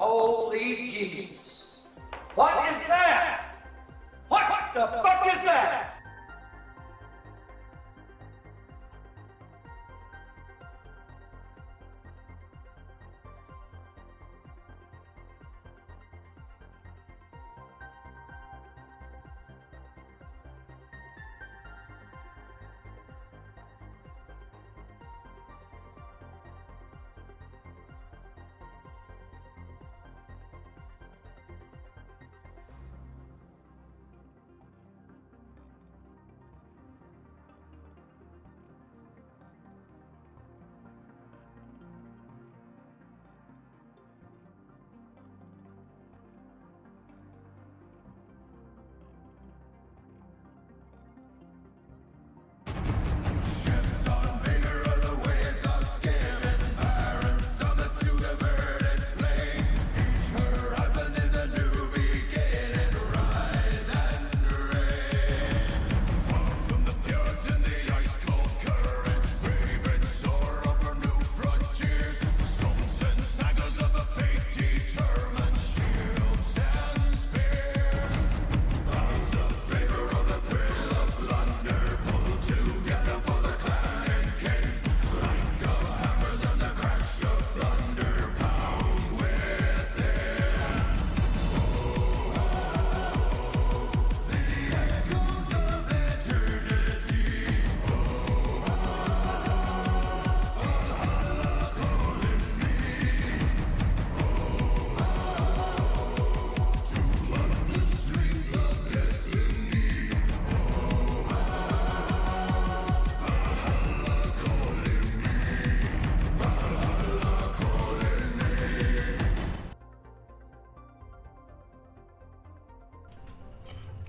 Holy Jesus. What is that? What the fuck is that?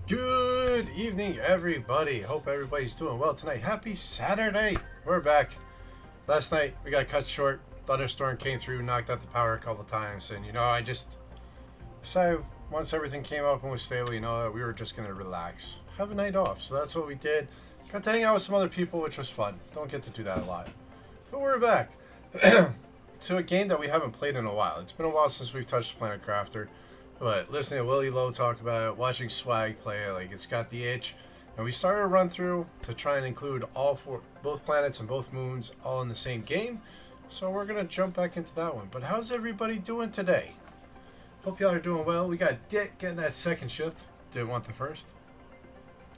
Good evening, everybody. Hope everybody's doing well tonight. Happy Saturday. We're back. Last night we got cut short. Thunderstorm came through, knocked out the power a couple times, and I just decided once everything came up and was stable, we were just gonna relax, have a night off. So that's what we did. Got to hang out with some other people, which was fun. Don't get to do that a lot, but we're back to a game that we haven't played in a while. It's been a while since we've touched Planet Crafter. But listening to Willie Lowe talk about it, watching Swag play it, like it's got the itch. And we started a run through to try and include both planets and both moons all in the same game. So we're going to jump back into that one. But how's everybody doing today? Hope y'all are doing well. We got Dick getting that second shift. Didn't want the first.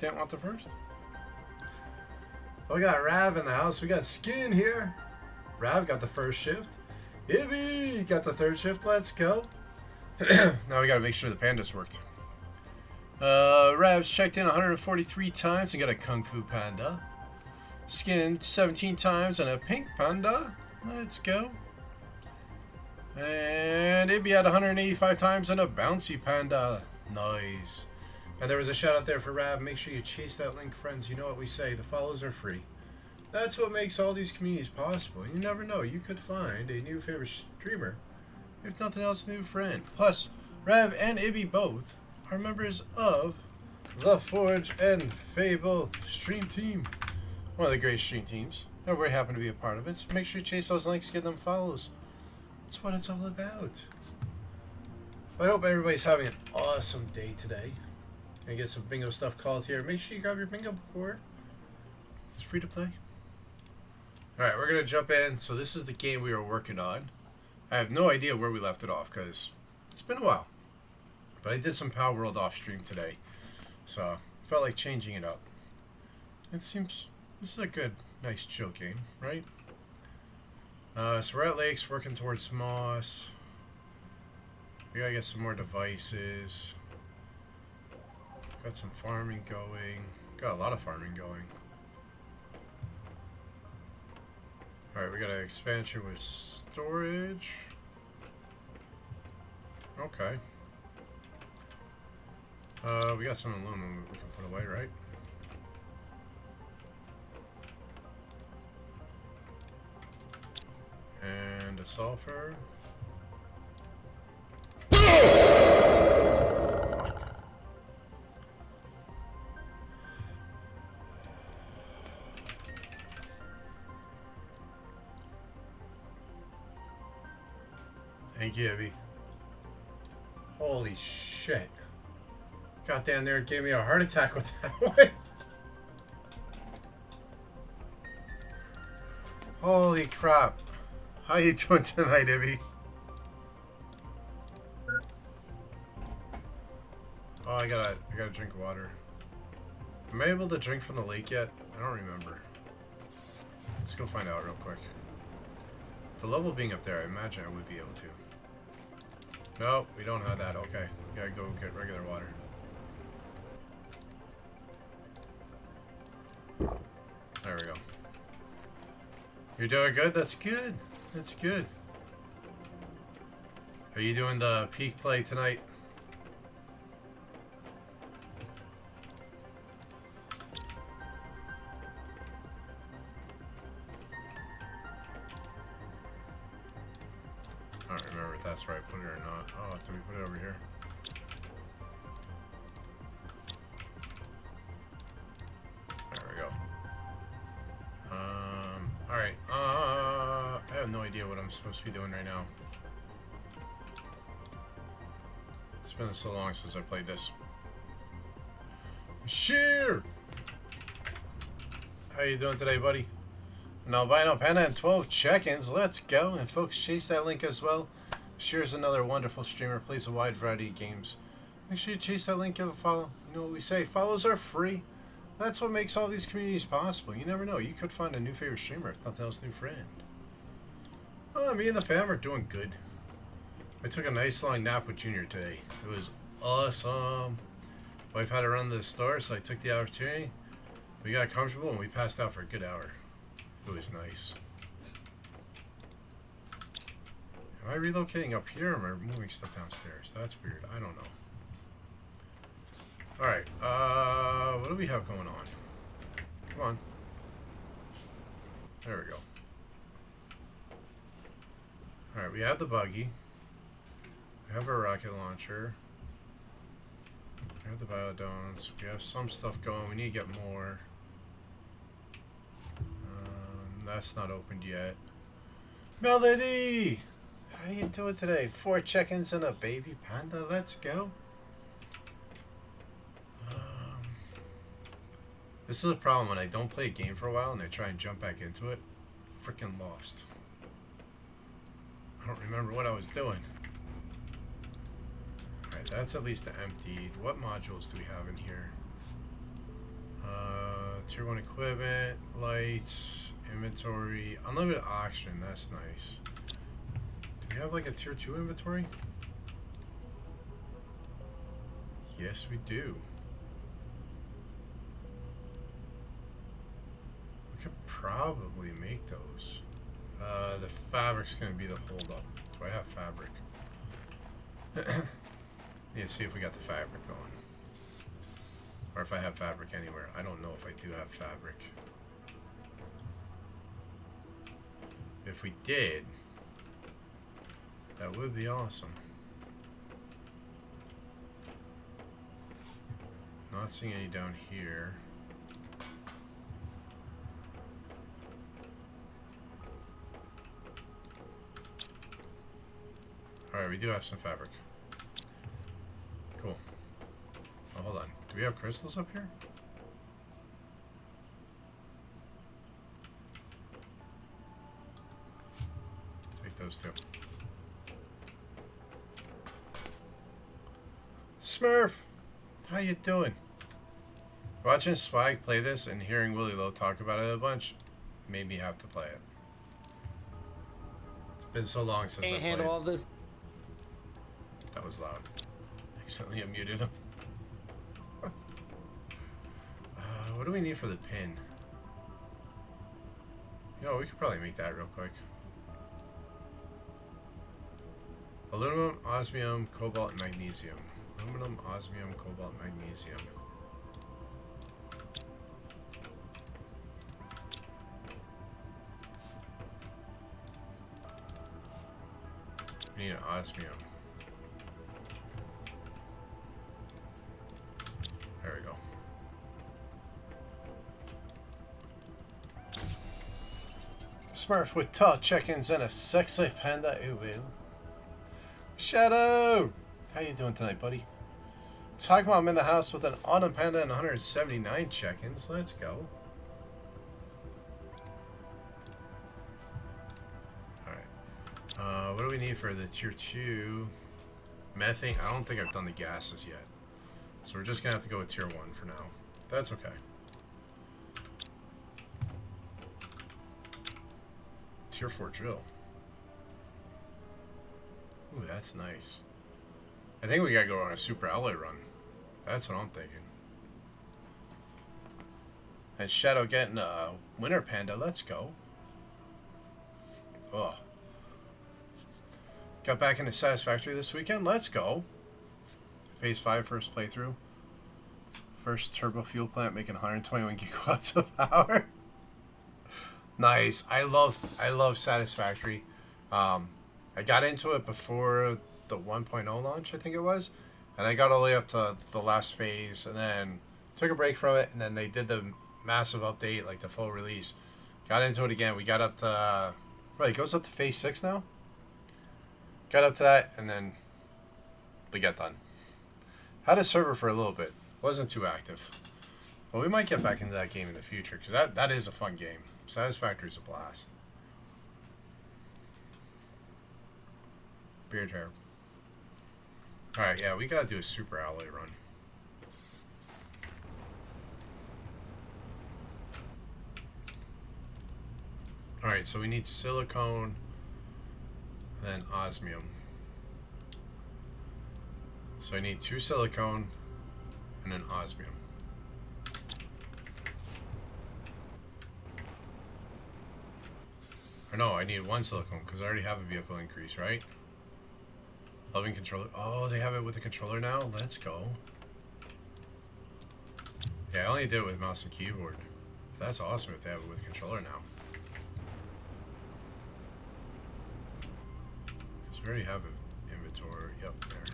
Didn't want the first. We got Rav in the house. We got Skin here. Rav got the first shift. Ibby got the third shift. Let's go. Now we gotta make sure the pandas worked. Rav's checked in 143 times and got a Kung Fu Panda. Skinned 17 times and a Pink Panda. Let's go. And Ibby had 185 times and a Bouncy Panda. Nice. And there was a shout out there for Rav. Make sure you chase that link, friends. You know what we say. The follows are free. That's what makes all these communities possible. And you never know. You could find a new favorite streamer. If nothing else, new friend. Plus, Rav and Ibby both are members of the Forge and Fable stream team. One of the great stream teams. And we happen to be a part of it. So make sure you chase those links, get them follows. That's what it's all about. I hope everybody's having an awesome day today. And get some bingo stuff called here. Make sure you grab your bingo board. It's free to play. Alright, we're going to jump in. So this is the game we were working on. I have no idea where we left it off because it's been a while. But I did some Power World off stream today. So felt like changing it up. It seems this is a good, nice chill game, right? So we're at Lakes working towards Moss. We gotta get some more devices. Got some farming going. Got a lot of farming going. Alright, we got an expansion with storage. Okay. We got some aluminum we can put away, right? And a sulfur. Fuck. Thank you, Abby. Holy shit. Got down there and gave me a heart attack with that one. Holy crap. How you doing tonight, Ibby? Oh, I gotta drink water. Am I able to drink from the lake yet? I don't remember. Let's go find out real quick. The level being up there, I imagine I would be able to. No, we don't have that. Okay. We gotta go get regular water. There we go. You're doing good? That's good. That's good. Are you doing the peak play tonight? I don't remember if that's where I put it or not. Oh, did we put it over here? There we go. Alright. I have no idea what I'm supposed to be doing right now. It's been so long since I played this. Share! How you doing today, buddy? An albino panda and 12 check-ins. Let's go. And folks, chase that link as well. Shear's another wonderful streamer. Plays a wide variety of games. Make sure you chase that link, give a follow. You know what we say. Follows are free. That's what makes all these communities possible. You never know. You could find a new favorite streamer. If nothing else, new friend. Oh, me and the fam are doing good. I took a nice long nap with Junior today. It was awesome. Wife had to run to the store, so I took the opportunity. We got comfortable and we passed out for a good hour. It was nice. Am I relocating up here or am I moving stuff downstairs? That's weird. I don't know. Alright, what do we have going on? Come on. There we go. Alright, we have the buggy. We have a rocket launcher. We have the biodomes. We have some stuff going. We need to get more. That's not opened yet. Melody! How you doing today? 4 check-ins and a baby panda. Let's go. This is a problem when I don't play a game for a while and I try and jump back into it. Freaking lost. I don't remember what I was doing. Alright, that's at least emptied. What modules do we have in here? Tier 1 equipment, lights, inventory, unlimited oxygen, that's nice. Do we have like a tier 2 inventory? Yes, we do. We could probably make those. The fabric's gonna be the holdup. Do I have fabric? Need to see if we got the fabric going. Or if I have fabric anywhere. I don't know if I do have fabric. If we did, that would be awesome. Not seeing any down here. Alright, we do have some fabric. Cool. Oh, hold on. Do we have crystals up here? Take those two. Smurf! How you doing? Watching Swag play this and hearing Willie Lowe talk about it a bunch made me have to play it. It's been so long since I played. Handle all this. That was loud. Accidentally unmuted him. What do we need for the pin? Yo, we could probably make that real quick. Aluminum, osmium, cobalt, and magnesium. Aluminum, osmium, cobalt, magnesium. We need an osmium. There we go. Smurf with tall check-ins and a sexy panda. Ooh, ooh. Shadow! How you doing tonight, buddy? Talking about I'm in the house with an Autumn Panda and 179 check-ins. Let's go. Alright. What do we need for the tier 2? Methane? I don't think I've done the gases yet. So we're just going to have to go with tier 1 for now. That's okay. Tier 4 drill. Ooh, that's nice. I think we gotta go on a super alloy run. That's what I'm thinking. And Shadow getting a Winter Panda. Let's go. Oh. Got back into Satisfactory this weekend. Let's go. Phase 5 first playthrough. First turbo fuel plant making 121 gigawatts of power. Nice. I love Satisfactory. I got into it before the 1.0 launch, I think it was, and I got all the way up to the last phase, and then took a break from it, and then they did the massive update, like the full release. Got into it again. We got up to right, it goes up to phase 6 now. Got up to that, and then we got done. Had a server for a little bit. Wasn't too active, but we might get back into that game in the future because that is a fun game. Satisfactory is a blast. Beard hair. Alright, yeah, we gotta do a super alloy run. Alright, so we need silicone and then osmium. So I need 2 silicone and an osmium. Or no, I need 1 silicone because I already have a vehicle increase, right? Loving controller. Oh, they have it with the controller now? Let's go. Yeah, I only did it with mouse and keyboard. That's awesome if they have it with a controller now. Because we already have an inventory. Yep, there.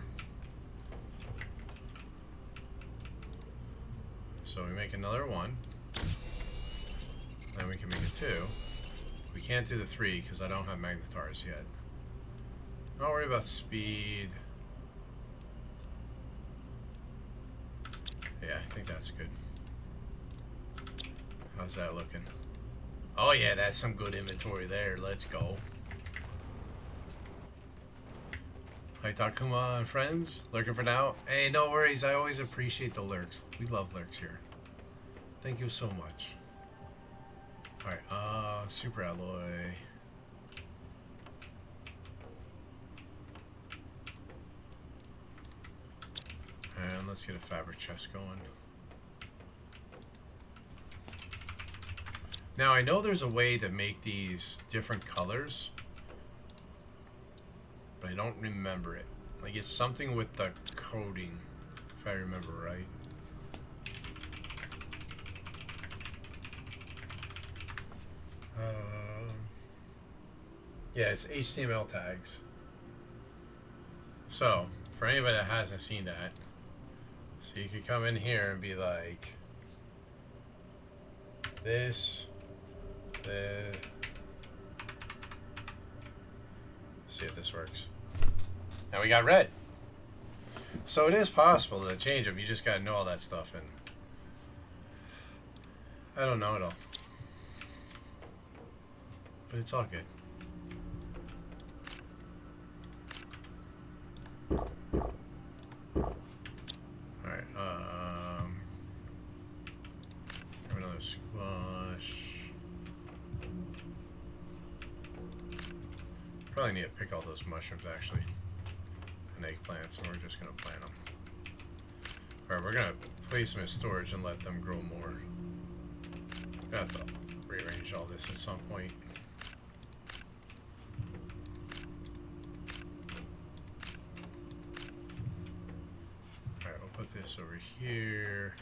So we make another 1. Then we can make a 2. We can't do the 3 because I don't have magnetars yet. Don't worry about speed. Yeah, I think that's good. How's that looking? Oh yeah, that's some good inventory there. Let's go. Hi Takuma and friends. Lurking for now? Hey, no worries. I always appreciate the lurks. We love lurks here. Thank you so much. Alright, super alloy. And let's get a fabric chest going. Now I know there's a way to make these different colors, but I don't remember it. Like it's something with the coating, if I remember right. Yeah, it's HTML tags. So, for anybody that hasn't seen that, so you could come in here and be like, this, see if this works. And we got red. So it is possible to change them. You just gotta know all that stuff, and I don't know it all. But it's all good. Alright, have another squash. Probably need to pick all those mushrooms actually. And eggplants, and we're just gonna plant them. Alright, we're gonna place them in storage and let them grow more. Gonna have to rearrange all this at some point. Alright, we'll put this over here.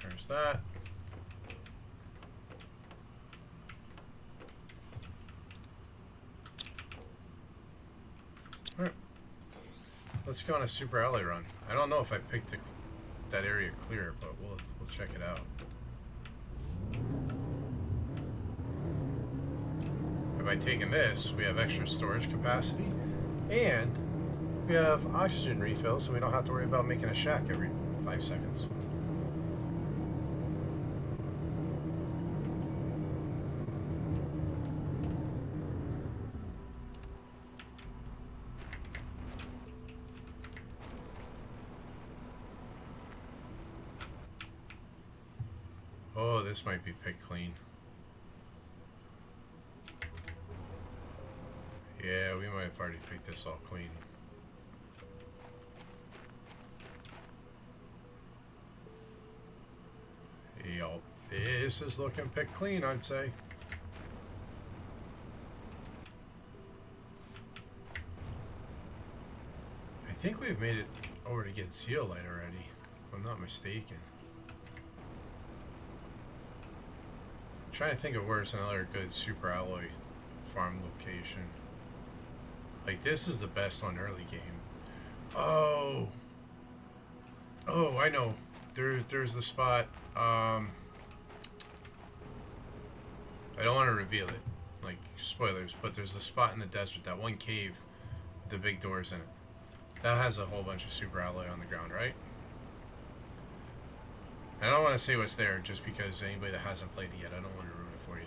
There's that. Alright. Let's go on a super alley run. I don't know if I picked that area clear, but we'll check it out. And by taking this, we have extra storage capacity, and we have oxygen refills, so we don't have to worry about making a shack every 5 seconds. Oh, this might be picked clean. Yeah, we might have already picked this all clean. Yup, this is looking picked clean, I'd say. I think we've made it over to get zeolite already, if I'm not mistaken. I'm trying to think of where's another good super alloy farm location. Like, this is the best on early game. Oh, I know. There's the spot. I don't want to reveal it, like spoilers, but there's the spot in the desert, that one cave with the big doors in it. That has a whole bunch of super alloy on the ground, right? I don't want to say what's there just because anybody that hasn't played it yet, I don't want to ruin it for you.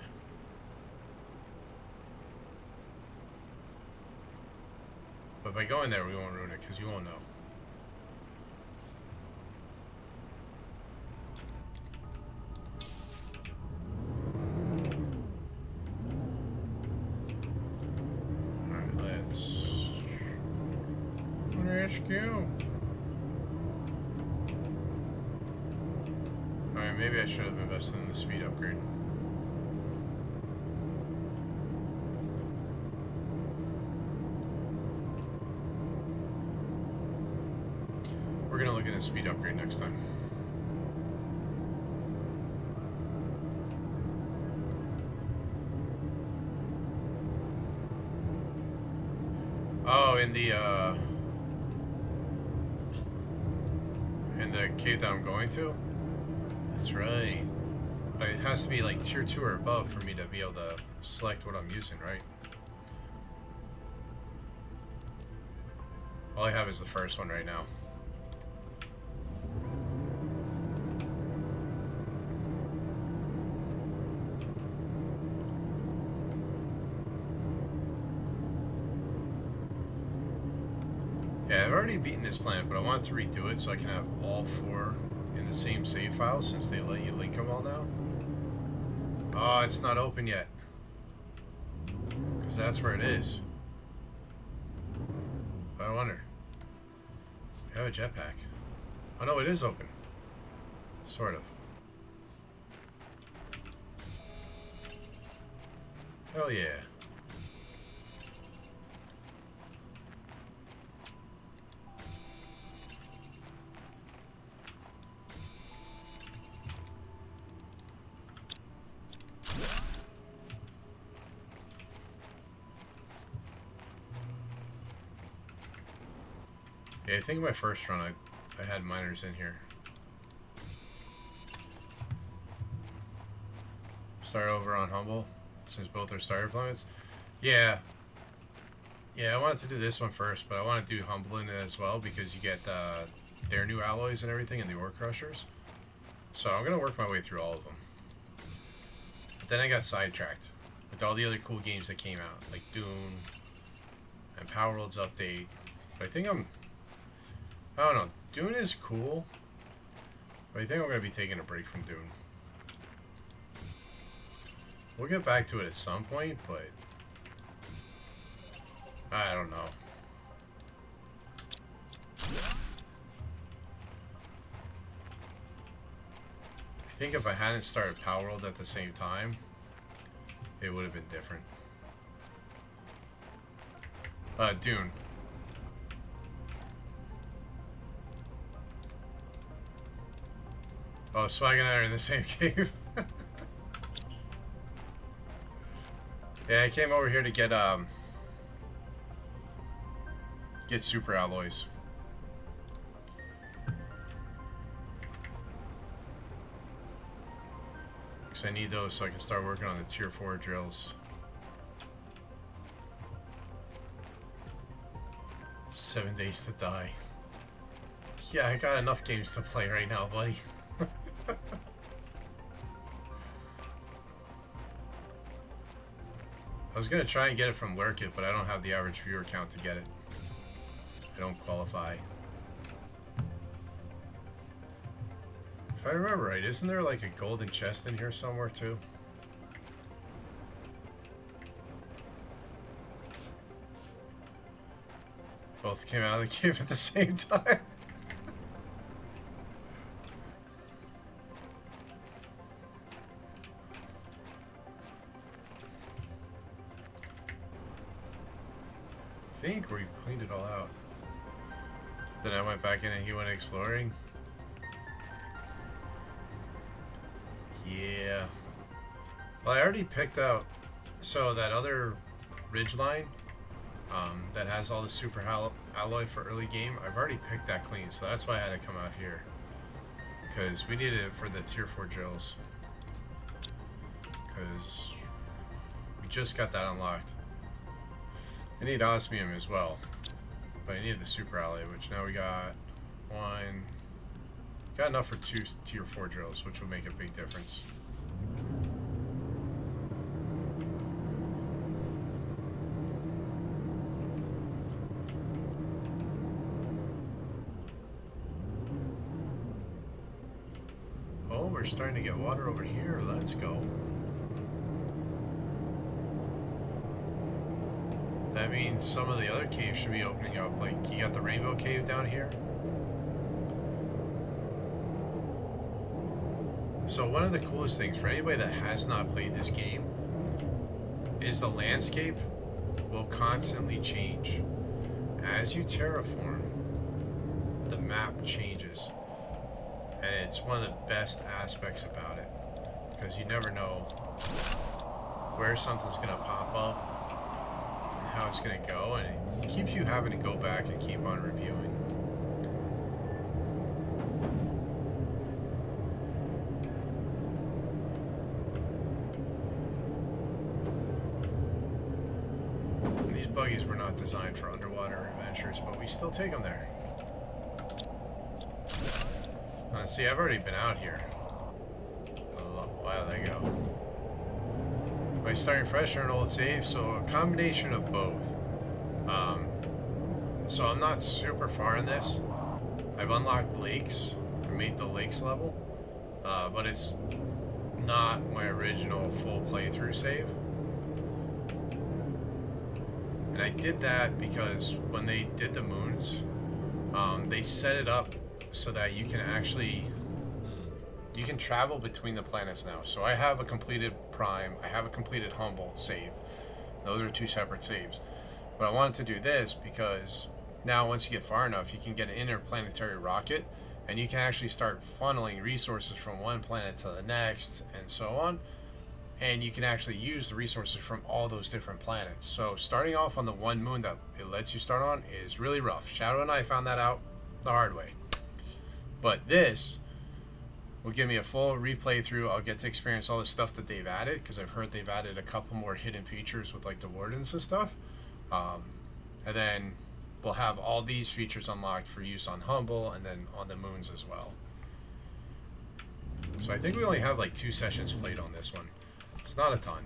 But by going there, we won't ruin it because you won't know. HQ. Alright, maybe I should have invested in the speed upgrade. We're gonna look at the speed upgrade next time. Oh, in the cave that I'm going to? That's right. But it has to be like tier 2 or above for me to be able to select what I'm using, right? All I have is the first one right now. Yeah, I've already beaten this planet, but I want to redo it so I can have all 4 in the same save file since they let you link them all now. Oh, it's not open yet. Because that's where it is. I wonder. We have a jetpack. Oh no, it is open. Sort of. Hell yeah. Yeah, I think my first run I had miners in here. Start over on Humble, since both are starter planets. Yeah. Yeah, I wanted to do this one first, but I want to do Humble in it as well because you get their new alloys and everything and the ore crushers. So I'm going to work my way through all of them. But then I got sidetracked with all the other cool games that came out, like Dune and Power World's update. But I don't know, Dune is cool, but I think I'm going to be taking a break from Dune. We'll get back to it at some point, but I don't know. I think if I hadn't started Power World at the same time, it would have been different. Dune. Oh, Swag and I are in the same cave. Yeah, I came over here to get super alloys. Because I need those so I can start working on the tier 4 drills. 7 days to die. Yeah, I got enough games to play right now, buddy. I was gonna try and get it from Lurk It, but I don't have the average viewer count to get it. I don't qualify. If I remember right, isn't there like a golden chest in here somewhere too? Both came out of the cave at the same time. I think we cleaned it all out. Then I went back in and he went exploring. Yeah. Well, I already picked out, so that other ridgeline that has all the super alloy for early game, I've already picked that clean, so that's why I had to come out here. Because we needed it for the tier 4 drills. Because we just got that unlocked. I need osmium as well, but I needed the super alloy, which now we got one. Got enough for 2 tier 4 drills, which will make a big difference. Oh, we're starting to get water over here. Let's go. That means some of the other caves should be opening up. Like, you got the Rainbow Cave down here. So one of the coolest things for anybody that has not played this game is the landscape will constantly change. As you terraform, the map changes. And it's one of the best aspects about it. Because you never know where something's going to pop up and how it's going to go. And it keeps you having to go back and keep on reviewing. These buggies were not designed for underwater adventures, but we still take them there. See, I've already been out here a while ago. Am I starting fresh or an old save? So a combination of both. So I'm not super far in this. I've unlocked lakes, or made the lakes level, but it's not my original full playthrough save. And I did that because when they did the moons, they set it up so that you can actually travel between the planets now. So I have a completed Prime, I have a completed Humble save. Those are 2 separate saves. But I wanted to do this because now once you get far enough, you can get an interplanetary rocket and you can actually start funneling resources from one planet to the next and so on. And you can actually use the resources from all those different planets. So starting off on the one moon that it lets you start on is really rough. Shadow and I found that out the hard way. But this will give me a full replay through. I'll get to experience all the stuff that they've added, because I've heard they've added a couple more hidden features with like the wardens and stuff. And then we'll have all these features unlocked for use on Humble and then on the moons as well. So I think we only have like 2 sessions played on this one. It's not a ton.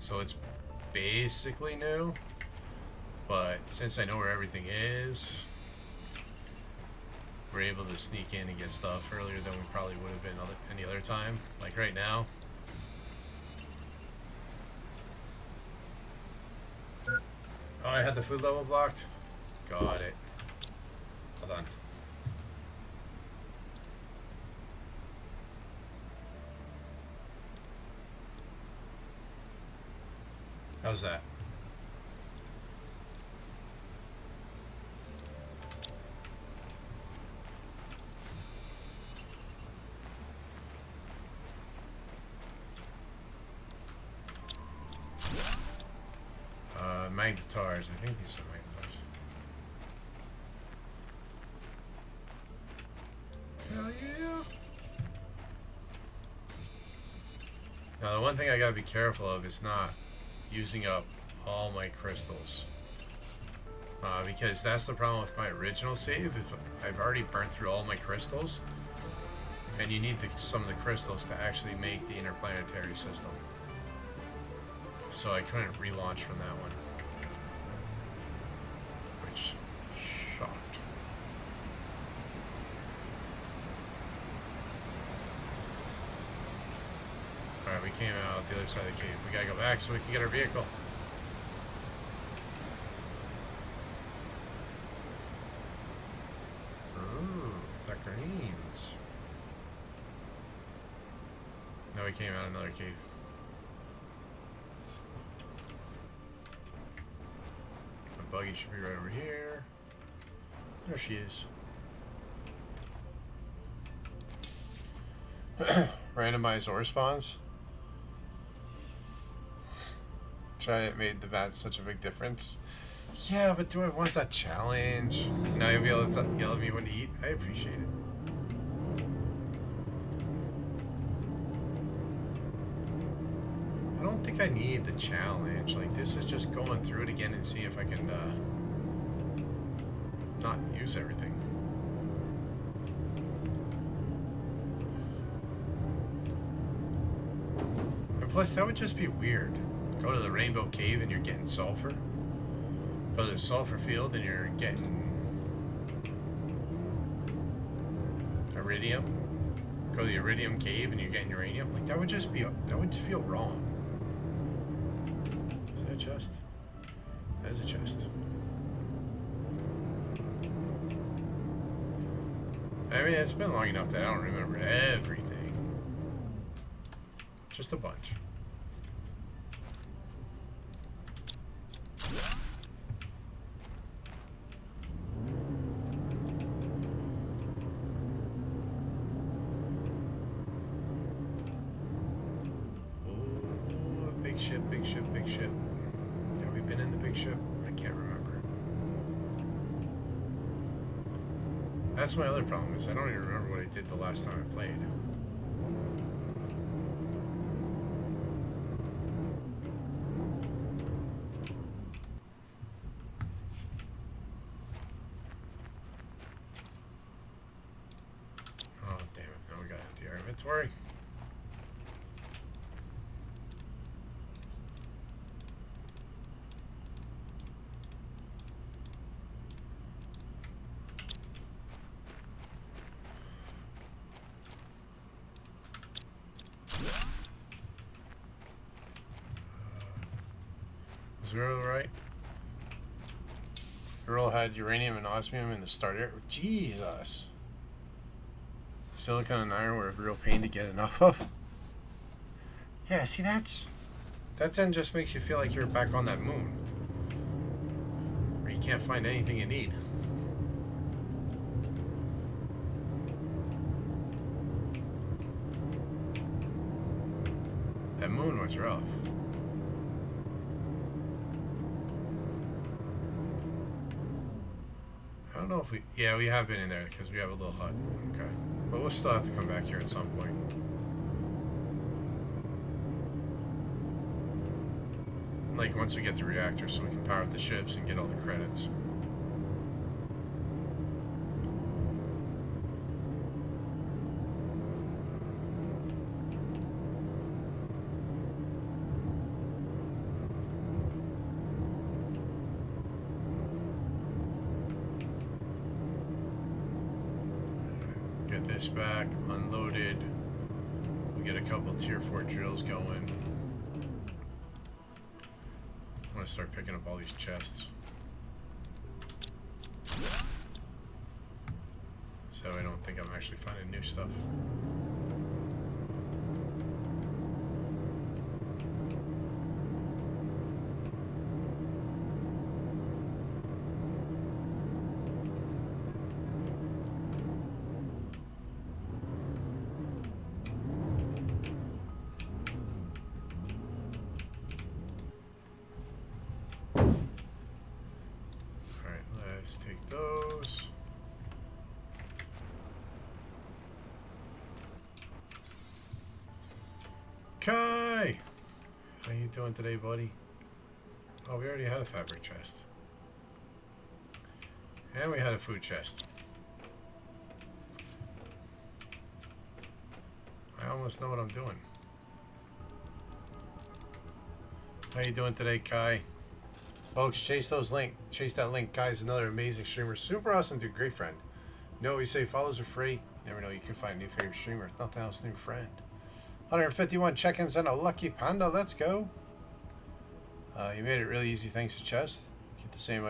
So it's basically new. But since I know where everything is, we're able to sneak in and get stuff earlier than we probably would have been any other time. Like right now. Oh, I had the food level blocked? Got it. Hold on. How's that? Magnetars. I think these are magnetars. Hell yeah! Now the one thing I gotta be careful of is not using up all my crystals. Because that's the problem with my original save. If I've already burnt through all my crystals, and you need some of the crystals to actually make the interplanetary system. So I couldn't relaunch from that one, which shocked. Alright, we came out the other side of the cave. We gotta go back so we can get our vehicle. Ooh, duckerines. Now we came out another cave. The buggy should be right over here. There she is. Randomized ore spawns. Try it made the bat such a big difference. Yeah, but do I want that challenge? Now you'll be able to yell at me when to eat. I appreciate it. I don't think I need the challenge. Like, this is just going through it again and see if I can not use everything. And plus, that would just be weird. Go to the Rainbow Cave and you're getting sulfur. Go to the sulfur field and you're getting iridium. Go to the iridium cave and you're getting uranium. Like, that would just be, that would feel wrong. Is that a chest? That is a chest. I mean, it's been long enough that I don't remember everything. Just a bunch. Big ship, big ship. Have we been in the big ship? I can't remember. That's my other problem, is I don't even remember what I did the last time I played. Oh, damn it. Now we gotta empty our inventory. Zero, right? Earl had uranium and osmium in the starter. Jesus. Silicon and iron were a real pain to get enough of. Yeah, see, that then just makes you feel like you're back on that moon, where you can't find anything you need. That moon was rough. I don't know if we have been in there because we have a little hut. Okay. But we'll still have to come back here at some point. Like, once we get the reactor so we can power up the ships and get all the credits. Get this back, unloaded. We'll get a couple tier 4 drills going. I'm gonna start picking up all these chests, so I don't think I'm actually finding new stuff. Those. Kai! How you doing today, buddy? Oh, we already had a fabric chest. And we had a food chest. I almost know what I'm doing. How you doing today, Kai? Folks, chase that link. Kai's another amazing streamer. Super awesome dude, great friend. You know what we say, follows are free. You never know, you can find a new favorite streamer. If nothing else, new friend. 151 check-ins and a lucky panda. Let's go. You made it really easy thanks to chest. Get the same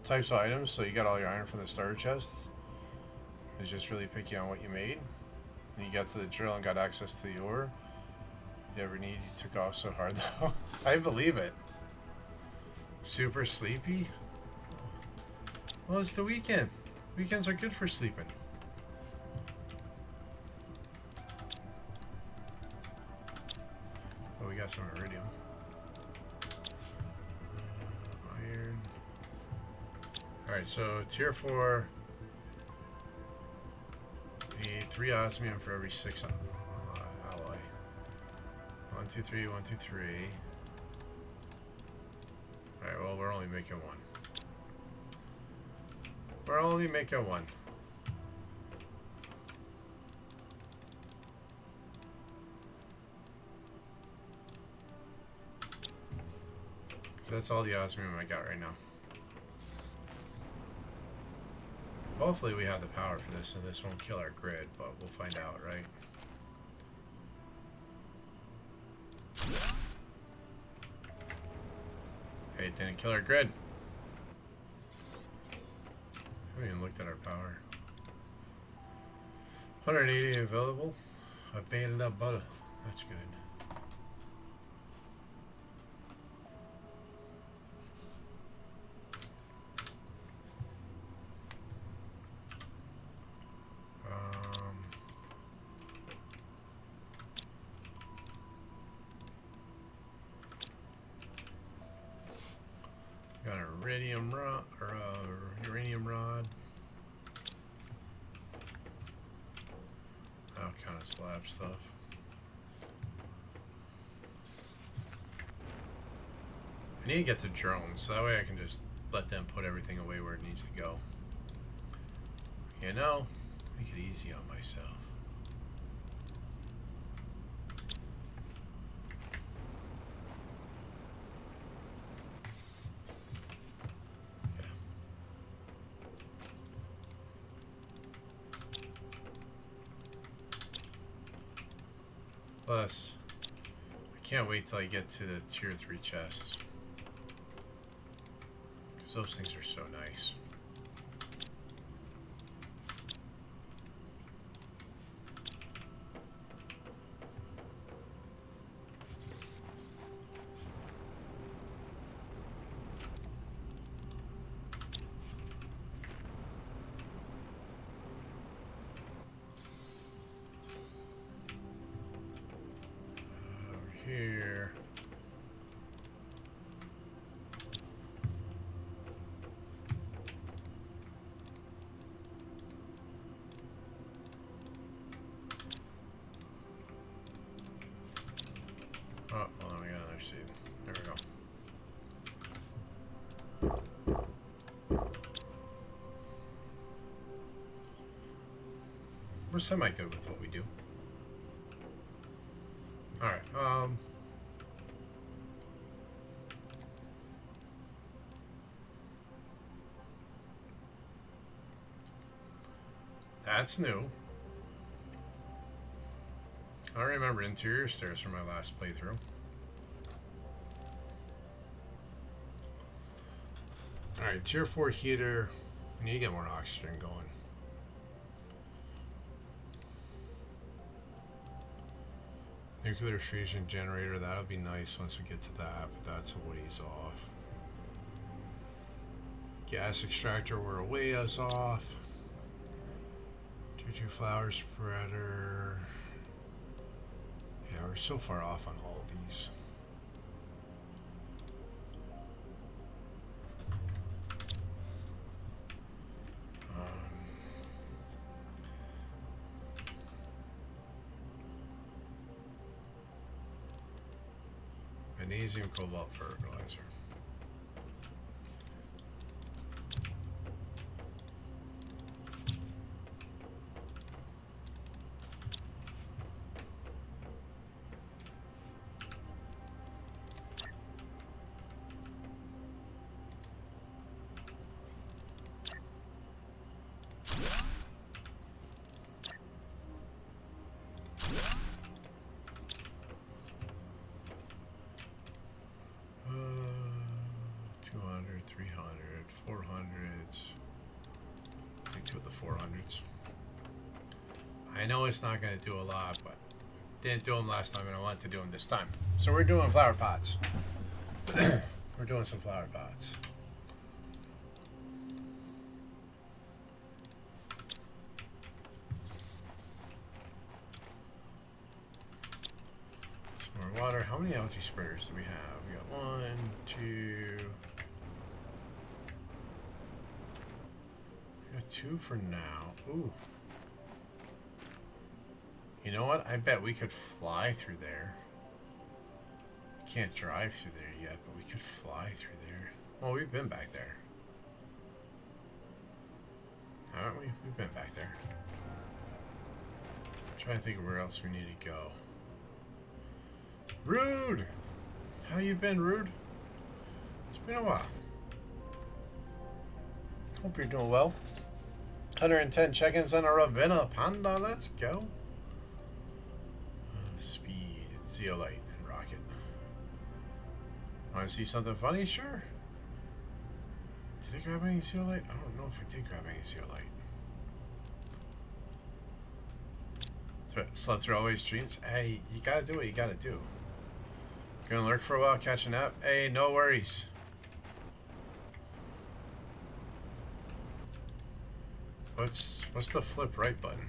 types of items, so you got all your iron from the starter chests. It's just really picky on what you made. And you got to the drill and got access to the ore. You ever need, you took off so hard though. I believe it. Super sleepy? Well, it's the weekend. Weekends are good for sleeping. Oh, we got some iridium. Iron. Alright, so tier 4. We need 3 osmium for every 6 alloy. 1, 2, 3, 1, 2, 3. Alright, well, we're only making 1. We're only making 1. So that's all the osmium I got right now. Hopefully we have the power for this, so this won't kill our grid, but we'll find out, right? Hey, it didn't kill our grid. I haven't even looked at our power. 180 available. Available. That's good. Got an iridium rod or uranium rod. All kind of slab stuff. I need to get the drones, so that way I can just let them put everything away where it needs to go. You know, make it easy on myself. Plus, I can't wait till I get to the tier 3 chests. Because those things are so nice. Here. Oh, hold on, we got another seed. There we go. We're semi-good with what we do. Alright, that's new. I remember interior stairs from my last playthrough. Alright, tier 4 heater. We need to get more oxygen going. Nuclear fusion generator, that'll be nice once we get to that, but that's a ways off. Gas extractor, we're a ways off. Tier 2 flower spreader. Yeah, we're so far off on all of these. Magnesium cobalt fertilizer. I know it's not going to do a lot, but didn't do them last time, and I want to do them this time. So we're doing flower pots. We're doing some flower pots. Some more water. How many algae spreaders do we have? We got 1, 2. We got 2 for now. Ooh. You know what? I bet we could fly through there. We can't drive through there yet, but we could fly through there. Well, we've been back there. Haven't we? We've been back there. I'm trying to think of where else we need to go. Rude! How you been, Rude? It's been a while. Hope you're doing well. 110 check-ins on a Ravenna Panda. Let's go. Speed, zeolite, and rocket. Want to see something funny? Sure. Did I grab any zeolite? I don't know if I did grab any zeolite. Slept through all these streams. Hey, you gotta do what you gotta do. Gonna lurk for a while, catch a nap. Hey, no worries. What's the flip right button?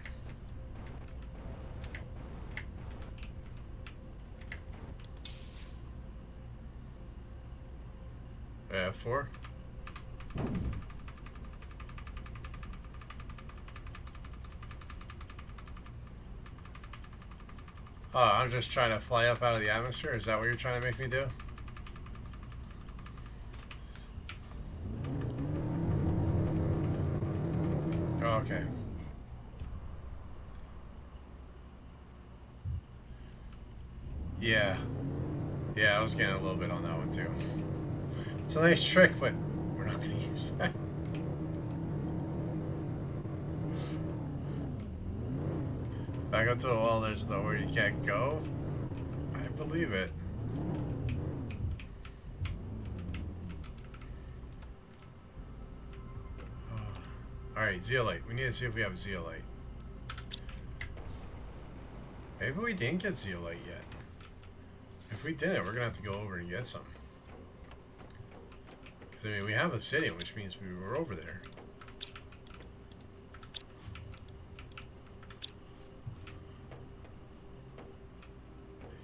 F4. Oh, I'm just trying to fly up out of the atmosphere? Is that what you're trying to make me do? Oh, okay. Yeah. Yeah, I was getting a little bit on that one too. It's a nice trick, but we're not going to use that. Back up to a wall, there's nowhere you can't go. I believe it. Alright, zeolite. We need to see if we have zeolite. Maybe we didn't get zeolite yet. If we didn't, we're going to have to go over and get some. Because, I mean, we have obsidian, which means we were over there.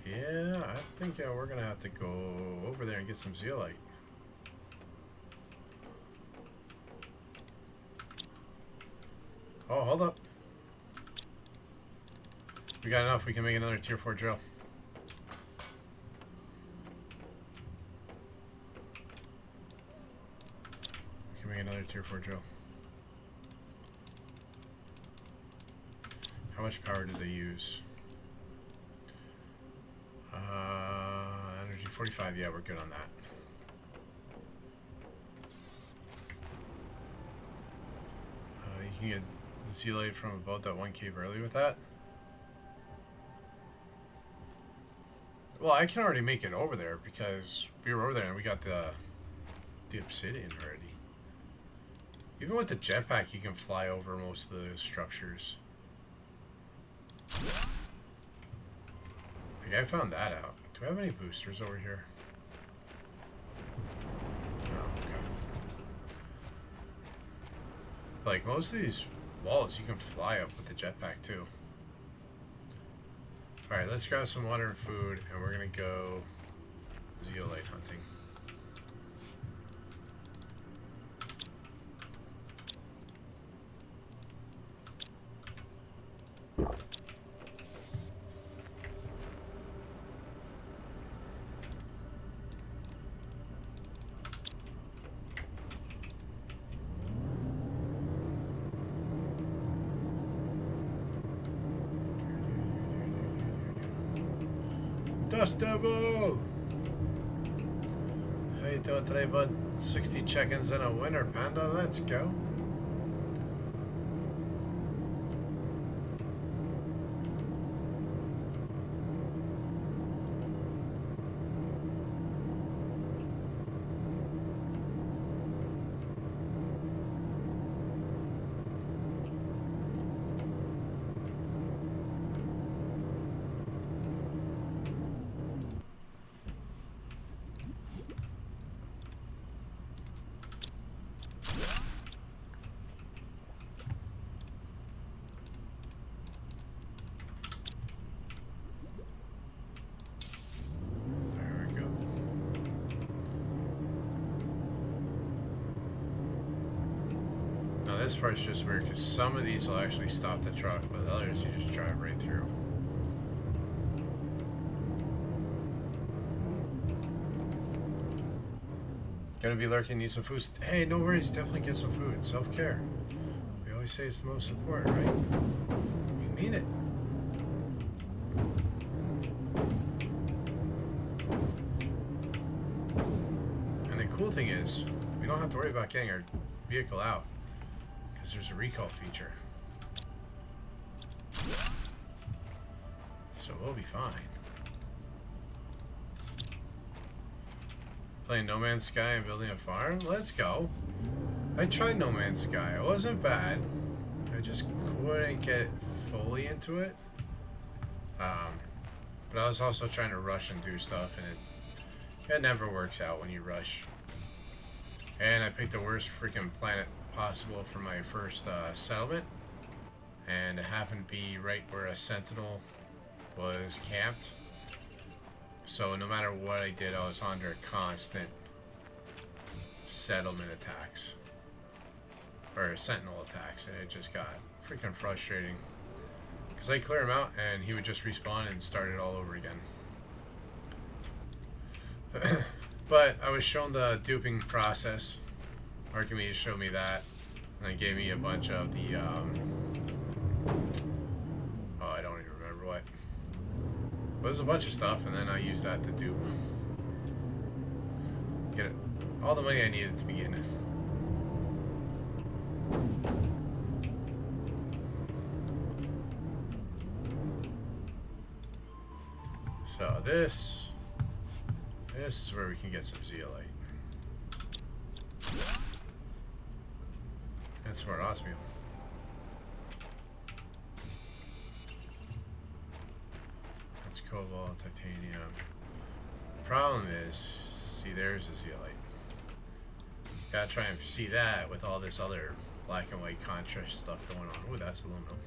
Yeah, I think we're going to have to go over there and get some zeolite. Oh, hold up. We got enough. We can make another tier 4 drill. We can make another tier 4 drill. How much power do they use? Energy 45. Yeah, we're good on that. You can get the zeolite from about that one cave early with that. Well, I can already make it over there because we were over there and we got the obsidian already. Even with the jetpack, you can fly over most of the structures. Like, I found that out. Do I have any boosters over here? No, okay. Like, most of these walls, you can fly up with the jetpack, too. Alright, let's grab some water and food, and we're gonna go zeolite hunting. Dust Devil! How you doing today, bud? 60 check-ins and a winner, Panda. Let's go. this part's just weird because some of these will actually stop the truck, but the others you just drive right through. Gonna be lurking, need some food. Hey, no worries, definitely get some food. Self-care. We always say it's the most important, right? We mean it. And the cool thing is, we don't have to worry about getting our vehicle out because there's a recall feature. So we'll be fine. Playing No Man's Sky and building a farm? Let's go. I tried No Man's Sky. It wasn't bad. I just couldn't get fully into it. But I was also trying to rush and do stuff, and it never works out when you rush. And I picked the worst freaking planet possible for my first settlement. And it happened to be right where a sentinel was camped. So no matter what I did, I was under constant settlement attacks. Or sentinel attacks, and it just got freaking frustrating. Because I'd clear him out, and he would just respawn and start it all over again. But I was shown the duping process. Archimedes showed me that, and then gave me a bunch of the, oh, I don't even remember what. But there's a bunch of stuff, and then I used that to dupe. Get it, all the money I needed to begin. So this is where we can get some zeolite. And some more osmium. That's cobalt, titanium. The problem is, see, there's a zeolite. Gotta try and see that with all this other black and white contrast stuff going on. Ooh, that's aluminum.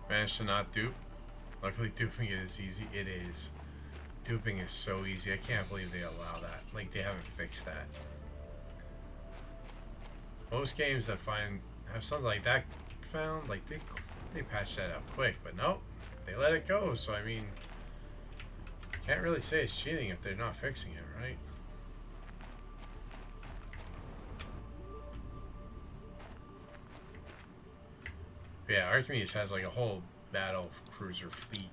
Managed to not dupe. Luckily, duping is easy. It is. Duping is so easy. I can't believe they allow that. Like, they haven't fixed that. Most games that have something like that found, like, they patch that up quick. But nope, they let it go. So, I mean, can't really say it's cheating if they're not fixing it, right? Yeah, Archimedes has like a whole battle cruiser fleet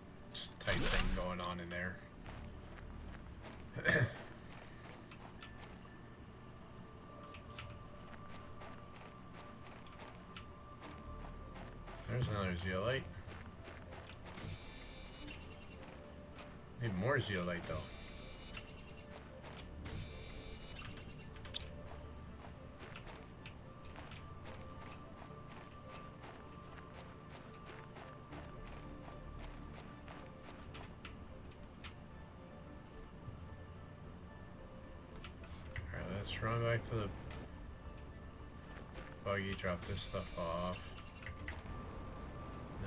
type thing going on in there. There's another zeolite. Need more zeolite though. Let's run back to the buggy, drop this stuff off.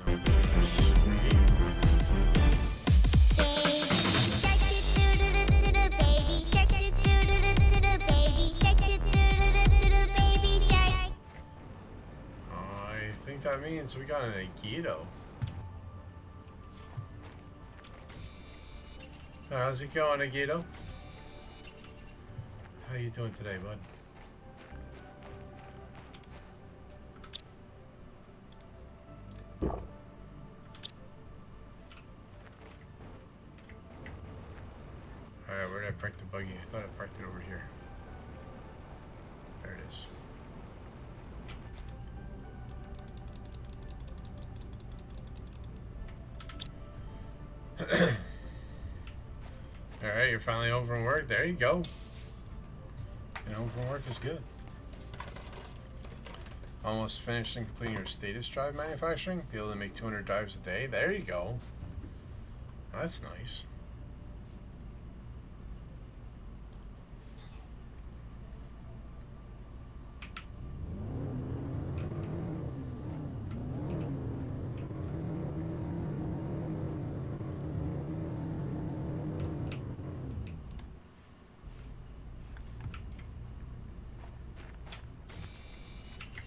No, I think that means we got an Agito. How's it going, Agito? How you doing today, bud? Alright, where did I park the buggy? I thought I parked it over here. There it is. Alright, you're finally home from work. There you go. Home from work is good. Almost finished and completing your status drive manufacturing. Be able to make 200 drives a day. There you go. That's nice.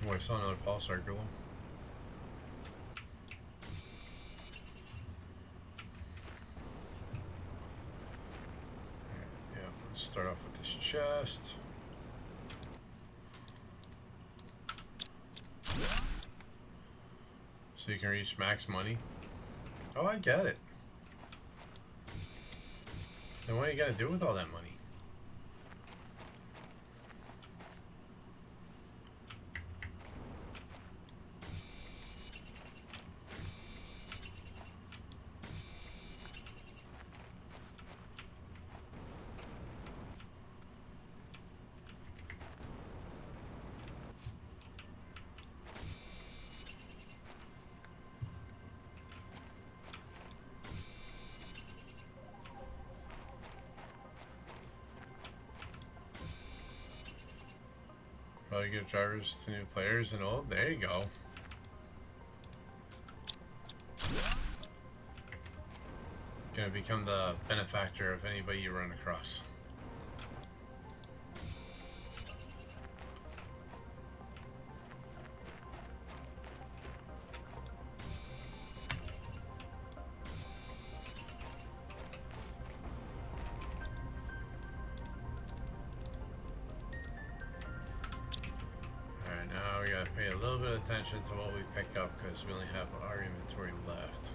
Oh, I saw another pulsar golem. Yeah, let's start off with this chest. So you can reach max money. Oh, I get it. Then what are you gonna do with all that money? Probably give drivers to new players and old. There you go. Gonna become the benefactor of anybody you run across. Alright, now we gotta pay a little bit of attention to what we pick up because we only have our inventory left.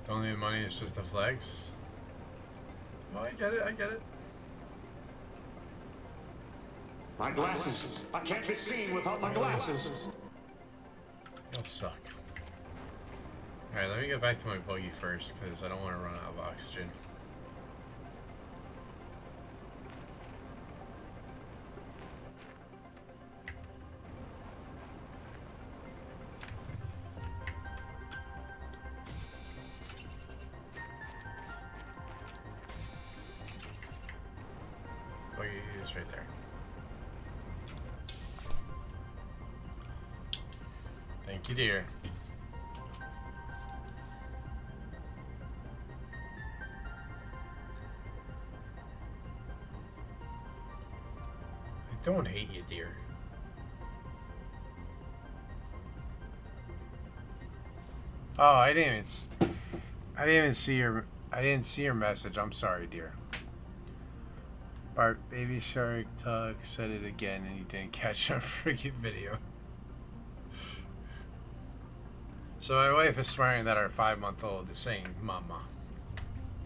Don't need money, it's just the flags. Oh, I get it, I get it. My glasses. I can't be seen without my glasses. You'll suck. Alright, let me get back to my buggy first, because I don't want to run out of oxygen. Buggy is right there. Thank you, dear. I don't hate you, dear. Oh, I didn't even see your message. I'm sorry, dear. Bart, Baby Shark Tuck said it again and you didn't catch a freaking video. So my wife is swearing that our 5-month-old is saying mama.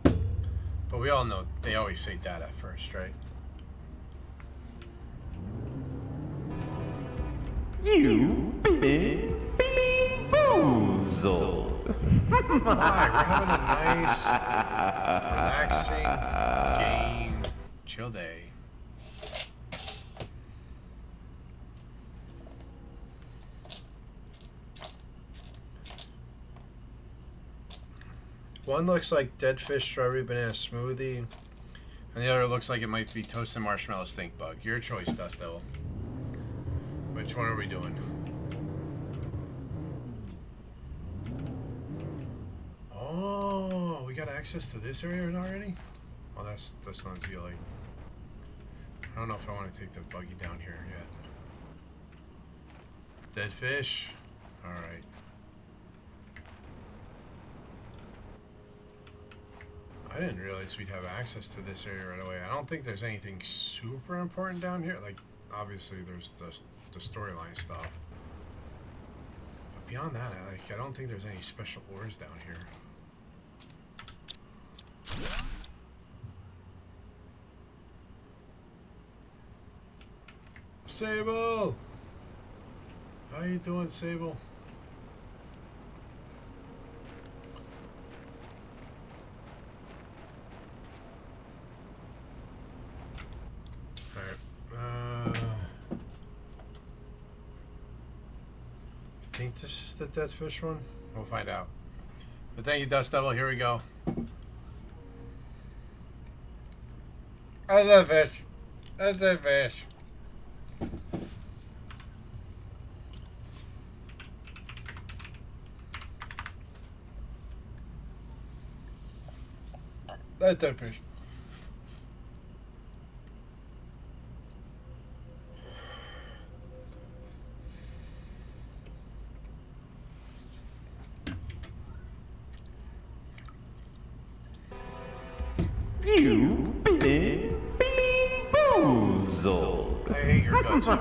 But we all know they always say dad at first, right? You've been bamboozled. Why? We're having a nice, relaxing game, chill day. One looks like dead fish strawberry banana smoothie, and the other looks like it might be toasted marshmallow stink bug. Your choice, Dust Devil. Which one are we doing? Oh, we got access to this area already? Oh, that's not Zeolite. I don't know if I want to take the buggy down here yet. Dead fish? Alright. I didn't realize we'd have access to this area right away. I don't think there's anything super important down here. Like, obviously there's the storyline stuff. But beyond that, I don't think there's any special ores down here. Sable! How you doing, Sable? I think this is the dead fish one. We'll find out. But thank you, Dust Devil. Here we go. I love fish. That's a fish. That's a fish. You've been bamboozled. I hate your guts. I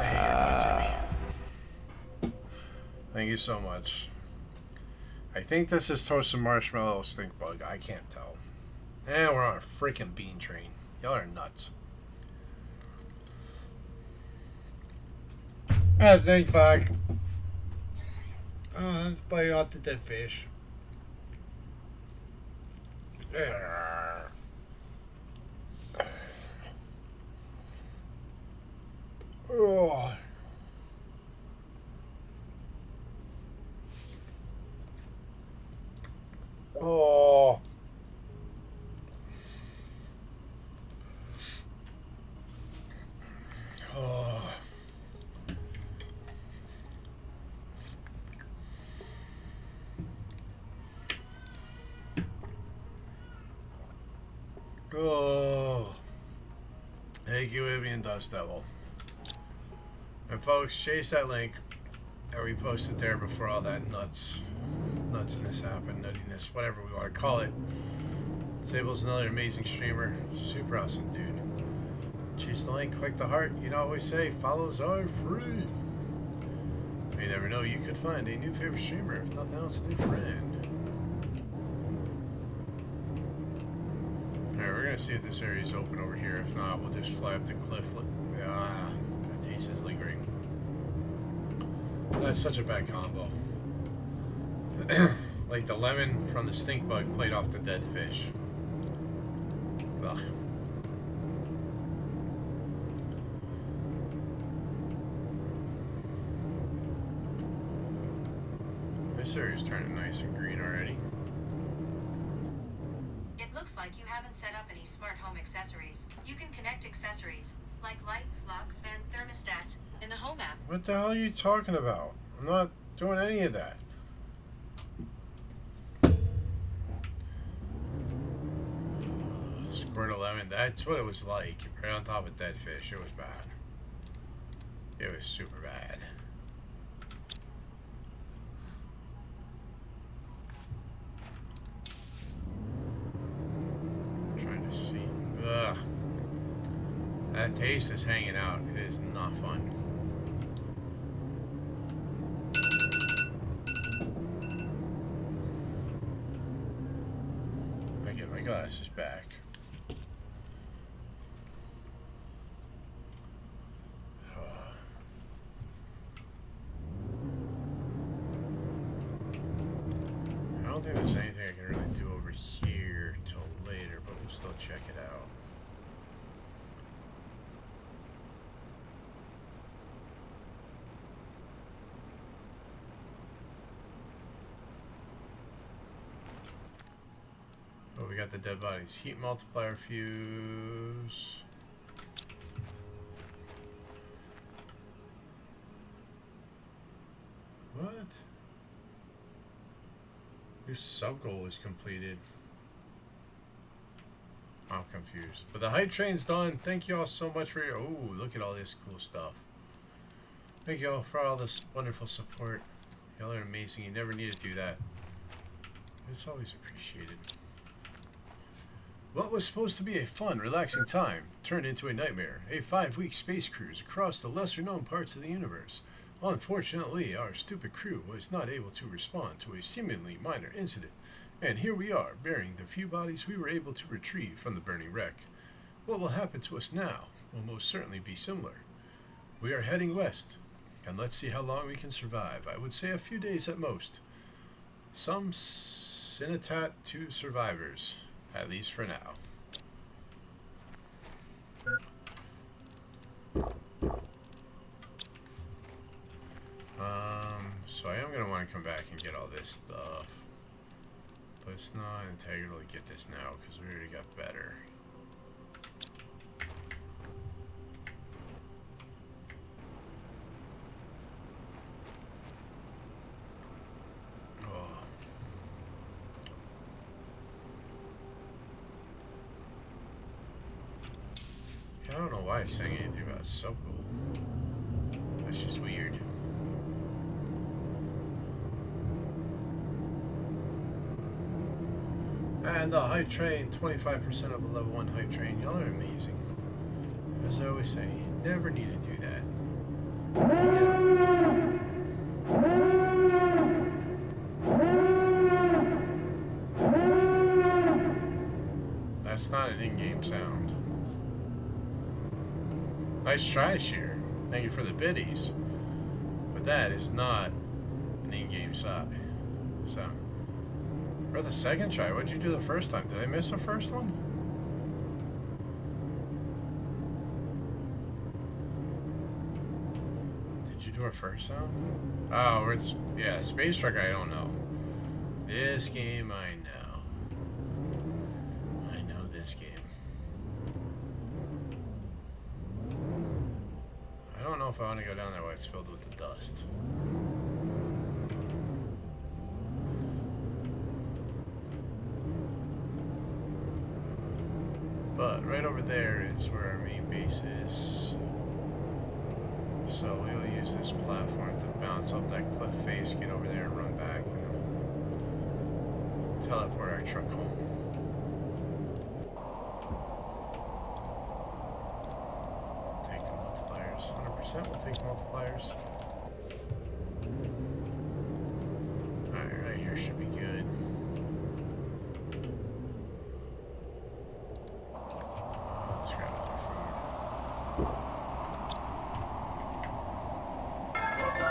hate your guts, Amy. Thank you so much. I think this is toasted marshmallow stink bug. I can't tell. And we're on a freaking bean train. Y'all are nuts. Stink bug. Oh, let's bite off the dead fish. Oh. Oh. Oh. Oh. Thank you, Avian Dust Devil. And folks, chase that link that we posted there before all that nutsiness happened, nuttiness, whatever we want to call it. Sable's another amazing streamer, super awesome dude. Chase the link, click the heart. You know what we say, follows are free. You never know, you could find a new favorite streamer, if nothing else, a new friend. Alright, we're gonna see if this area is open over here. If not, we'll just fly up the cliff. Ah, that taste is lingering. That's such a bad combo. Like the lemon from the stink bug played off the dead fish. Ugh. This area's turning nice and green already. It looks like you haven't set up any smart home accessories. You can connect accessories, like lights, locks, and thermostats, in the Home app. What the hell are you talking about? I'm not doing any of that. Squirt of lemon, that's what it was like. Right on top of dead fish. It was bad. It was super bad. Trying to see. Ugh. That taste is hanging out. It is not fun. I get my glasses back. I don't think there's anything I can really do over here till later, but we'll still check it out. Oh, we got the dead bodies. Heat multiplier fuse. What? Your sub goal is completed. I'm confused. But the hype train's done. Thank you all so much for your... Oh, look at all this cool stuff. Thank you all for all this wonderful support. Y'all are amazing. You never need to do that. It's always appreciated. What was supposed to be a fun, relaxing time turned into a nightmare. A 5-week space cruise across the lesser-known parts of the universe. Unfortunately, our stupid crew was not able to respond to a seemingly minor incident, and here we are, burying the few bodies we were able to retrieve from the burning wreck. What will happen to us now will most certainly be similar. We are heading west, and let's see how long we can survive. I would say a few days at most. Some Sinitat to survivors, at least for now. So I am going to want to come back and get all this stuff. Let's not integrally get this now because we already got better. Oh. Yeah, I don't know why I sang anything about sub goal. That's just weird. And the hype train, 25% of a level 1 hype train. Y'all are amazing. As I always say, you never need to do that. That's not an in-game sound. Nice try, Sheer. Thank you for the biddies. But that is not an in-game sound. Or the second try. What'd you do the first time? Did I miss the first one? Did you do a first sound? Oh, it's yeah, Space Truck. I don't know. This game, I know. I know this game. I don't know if I want to go down there while it's filled with the dust. But right over there is where our main base is. So we'll use this platform to bounce up that cliff face, get over there and run back, and then we'll teleport our truck home. Take the multipliers. 100% we'll take multipliers. Alright, right here should be good.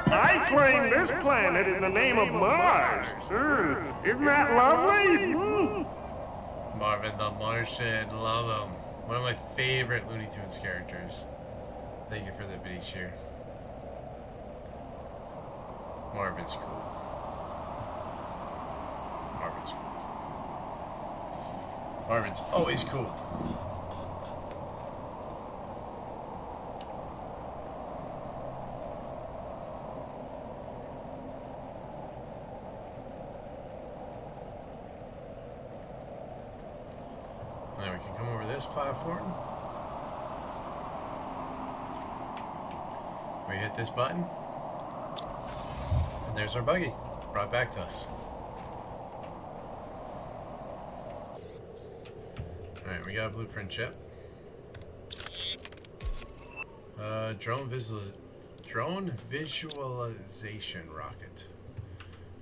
I claim this planet in the name of Mars. Isn't that lovely? Marvin the Martian, love him. One of my favorite Looney Tunes characters. Thank you for the video share. Marvin's cool. Marvin's cool. Marvin's always cool. Now we can come over this platform. We hit this button. And there's our buggy. Brought back to us. Alright, we got a blueprint chip. Drone visualization rocket.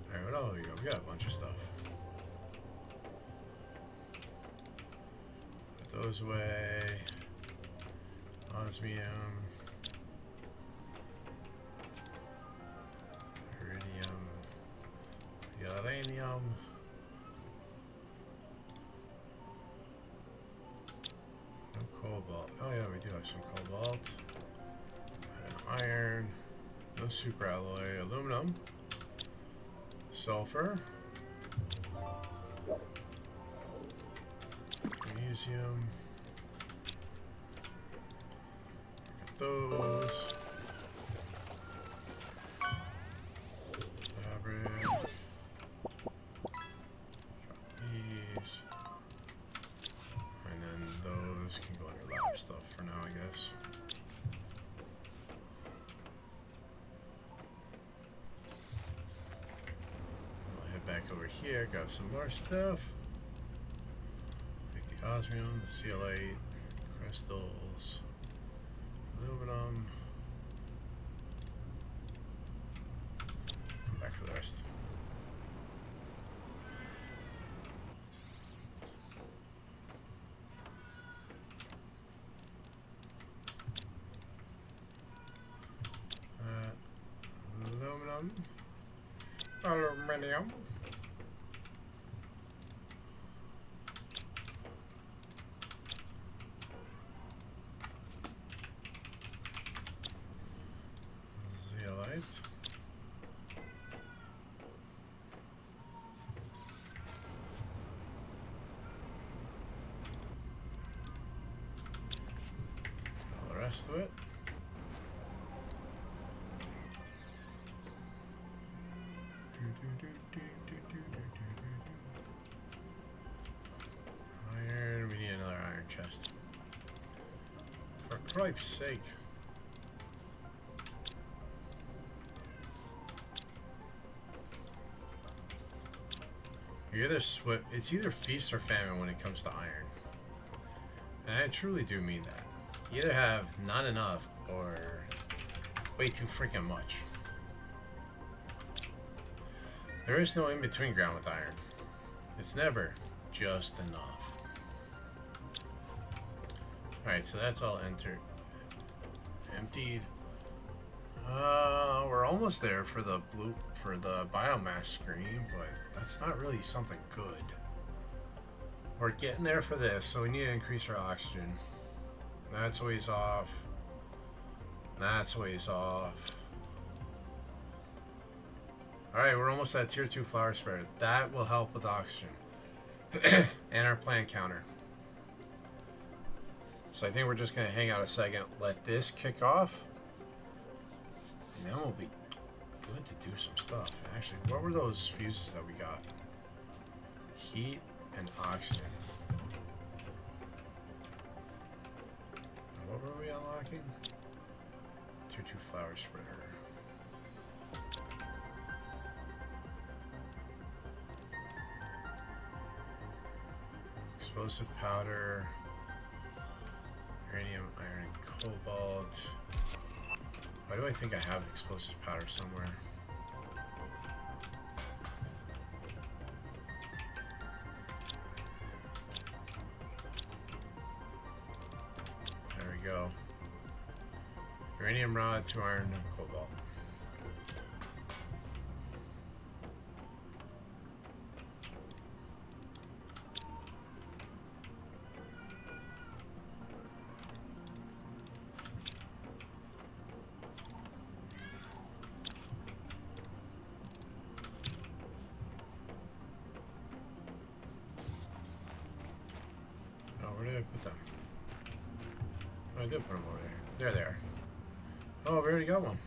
Alright, what else we got? We got a bunch of stuff. Those away. Osmium. Iridium. Uranium. No cobalt. Oh yeah, we do have some cobalt. And iron. No superalloy. Aluminum. Sulfur. Magnesium. Look at those. Fabric. Drop these. And then those can go under lab stuff for now, I guess. We'll head back over here, grab some more stuff. Osmium, the CL8, crystals, aluminum. Come back for the rest. Aluminum. Aluminium. rest of it. Iron, we need another iron chest. For Christ's sake. It's either feast or famine when it comes to iron. And I truly do mean that. You either have not enough or way too freaking much. There is no in-between ground with iron. It's never just enough. Alright, so that's all emptied. We're almost there for the biomass screen, but that's not really something good. We're getting there for this, so we need to increase our oxygen. That's ways off. That's ways off. Alright, we're almost at tier 2 flower spreader. That will help with oxygen. And our plant counter. So I think we're just going to hang out a second, let this kick off. And then we'll be good to do some stuff. Actually, what were those fuses that we got? Heat and oxygen. And what were we unlocking? Tier 2 flower spreader. Explosive powder. Uranium, iron, and cobalt. Why do I think I have explosive powder somewhere? There we go. Uranium rod, 2 iron, and cobalt. Where did I put them? Oh, I did put them over there. There they are. Oh, we already got one.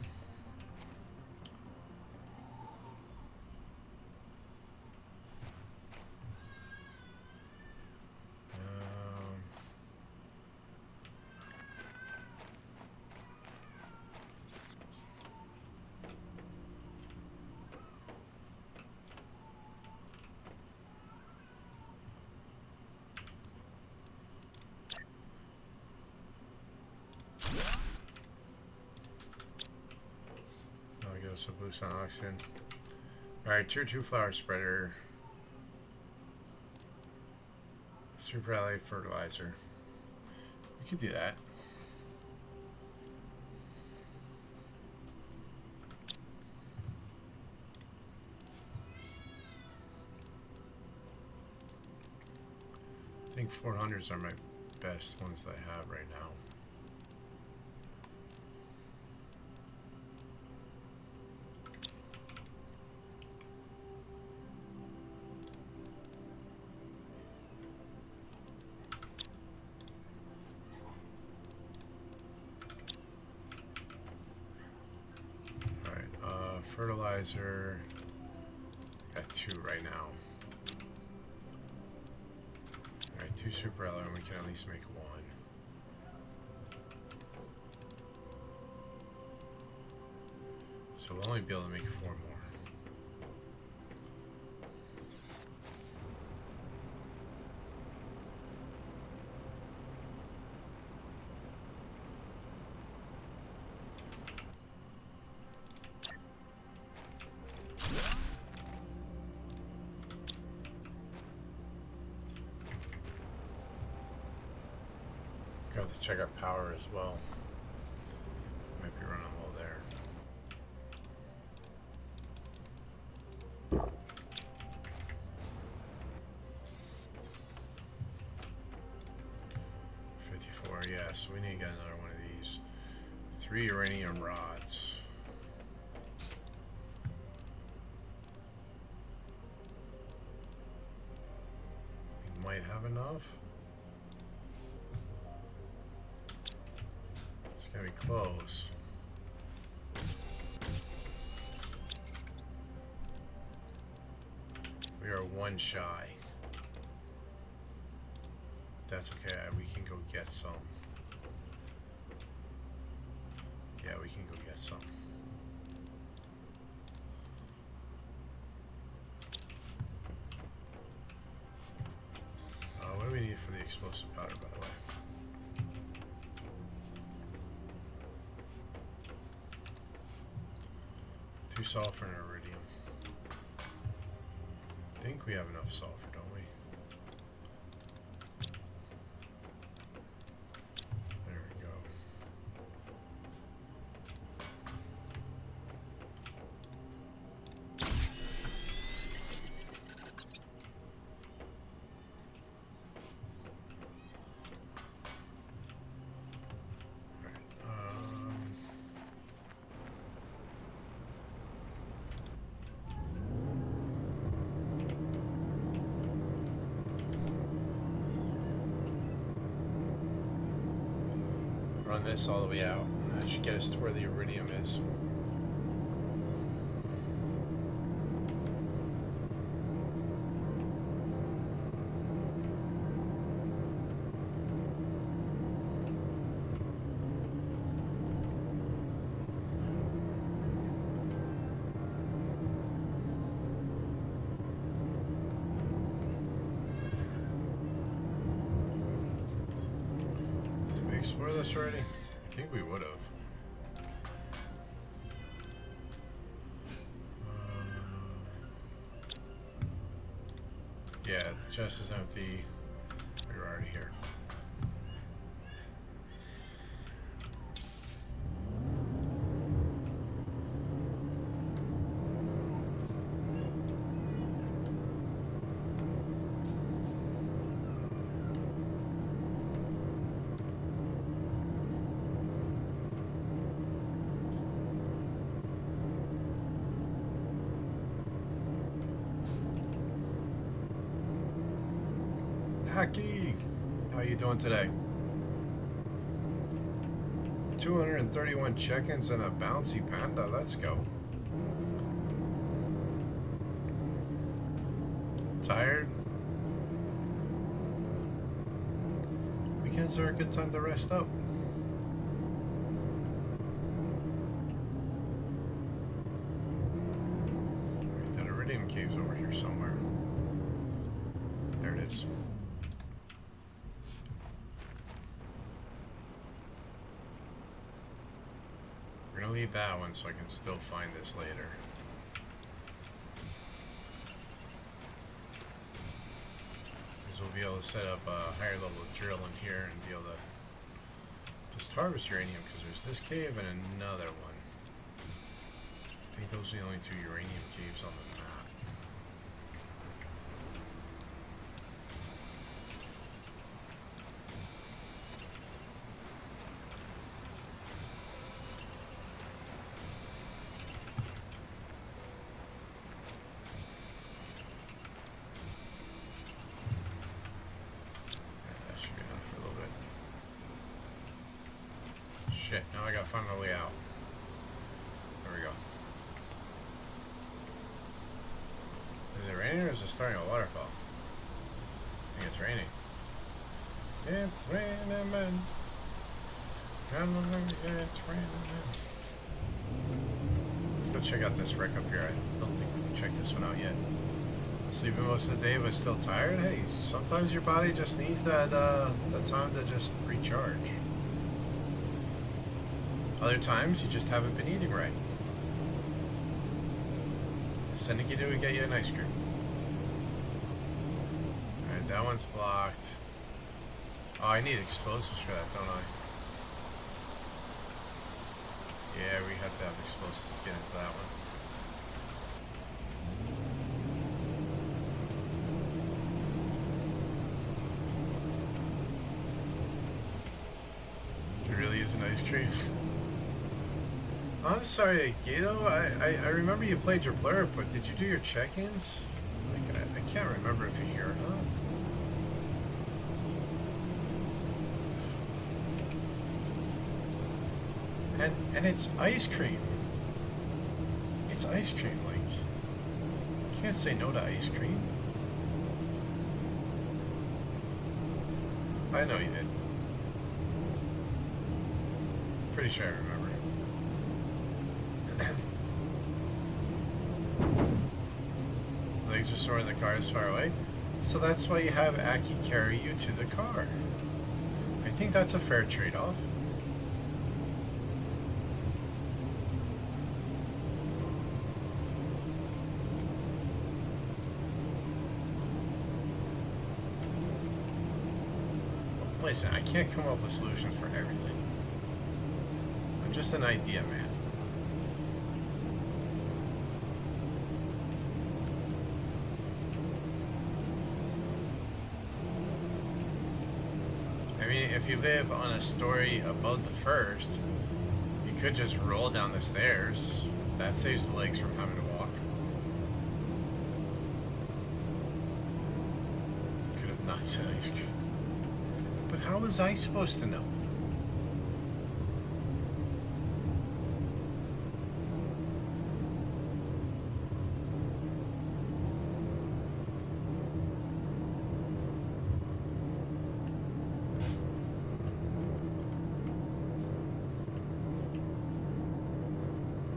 So boost on oxygen. Alright, tier 2 flower spreader. Super ally fertilizer. We could do that. I think 400s are my best ones that I have right now. Fertilizer. Got 2 right now. Alright, 2 super alloy, and we can at least make 1. So we'll only be able to make 4 more. Have to check our power as well. Might be running low there. $54, yes. We need to get another one of these. 3 uranium rods. We might have enough. very close. We are one shy. That's okay. We can go get some. Yeah, we can go get some. What do we need for the explosive powder, by the way? 2 sulfur and iridium. I think we have enough sulfur, don't we? There we go. Run this all the way out. That should get us to where the iridium is. Did we explore this already? I think we would have. Yeah, the chest is empty. We were already here. Hacky, how you doing today? 231 check-ins and a bouncy panda. Let's go. Tired? Weekends are a good time to rest up. Alright, that iridium cave's over here somewhere. There it is. We're gonna leave that one so I can still find this later. Because we'll be able to set up a higher level drill in here and be able to just harvest uranium, because there's this cave and another one. I think those are the only 2 uranium caves on the map. Shit, now I gotta find my way out. There we go. Is it raining or is it starting a waterfall? I think it's raining. It's raining, man. It's raining, man. Let's go check out this wreck up here. I don't think we've checked this one out yet. Sleeping most of the day but still tired? Hey, sometimes your body just needs that time to just recharge. Other times, you just haven't been eating right. Sending you to get you an ice cream. Alright, that one's blocked. Oh, I need explosives for that, don't I? Yeah, we have to have explosives to get into that one. It really is an ice cream. I'm sorry, Gato. I remember you played your player, but did you do your check-ins? Like, I can't remember if you're here or not. And it's ice cream. It's ice cream, like, you can't say no to ice cream. I know you did. Pretty sure I remember. Legs are sore and the car is far away. So that's why you have Aki carry you to the car. I think that's a fair trade-off. Listen, I can't come up with solutions for everything. I'm just an idea man. I mean, if you live on a story above the first, you could just roll down the stairs. That saves the legs from having to walk. Could have not said ice cream. But how was I supposed to know?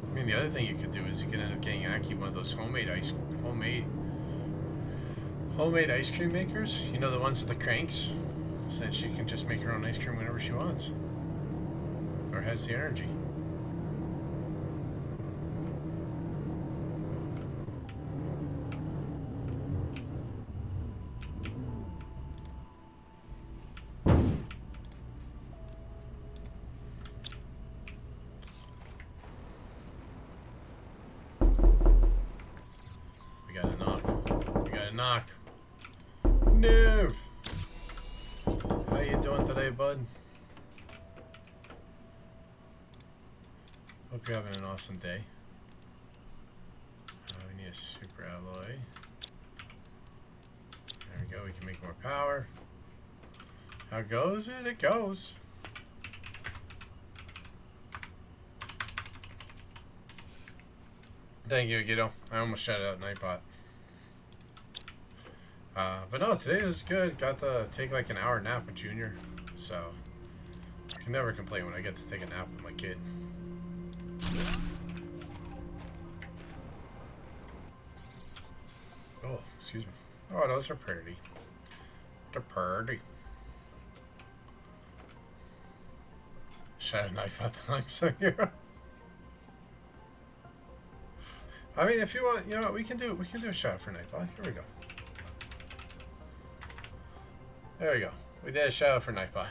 I mean, the other thing you could do is you could end up getting Aki one of those homemade ice cream makers. You know, the ones with the cranks. So that she can just make her own ice cream whenever she wants. Or has the energy. We got a knock. We got a knock. Nerve! How you doing today, bud? Hope you're having an awesome day. We need a super alloy. There we go, we can make more power. How goes it? It goes. Thank you, Guido. I almost shouted out Nightbot. But no, today was good. Got to take like an hour nap with Junior. So, I can never complain when I get to take a nap with my kid. Oh, excuse me. Oh, those are pretty. They're pretty. Shadow knife out the knife, so here. I mean, if you want, you know what, we can do a shot for Nightbot. Here we go. There we go. We did a shout out for Nightbot.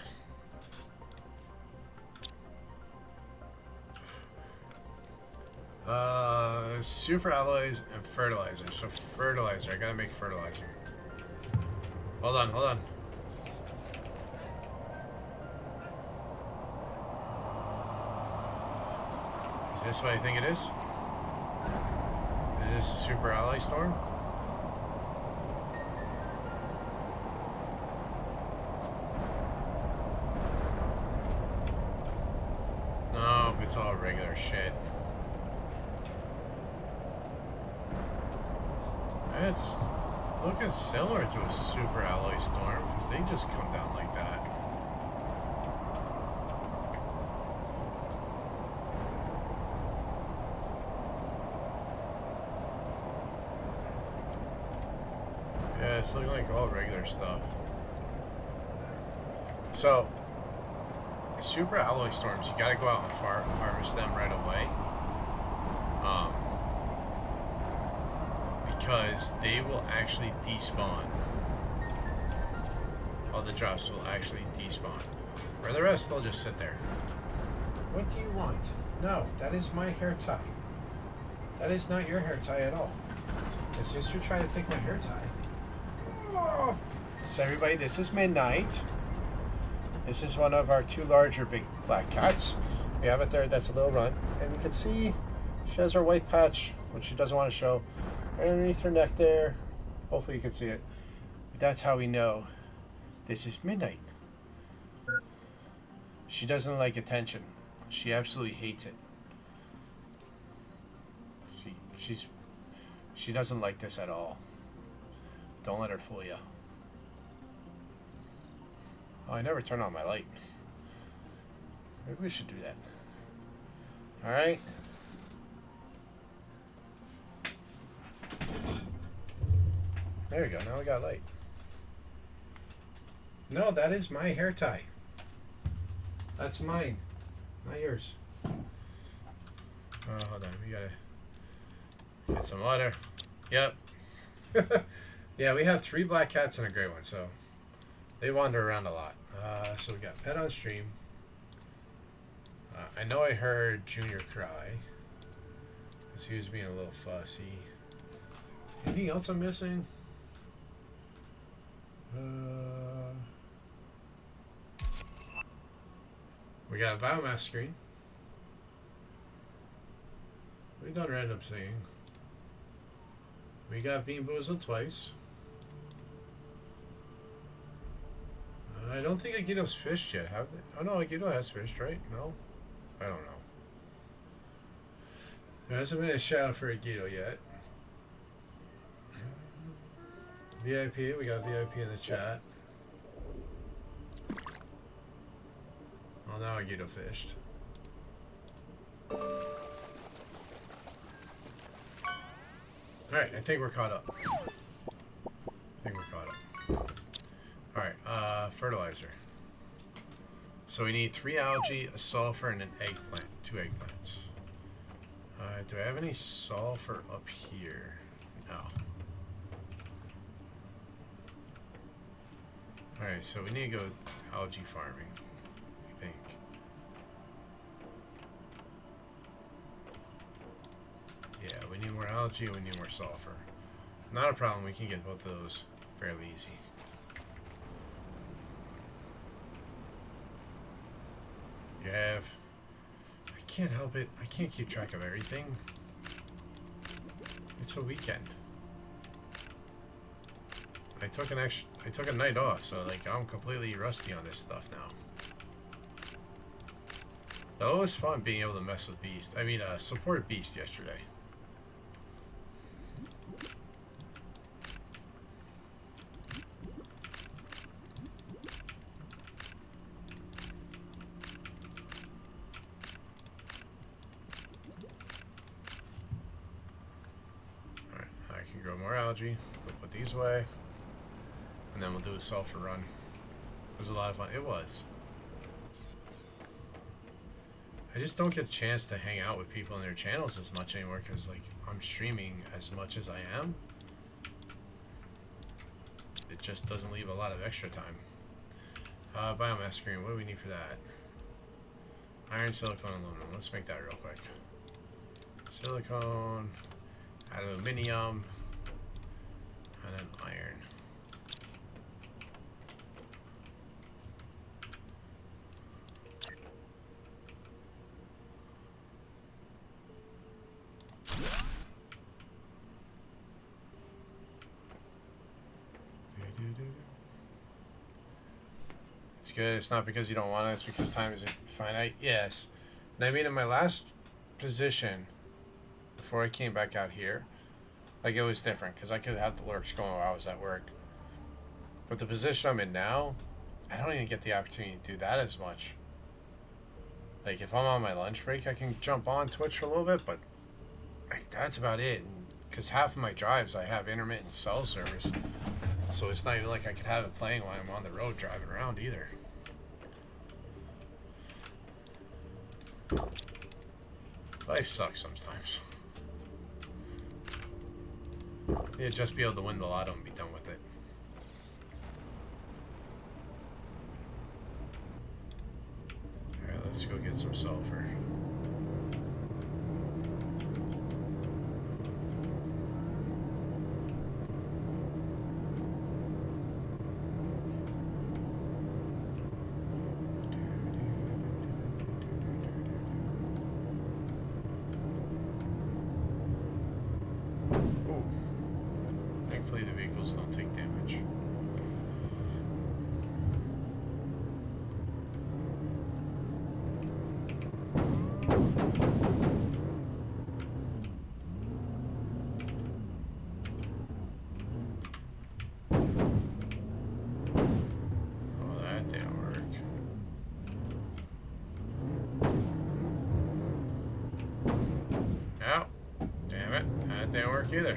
Super alloys and fertilizer. So fertilizer, I gotta make fertilizer. Hold on, hold on. Is this what I think it is? Is this a super alloy storm? No, it's all regular shit. It's looking similar to a super alloy storm because they just come down like that. Yeah, it's looking like all regular stuff. So, super alloy storms, you gotta go out and harvest them right away. Because they will actually despawn. All the drops will actually despawn. Where the rest, they'll just sit there. What do you want? No, that is my hair tie. That is not your hair tie at all. And since you're trying to take my hair tie. Oh. So everybody, this is Midnight. This is one of our two larger big black cats. We have it there, that's a little run. And you can see she has her white patch, which she doesn't want to show, right underneath her neck there. Hopefully you can see it. But that's how we know this is Midnight. She doesn't like attention. She absolutely hates it. She doesn't like this at all. Don't let her fool you. Oh, I never turn on my light. Maybe we should do that. Alright. There we go. Now we got light. No, that is my hair tie. That's mine. Not yours. Oh, hold on. We gotta get some water. Yep. Yeah, we have 3 black cats and a gray one, so they wander around a lot. So we got pet on stream. I know I heard Junior cry, because he was being a little fussy. Anything else I'm missing? We got a biomass screen. We done random singing. We got Bean Boozled twice. I don't think Agito's fished yet, have they? Oh no, Agito has fished, right? No? I don't know. There hasn't been a shout out for Agito yet. VIP, we got VIP in the chat. Well, now Agito fished. Alright, I think we're caught up. Alright, fertilizer. So we need 3 algae, a sulfur, and an eggplant. 2 eggplants. Do I have any sulfur up here? No. Alright, so we need to go algae farming, I think. Yeah, we need more algae, we need more sulfur. Not a problem, we can get both of those fairly easy. You have... I can't help it, I can't keep track of everything. It's a weekend. I took a night off, so like I'm completely rusty on this stuff now. Though it was fun being able to mess with Beast. I mean, support Beast yesterday. Alright, I can grow more algae. We'll put these away. And then we'll do a sulfur run. It was a lot of fun. It was. I just don't get a chance to hang out with people in their channels as much anymore because, like, I'm streaming as much as I am. It just doesn't leave a lot of extra time. Biomass screen. What do we need for that? Iron, silicone, aluminum. Let's make that real quick. Silicone, aluminium, and then iron. It's good. It's not because you don't want it. It's because time isn't finite. Yes. And I mean, in my last position, before I came back out here, like, it was different because I could have the lurks going while I was at work. But the position I'm in now, I don't even get the opportunity to do that as much. Like, if I'm on my lunch break, I can jump on Twitch for a little bit, but like, that's about it. Because half of my drives, I have intermittent cell service. So it's not even like I could have it playing while I'm on the road driving around either. Life sucks sometimes. Yeah, just be able to win the lotto and be done with it. Alright, let's go get some sulfur. Thankfully the vehicles don't take damage. work either.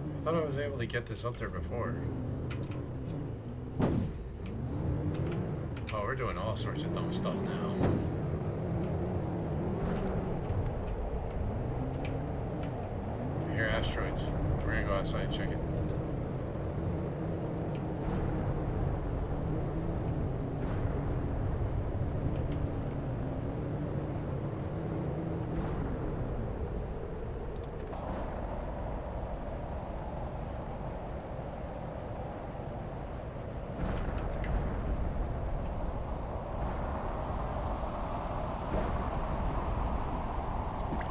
I thought I was able to get this up there before. Oh, we're doing all sorts of dumb stuff now. I hear asteroids. We're gonna go outside and check it.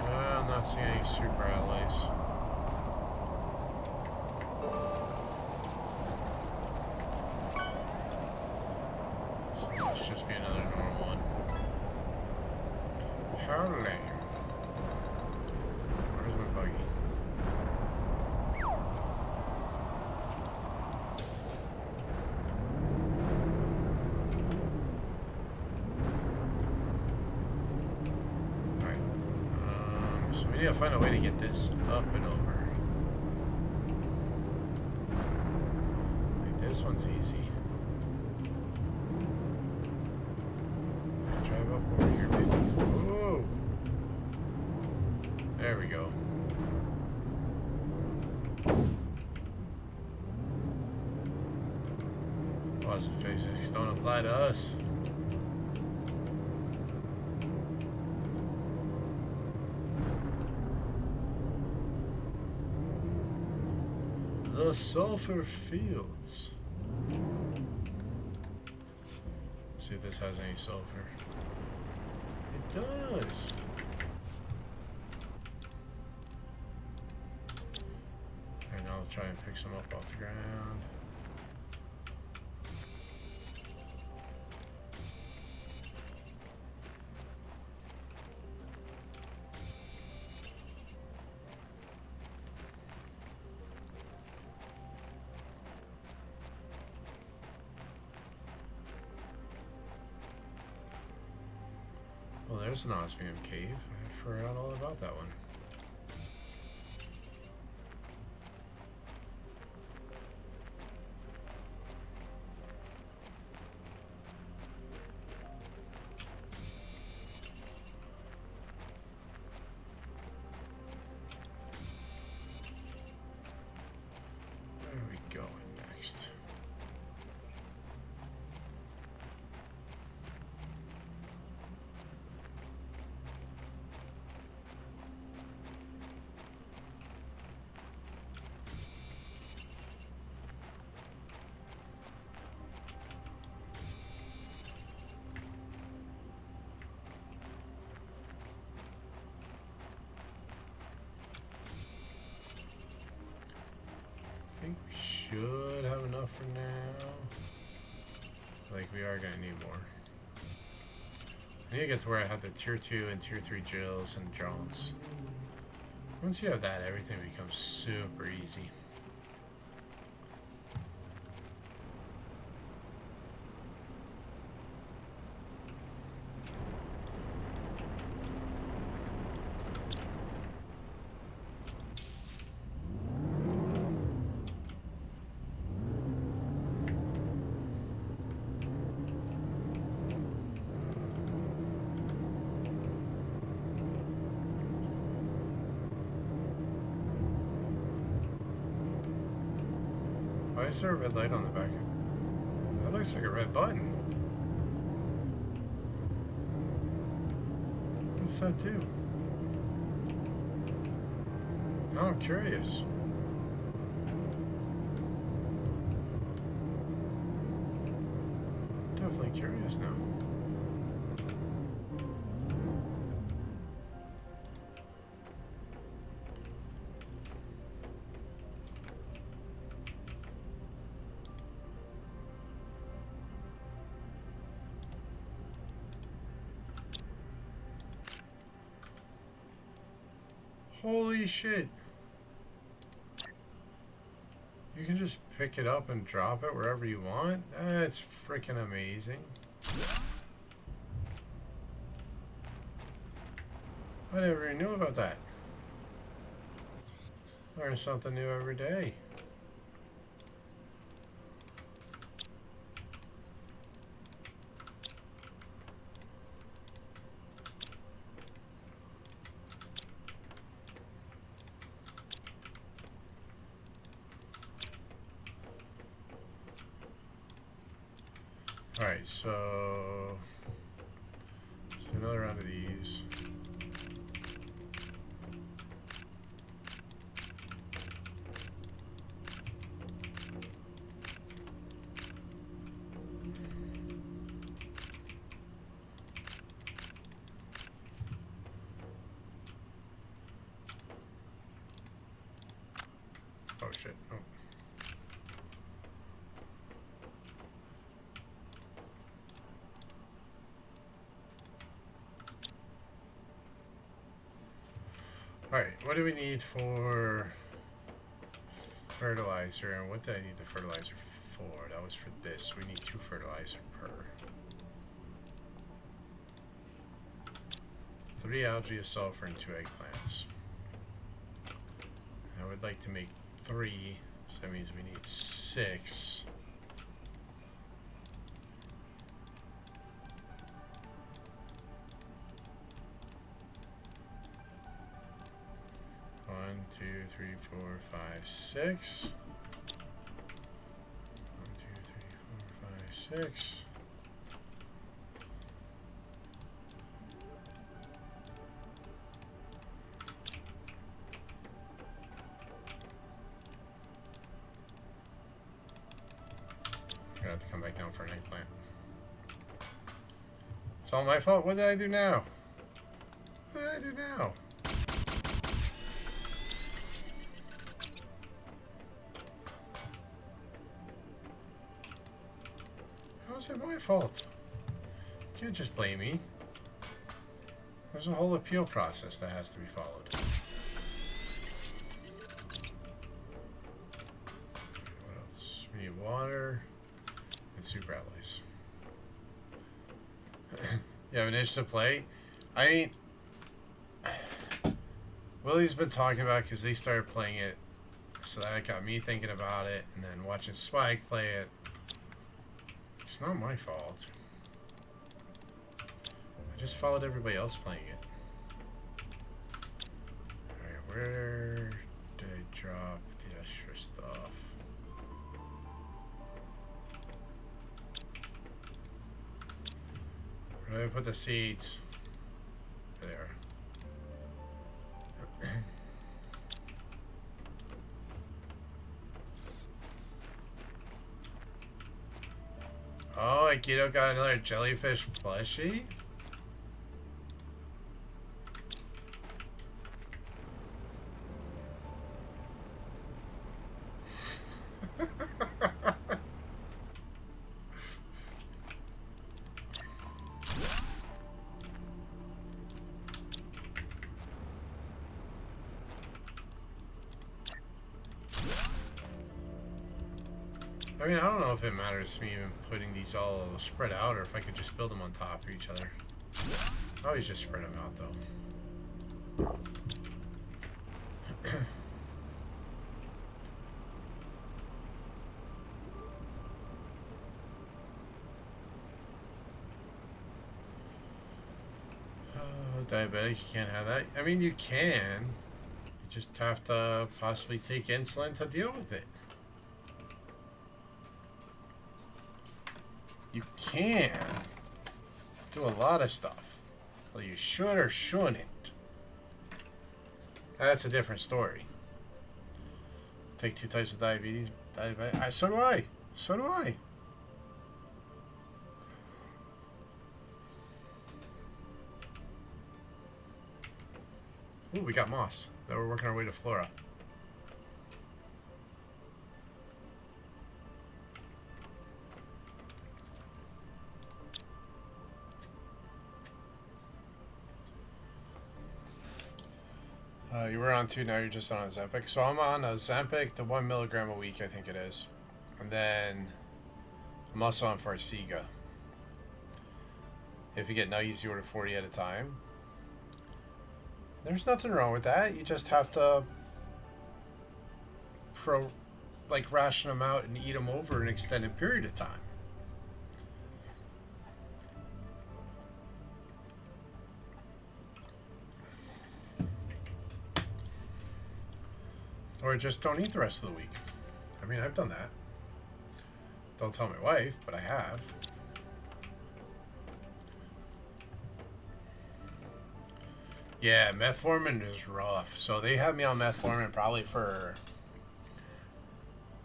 I'm not seeing any super alloys. So it must just be another normal one. How lame. Where's my buggy? We need to find a way to get this up and over. Like this one's easy. Can I drive up over here, maybe? Whoa! There we go. Laws of physics don't apply to us. The sulfur fields. See if this has any sulfur. It does. And I'll try and pick some up off the ground. Well, there's an osmium cave. I forgot all about that one. Where are we going next? I think we should have enough for now. Like, we are gonna need more. I need to get to where I have the tier 2 and tier 3 drills and drones. Once you have that, everything becomes super easy. Why is there a red light on the back? That looks like a red button. What's that do? Now I'm curious. Definitely curious now. Holy shit. You can just pick it up and drop it wherever you want? That's freaking amazing. I never even knew about that. Learn something new every day. Alright, so just another round of these. Oh shit. Oh. Alright, what do we need for fertilizer? And what did I need the fertilizer for? That was for this. We need 2 fertilizer per. 3 algae, a sulfur, and 2 eggplants. I would like to make 3, so that means we need 6. One, 2, 3, 4, 5, 6. 1, 2, 3, 4, 5, 6. I have to come back down for an eggplant. It's all my fault. What did I do now? What did I do now? How is it my fault? You can't just blame me. There's a whole appeal process that has to be followed. What else? We need water. And super alloys. You have an itch to play? I mean, Willie's been talking about because they started playing it, so that got me thinking about it, and then watching Spike play it. It's not my fault. I just followed everybody else playing it. Alright, where did I drop the extra stuff? Where did I put the seeds? There. Oh, Aikido got another jellyfish plushie? I mean, I don't know if it matters to me even putting these all spread out or if I could just build them on top of each other. I always just spread them out though. Diabetic, you can't have that. I mean, you can. You just have to possibly take insulin to deal with it. You can do a lot of stuff. Well, you should or shouldn't. That's a different story. Take 2 types of diabetes. So do I. So do I. Ooh, we got moss. Now we're working our way to flora. You were on 2, now you're just on Ozempic. So I'm on Ozempic, the 1 milligram a week, I think it is. And then I'm also on Farxiga. If you get nuggies, you order 40 at a time. There's nothing wrong with that. You just have to micro, like, ration them out and eat them over an extended period of time. Or just don't eat the rest of the week. I mean, I've done that. Don't tell my wife, but I have. Yeah, metformin is rough. So they had me on metformin probably for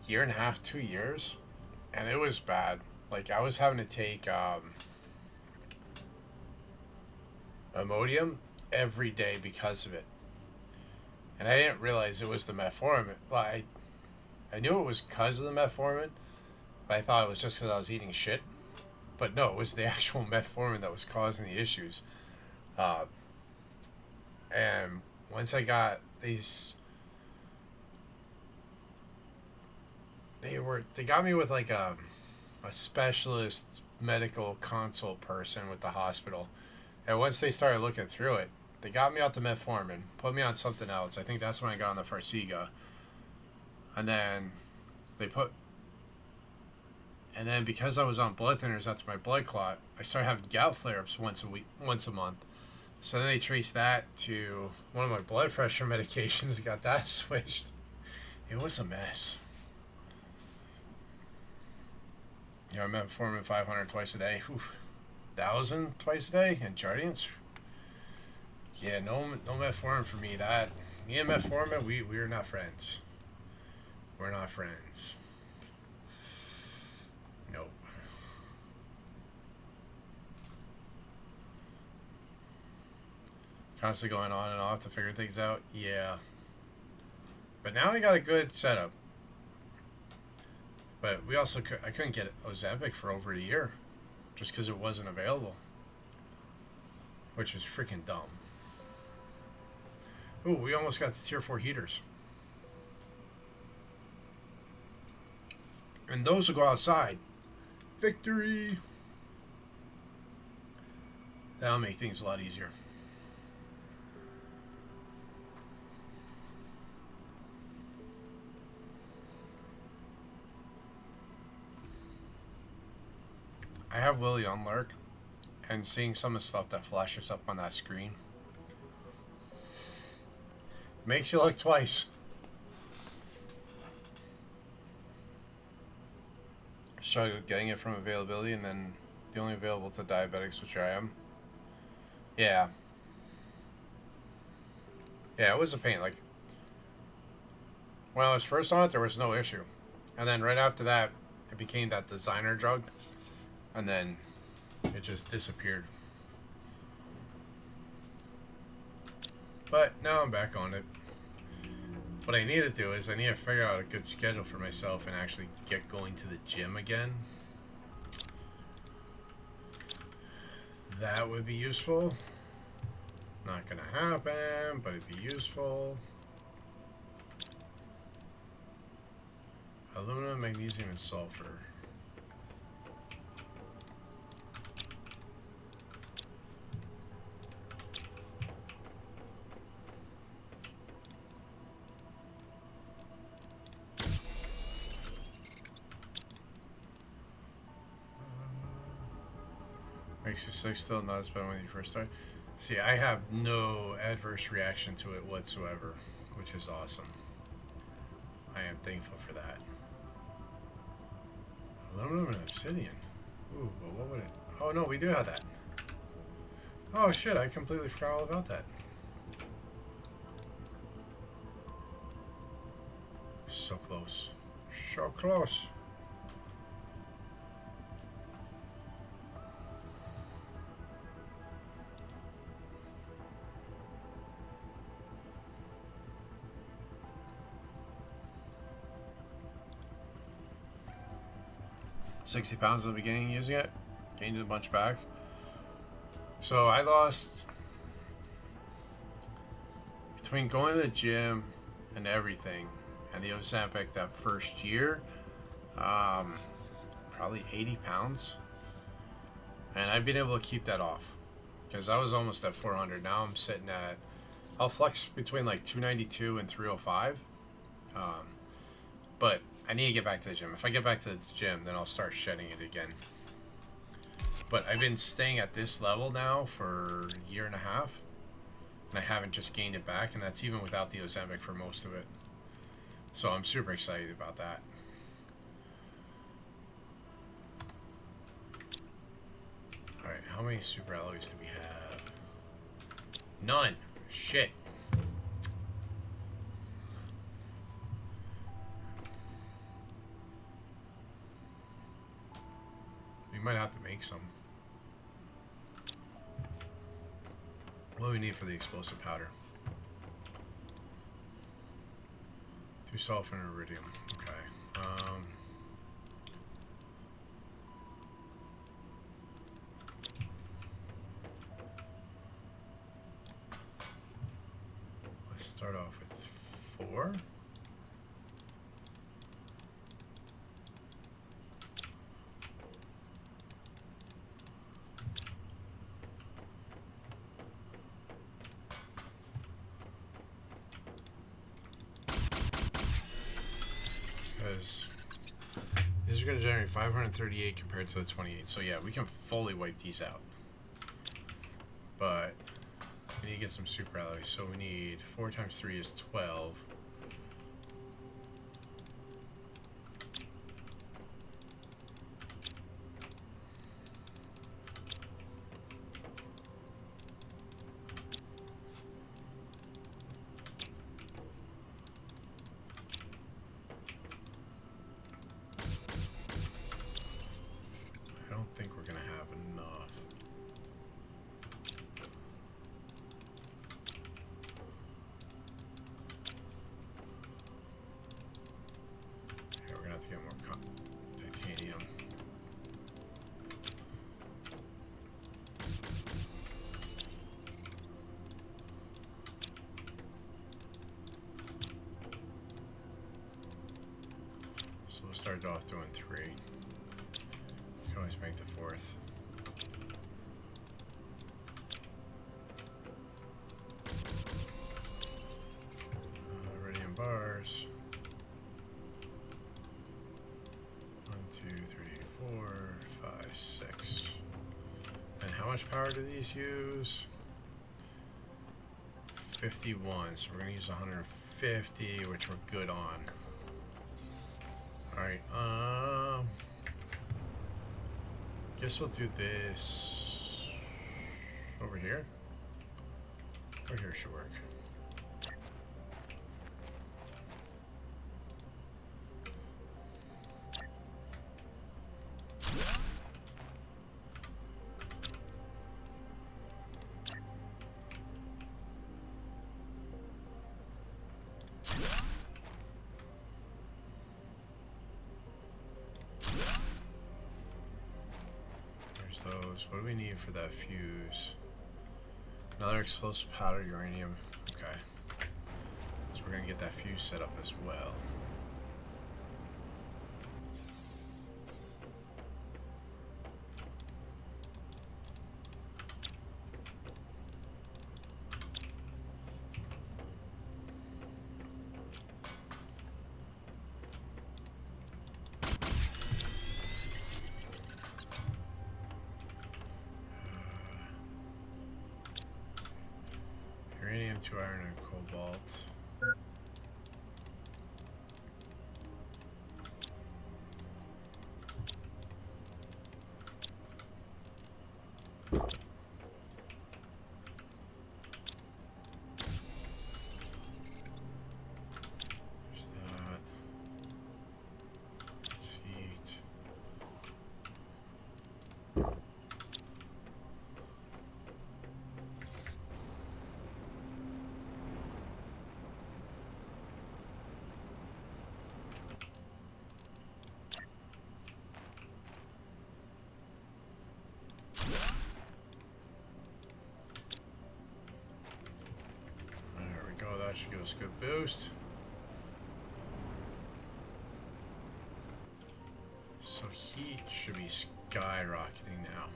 a year and a half, 2 years. And it was bad. Like, I was having to take Imodium every day because of it. And I didn't realize it was the metformin. Well, I knew it was because of the metformin, but I thought it was just because I was eating shit. But no, it was the actual metformin that was causing the issues. And once I got these, they got me with like a specialist medical consult person with the hospital. And once they started looking through it, they got me off the metformin, put me on something else. I think that's when I got on the Farxiga. And then because I was on blood thinners after my blood clot, I started having gout flare-ups once a month. So then they traced that to one of my blood pressure medications and got that switched. It was a mess. You know, metformin 500 twice a day. 1,000 twice a day. And Jardiance. Yeah, no metformin for me. Me and metformin, we're not friends. We're not friends. Nope. Constantly going on and off to figure things out. Yeah. But now we got a good setup. But I couldn't get Ozempic for over a year. Just because it wasn't available. Which is freaking dumb. Ooh, we almost got the tier 4 heaters. And those will go outside. Victory! That'll make things a lot easier. I have Lily on Lurk, and seeing some of the stuff that flashes up on that screen makes you look twice. Struggle getting it from availability, and then the only available to diabetics, which I am. Yeah. Yeah, it was a pain. Like, when I was first on it, there was no issue. And then right after that, it became that designer drug. And then it just disappeared. But now I'm back on it. What I need to do is I need to figure out a good schedule for myself and actually get going to the gym again. That would be useful. Not gonna happen, but it'd be useful. Aluminum, magnesium, and sulfur. Makes you sick still, not as bad when you first start. See, I have no adverse reaction to it whatsoever, which is awesome. I am thankful for that. Aluminum and obsidian. Ooh, well, what would it... Oh, no, we do have that. Oh, shit, I completely forgot all about that. So close. So close. £60 at the beginning using it. Gained a bunch back. So I lost, between going to the gym and everything and the Ozempic that first year, probably 80 pounds. And I've been able to keep that off because I was almost at 400. Now I'm sitting at, I'll flex between like 292 and 305. But I need to get back to the gym. If I get back to the gym, then I'll start shedding it again. But I've been staying at this level now for a year and a half. And I haven't just gained it back. And that's even without the Ozempic for most of it. So I'm super excited about that. Alright, how many super alloys do we have? None. Shit. We might have to make some. What do we need for the explosive powder? 2 sulfur and iridium. Okay. Let's start off with 4. Because these are going to generate 538 compared to the 28. So yeah, we can fully wipe these out. But we need to get some super alloys. So we need 4 times 3 is 12. I don't think we're going to have enough. Yeah, we're going to have to get more titanium. So we'll start off doing 3. We can always make the 4th. Iridium bars. 1, 2, 3, 4, 5, 6. And how much power do these use? 51. So we're gonna use 150, which we're good on. All right. Guess we'll do this over here. Over here should work. Those. What do we need for that fuse? Another explosive powder, uranium. Okay. So we're gonna get that fuse set up as well. Uranium, 2 iron, and cobalt. There's that. Heat. There we go, that should give us a good boost. So heat should be skyrocketing now.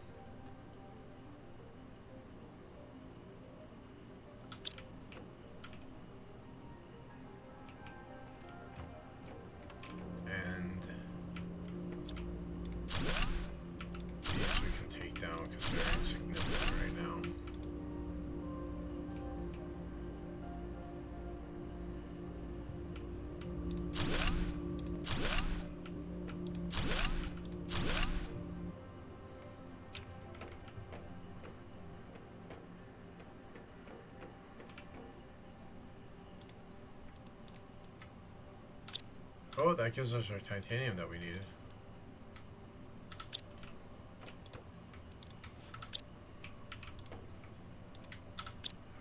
Oh, that gives us our titanium that we needed.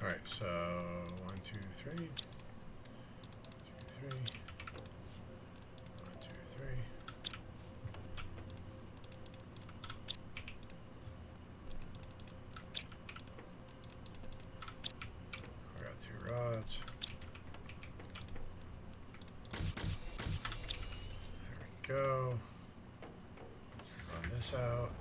Alright, so 1, 2, 3. 1, 2, 3. 1, 2, 3. We got 2 rods. There we go. Run this out.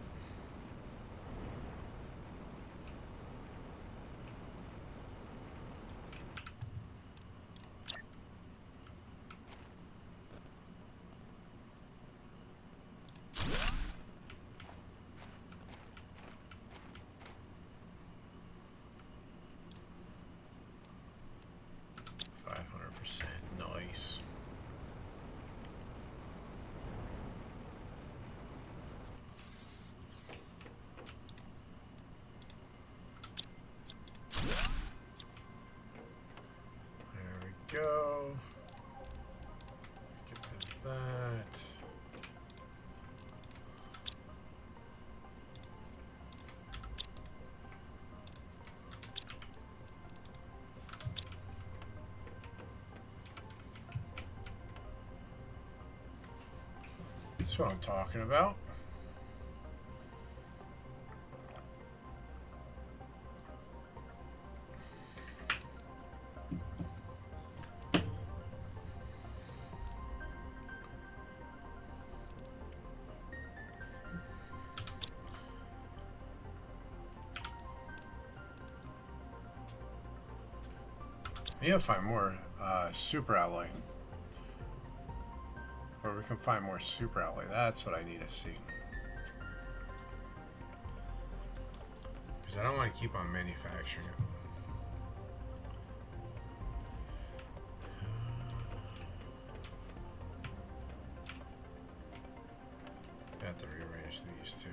Nice. There we go. Get rid of that. That's what I'm talking about. I need to find more super alloy. Or we can find more super alloy. That's what I need to see. Because I don't want to keep on manufacturing it. I have to rearrange these two.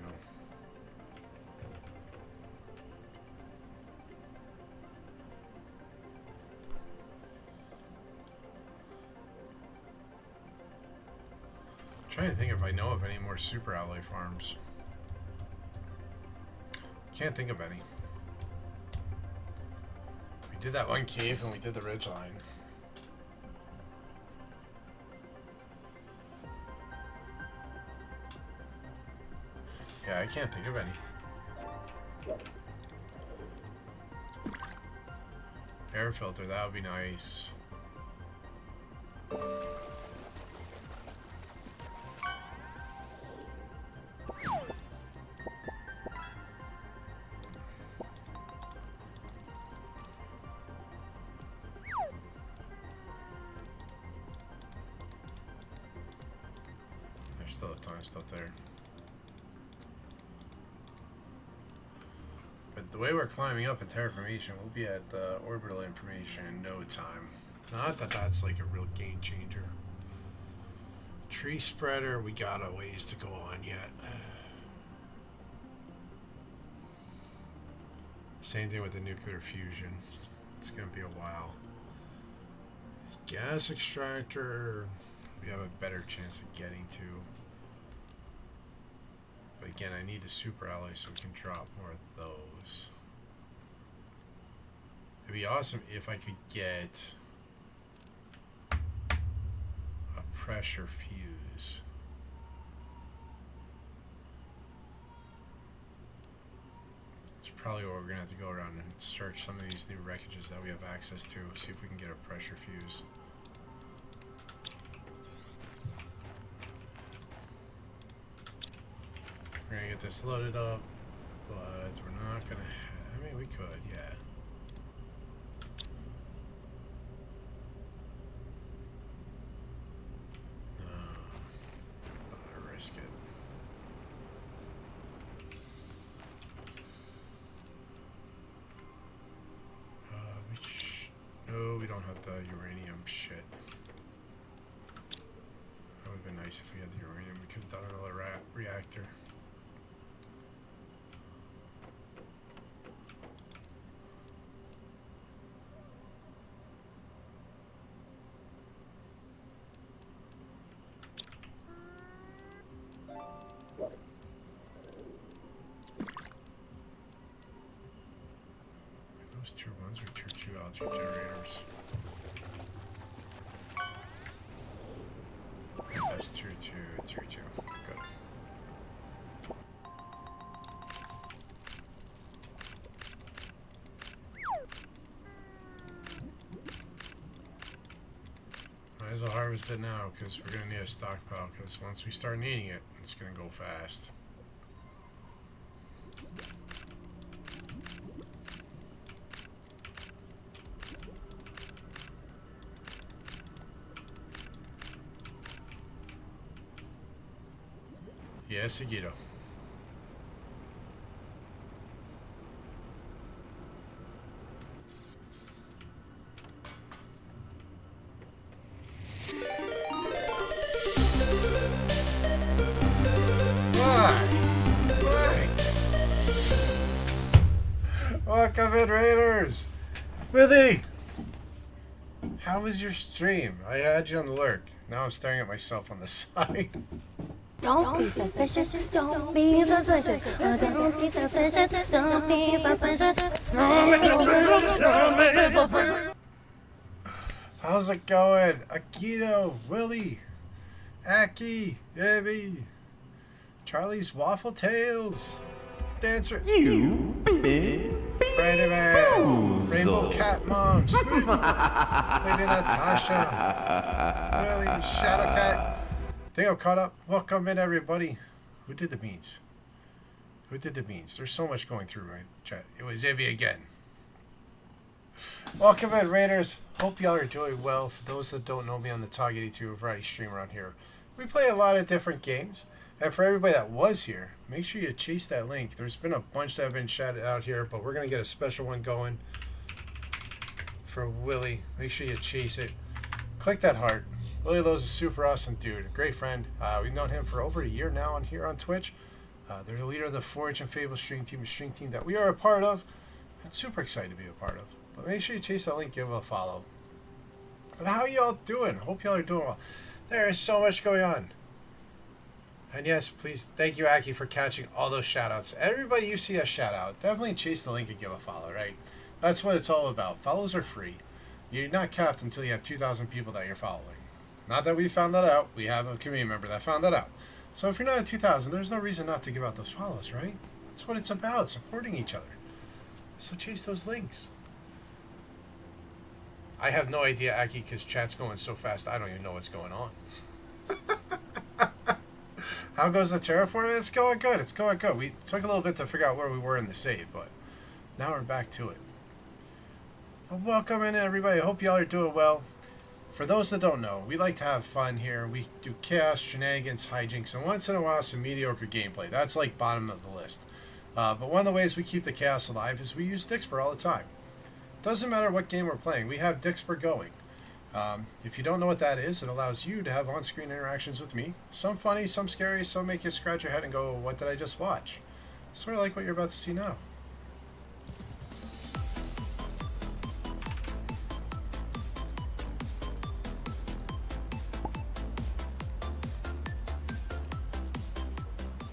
I'm trying to think if I know of any more super alloy farms. Can't think of any. We did that one cave and we did the ridgeline. Yeah, I can't think of any. Air filter, that would be nice. There's still a ton of stuff there. But the way we're climbing up in terraformation, we'll be at the orbital information in no time. Not that that's like a real game changer. Tree spreader, we got a ways to go on yet. Same thing with the nuclear fusion. It's gonna be a while. Gas extractor, we have a better chance of getting to. But again, I need the super alloy so we can drop more of those. It'd be awesome if I could get a pressure fuse. It's probably what we're gonna have to go around and search some of these new wreckages that we have access to, see if we can get a pressure fuse. We're gonna get this loaded up, but we're not gonna I mean, we could, yeah. No, not gonna risk it. No, we don't have the uranium shit. That would have been nice if we had the uranium. We could have done another reactor. ones or tier 2 algae generators? That's tier 2, tier 2. Good. Might as well harvest it now because we're going to need a stockpile because once we start needing it, it's going to go fast. Yes, Agito. Why? Welcome in, Raiders! Willie! How was your stream? I had you on the lurk. Now I'm staring at myself on the side. Don't be suspicious, don't be suspicious, don't be suspicious, don't be suspicious. How's it going? Akito, Willie, Aki, Abby, Charlie's Waffle Tails, Dancer, You've been Brandy Man, Rainbow Cat Moms, Lady Natasha, Willie, Shadow Cat. Think I'm caught up. Welcome in, everybody. Who did the beans? Who did the beans? There's so much going through my chat. It was Ibby again. Welcome in, Raiders. Hope y'all are doing well. For those that don't know me, I'm the Tog82 variety streamer around here. We play a lot of different games. And for everybody that was here, make sure you chase that link. There's been a bunch that have been shouted out here, but we're going to get a special one going for Willie. Make sure you chase it. Click that heart. Willie Lowe's a super awesome dude, a great friend. We've known him for over a year now on here on Twitch. They're the leader of the Forge and Fable stream team that we are a part of, and super excited to be a part of. But make sure you chase that link, give it a follow. But how y'all doing? Hope y'all are doing well. There is so much going on. And yes, please, thank you, Aki, for catching all those shout-outs. Everybody you see us shout out, definitely chase the link and give a follow, right? That's what it's all about. Follows are free. You're not capped until you have 2,000 people that you're following. Not that we found that out. We have a community member that found that out. So if you're not at 2,000, there's no reason not to give out those follows, right? That's what it's about, supporting each other. So chase those links. I have no idea, Aki, because chat's going so fast, I don't even know what's going on. How goes the terraforming? It's going good. It's going good. We took a little bit to figure out where we were in the save, but now we're back to it. But welcome in, everybody. I hope y'all are doing well. For those that don't know, we like to have fun here. We do chaos, shenanigans, hijinks, and once in a while some mediocre gameplay. That's like bottom of the list. But one of the ways we keep the chaos alive is we use Dixper all the time. Doesn't matter what game we're playing, we have Dixper going. If you don't know what that is, it allows you to have on-screen interactions with me. Some funny, some scary, some make you scratch your head and go, what did I just watch? Sort of like what you're about to see now.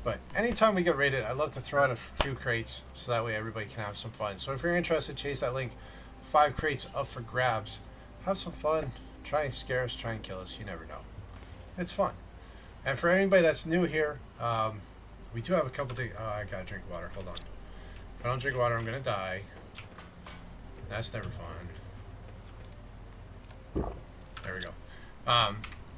But anytime we get raided, I love to throw out a few crates so that way everybody can have some fun. So if you're interested, chase that link. 5 crates up for grabs. Have some fun. Try and scare us, try and kill us. You never know. It's fun. And for anybody that's new here, we do have a couple things. Oh, I gotta drink water. Hold on. If I don't drink water, I'm gonna die. That's never fun. There we go.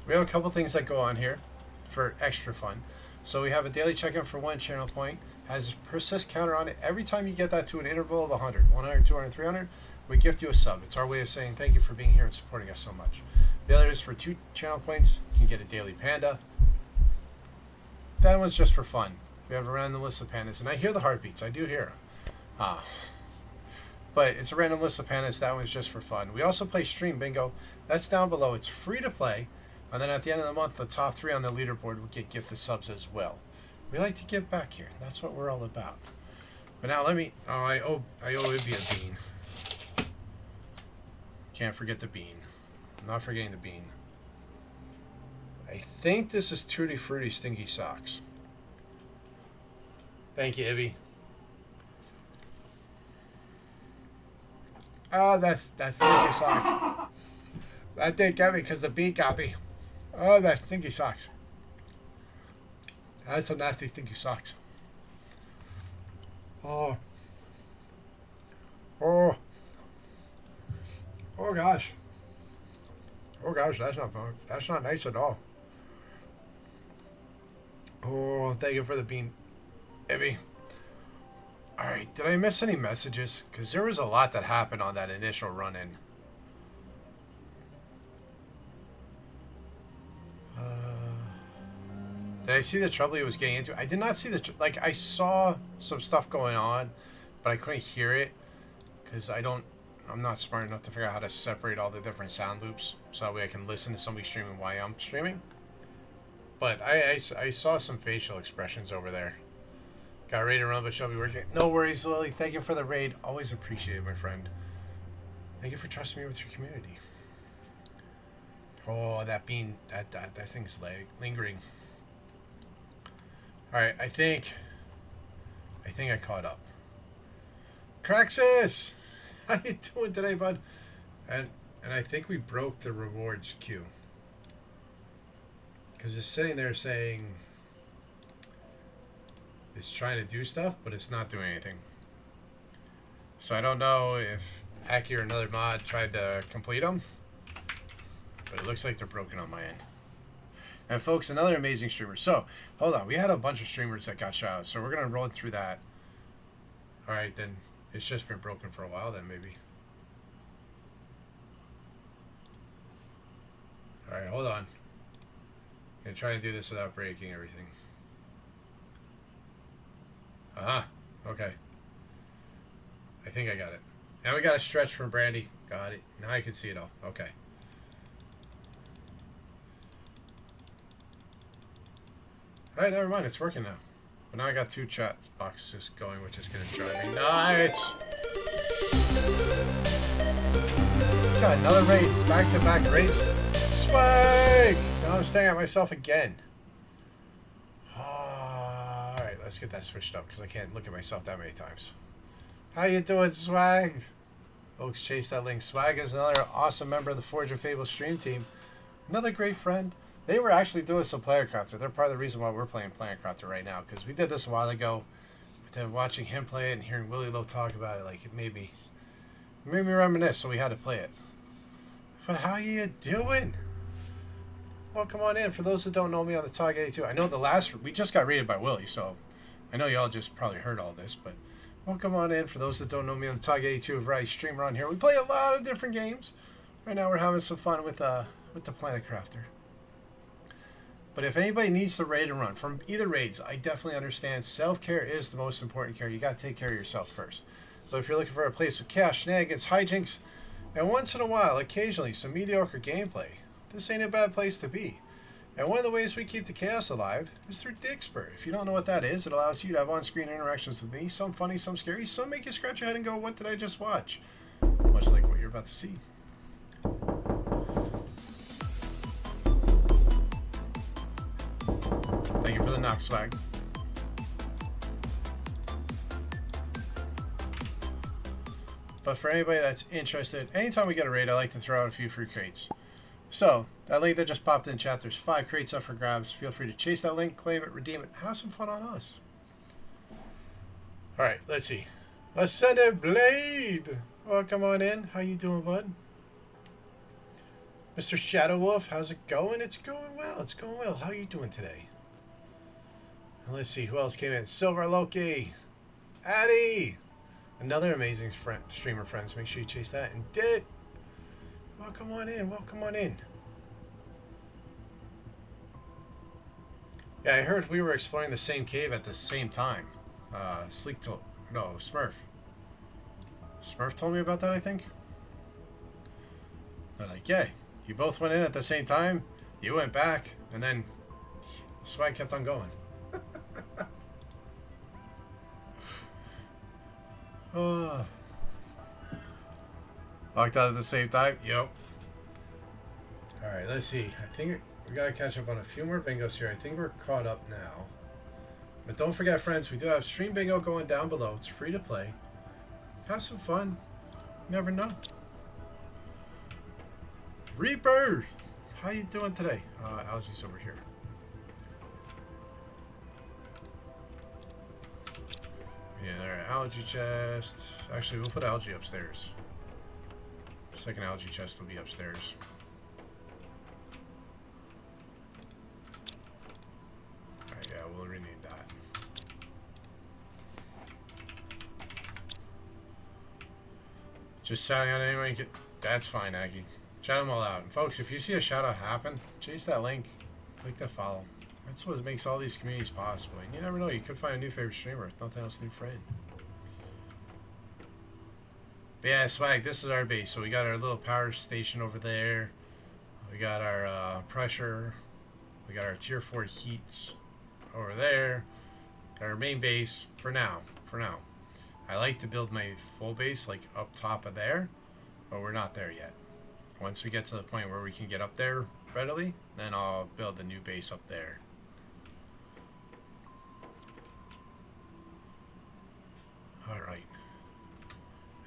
We have a couple things that go on here for extra fun. So we have a daily check-in for 1 channel point. Has a persist counter on it. Every time you get that to an interval of 100, 100, 200, 300, we gift you a sub. It's our way of saying thank you for being here and supporting us so much. The other is for 2 channel points. You can get a daily panda. That one's just for fun. We have a random list of pandas, and I hear the heartbeats. I do hear them. But it's a random list of pandas. That one's just for fun. We also play Stream Bingo. That's down below. It's free to play. And then at the end of the month, the top 3 on the leaderboard will get gifted subs as well. We like to give back here. That's what we're all about. But now let me... Oh, I owe Ibby a bean. Can't forget the bean. I'm not forgetting the bean. I think this is Tutti Frutti Stinky Socks. Thank you, Ibby. Oh, that's stinky socks. That didn't get me because the beat got me. Oh, that stinky socks. That's some nasty stinky socks. Oh. Oh. Oh gosh. Oh gosh, that's not fun. That's not nice at all. Oh, thank you for the bean, Ibby. Alright, did I miss any messages? Because there was a lot that happened on that initial run-in. Did I see the trouble he was getting into? I did not see the... Like, I saw some stuff going on, but I couldn't hear it. Because I'm not smart enough to figure out how to separate all the different sound loops. So that way I can listen to somebody streaming while I'm streaming. But I saw some facial expressions over there. Got ready to run, but shall be working. No worries, Lily. Thank you for the raid. Always appreciate it, my friend. Thank you for trusting me with your community. Oh, that bean, that thing's lingering. All right, I think I caught up. Craxus, how you doing today, bud? And I think we broke the rewards queue because it's sitting there saying it's trying to do stuff, but it's not doing anything. So I don't know if Aki or another mod tried to complete them, but it looks like they're broken on my end. And folks, another amazing streamer. So, hold on. We had a bunch of streamers that got shout outs, so we're going to roll through that. Alright, then. It's just been broken for a while, then, maybe. Alright, hold on. I'm going to try to do this without breaking everything. Uh-huh. Okay. I think I got it. Now we got a stretch from Brandy. Got it. Now I can see it all. Okay. Alright, never mind. It's working now. But now I got 2 chat boxes going, which is going to drive me nuts. Got another raid. Back-to-back raids. Swag! Now I'm staring at myself again. Alright, let's get that switched up because I can't look at myself that many times. How you doing, Swag? Folks, chase that link. Swag is another awesome member of the Forge of Fable stream team. Another great friend. They were actually doing some Player Crafter. They're part of the reason why we're playing Player Crafter right now. Because we did this a while ago. But then watching him play it and hearing Willie Lowe talk about it, like, it made me reminisce, so we had to play it. But how you doing? Well, come on in. For those that don't know me on the Tog 82, I know we just got rated by Willie, so I know y'all just probably heard all this, but welcome on in. For those that don't know me on the Tog 82, a variety streamer on here. We play a lot of different games. Right now we're having some fun with the Planet Crafter. But if anybody needs the raid and run from either raids, I definitely understand self-care is the most important care. You got to take care of yourself first. So if you're looking for a place with chaos, shenanigans, hijinks, and once in a while, occasionally, some mediocre gameplay, this ain't a bad place to be. And one of the ways we keep the chaos alive is through Dixper. If you don't know what that is, it allows you to have on-screen interactions with me, some funny, some scary, some make you scratch your head and go, what did I just watch? Much like what you're about to see. Thank you for the knock, Swag. But for anybody that's interested, anytime we get a raid, I like to throw out a few free crates. So, that link that just popped in chat, there's 5 crates up for grabs. Feel free to chase that link, claim it, redeem it, have some fun on us. Alright, let's see. Ascended Blade! Welcome on in. How you doing, bud? Mr. Shadow Wolf, how's it going? It's going well. It's going well. How are you doing today? And let's see who else came in. Silver Loki, Addy, another amazing streamer friends. Make sure you chase that. And Dit, welcome on in. Welcome on in. Yeah, I heard we were exploring the same cave at the same time. Smurf. Smurf told me about that, I think. They're like, yeah, you both went in at the same time. You went back, and then Swag kept on going. Oh. Locked out at the same time? Yep. Alright, let's see. I think we gotta catch up on a few more bingos here. I think we're caught up now. But don't forget, friends, we do have stream bingo going down below. It's free to play. Have some fun. never know. Reaper! How you doing today? Algae's over here. Yeah, there, algae chest. Actually, we'll put algae upstairs. Second algae chest will be upstairs. Alright, yeah, we'll rename that. Just shouting out anyone you get. That's fine, Aggie. Shout them all out. And folks, if you see a shout out happen, chase that link. Click that follow. That's what makes all these communities possible. And you never know, you could find a new favorite streamer, if nothing else, new friend. But yeah, Swag, this is our base. So we got our little power station over there. We got our pressure. We got our tier 4 heats over there. Got our main base for now. I like to build my full base like up top of there, but we're not there yet. Once we get to the point where we can get up there readily, then I'll build the new base up there. Alright.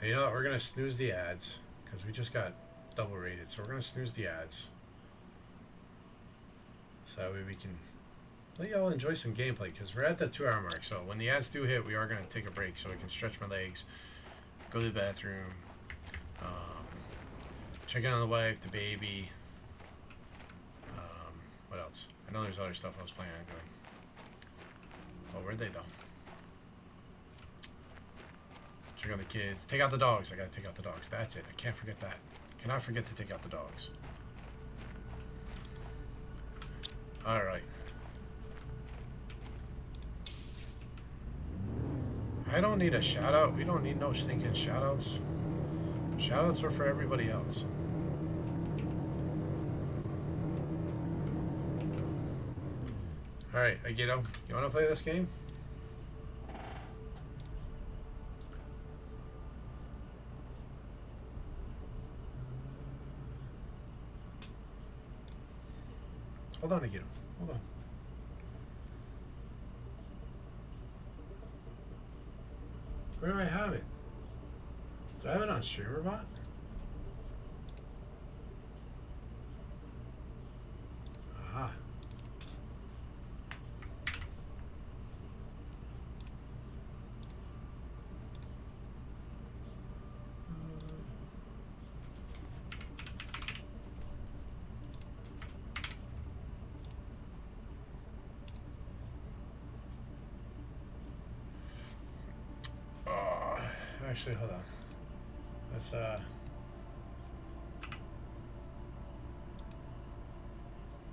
You know what? We're going to snooze the ads because we just got double rated. So we're going to snooze the ads. So that way we can let y'all enjoy some gameplay because we're at that 2 hour mark. So when the ads do hit, we are going to take a break so I can stretch my legs, go to the bathroom, check in on the wife, the baby. What else? I know there's other stuff I was planning on doing. Oh, where'd they go? Check on the kids. Take out the dogs. I gotta take out the dogs. That's it. I can't forget that. Cannot forget to take out the dogs. Alright. I don't need a shout out. We don't need no stinking shout outs. Shout outs are for everybody else. Alright, Agito, you wanna play this game? Hold on, Agito. Hold on. Where do I have it? Do I have it on StreamerBot? Aha. Actually, hold on. Let's oh,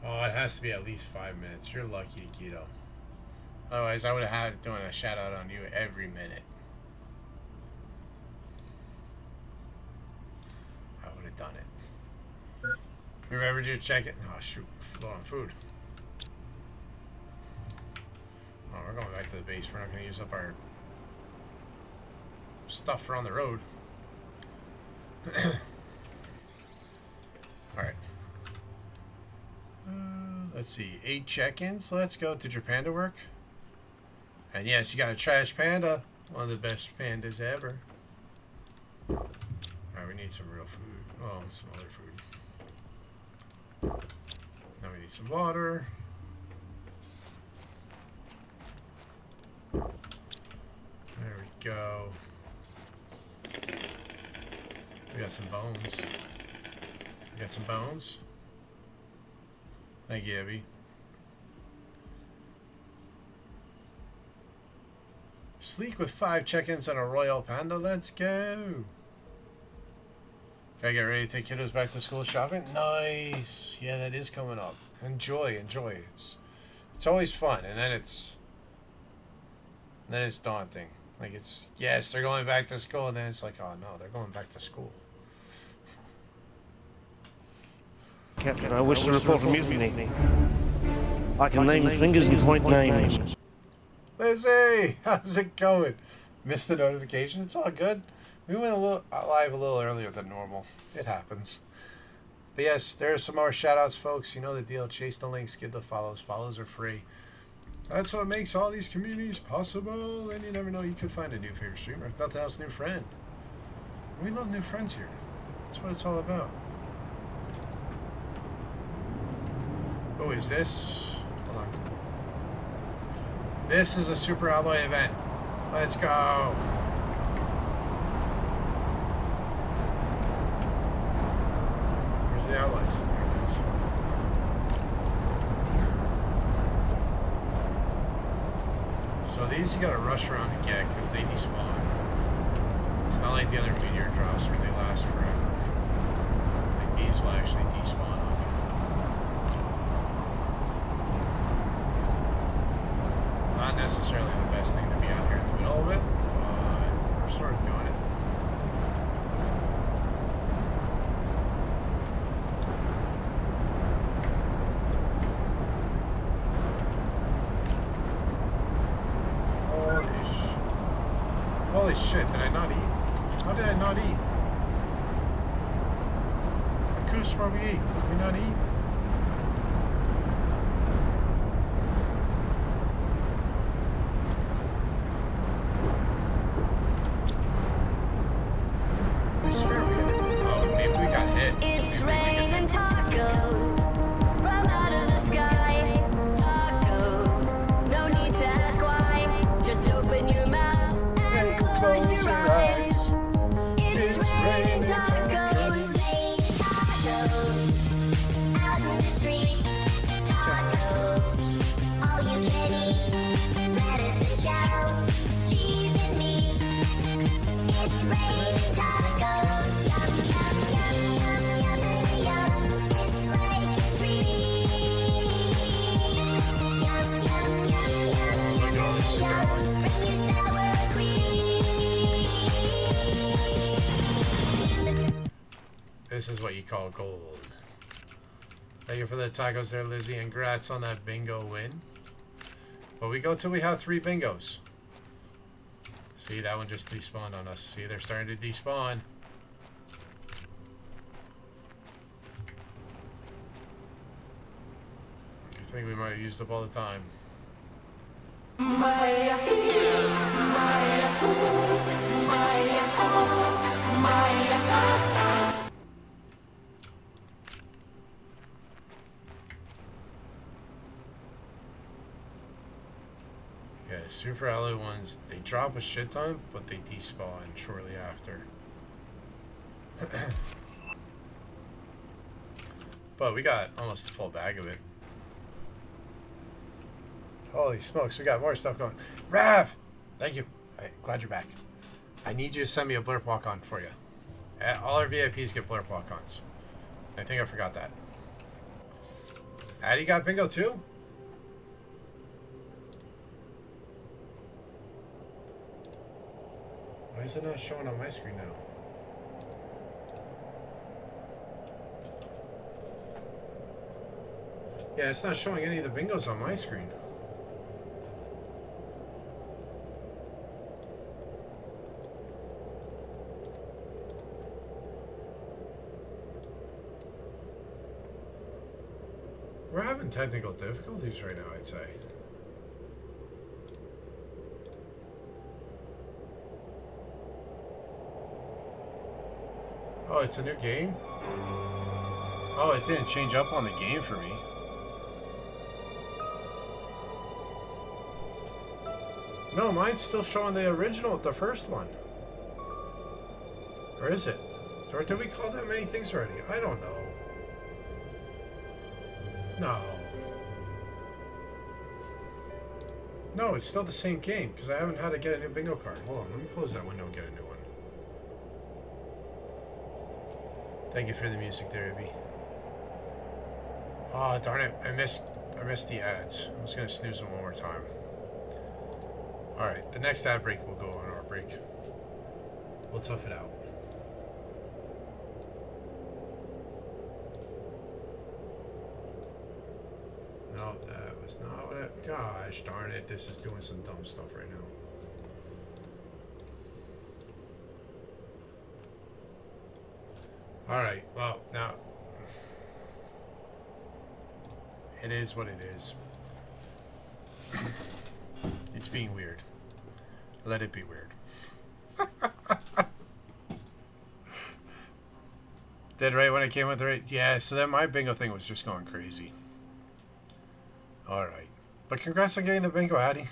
it has to be at least 5 minutes. You're lucky, Akito. Otherwise, I would have had it doing a shout out on you every minute. I would have done it. Remember to check it. Oh shoot, low on food. Oh, we're going back to the base. We're not going to use up our stuff for on the road. Alright. Let's see. 8 check-ins. Let's go to Japan to work. And yes, you got a trash panda. One of the best pandas ever. Alright, we need some real food. Oh, some other food. Now we need some water. There we go. We got some bones. We got some bones. Thank you, Abby. Sleek with 5 check-ins and a Royal Panda. Let's go. Can I get ready to take kiddos back to school shopping? Nice. Yeah, that is coming up. Enjoy, enjoy. It's always fun, and then it's daunting. Like it's, yes, they're going back to school, and then it's like, oh no, they're going back to school. Captain, I wish to report a mutiny. I can name fingers and point names. Lizzie, how's it going? Missed the notification. It's all good. We went live a little earlier than normal. It happens. But yes, there are some more shout-outs, folks. You know the deal. Chase the links, give the follows. Follows are free. That's what makes all these communities possible. And you never know, you could find a new favorite streamer. If nothing else, new friend. We love new friends here. That's what it's all about. Oh, is this? Hold on. This is a Super Alloy event. Let's go. Where's the alloys? There it is. So these you gotta rush around to get because they despawn. It's not like the other meteor drops where they last forever. Like these will actually despawn on you. Not necessarily the best thing to be out here in the middle of it, but we're sort of doing it. Holy shit, did I not eat? How did I not eat? I could have sworn we ate. Did we not eat? I swear we got. Oh, maybe we got hit. It's raining tacos from out of the sky. Tacos, no need to ask why. Just open your mouth and close your eyes. It's raining tacos. Out in the street. Tacos, all you can eat. Lettuce and shells, cheese and meat. It's raining tacos. Yum, yum, yum, yum, yum, yum. It's like a treat. Yum, yum, yum, yum, Look at all this shit yum. going. Bring your sour cream. This is what you call gold. Thank you for the tacos there, Lizzie, and congrats on that bingo win. But we go till we have 3 bingos. See, that one just despawned on us. See, they're starting to despawn. I think we might have used up all the time. Yeah, super alloy ones, they drop a shit ton, but they despawn shortly after. But we got almost a full bag of it. Holy smokes, we got more stuff going. Rav! Thank you. Glad you're back. I need you to send me a blurp walk-on for you. All our VIPs get blurp walk-ons. I think I forgot that. Addie got bingo too? Why is it not showing on my screen now? Yeah, it's not showing any of the bingos on my screen. We're having technical difficulties right now, I'd say. Oh, it's a new game? Oh, it didn't change up on the game for me. No, mine's still showing the original, the first one. Or is it? Or did we call that many things already? I don't know. No. No, it's still the same game, because I haven't had to get a new bingo card. Hold on, let me close that window and get a new one. Thank you for the music there, Abby. Oh, darn it. I missed the ads. I was going to snooze them one more time. Alright, the next ad break will go on our break. We'll tough it out. No, that was not what I... Gosh darn it, this is doing some dumb stuff right now. Alright, well, now... It is what it is. It's being weird. Let it be weird. Did right when it came with the right. Yeah, so then my bingo thing was just going crazy. Alright. But congrats on getting the bingo, Addy.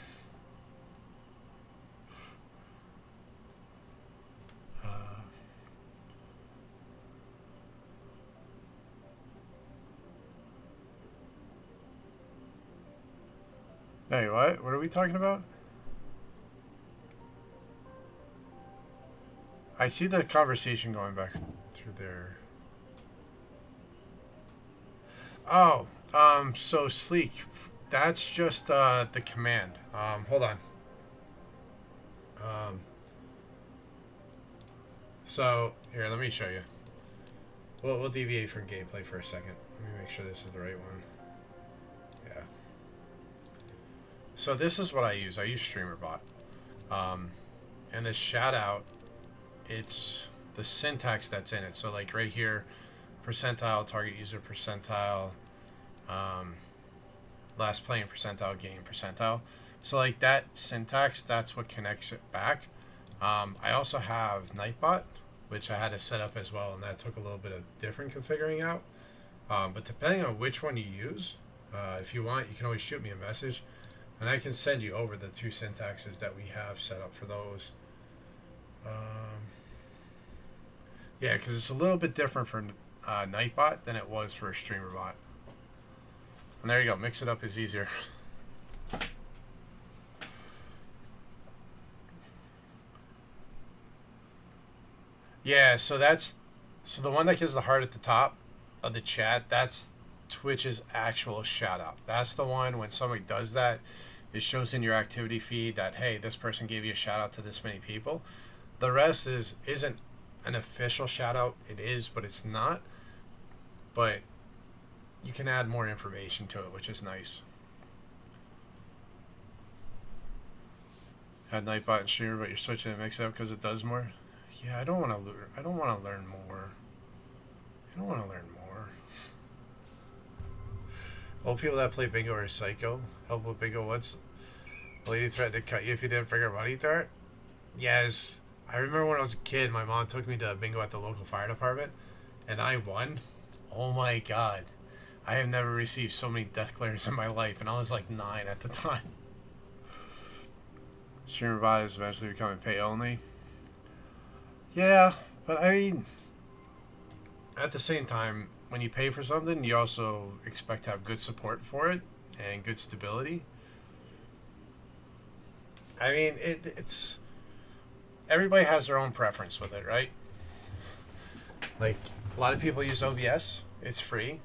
Hey, what? What are we talking about? I see the conversation going back through there. Oh, so Sleek, that's just the command. Hold on. So here, let me show you. We'll deviate from gameplay for a second. Let me make sure this is the right one. Yeah. So this is what I use. I use StreamerBot. And this shout out, it's the syntax that's in it. So like right here, percentile, target user percentile, last playing percentile, game percentile. So like that syntax, that's what connects it back. I also have Nightbot, which I had to set up as well, and that took a little bit of different configuring out. But depending on which one you use, if you want, you can always shoot me a message, and I can send you over the two syntaxes that we have set up for those. Yeah, because it's a little bit different for Nightbot than it was for StreamerBot. And there you go. Mix it up is easier. Yeah, so the one that gives the heart at the top of the chat, that's Twitch's actual shout out. That's the one when somebody does that, it shows in your activity feed that, hey, this person gave you a shout out to this many people. The rest isn't an official shout out. It is, but it's not. But you can add more information to it, which is nice. Had Nightbot and Streamer, but you're switching to mix it up because it does more. Yeah, I don't want to learn more. I don't want to learn more. Old people that play bingo are psycho. Help with bingo once. The lady threatened to cut you if you didn't bring her money dart. Yes. I remember when I was a kid, my mom took me to bingo at the local fire department, and I won. Oh my god. I have never received so many death glares in my life, and I was like 9 at the time. StreamerBot is eventually becoming pay only. Yeah, but I mean, at the same time, when you pay for something, you also expect to have good support for it and good stability. I mean, it's everybody has their own preference with it, right? Like, a lot of people use OBS. It's free.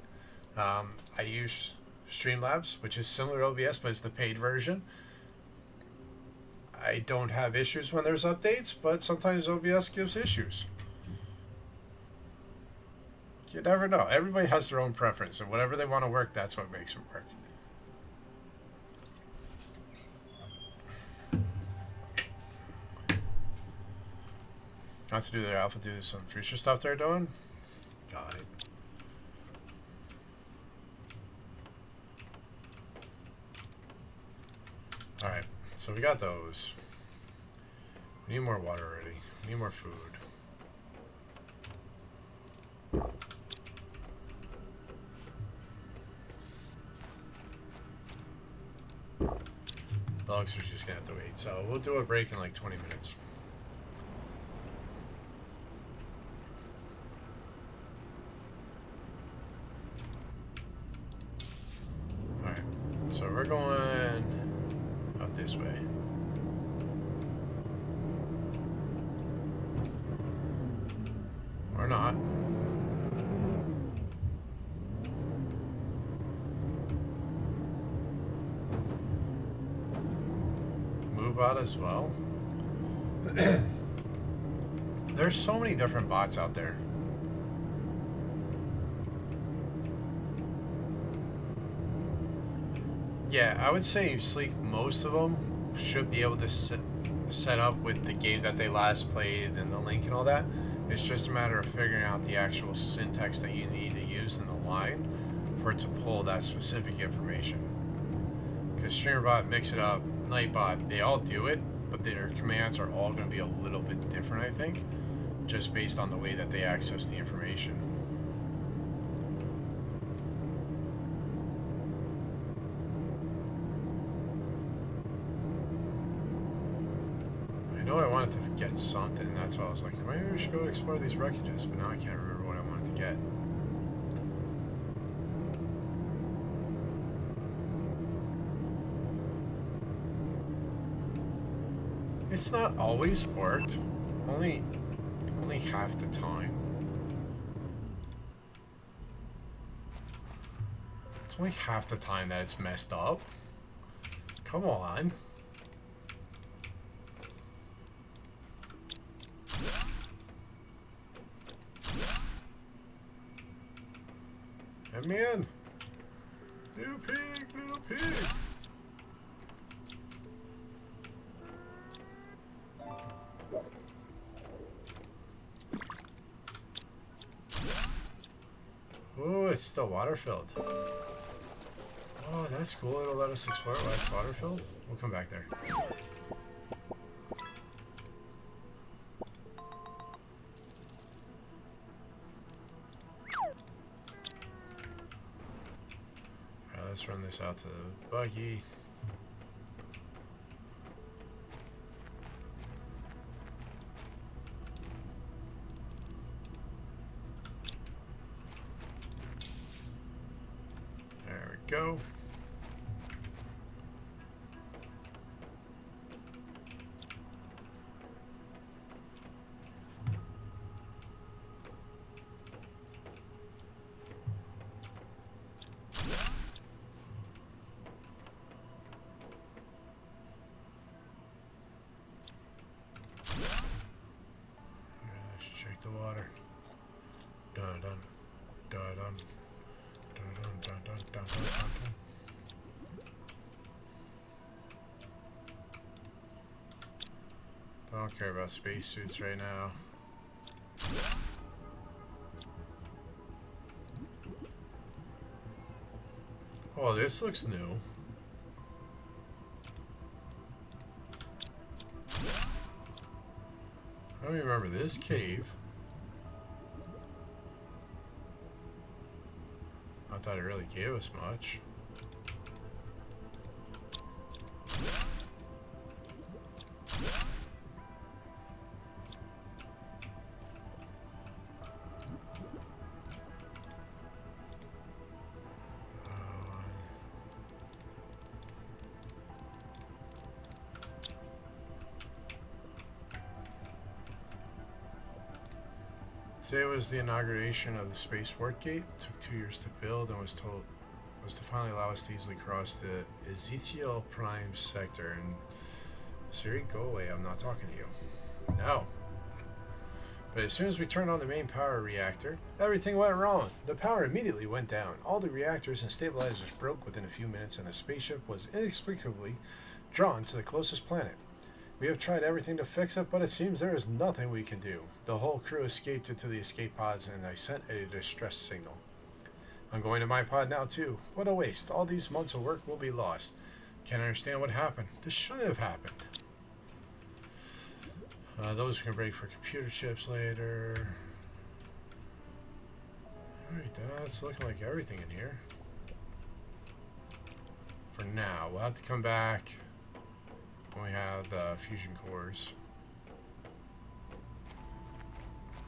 I use Streamlabs, which is similar to OBS, but it's the paid version. I don't have issues when there's updates, but sometimes OBS gives issues. You never know. Everybody has their own preference, and whatever they want to work, that's what makes it work. Not to do their alpha, do some future stuff they're doing. Got it. Alright, so we got those. We need more water already. We need more food. Dogs are just gonna have to wait, so we'll do a break in like 20 minutes. Alright, so we're going out this way. Or not. Bot as well. There's so many different bots out there. Yeah, I would say Sleek, most of them should be able to set up with the game that they last played and the link and all that. It's just a matter of figuring out the actual syntax that you need to use in the line for it to pull that specific information. Because StreamerBot, Mix It Up, Nightbot, they all do it, but their commands are all going to be a little bit different, I think, just based on the way that they access the information. know I wanted to get something, and that's why I was like, maybe we should go explore these wreckages, but now I can't remember what I wanted to get. It's not always worked. Only half the time. It's only half the time that it's messed up. Come on. Let me in. Little pig, little pig. Oh, it's still water filled. Oh, that's cool. It'll let us explore while it's water filled. We'll come back there. Alright, let's run this out to the buggy. Go. Let's check the water. Dun dun dun dun. Dun, dun, dun, dun, dun, dun. I don't care about spacesuits right now. Oh, this looks new. I don't even remember this cave. I thought it really gave us much. Today was the inauguration of the spaceport gate. It took 2 years to build and was to finally allow us to easily cross the Ezekiel Prime sector. And Siri, go away. I'm not talking to you. No. But as soon as we turned on the main power reactor, everything went wrong. The power immediately went down. All the reactors and stabilizers broke within a few minutes, and the spaceship was inexplicably drawn to the closest planet. We have tried everything to fix it, but it seems there is nothing we can do. The whole crew escaped into the escape pods, and I sent a distress signal. I'm going to my pod now, too. What a waste. All these months of work will be lost. Can't understand what happened. This shouldn't have happened. Those we can break for computer chips later. Alright, that's looking like everything in here. For now, we'll have to come back when we have the fusion cores.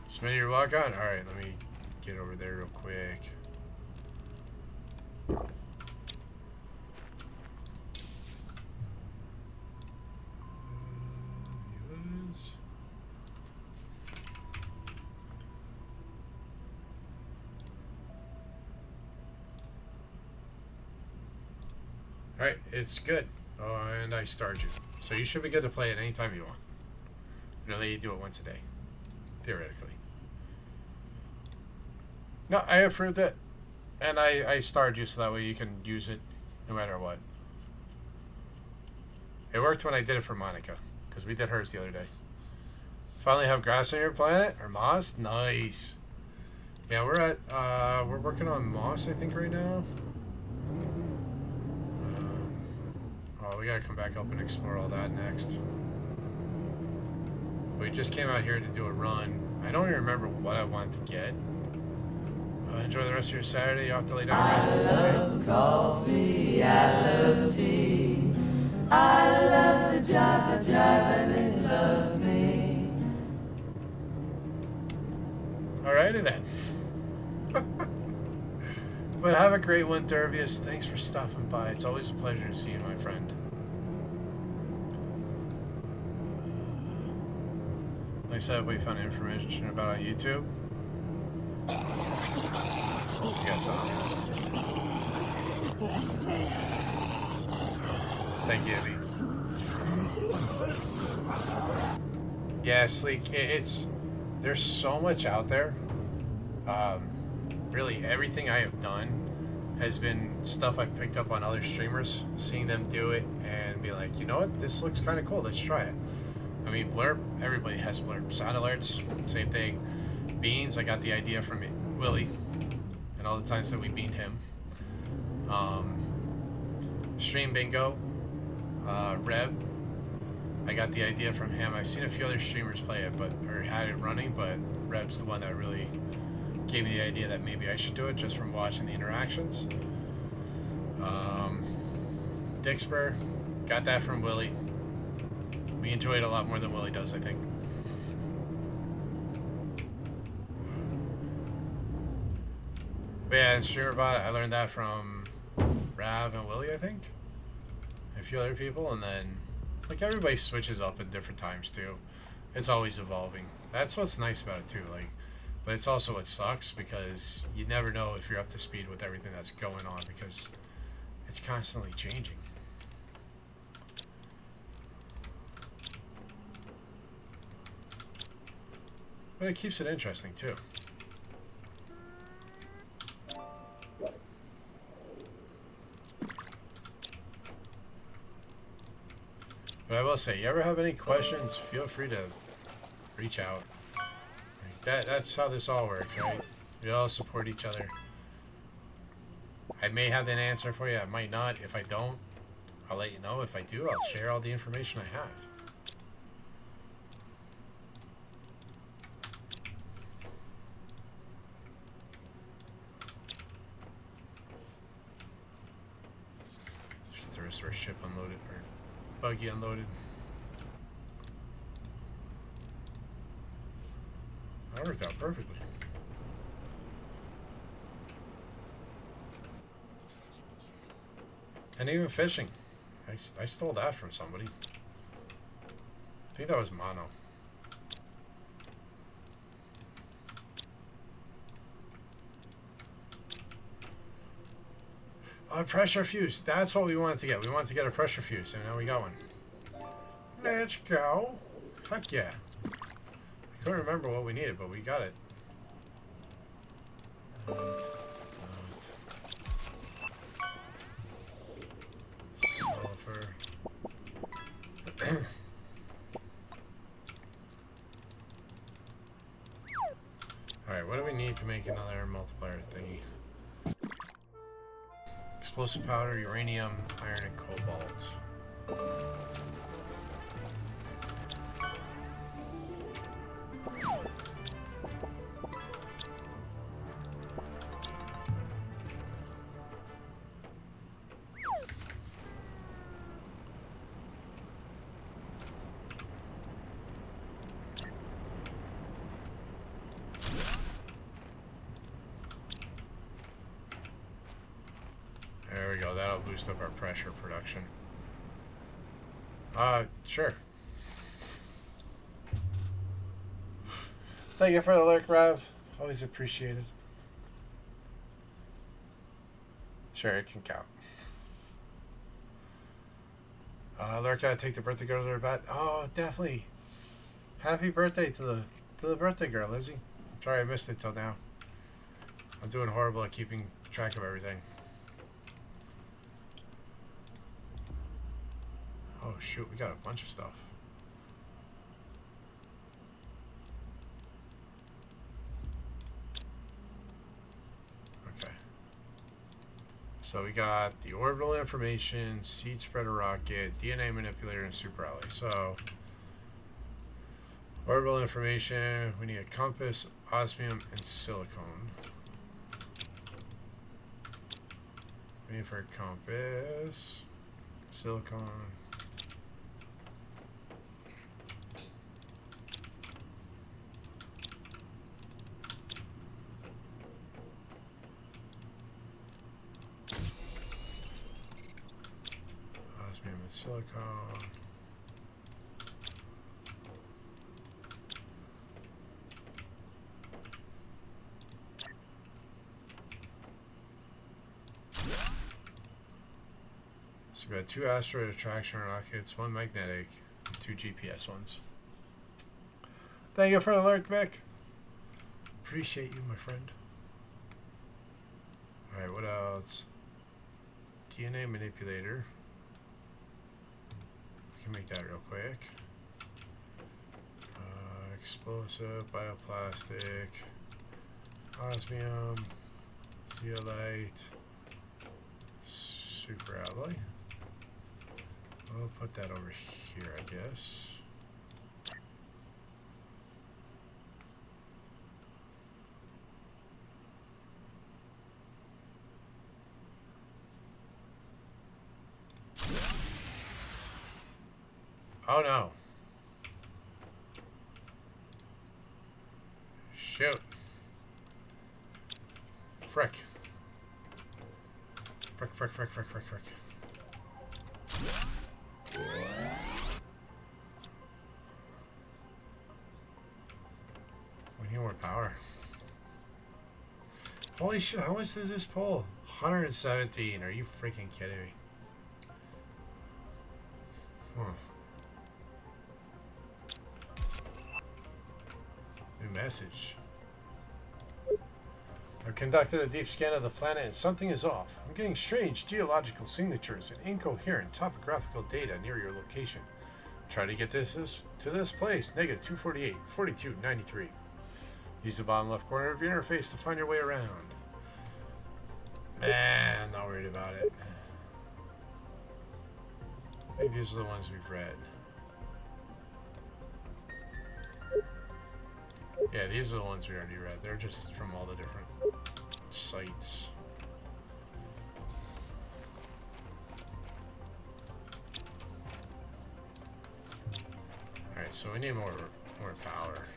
Smitty, you're locked on? Alright, let me get over there real quick. Alright, it's good. Oh, and I starred you. So you should be good to play it anytime you want. Really, you do it once a day. Theoretically. No, I approved it. And I starred you so that way you can use it no matter what. It worked when I did it for Monica. Because we did hers the other day. Finally have grass on your planet? Or moss? Nice. Yeah, we're working on moss, I think, right now. Oh, we gotta come back up and explore all that next. We just came out here to do a run. I don't even remember what I wanted to get. Enjoy the rest of your Saturday. You have to lay down and rest. I love coffee, I love tea. I love the jive, and it loves Alrighty then. But have a great one, Dervius. Thanks for stopping by. It's always a pleasure to see you, my friend. Like I said, we found information about on YouTube. You got zombies. Thank you, Abby. Yeah, Sleek, there's so much out there. Really, everything I have done has been stuff I picked up on other streamers, seeing them do it, and be like, you know what, this looks kind of cool, let's try it. I mean, Blurb, everybody has Blurb. Sound alerts, same thing. Beans, I got the idea from Willie, and all the times that we beaned him. Stream Bingo, Reb, I got the idea from him. I've seen a few other streamers play it, or had it running, but Reb's the one that really gave me the idea that maybe I should do it just from watching the interactions. Dixper, got that from Willie. We enjoy it a lot more than Willie does, I think. But yeah, and StreamerBot, I learned that from Rav and Willie, I think. A few other people, and then like everybody switches up at different times too. It's always evolving. That's what's nice about it too. Like, but it's also what sucks because you never know if you're up to speed with everything that's going on because it's constantly changing. But it keeps it interesting too. But I will say, you ever have any questions, feel free to reach out. Like that's how this all works, right? We all support each other. I may have an answer for you, I might not. If I don't, I'll let you know. If I do, I'll share all the information I have. Let's get the rest of our ship unloaded, or buggy unloaded. That worked out perfectly. And even fishing. I stole that from somebody. I think that was Mono. A pressure fuse. That's what we wanted to get. We wanted to get a pressure fuse, and now we got one. Let's go. Heck yeah. I couldn't remember what we needed, but we got it. Sulfur. Alright, what do we need to make another multiplier thingy? Explosive powder, uranium, iron, and cobalt. There we go, that'll boost up our pressure production. Sure. Thank you for the lurk, Rav. Always appreciated. Sure, it can count. Lurk, I take the birthday girl to her bat. Oh, definitely. Happy birthday to the birthday girl, Lizzie. I'm sorry I missed it till now. I'm doing horrible at keeping track of everything. Oh shoot, we got a bunch of stuff. Okay. So we got the orbital information, seed spreader rocket, DNA manipulator, and super ally. So orbital information, we need a compass, osmium, and silicone. We need for a compass, silicone. Silicone. So we got 2 asteroid attraction rockets, 1 magnetic, and 2 GPS ones. Thank you for the alert, Vic. Appreciate you, my friend. Alright, what else? DNA manipulator. We can make that real quick. Explosive, bioplastic, osmium, zeolite, super alloy. We'll put that over here, I guess. Oh no. Shoot. Frick. Frick, frick, frick, frick, frick, frick. We need more power. Holy shit, how much does this pull? 117. Are you freaking kidding me? Huh. New message. I've conducted a deep scan of the planet and something is off. I'm getting strange geological signatures and incoherent topographical data near your location. Try to get this to this place. Negative 248, 42, 93. Use the bottom left corner of your interface to find your way around. Nah, I'm not worried about it. I think these are the ones we've read. Yeah, these are the ones we already read. They're just from all the different sites. Alright, so we need more power.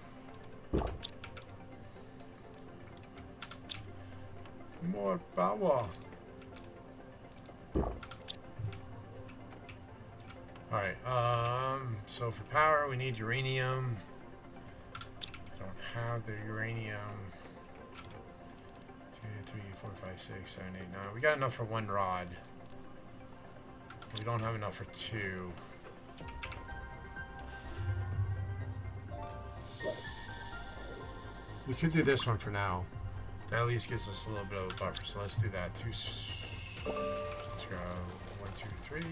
More power. Alright, so for power we need uranium. Have the uranium. 2, 3, 4, 5, 6, 7, 8, 9. We got enough for 1 rod. We don't have enough for 2. We could do this one for now. That at least gives us a little bit of a buffer. So let's do that. Let's go 1, 2, 3.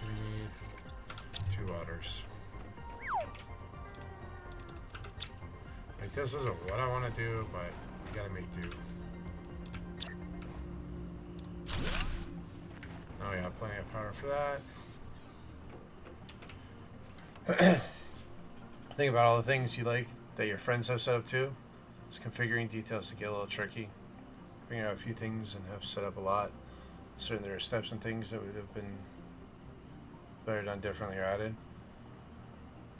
We need 2 otters. Like, this isn't what I want to do, but we gotta make do. Now we have plenty of power for that. Think about all the things you like that your friends have set up too. It's configuring details to get a little tricky. Bring out a few things and have set up a lot. Certainly there are steps and things that would have been better done differently or added.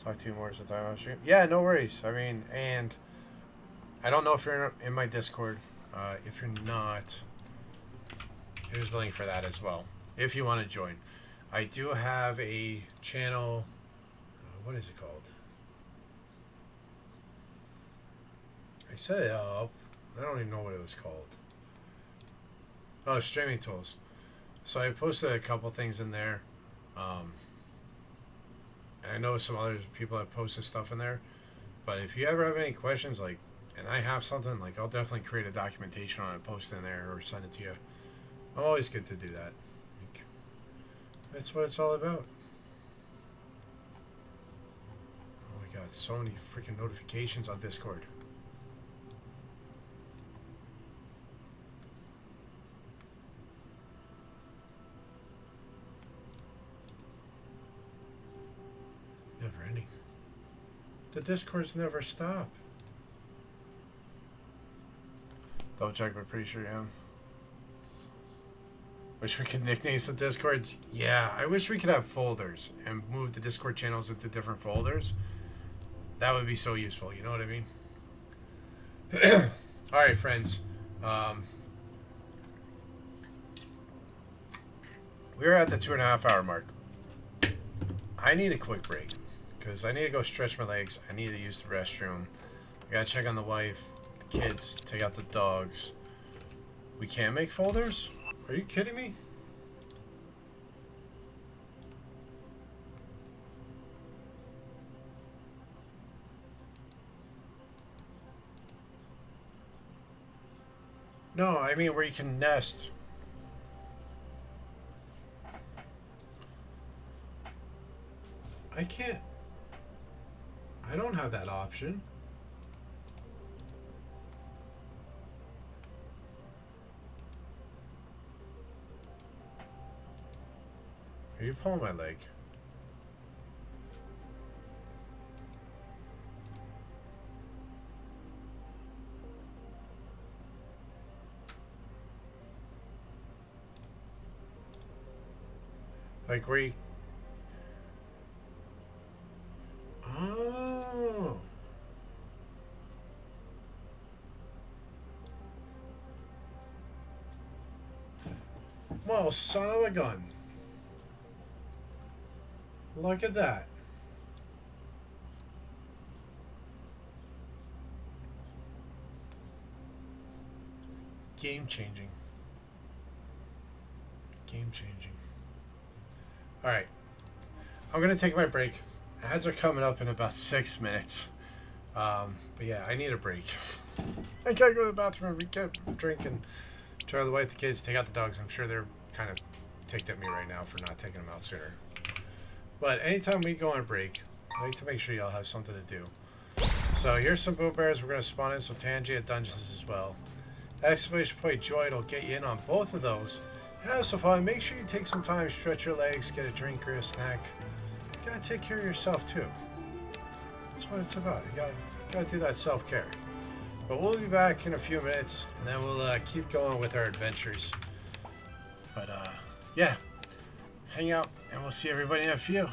Talk to you more as the time on stream. Yeah, no worries. I mean, and I don't know if you're in my Discord. If you're not, here's the link for that as well. If you want to join, I do have a channel. What is it called? I set it up. I don't even know what it was called. Oh, streaming tools. So I posted a couple things in there. And I know some other people have posted stuff in there, but if you ever have any questions, like, and I have something, like, I'll definitely create a documentation on it, post it in there, or send it to you. I'm always good to do that. Like, that's what it's all about. Oh my god, so many freaking notifications on Discord. Never ending. The Discords never stop. Double check, but pretty sure I am. Wish we could nickname some Discords. Yeah, I wish we could have folders and move the Discord channels into different folders. That would be so useful, you know what I mean? All right, friends. We're at the 2.5 hour mark. I need a quick break because I need to go stretch my legs. I need to use the restroom. I gotta check on the wife, the kids, take out the dogs. We can't make folders? Are you kidding me? No, I mean where you can nest. I can't. I don't have that option. Are you pulling my leg? Like where you... Oh. Well, son of a gun. Look at that. Game changing. Game changing. Alright. I'm going to take my break. Ads are coming up in about 6 minutes. But yeah, I need a break. I gotta go to the bathroom, get a drink, and try to wipe the kids, take out the dogs. I'm sure they're kind of ticked at me right now for not taking them out sooner. But anytime we go on a break, I like to make sure y'all have something to do. So here's some Boo Bears. We're going to spawn in some Tangia dungeons as well. Exclamation point joy will get you in on both of those. Have some fun. Make sure you take some time, stretch your legs, get a drink or a snack. You gotta take care of yourself too. That's what it's about. You gotta do that self-care. But we'll be back in a few minutes, and then we'll keep going with our adventures. But yeah, hang out, and we'll see everybody in a few.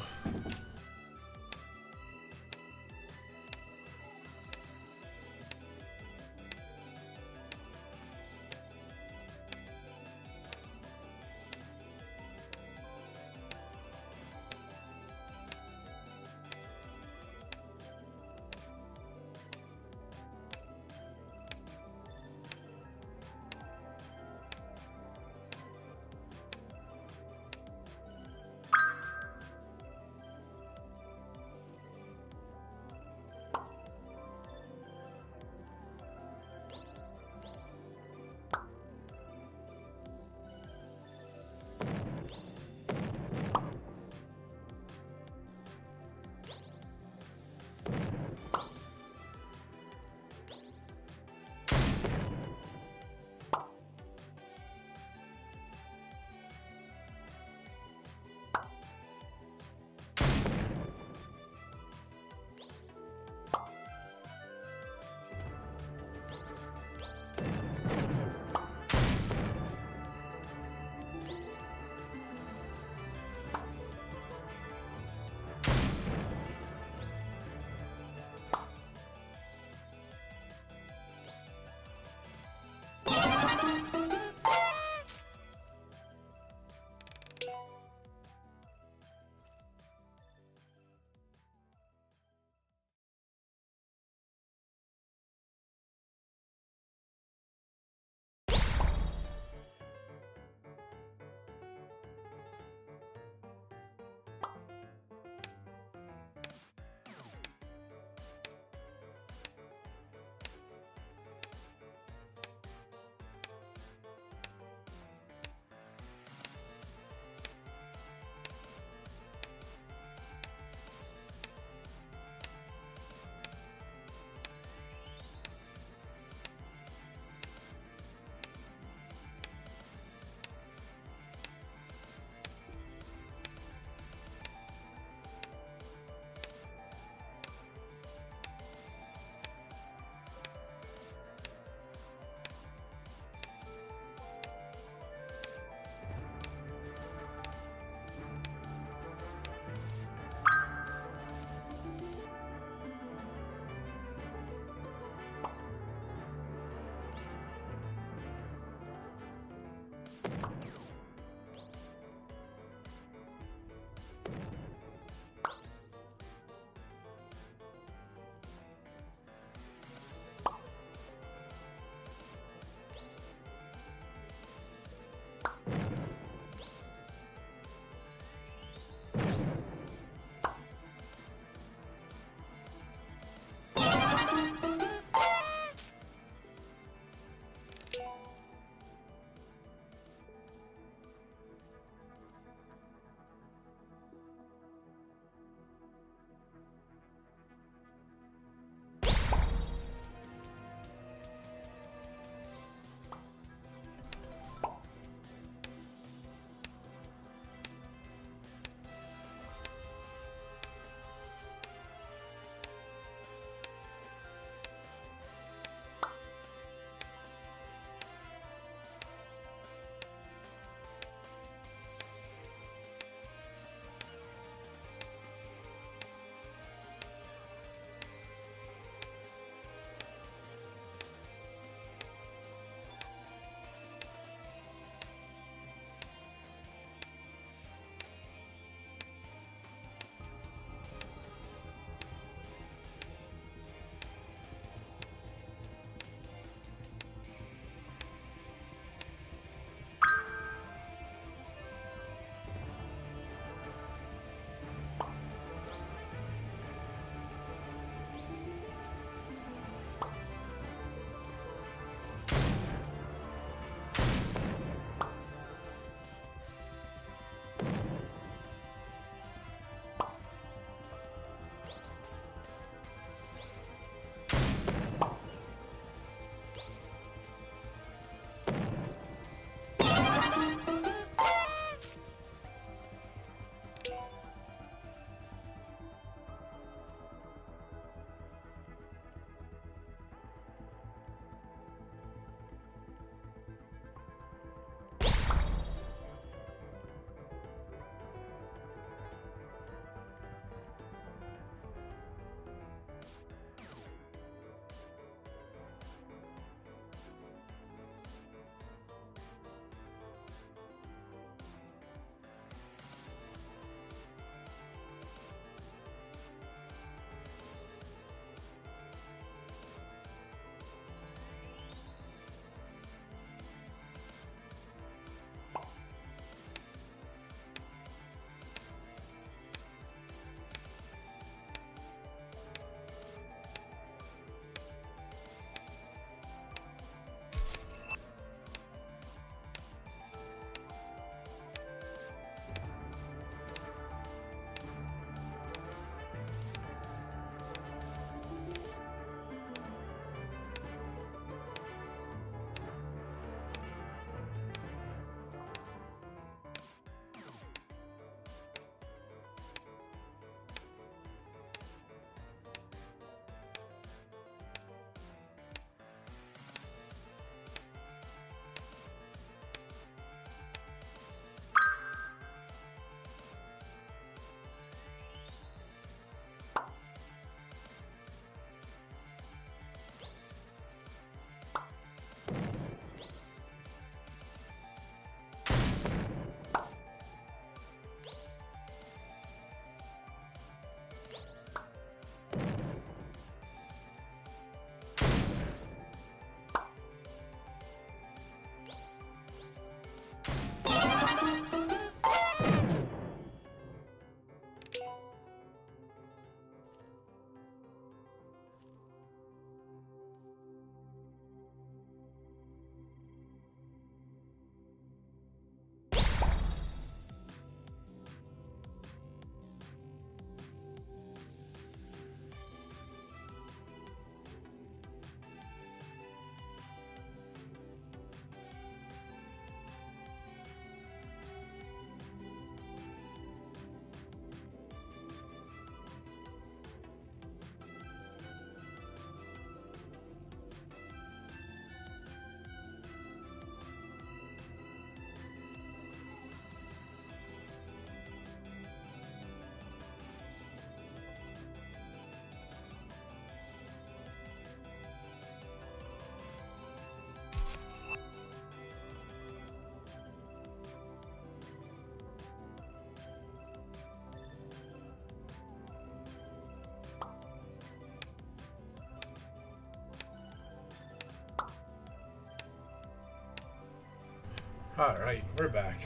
Alright, we're back.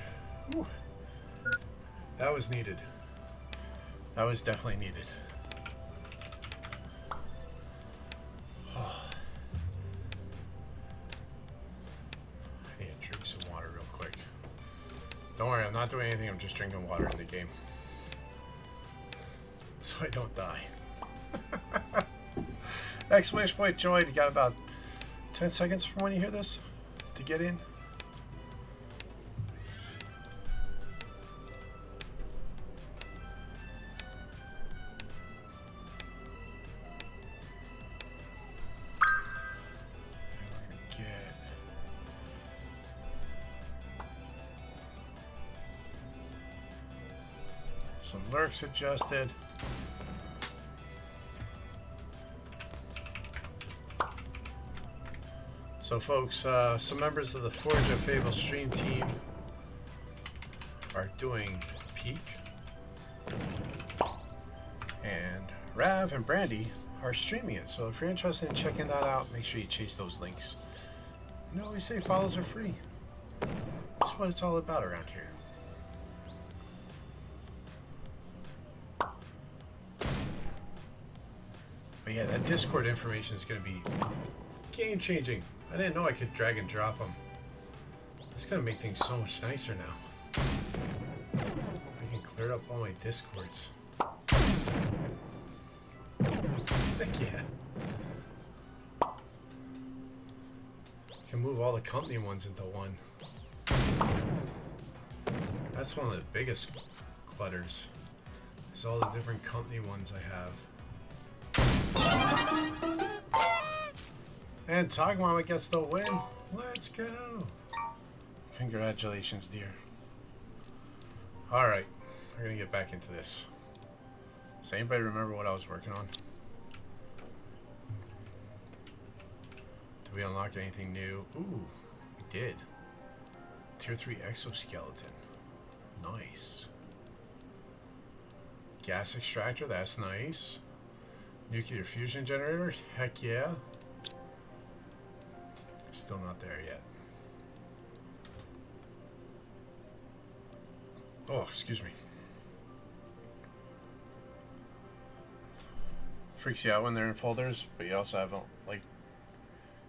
Whew. That was needed. That was definitely needed. Oh. I need to drink some water real quick. Don't worry, I'm not doing anything, I'm just drinking water in the game. So I don't die. Exclamation point joy. You got about 10 seconds from when you hear this to get in. Some lurks adjusted. So folks, some members of the Forge of Fable stream team are doing Peak. And Rav and Brandy are streaming it. So if you're interested in checking that out, make sure you chase those links. You know, we say follows are free. That's what it's all about around here. But yeah, that Discord information is going to be game-changing. I didn't know I could drag and drop them. That's going to make things so much nicer now. I can clear up all my Discords. Heck yeah. I can move all the company ones into one. That's one of the biggest clutters. Is all the different company ones I have. And Tog Mama gets the win. Let's go. Congratulations, dear. Alright, we're gonna get back into this. Does anybody remember what I was working on? Did we unlock anything new? Ooh, we did. Tier 3 exoskeleton. Nice. Gas extractor, that's nice. Nuclear fusion generator, heck yeah. Still not there yet. Oh, excuse me. Freaks you out when they're in folders, but you also have like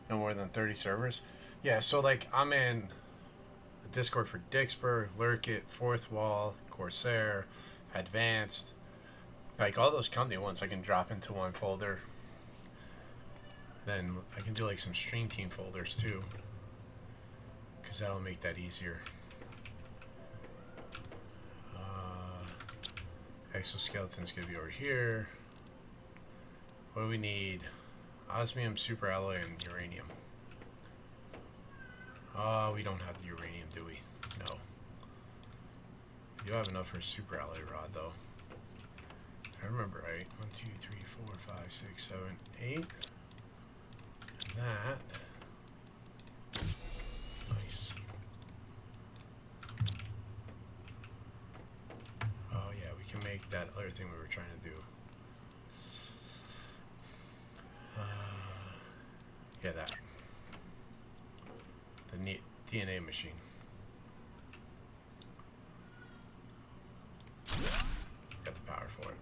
no more than 30 servers. Yeah, so like I'm in a Discord for Dixburg, Lurkit, Fourth Wall, Corsair, Advanced. Like all those company ones I can drop into one folder. Then I can do like some stream team folders too, because that'll make that easier. Exoskeleton's gonna be over here. What do we need? Osmium, super alloy, and uranium. We don't have the uranium, do we? No. We do have enough for a super alloy rod though. If I remember right. 1, 2, 3, 4, 5, 6, 7, 8. That. Nice. Oh yeah, we can make that other thing we were trying to do. Yeah, that. The DNA machine. Got the power for it.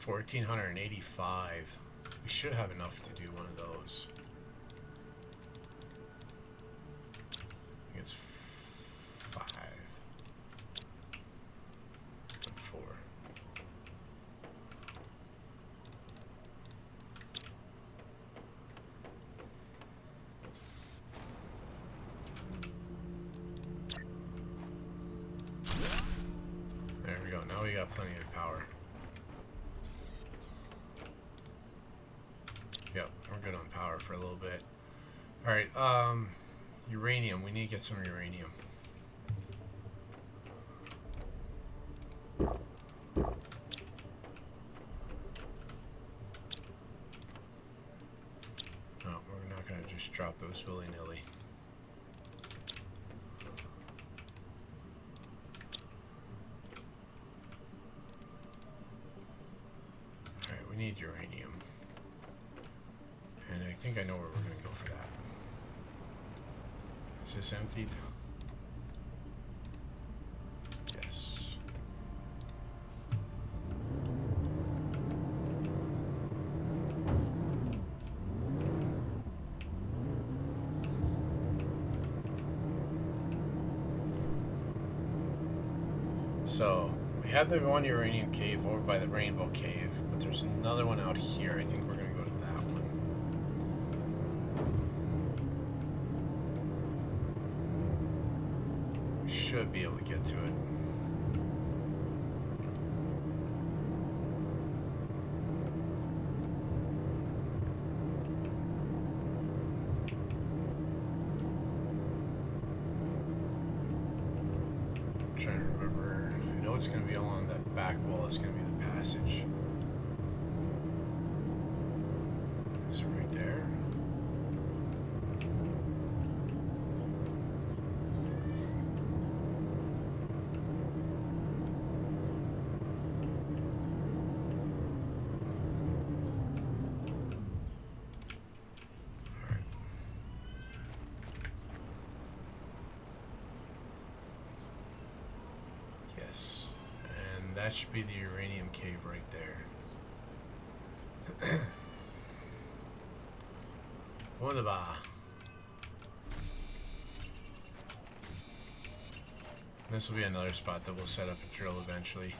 1485. We should have enough to do one of those. I think it's 5 and 4. There we go. Now we got plenty of power. Yep, we're good on power for a little bit. Alright, uranium. We need to get some uranium. No, we're not going to just drop those willy-nilly. Alright, we need uranium. And I think I know where we're going to go for that. Is this emptied? Yes. So, we have the one uranium cave over by the Rainbow Cave, but there's another one out here. I think we're going to go to that one. We should be able to get to it. I'm trying to remember. I know it's going to be along that back wall. It's going to be the passage. Is it right there? Yes. And that should be the uranium cave right there. Wunderbar. This will be another spot that we'll set up a drill eventually.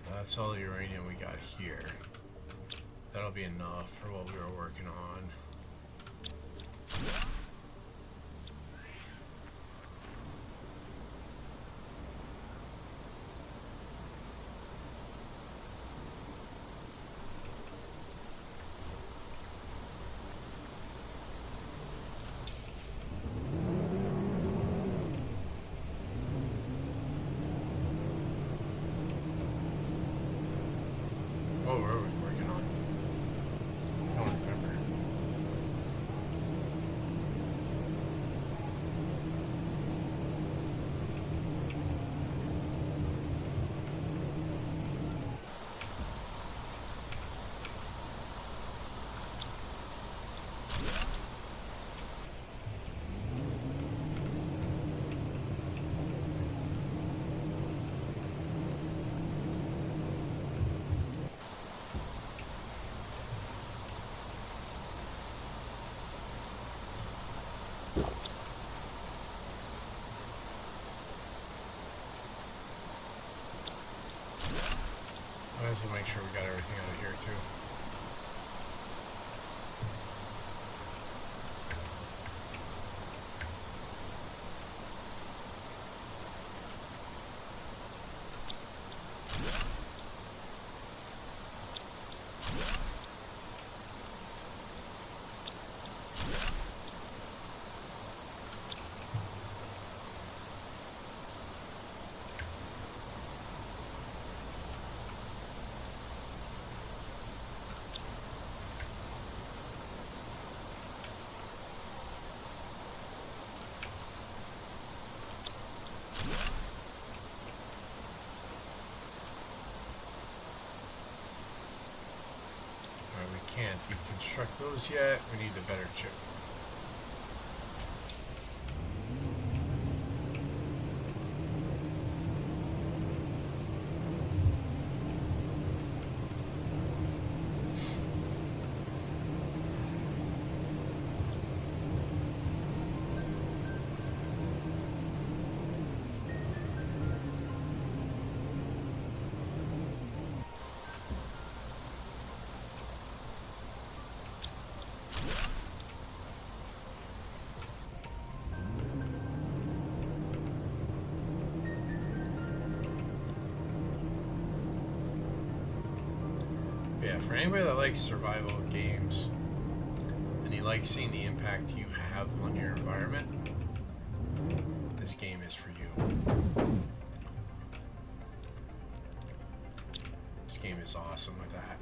That's all the uranium we got here. That'll be enough for what we were working on. What were we working on? I don't remember. Might as well make sure we got everything out of here too. Can't deconstruct those yet. We need a better chip. Yeah, for anybody that likes survival games and you like seeing the impact you have on your environment, this game is for you. This game is awesome with that.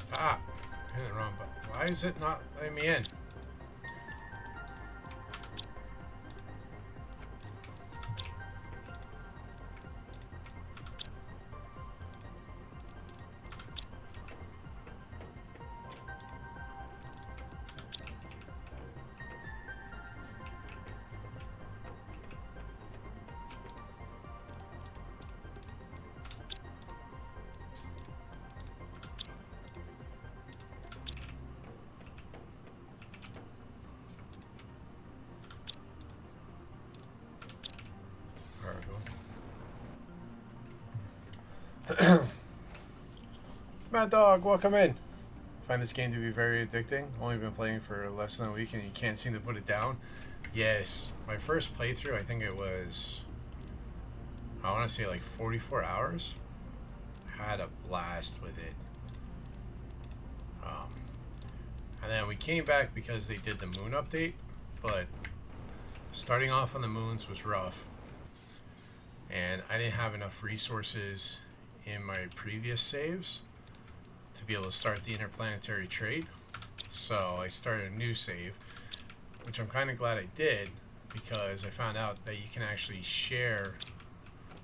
Stop! I'm in the wrong button. Why is it not letting me in? Mad Dog, welcome in. Find this game to be very addicting. Only been playing for less than a week and you can't seem to put it down. Yes, my first playthrough, I think it was, I want to say like 44 hours. Had a blast with it. And then we came back because they did the moon update, but starting off on the moons was rough. And I didn't have enough resources in my previous saves to be able to start the interplanetary trade. So I started a new save, which I'm kind of glad I did, because I found out that you can actually share,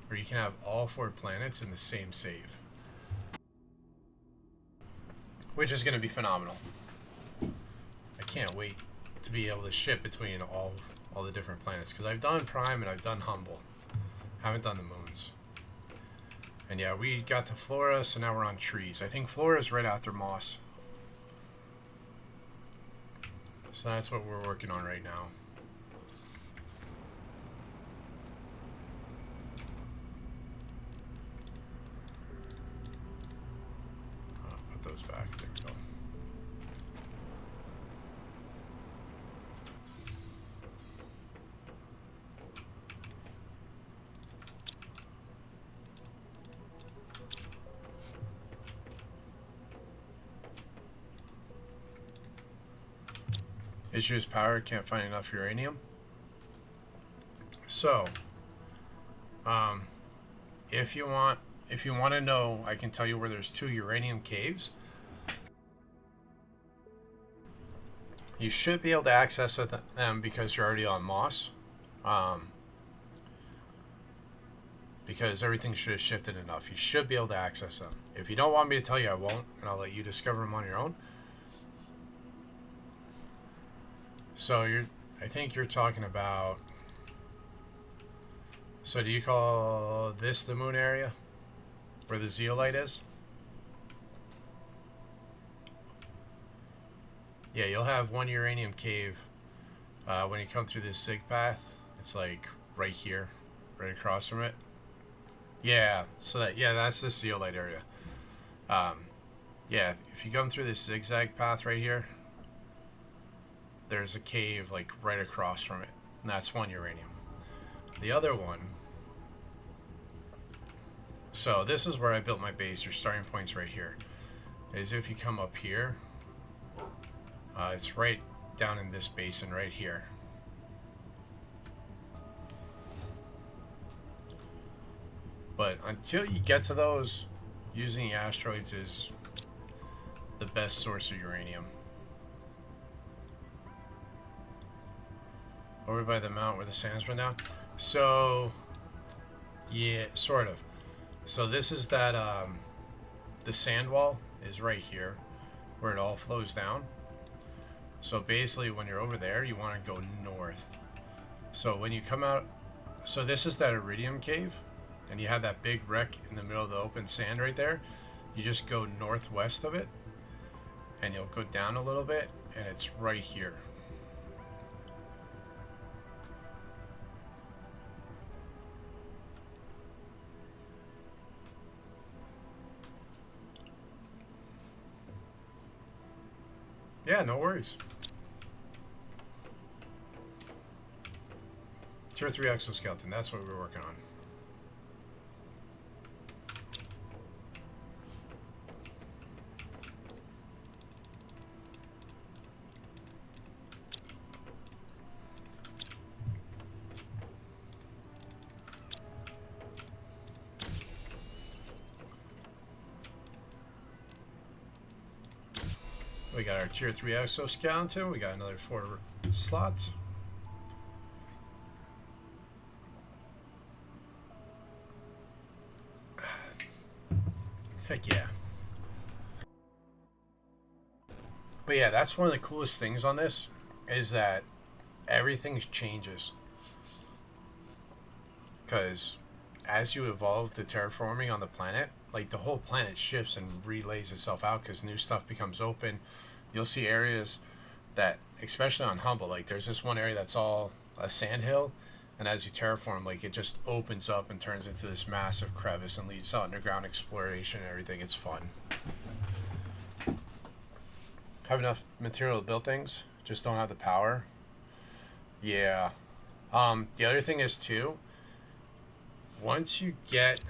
or you can have all 4 planets in the same save, which is going to be phenomenal. I can't wait to be able to ship between all the different planets, because I've done Prime and I've done Humble. Haven't done the moons. And yeah, we got to Flora, so now we're on trees. I think Flora is right after Moss. So that's what we're working on right now. I'll put those back. There we go. Issues power, can't find enough uranium. So, if you want to know, I can tell you where there's 2 uranium caves. You should be able to access them because you're already on Moss. Because everything should have shifted enough. You should be able to access them. If you don't want me to tell you, I won't, and I'll let you discover them on your own. So I think you're talking about, so do you call this the moon area where the zeolite is? Yeah, you'll have 1 uranium cave when you come through this zig path. It's like right here, right across from it. Yeah, so that's the zeolite area. Yeah, if you come through this zigzag path right here, there's a cave like right across from it, and that's 1 uranium. The other one, so this is where I built my base. Your starting point's right here. Is if you come up here, it's right down in this basin right here. But until you get to those, using the asteroids is the best source of uranium. Over by the mount where the sands run down. So, yeah, sort of. So this is that, the sand wall is right here, where it all flows down. So basically, when you're over there, you want to go north. So when you come out, so this is that iridium cave, and you have that big wreck in the middle of the open sand right there. You just go northwest of it, and you'll go down a little bit, and it's right here. Yeah, no worries. Tier 3 exoskeleton, that's what we're working on. We got our tier 3 exoskeleton. We got another 4 slots. Heck yeah. But yeah, that's one of the coolest things on this is that everything changes. Because as you evolve the terraforming on the planet, like the whole planet shifts and relays itself out because new stuff becomes open. You'll see areas that, especially on Humble, like there's this one area that's all a sand hill, and as you terraform, like it just opens up and turns into this massive crevice and leads to underground exploration and everything. It's fun. Have enough material to build things, just don't have the power. Yeah. The other thing is too, once you get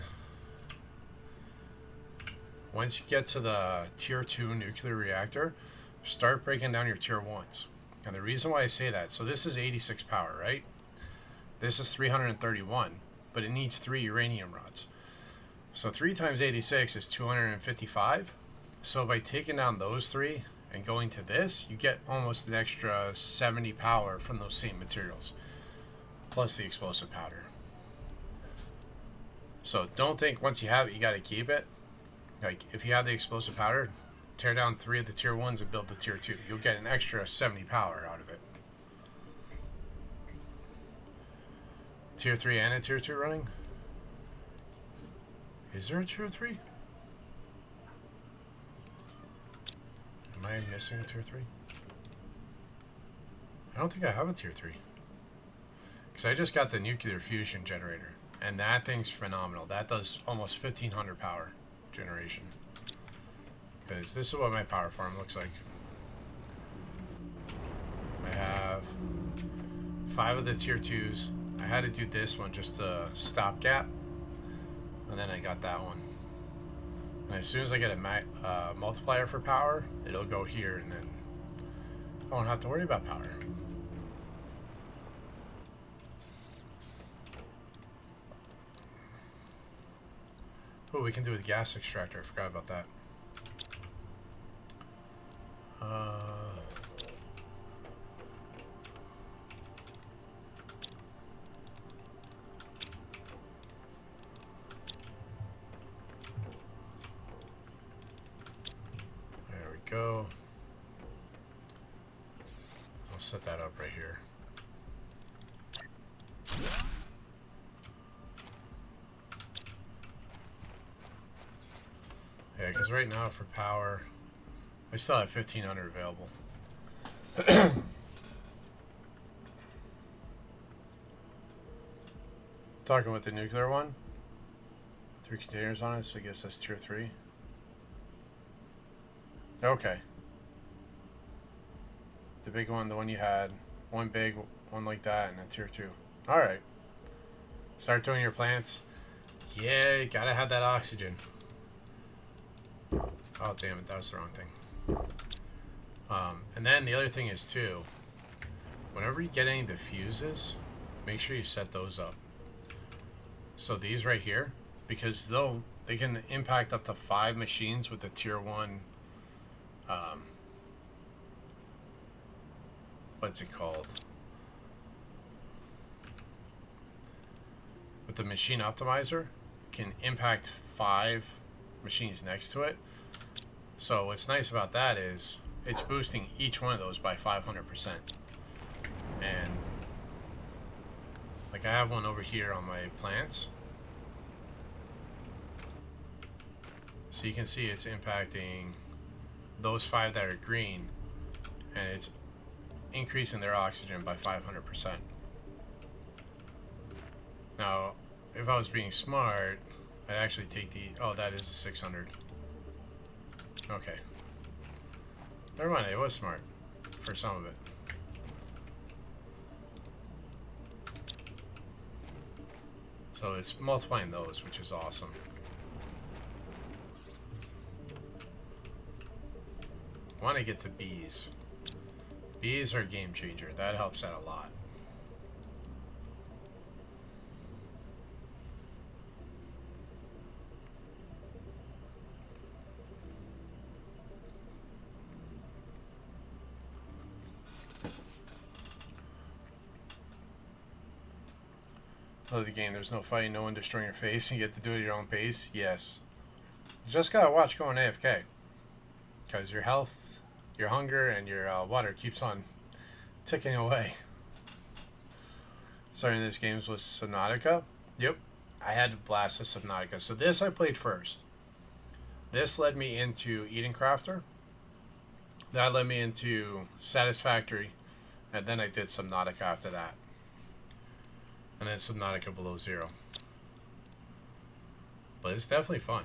to the tier 2 nuclear reactor, start breaking down your tier 1s. And the reason why I say that, so this is 86 power, right? This is 331, but it needs 3 uranium rods. So 3 times 86 is 255. So by taking down those 3 and going to this, you get almost an extra 70 power from those same materials, plus the explosive powder. So don't think once you have it, you got to keep it. Like if you have the explosive powder, tear down 3 of the tier 1s and build the tier 2. You'll get an extra 70 power out of it. Tier 3 and a tier 2 running? Is there a tier 3? Am I missing a tier 3? I don't think I have a tier 3. Because I just got the nuclear fusion generator. And that thing's phenomenal. That does almost 1500 power generation. Because this is what my power farm looks like. I have 5 of the tier 2s. I had to do this one just a stopgap. And then I got that one. And as soon as I get a multiplier for power, it'll go here and then I won't have to worry about power. Oh, we can do a gas extractor. I forgot about that. There we go. I'll set that up right here. Yeah, because right now for power, I still have 1500 available. Talking with the nuclear one. 3 containers on it, so I guess that's tier 3. Okay. The big one, the one you had. One big, one like that, and a tier 2. Alright. Start doing your plants. Yeah, you gotta have that oxygen. Oh, damn it, that was the wrong thing. And then the other thing is, too, whenever you get any diffuses, make sure you set those up. So these right here, because they can impact up to 5 machines with the tier 1, what's it called? With the machine optimizer, can impact 5 machines next to it. So what's nice about that is it's boosting each one of those by 500%. And like I have one over here on my plants. So you can see it's impacting those 5 that are green, and it's increasing their oxygen by 500%. Now, if I was being smart, I'd actually take the... Oh, that is a 600. Okay. Never mind, it was smart for some of it. So it's multiplying those, which is awesome. I want to get to bees. Bees are a game changer. That helps out a lot. Love the game. There's no fighting, no one destroying your face. You get to do it at your own pace. Yes. You just gotta watch going AFK. Because your health, your hunger, and your water keeps on ticking away. Starting this game was Subnautica. Yep. I had to blast the Subnautica. So this I played first. This led me into Eden Crafter. That led me into Satisfactory. And then I did Subnautica after that. And then Subnautica Below Zero. But it's definitely fun.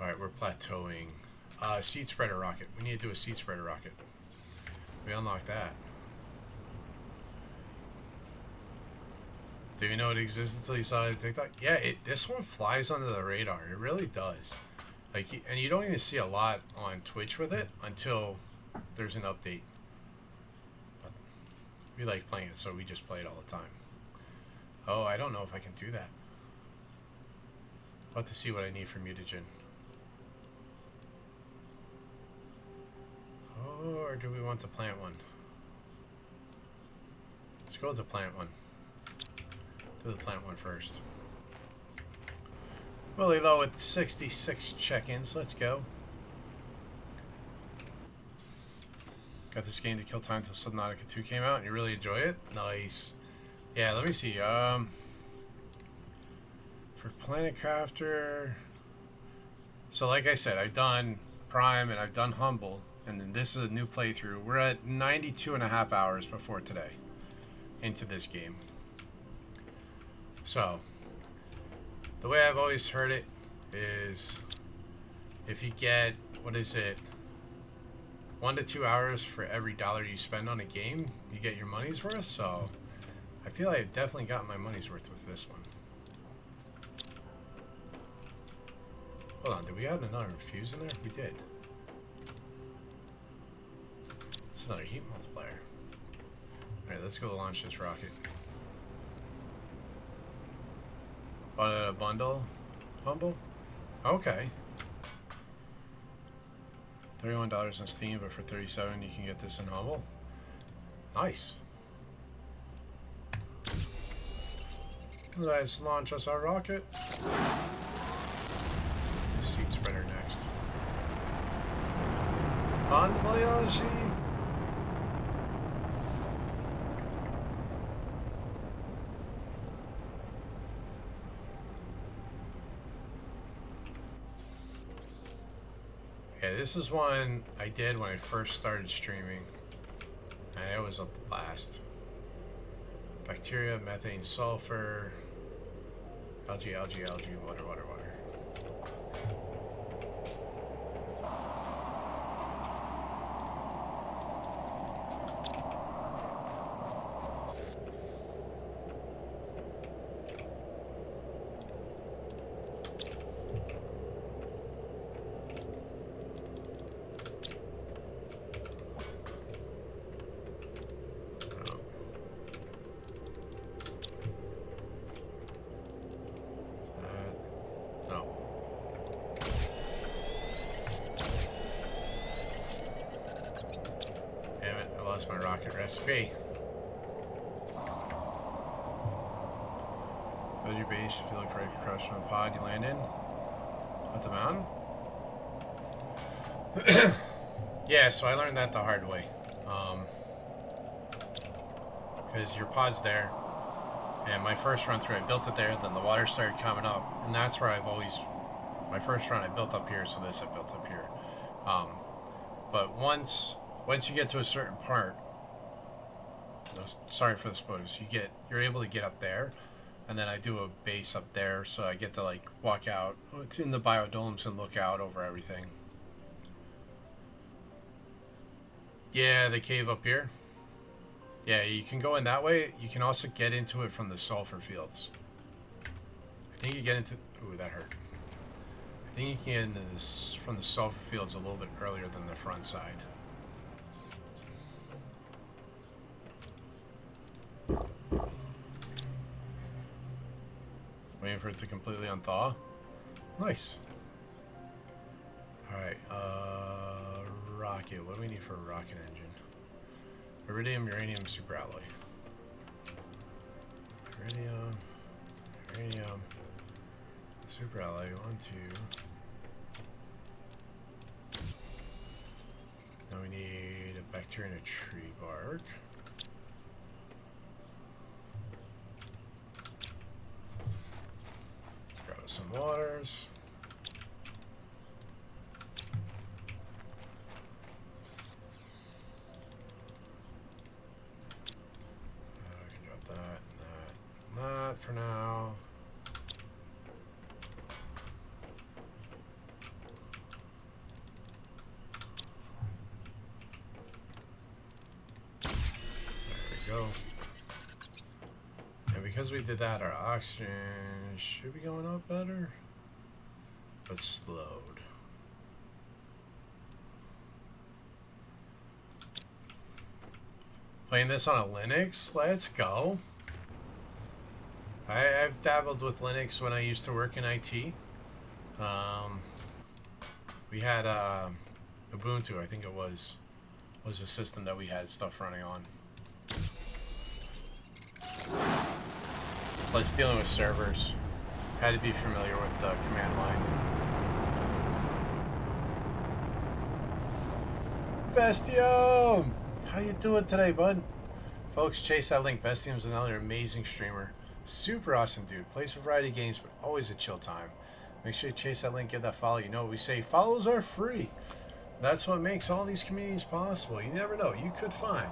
Alright, we're plateauing. Seed spreader rocket. We need to do a seed spreader rocket. We unlocked that. Did you know it existed until you saw it on TikTok? Yeah, this one flies under the radar. It really does. Like, and you don't even see a lot on Twitch with it until there's an update. But we like playing it, so we just play it all the time. Oh, I don't know if I can do that. I'll have to see what I need for mutagen. Oh, or do we want the plant one? Let's go with the plant one. Do the plant one first. Really low with 66 check-ins. Let's go. Got this game to kill time until Subnautica 2 came out, and you really enjoy it? Nice. Yeah, let me see. For Planet Crafter. So, like I said, I've done Prime and I've done Humble, and then this is a new playthrough. We're at 92.5 hours before today into this game. So, the way I've always heard it is if you get, what is it, 1 to 2 hours for every dollar you spend on a game, you get your money's worth. So, I feel like I've definitely gotten my money's worth with this one. Hold on, did we add another fuse in there? We did. It's another heat multiplier. Alright, let's go launch this rocket. Bought it at a bundle? Humble? Okay. $31 on Steam, but for $37 you can get this in Humble. Nice. Let's launch us our rocket. Do seed spreader next. Bon voyage! Yeah, this is one I did when I first started streaming, and it was a blast. Bacteria, methane, sulfur, algae, water. My rocket recipe. Build your base to feel like right across from the pod you land in. At the mountain? Yeah, so I learned that the hard way. Because your pod's there. And my first run through, I built it there, then the water started coming up. And that's where I've always... My first run I built up here, so this I built up here. But once you get to a certain part, sorry for the spoilers, you're able to get up there, and then I do a base up there, so I get to like walk out in the biodomes and look out over everything. Yeah, the cave up here. Yeah, you can go in that way. You can also get into it from the sulfur fields. I think you get into... Ooh, that hurt. I think you can get into this from the sulfur fields a little bit earlier than the front side. Waiting for it to completely unthaw. Nice. Alright, rocket. What do we need for a rocket engine? Iridium, uranium, superalloy. Iridium, uranium, superalloy, 1, 2. Now we need a bacteria and a tree bark. Let's grab us some waters. We can drop that and that for now. Go. And because we did that, our oxygen should be going up better, but slowed. Playing this on a Linux? Let's go. I've dabbled with Linux when I used to work in IT. We had Ubuntu, I think it was a system that we had stuff running on. Plus dealing with servers, had to be familiar with the command line. Vestium! How you doing today, bud? Folks, chase that link. Vestium's another amazing streamer. Super awesome dude. Plays a variety of games, but always a chill time. Make sure you chase that link, give that follow. You know what we say, follows are free. That's what makes all these communities possible. You never know, you could find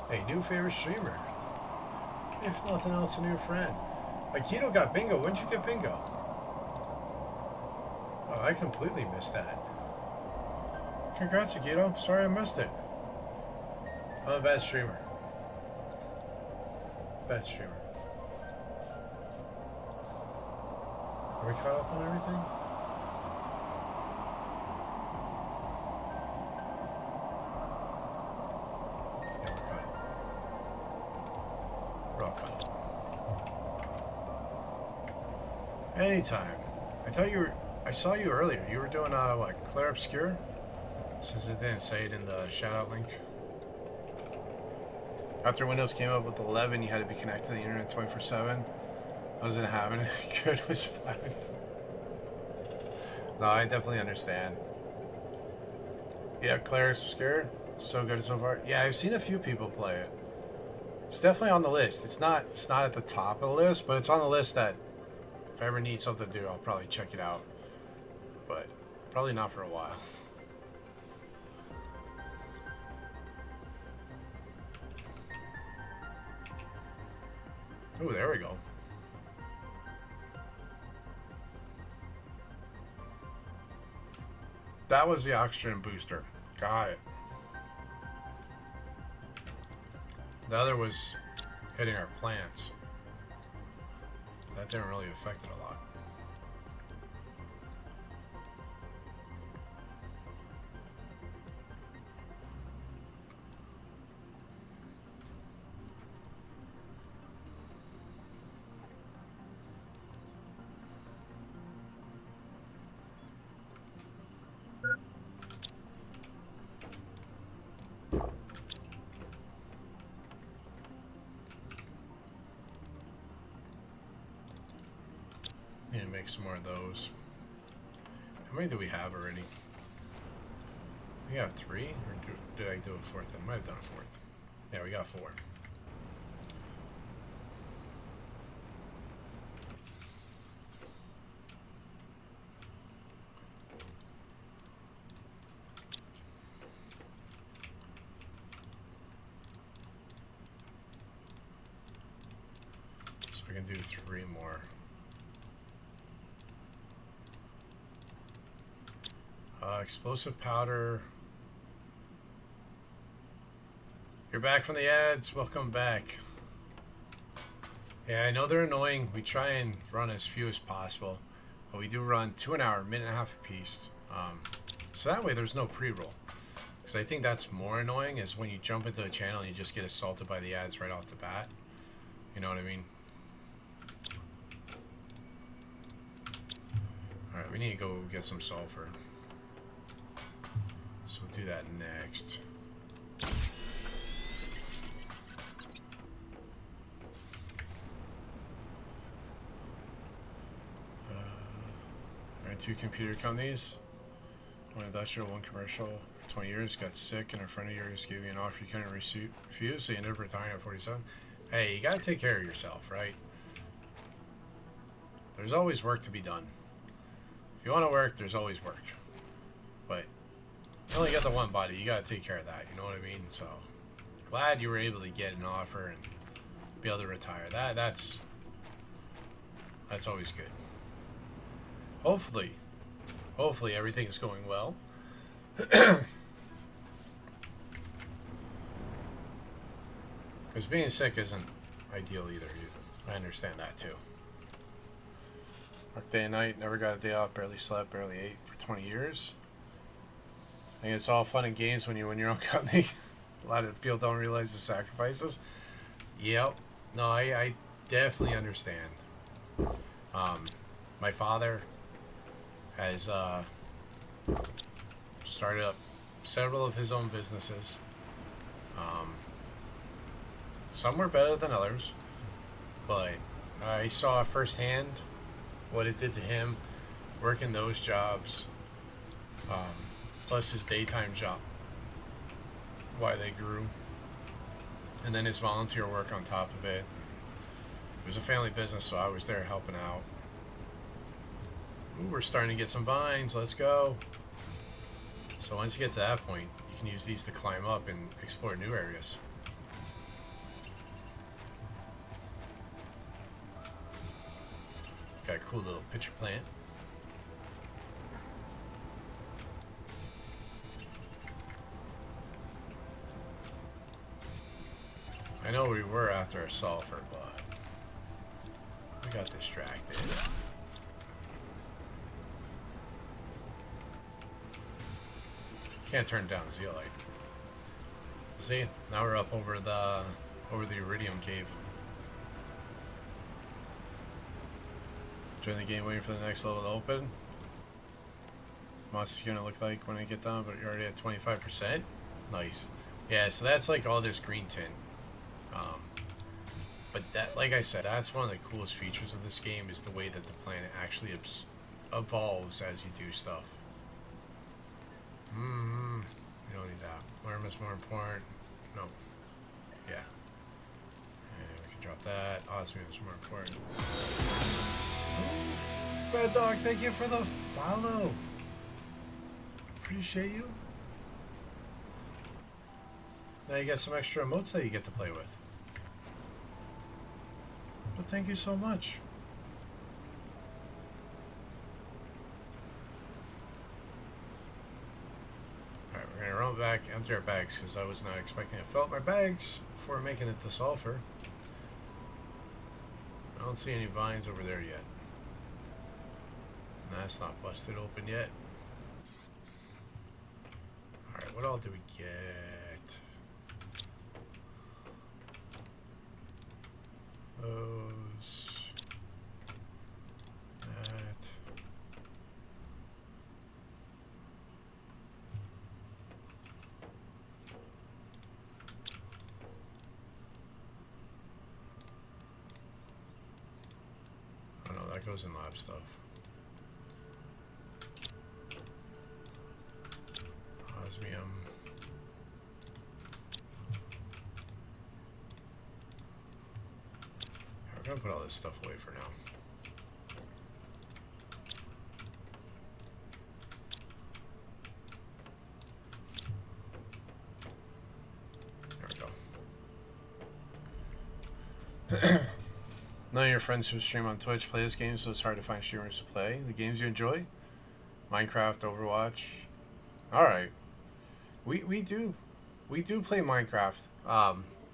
a new favorite streamer. If nothing else, a new friend. Aikido got bingo. When did you get bingo? Oh, I completely missed that. Congrats, Aikido. Sorry I missed it. I'm a bad streamer. Bad streamer. Are we caught up on everything? Yeah, we're caught up. We're all caught up. Anytime. I thought you were... I saw you earlier. You were doing, what, Claire Obscure? Since it didn't say it in the shout-out link. After Windows came up with 11, you had to be connected to the internet 24/7. I wasn't having it. Good was fine. No, I definitely understand. Yeah, Claire Obscure. So good so far. Yeah, I've seen a few people play it. It's definitely on the list. It's not at the top of the list, but it's on the list that if I ever need something to do, I'll probably check it out. But probably not for a while. Oh, there we go. That was the oxygen booster. Got it. The other was hitting our plants. That didn't really affect it a lot. Yeah, make some more of those. How many do we have already? We have 3, or did I do a 4th? I might have done a 4th. Yeah, we got 4. So we can do 3 more. Explosive powder. You're back from the ads. Welcome back. Yeah, I know they're annoying. We try and run as few as possible, but we do run 2 an hour, minute and a half a piece. So that way there's no pre-roll. Because I think that's more annoying is when you jump into a channel and you just get assaulted by the ads right off the bat. You know what I mean? Alright, we need to go get some sulfur. So we'll do that next. Alright, 2 computer companies. 1 industrial, 1 commercial. For 20 years, got sick, and a friend of yours gave you an offer you couldn't refuse, so you ended up retiring at 47. Hey, you gotta take care of yourself, right? There's always work to be done. If you want to work, there's always work. But you only got the one body. You gotta take care of that. You know what I mean? So glad you were able to get an offer and be able to retire. That's always good. Hopefully everything's going well. Because being sick isn't ideal either. I understand that too. Worked day and night, never got a day off, barely slept, barely ate for 20 years. I think it's all fun and games when you win your own company. A lot of people don't realize the sacrifices. Yep. No, I definitely understand. My father has started up several of his own businesses. Some were better than others, but I saw firsthand what it did to him working those jobs, plus his daytime job, why they grew, and then his volunteer work on top of it. It was a family business, so I was there helping out. Ooh, we're starting to get some vines. Let's go. So once you get to that point, you can use these to climb up and explore new areas. Got a cool little pitcher plant. I know we were after a sulfur, but we got distracted. Can't turn down zeolite. See, now we're up over the iridium cave. Join the game waiting for the next level to open. What's it gonna look like when I get done, but you're already at 25%. Nice. Yeah, so that's like all this green tint. But that, like I said, that's one of the coolest features of this game is the way that the planet actually evolves as you do stuff. You don't need that. Worm is more important. No. Yeah. And we can drop that. Osmium is more important. Bad Dog, thank you for the follow. Appreciate you. Now you got some extra emotes that you get to play with. But thank you so much. Alright, we're gonna run back, empty our bags, because I was not expecting to fill up my bags before making it to sulfur. I don't see any vines over there yet. And that's not busted open yet. Alright, what all did we get? Those. That. Oh no, that goes in lab stuff. Osmium. We're gonna put all this stuff away for now. There we go. None of your friends who stream on Twitch play this game, so it's hard to find streamers to play. The games you enjoy? Minecraft, Overwatch. Alright. We do we do play Minecraft.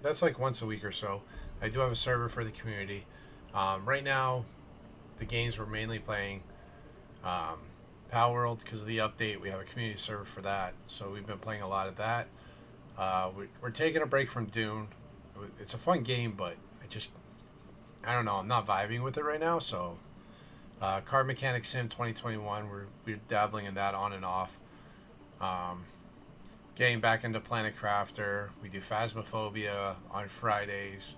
That's like once a week or so. I do have a server for the community. Right now, the games we're mainly playing, Power World, because of the update, we have a community server for that. So we've been playing a lot of that. We're taking a break from Dune. It's a fun game, but I don't know, I'm not vibing with it right now. So Car Mechanic Sim 2021, we're dabbling in that on and off. Getting back into Planet Crafter. We do Phasmophobia on Fridays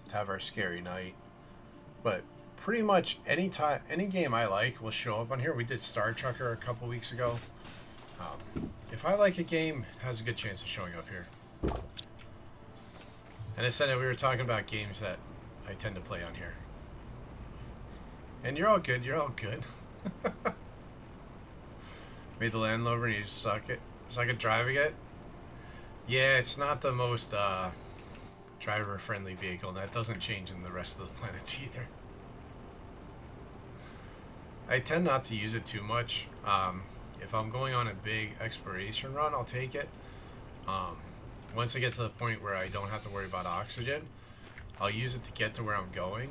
to have our scary night. But pretty much any game I like will show up on here. We did Star Trucker a couple weeks ago. If I like a game, it has a good chance of showing up here. And I said that we were talking about games that I tend to play on here. And you're all good. You're all good. Made the Land Rover and you suck at driving it. Yeah, it's not the most driver-friendly vehicle, and that doesn't change in the rest of the planets either. I tend not to use it too much. If I'm going on a big exploration run, I'll take it. Once I get to the point where I don't have to worry about oxygen, I'll use it to get to where I'm going,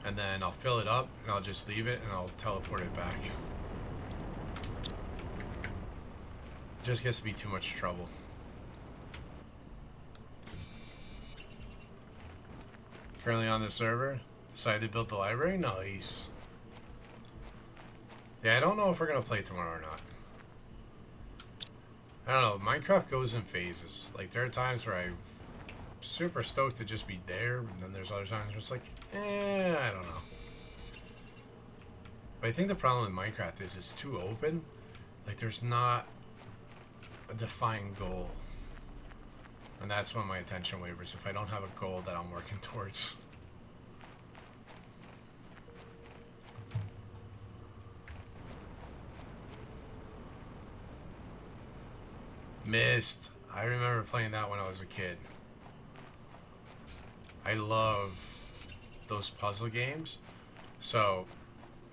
and then I'll fill it up, and I'll just leave it, and I'll teleport it back. It just gets to be too much trouble. Currently on the server. Decided to build the library? Nice. Yeah, I don't know if we're going to play tomorrow or not. I don't know. Minecraft goes in phases. Like, there are times where I'm super stoked to just be there, and then there's other times where it's like, I don't know. But I think the problem with Minecraft is it's too open. Like, there's not a defined goal. And that's when my attention wavers, if I don't have a goal that I'm working towards. Myst. I remember playing that when I was a kid. I love those puzzle games. So,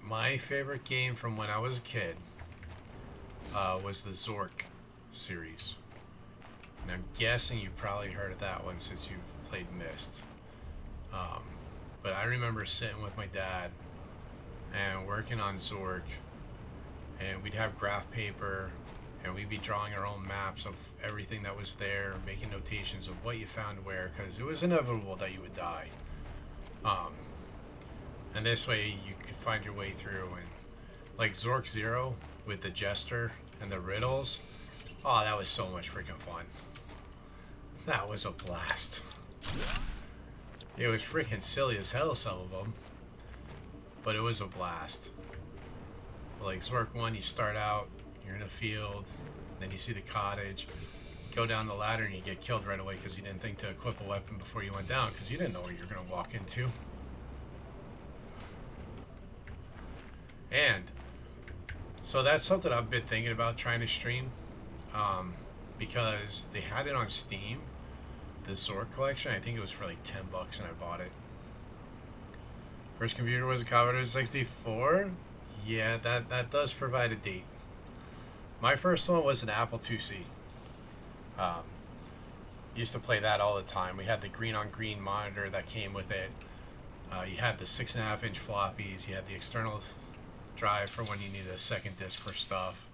my favorite game from when I was a kid was the Zork series. And I'm guessing you've probably heard of that one since you've played Myst. But I remember sitting with my dad and working on Zork, and we'd have graph paper, and we'd be drawing our own maps of everything that was there, making notations of what you found where, because it was inevitable that you would die. And this way you could find your way through, and like Zork Zero with the Jester and the riddles, oh, that was so much freaking fun. That was a blast. It was freaking silly as hell, some of them, but it was a blast. Like Zork 1, you start out, you're in a field, then you see the cottage, go down the ladder and you get killed right away because you didn't think to equip a weapon before you went down because you didn't know what you were going to walk into. And so that's something I've been thinking about trying to stream, because they had it on Steam, the Zork collection. I think it was for like $10 and I bought it. First computer was a Commodore 64. Yeah, that does provide a date. My first one was an Apple IIc. Used to play that all the time. We had the green-on-green monitor that came with it. You had the 6.5-inch floppies. You had the external drive for when you need a second disc for stuff.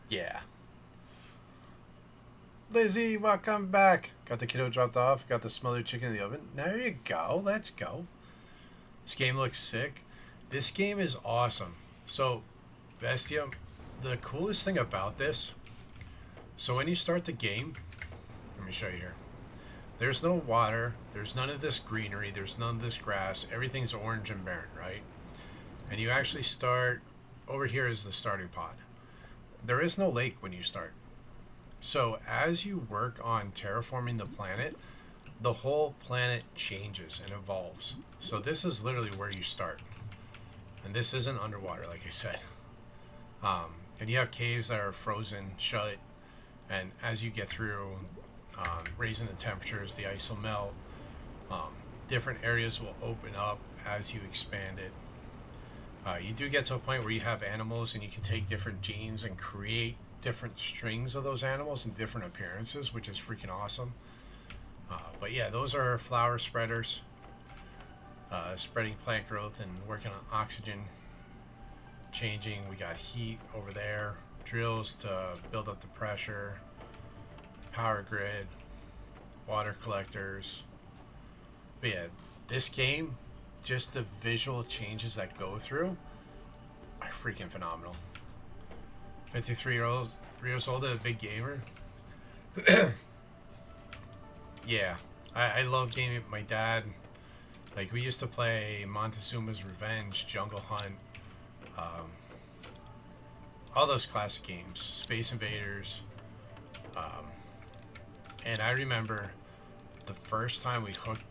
Yeah. Lizzie, welcome back. Got the kiddo dropped off. Got the smothered chicken in the oven. There you go. Let's go. This game looks sick. This game is awesome. So, Bestia, the coolest thing about this, so when you start the game, let me show you here. There's no water, there's none of this greenery, there's none of this grass, everything's orange and barren, right? And you actually start, over here is the starting pod. There is no lake when you start. So as you work on terraforming the planet, the whole planet changes and evolves. So this is literally where you start. And this isn't underwater, like I said. And you have caves that are frozen shut, and as you get through, raising the temperatures, the ice will melt. Different areas will open up as you expand it. You do get to a point where you have animals and you can take different genes and create different strings of those animals and different appearances, which is freaking awesome. But yeah, those are flower spreaders, spreading plant growth and working on oxygen changing. We got heat over there, drills to build up the pressure, power grid, water collectors. But yeah, this game, just the visual changes that go through are freaking phenomenal. 53 years old and a big gamer. Yeah, I love gaming with my dad. Like, we used to play Montezuma's Revenge, Jungle Hunt, all those classic games, Space Invaders. And I remember the first time we hooked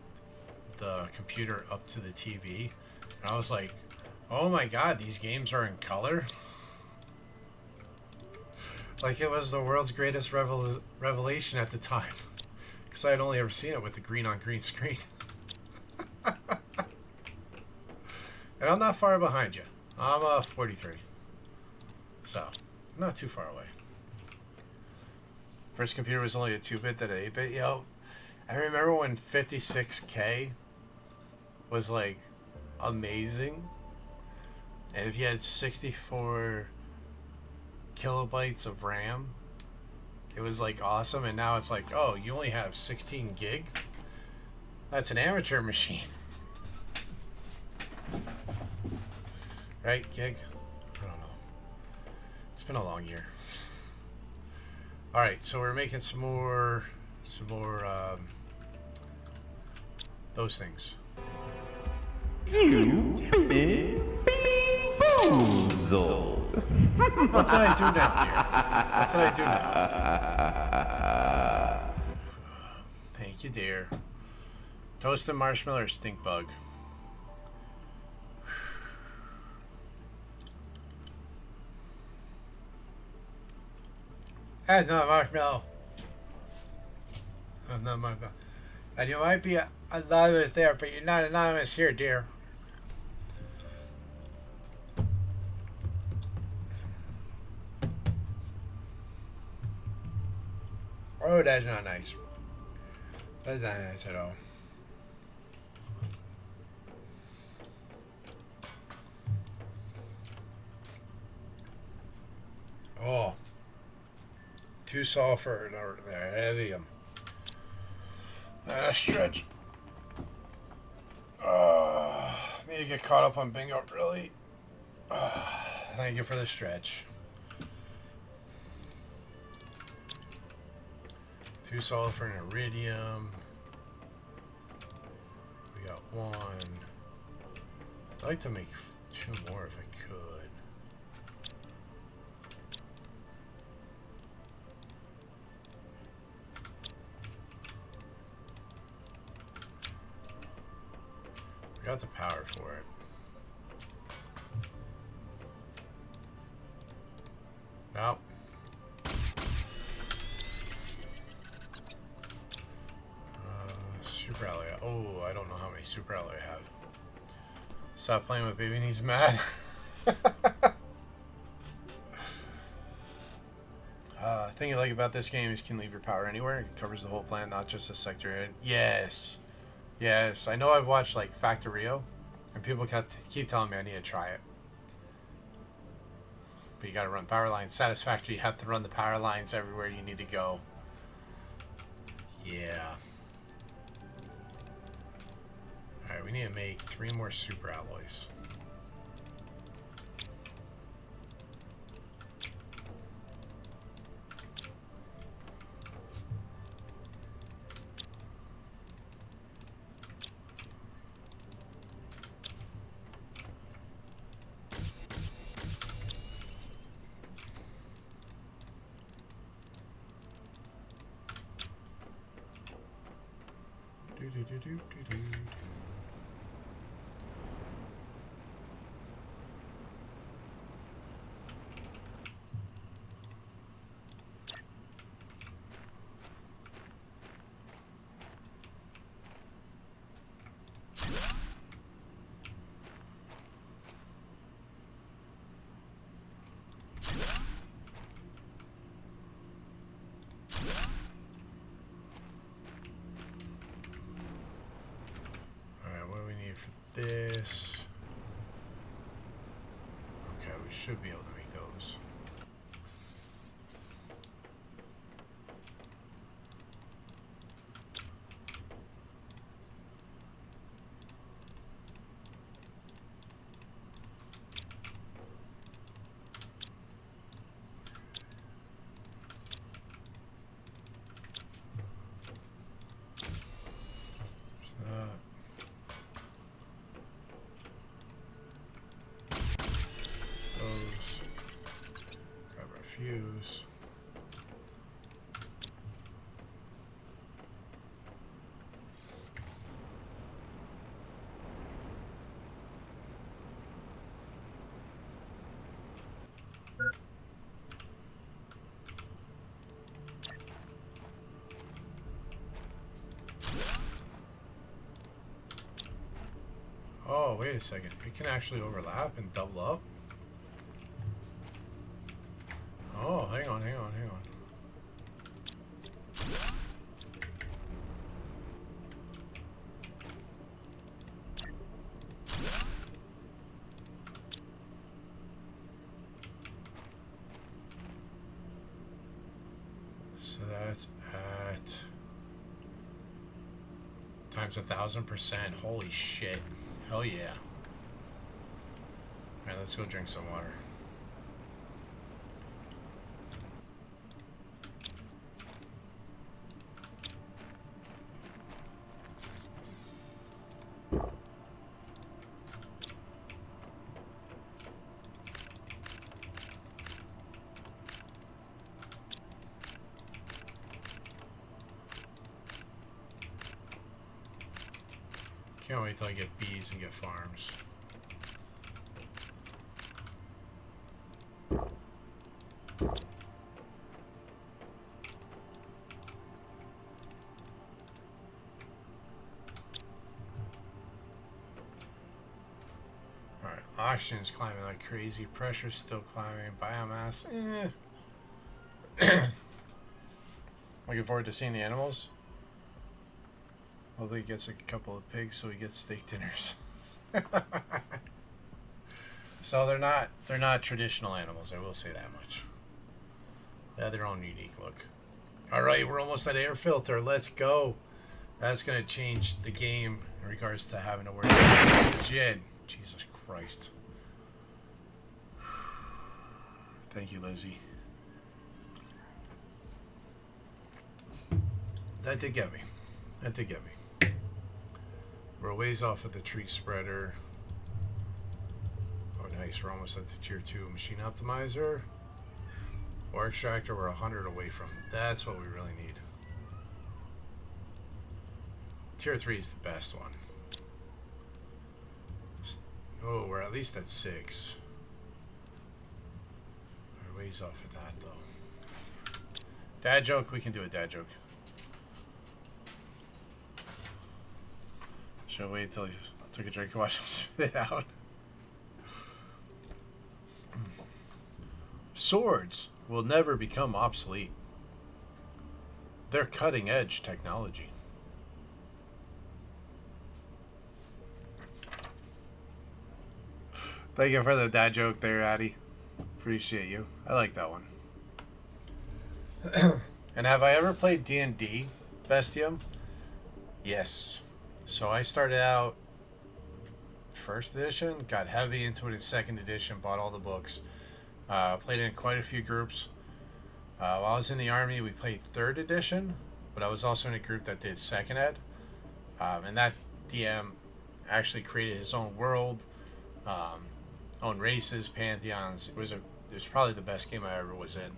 the computer up to the TV, and I was like, oh my god, these games are in color? Like, it was the world's greatest revelation at the time. Because I had only ever seen it with the green on green screen. And I'm not far behind you. I'm 43. So, I'm not too far away. First computer was only a 2-bit then an 8-bit. Yo, I remember when 56K was like amazing. And if you had 64 kilobytes of RAM, it was like awesome. And now it's like, oh, you only have 16 gig? That's an amateur machine. Right, gig? I don't know. It's been a long year. Alright, so we're making some more those things. You've been bamboozled. What did I do now, dear? What did I do now? Thank you, dear. Toasted marshmallow or stink bug? No marshmallow. No marshmallow. And you might be anonymous there, but you're not anonymous here, dear. Oh, that's not nice. That's not nice at all. Oh. 2 sulfur and the helium. And a stretch. Need to get caught up on bingo, really. Thank you for the stretch. 2 sulfur and iridium. We got 1. I'd like to make 2 more if I could. Got the power for it. No. Super alloy. Oh, I don't know how many super alloy I have. Stop playing with baby and he's mad. Thing you like about this game is you can leave your power anywhere. It covers the whole plant, not just a sector. Yes. Yes, I know I've watched like Factorio, and people keep telling me I need to try it. But you gotta run power lines. Satisfactory, you have to run the power lines everywhere you need to go. Yeah. Alright, we need to make 3 more super alloys. this. Okay, we should be able to make those. Those. Grab our fuse. Oh, wait a second. It can actually overlap and double up? Oh, hang on. So that's at times 1,000%. Holy shit. Hell yeah. Alright, let's go drink some water. Can't wait till I get bees and get farms. Alright, oxygen's climbing like crazy. Pressure's still climbing. Biomass, Looking forward to seeing the animals. Hopefully he gets a couple of pigs so he gets steak dinners. So they're not traditional animals, I will say that much. They have their own unique look. Alright, we're almost at air filter. Let's go. That's gonna change the game in regards to having to worry about oxygen. Jesus Christ. Thank you, Lizzie. That did get me. We're a ways off of the tree spreader. Oh, nice. We're almost at the tier 2 machine optimizer. Or extractor, we're 100 away from. That's what we really need. Tier 3 is the best one. Oh, we're at least at 6. We're ways off of that, though. Dad joke? We can do a dad joke. Should I wait until he took a drink and watch him spit it out? Swords will never become obsolete. They're cutting edge technology. Thank you for the dad joke there, Addy. Appreciate you. I like that one. And have I ever played D&D, Bestium? Yes. So I started out first edition, got heavy into it in second edition, bought all the books. Played in quite a few groups. While I was in the Army, we played third edition, but I was also in a group that did second ed. And that DM actually created his own world, own races, pantheons. It was probably the best game I ever was in.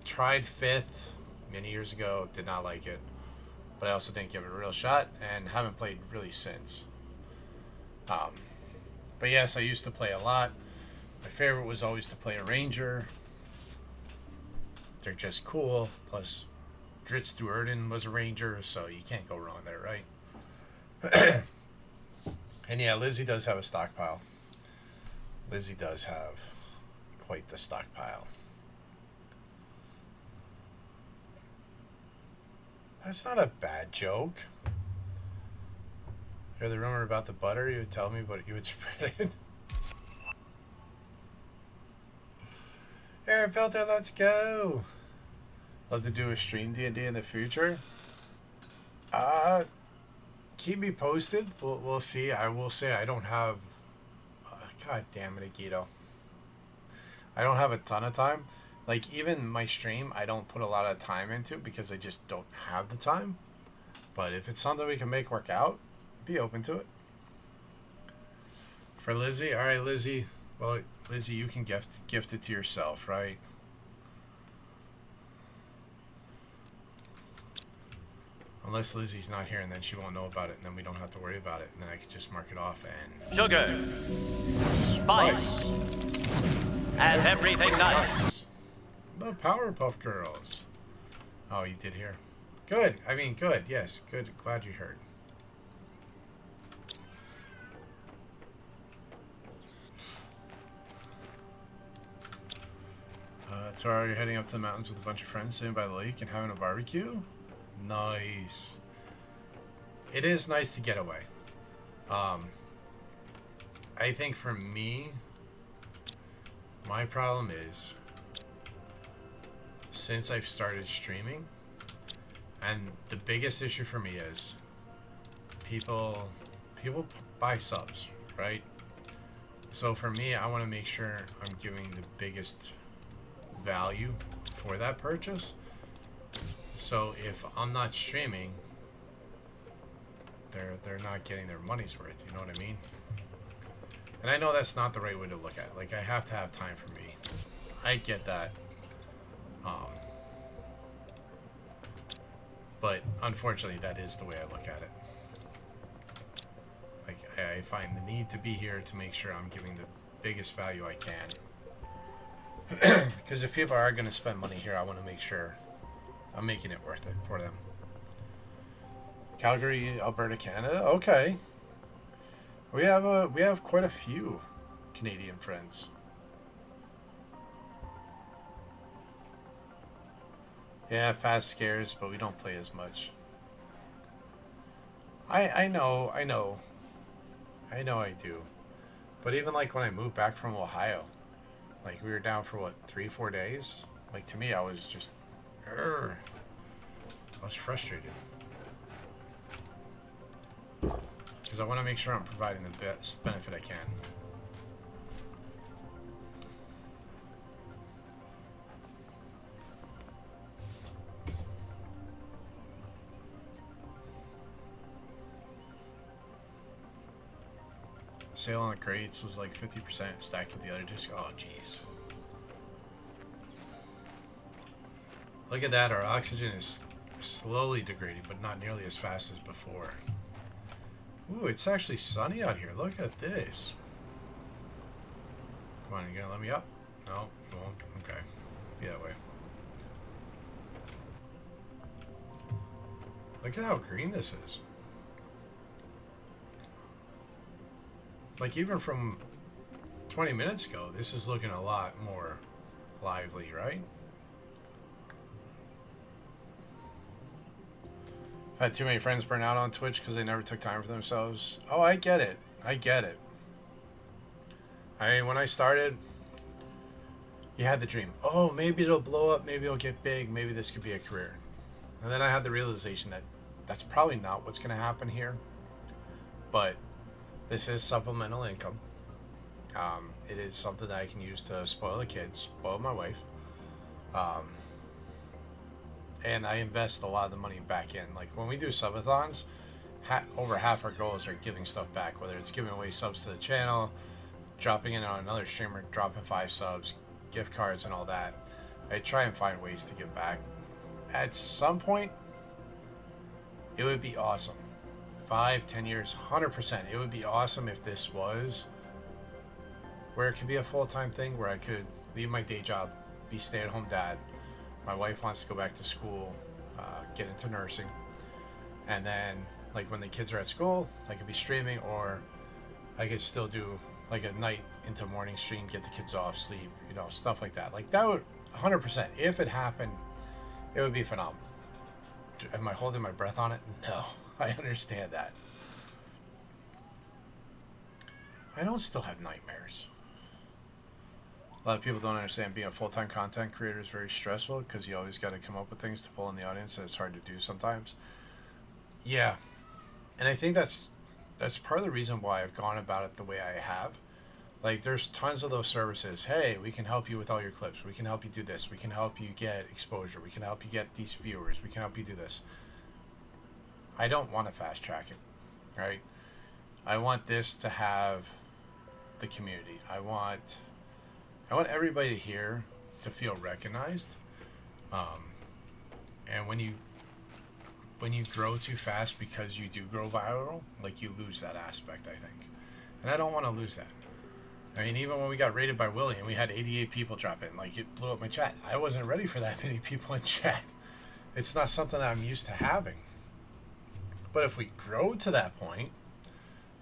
Tried 5th many years ago, did not like it, but I also didn't give it a real shot and haven't played really since. But yes, I used to play a lot. My favorite was always to play a ranger. They're just cool. Plus, Dritz Duerden was a ranger, so you can't go wrong there, right? And yeah, Lizzie does have a stockpile. Lizzie does have quite the stockpile. That's not a bad joke. Hear the rumor about the butter? You would tell me, but you would spread it. Air filter, let's go. Love to do a stream D&D in the future. Keep me posted. We'll see. I will say I don't have. God damn it, Agito. I don't have a ton of time. Like, even my stream, I don't put a lot of time into because I just don't have the time. But if it's something we can make work out, be open to it. For Lizzie, all right, Lizzie. Well, Lizzie, you can gift it to yourself, right? Unless Lizzie's not here, and then she won't know about it, and then we don't have to worry about it, and then I can just mark it off and... Sugar. Spice. And everything nice. The Powerpuff Girls. Oh, you did hear. Good. I mean, good. Yes, good. Glad you heard. Tara, you're heading up to the mountains with a bunch of friends sitting by the lake and having a barbecue? Nice. It is nice to get away. I think for me, my problem is, since I've started streaming, and the biggest issue for me is people buy subs, right? So for me, I want to make sure I'm giving the biggest value for that purchase. So if I'm not streaming, they're not getting their money's worth, you know what I mean? And I know that's not the right way to look at it. Like, I have to have time for me. I get that. But unfortunately, that is the way I look at it. Like, I find the need to be here to make sure I'm giving the biggest value I can. Because if people are going to spend money here, I want to make sure I'm making it worth it for them. Calgary, Alberta, Canada. Okay, we have quite a few Canadian friends. Yeah, fast scares, but we don't play as much. I know I do. But even like when I moved back from Ohio, like we were down for what, 3-4 days? Like to me, I was just, I was frustrated. Because I want to make sure I'm providing the best benefit I can. Sale on the crates was like 50% stacked with the other disc. Oh, jeez. Look at that. Our oxygen is slowly degrading, but not nearly as fast as before. Ooh, it's actually sunny out here. Look at this. Come on, you gonna let me up? No, you won't. Okay. Be that way. Look at how green this is. Like, even from 20 minutes ago, this is looking a lot more lively, right? I've had too many friends burn out on Twitch because they never took time for themselves. Oh, I get it. I get it. I mean, when I started, you had the dream. Oh, maybe it'll blow up. Maybe it'll get big. Maybe this could be a career. And then I had the realization that that's probably not what's going to happen here. But this is supplemental income. It is something that I can use to spoil the kids, spoil my wife. And I invest a lot of the money back in. Like when we do subathons, over half our goals are giving stuff back, whether it's giving away subs to the channel, dropping in on another streamer, dropping 5 subs, gift cards and all that. I try and find ways to give back. At some point, it would be awesome. 5-10 years, 100%. It would be awesome if this was where it could be a full-time thing, where I could leave my day job, be stay-at-home dad. My wife wants to go back to school, get into nursing, and then like when the kids are at school, I could be streaming, or I could still do like a night into morning stream, get the kids off, sleep, you know, stuff like that. Like that would 100%. If it happened, it would be phenomenal. Am I holding my breath on it? No, I understand that. I don't still have nightmares. A lot of people don't understand being a full-time content creator is very stressful because you always got to come up with things to pull in the audience, and it's hard to do sometimes. Yeah, and I think that's part of the reason why I've gone about it the way I have. Like, there's tons of those services. Hey, we can help you with all your clips. We can help you do this. We can help you get exposure. We can help you get these viewers. We can help you do this. I don't want to fast track it, right? I want this to have the community. I want everybody here to feel recognized. And when you grow too fast because you do grow viral, like, you lose that aspect, I think. And I don't want to lose that. I mean, even when we got rated by Willie and we had 88 people drop in, like, it blew up my chat. I wasn't ready for that many people in chat. It's not something that I'm used to having. But if we grow to that point,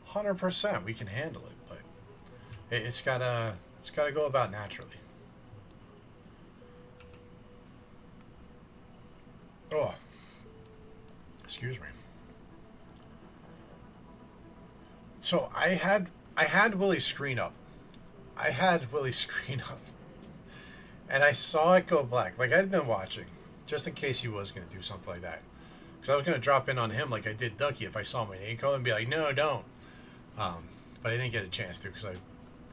100% we can handle it. But it's gotta go about naturally. Oh, excuse me. So I had Willie's screen up. And I saw it go black. Like, I'd been watching, just in case he was going to do something like that. Because I was going to drop in on him like I did Ducky if I saw my name call and be like, no, don't. But I didn't get a chance to because I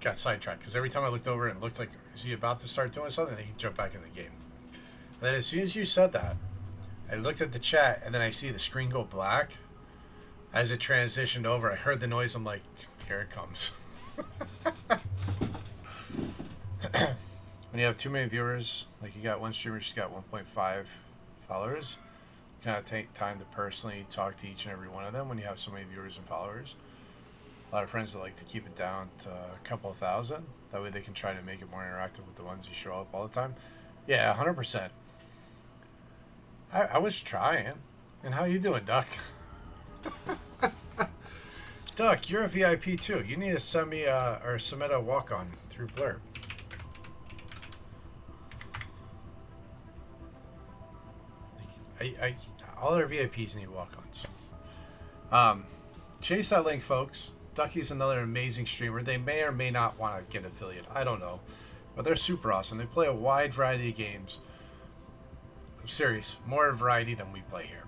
got sidetracked. Because every time I looked over, it looked like, is he about to start doing something? And he jumped back in the game. And then as soon as you said that, I looked at the chat, and then I see the screen go black. As it transitioned over, I heard the noise. I'm like, here it comes. When you have too many viewers, like you got one streamer, she's got 1.5 followers, you cannot take time to personally talk to each and every one of them when you have so many viewers and followers. A lot of friends that like to keep it down to a couple of thousand. That way they can try to make it more interactive with the ones who show up all the time. Yeah, 100%. I was trying. And how you doing, Duck? Duck, you're a VIP too. You need to send me or submit a walk-on through Blurb. All our VIPs need walk-ons. Chase that link, folks. Ducky's another amazing streamer. They may or may not want to get affiliate. I don't know. But they're super awesome. They play a wide variety of games. I'm serious. More variety than we play here.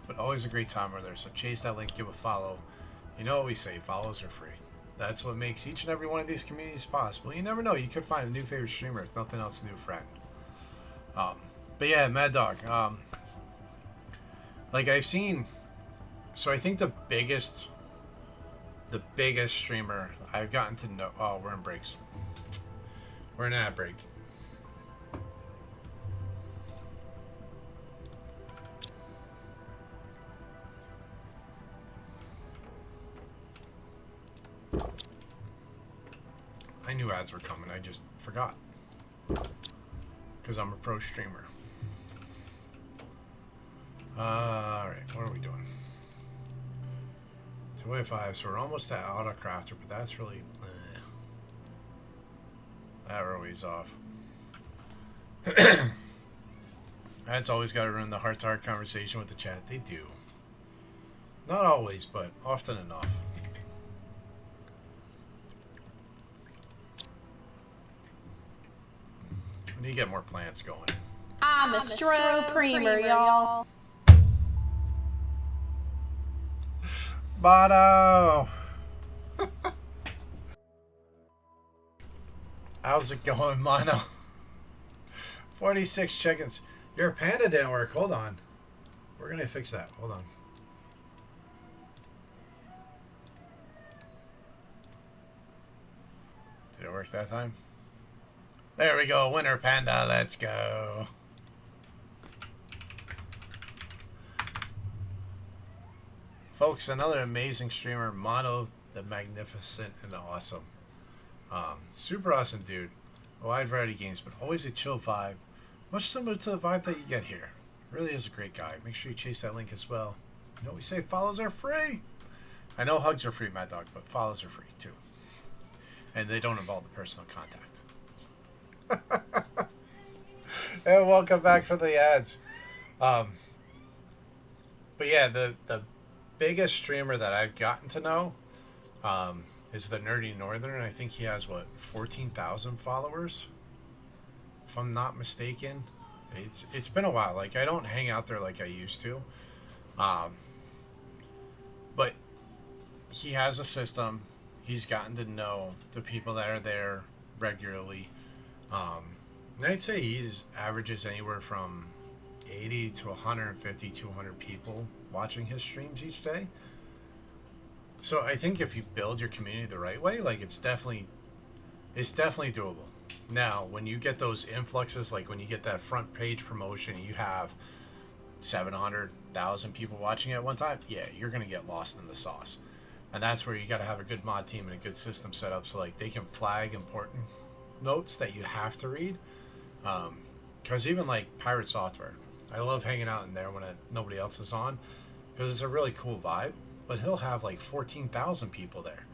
But always a great time over there. So chase that link. Give a follow. You know what we say. Follows are free. That's what makes each and every one of these communities possible. You never know. You could find a new favorite streamer. If nothing else, a new friend. But yeah, Mad Dog. Like, I've seen... So I think the biggest streamer I've gotten to know... Oh, we're in breaks. We're in an ad break. I knew ads were coming. I just forgot. Because I'm a pro streamer. Alright, what are we doing? 205, so we're almost at Auto Crafter, but that's really... That always off. Ads always got to run the heart-to-heart conversation with the chat. They do. Not always, but often enough. We need to get more plants going. I'm a Stro Premer, y'all. Bono! How's it going, Mono? 46 chickens. Your panda didn't work. Hold on. We're going to fix that. Hold on. Did it work that time? There we go. Winner panda. Let's go. Folks, another amazing streamer, Mono the Magnificent and Awesome. Super awesome dude. A wide variety of games, but always a chill vibe. Much similar to the vibe that you get here. Really is a great guy. Make sure you chase that link as well. You know what we say? Follows are free. I know hugs are free, Mad Dog, but follows are free too. And they don't involve the personal contact. And welcome back for the ads. But yeah, the biggest streamer that I've gotten to know is the Nerdy Northern. I think he has, what, 14,000 followers? If I'm not mistaken. It's been a while. Like, I don't hang out there like I used to. But he has a system. He's gotten to know the people that are there regularly. And I'd say he's averages anywhere from 80 to 150, 200 people watching his streams each day. So I think if you build your community the right way, like it's definitely doable. Now, when you get those influxes, like when you get that front page promotion, you have 700,000 people watching at one time, yeah, you're going to get lost in the sauce. And that's where you got to have a good mod team and a good system set up so like they can flag important notes that you have to read. Because even like Pirate Software, I love hanging out in there when nobody else is on because it's a really cool vibe. But he'll have like 14,000 people there.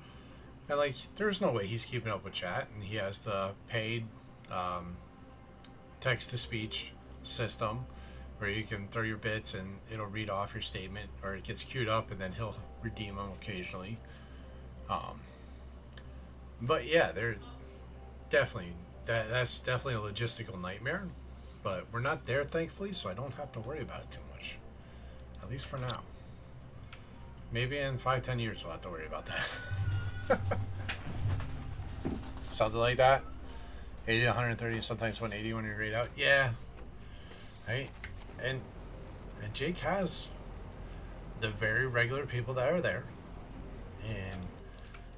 And like, there's no way he's keeping up with chat. And he has the paid text-to-speech system where you can throw your bits and it'll read off your statement, or it gets queued up and then he'll redeem them occasionally. But yeah, they're definitely, that's definitely a logistical nightmare. But we're not there, thankfully, so I don't have to worry about it too much. At least for now. Maybe in 5-10 years we'll have to worry about that. Something like that. 80 to 130, sometimes 180 when you rate out. Yeah. Right? And Jake has the very regular people that are there. And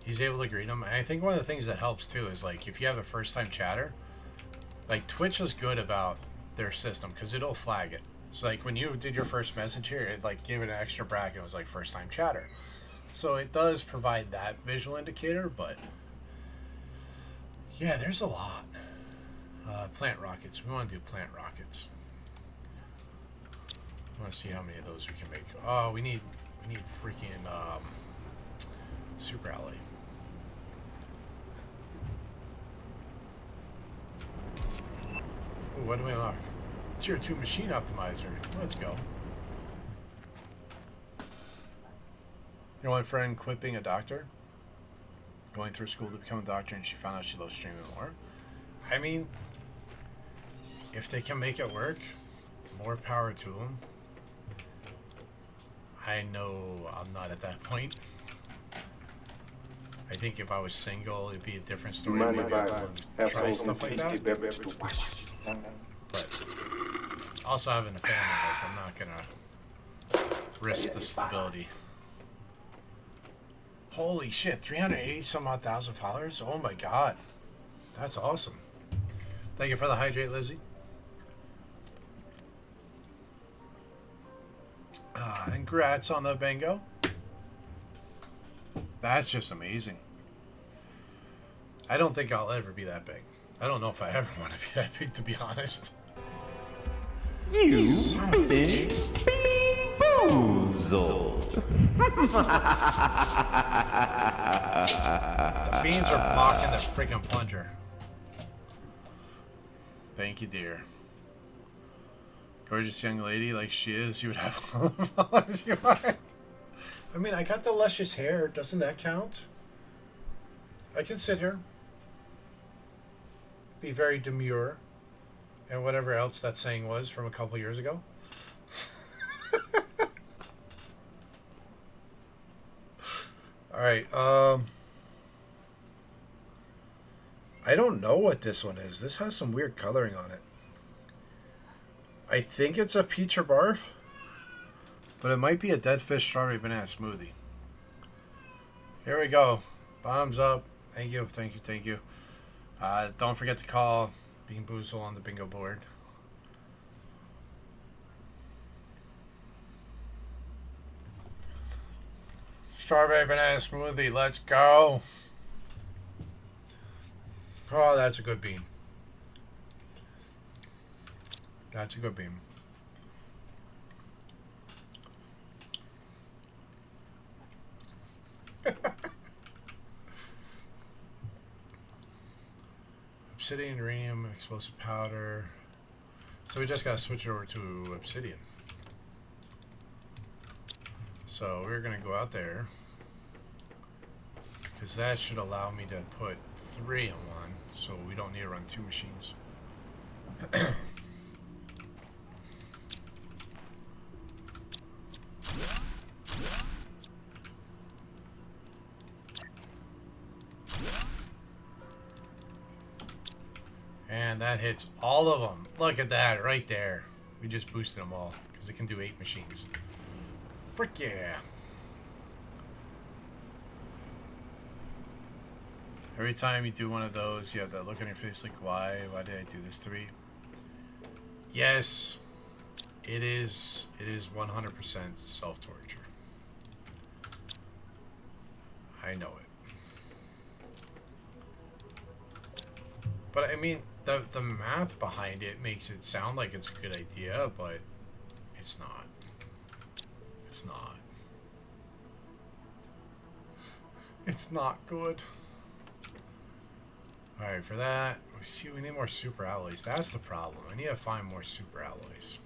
he's able to greet them. And I think one of the things that helps too is like if you have a first time chatter, like Twitch is good about their system because it'll flag it. So like when you did your first message here, it like gave it an extra bracket. It was like first time chatter. So it does provide that visual indicator, but yeah, there's a lot. Plant rockets. We want to do plant rockets. I want to see how many of those we can make. Oh, we need freaking super alloy. Ooh, what do we unlock? Tier 2 machine optimizer. Let's go. Your one friend quit being a doctor, going through school to become a doctor, and she found out she loves streaming more. I mean, if they can make it work, more power to them. I know I'm not at that point. I think if I was single, it'd be a different story. Maybe I would try stuff like that. But also having a family, like I'm not gonna risk the stability. Holy shit, 380 some odd thousand followers? Oh my god. That's awesome. Thank you for the hydrate, Lizzie. And congrats on the bingo. That's just amazing. I don't think I'll ever be that big. I don't know if I ever want to be that big, to be honest. You big boozle. The beans are blocking the freaking plunger. Thank you, dear. Gorgeous young lady like she is, you would have all the followers you want. I mean, I got the luscious hair. Doesn't that count? I can sit here, be very demure, and whatever else that saying was from a couple years ago. Alright, I don't know what this one is. This has some weird coloring on it. I think it's a peach or barf, but it might be a dead fish strawberry banana smoothie. Here we go. Bombs up. Thank you, thank you, thank you. Don't forget to call Bean Boozle on the bingo board. Strawberry banana smoothie, let's go. Oh, that's a good bean. That's a good bean. Obsidian, uranium, explosive powder. So we just gotta switch it over to obsidian. So we're gonna go out there. Because that should allow me to put 3 in one, so we don't need to run 2 machines. And that hits all of them. Look at that right there. We just boosted them all because it can do 8 machines. Frick yeah. Every time you do one of those, you have that look on your face like, why? Why did I do this to me? Yes, it is 100% self-torture. I know it. But I mean, the math behind it makes it sound like it's a good idea, but it's not. It's not. It's not good. Alright, for that, we need more super alloys. That's the problem. I need to find more super alloys.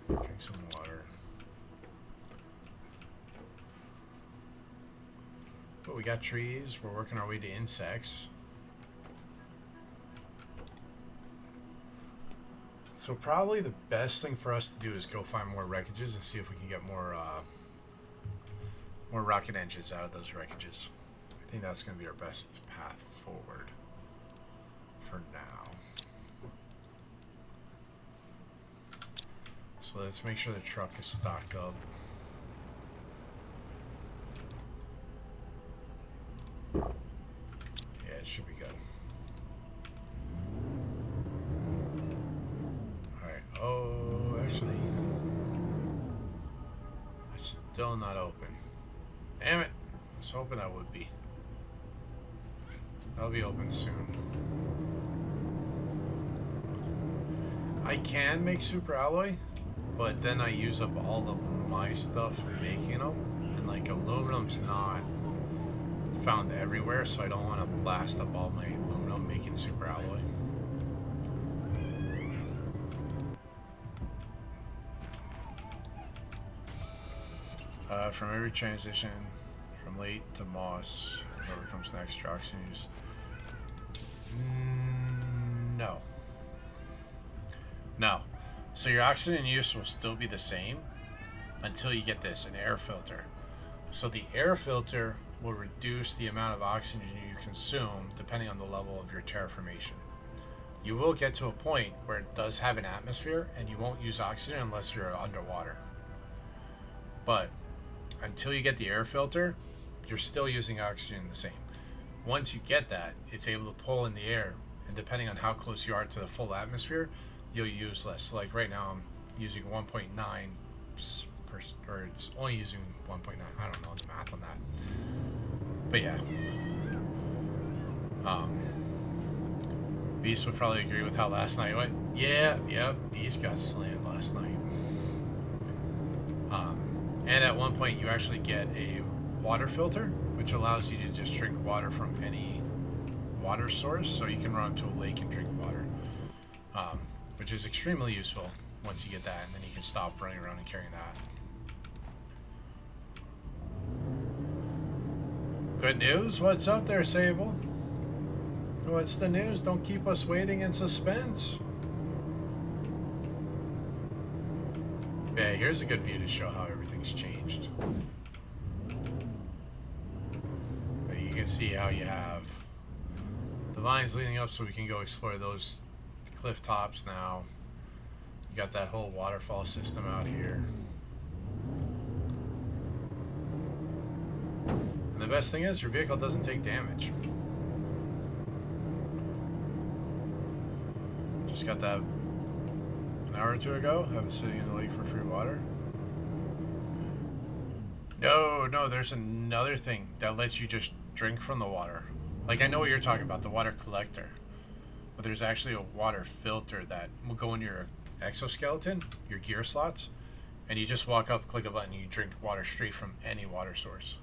Drink some water. But we got trees. We're working our way to insects. So probably the best thing for us to do is go find more wreckages and see if we can get more rocket engines out of those wreckages. I think that's going to be our best path forward for now. So let's make sure the truck is stocked up. Yeah, it should be good. Alright, oh, actually, it's still not open. Damn it! I was hoping that would be. That'll be open soon. I can make super alloy, but then I use up all of my stuff making them, and like aluminum's not found everywhere, so I don't want to blast up all my aluminum making super alloy. From every transition from late to moss, whoever comes next, your oxygen use. No. No. So your oxygen use will still be the same until you get this, an air filter. So the air filter will reduce the amount of oxygen you consume depending on the level of your terraformation. You will get to a point where it does have an atmosphere and you won't use oxygen unless you're underwater. But until you get the air filter, you're still using oxygen the same. Once you get that, it's able to pull in the air, and depending on how close you are to the full atmosphere, you'll use less. So like right now I'm using 1.9 or it's only using 1.9. I don't know the math on that. But yeah. Beast would probably agree with how last night went. Yeah, Beast got slammed last night. And at one point you actually get a water filter, which allows you to just drink water from any water source, so you can run to a lake and drink water, which is extremely useful once you get that, and then you can stop running around and carrying that. Good news? What's up there, Sable? What's the news? Don't keep us waiting in suspense. Yeah, here's a good view to show how everything's changed. You can see how you have the vines leading up, so we can go explore those cliff tops now. You got that whole waterfall system out here. And the best thing is, your vehicle doesn't take damage. Just got that an hour or two ago. I was sitting in the lake for free water. No, there's another thing that lets you just drink from the water. Like, I know what you're talking about, the water collector. But there's actually a water filter that will go in your exoskeleton, your gear slots, and you just walk up, click a button, and you drink water straight from any water source.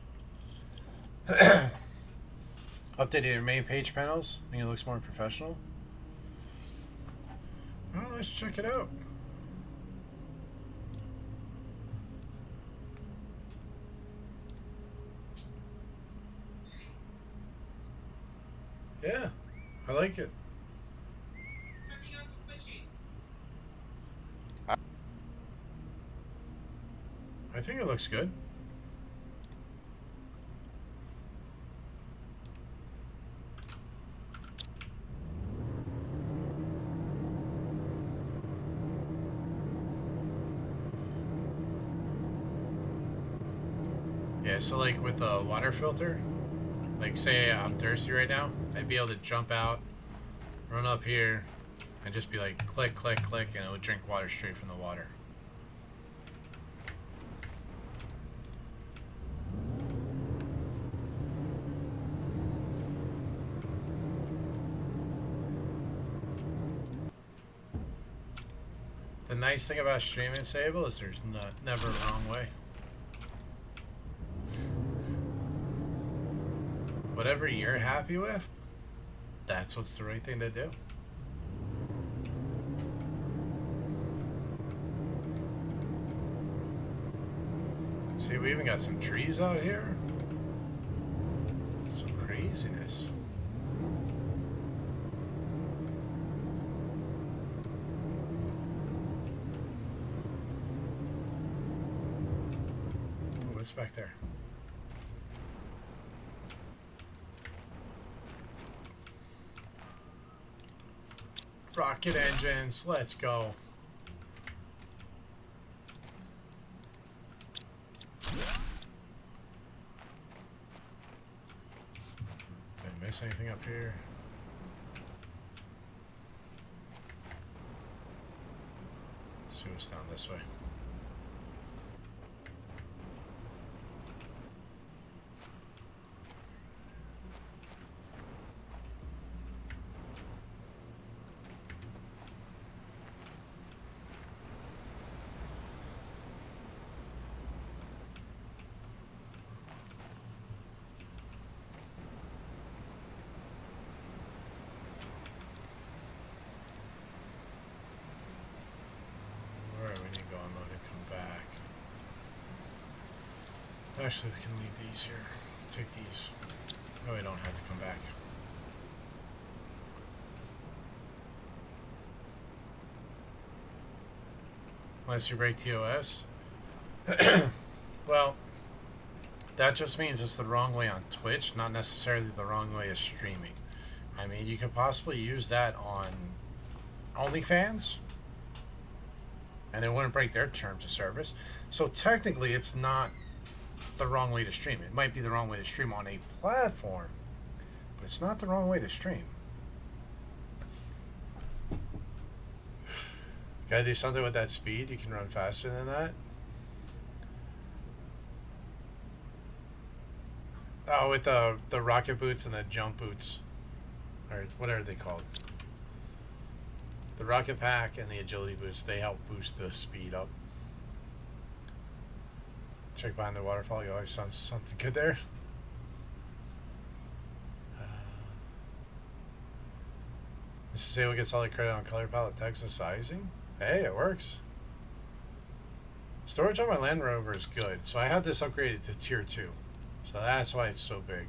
Updated your main page panels. I think it looks more professional. Well, let's check it out. Yeah, I like it. I think it looks good. Yeah, so like with a water filter, like say I'm thirsty right now, I'd be able to jump out, run up here, and just be like click, click, click, and it would drink water straight from the water. The nice thing about streaming Sable is there's never a wrong way. Whatever you're happy with, that's what's the right thing to do. See, we even got some trees out here. Some craziness. Oh, what's back there? Rocket engines, let's go. Did I miss anything up here? Let's see what's down this way. Actually, we can leave these here. Take these. Oh, we don't have to come back. Unless you break TOS. Well, that just means it's the wrong way on Twitch, not necessarily the wrong way of streaming. I mean, you could possibly use that on OnlyFans, and it wouldn't break their terms of service. So technically, it's not the wrong way to stream. It might be the wrong way to stream on a platform, but it's not the wrong way to stream. Gotta do something with that speed. You can run faster than that. Oh, with the rocket boots and the jump boots, or whatever they called. The rocket pack and the agility boots, they help boost the speed up. Check behind the waterfall. You always sound something good there. This is Sable gets all the credit on color palette, text, and sizing. Hey, it works. Storage on my Land Rover is good. So I had this upgraded to tier 2. So that's why it's so big.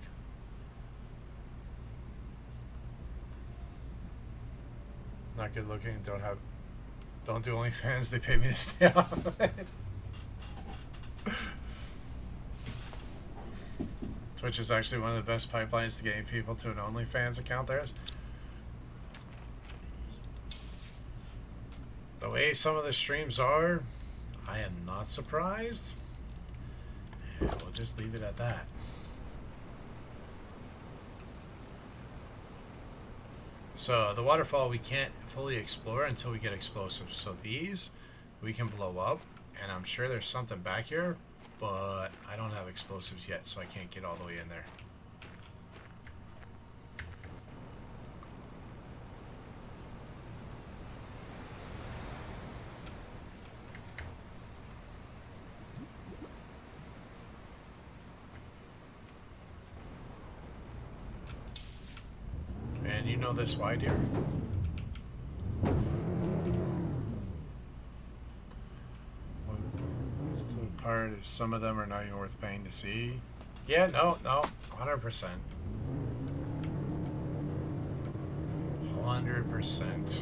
Not good looking. Don't do OnlyFans. They pay me to stay off of it. Twitch is actually one of the best pipelines to getting people to an OnlyFans account there is. The way some of the streams are, I am not surprised. And we'll just leave it at that. So the waterfall we can't fully explore until we get explosives. So these we can blow up, and I'm sure there's something back here, but I don't have explosives yet, so I can't get all the way in there. And you know this why, dear? The part is some of them are not even worth paying to see. Yeah, no, 100%. 100%.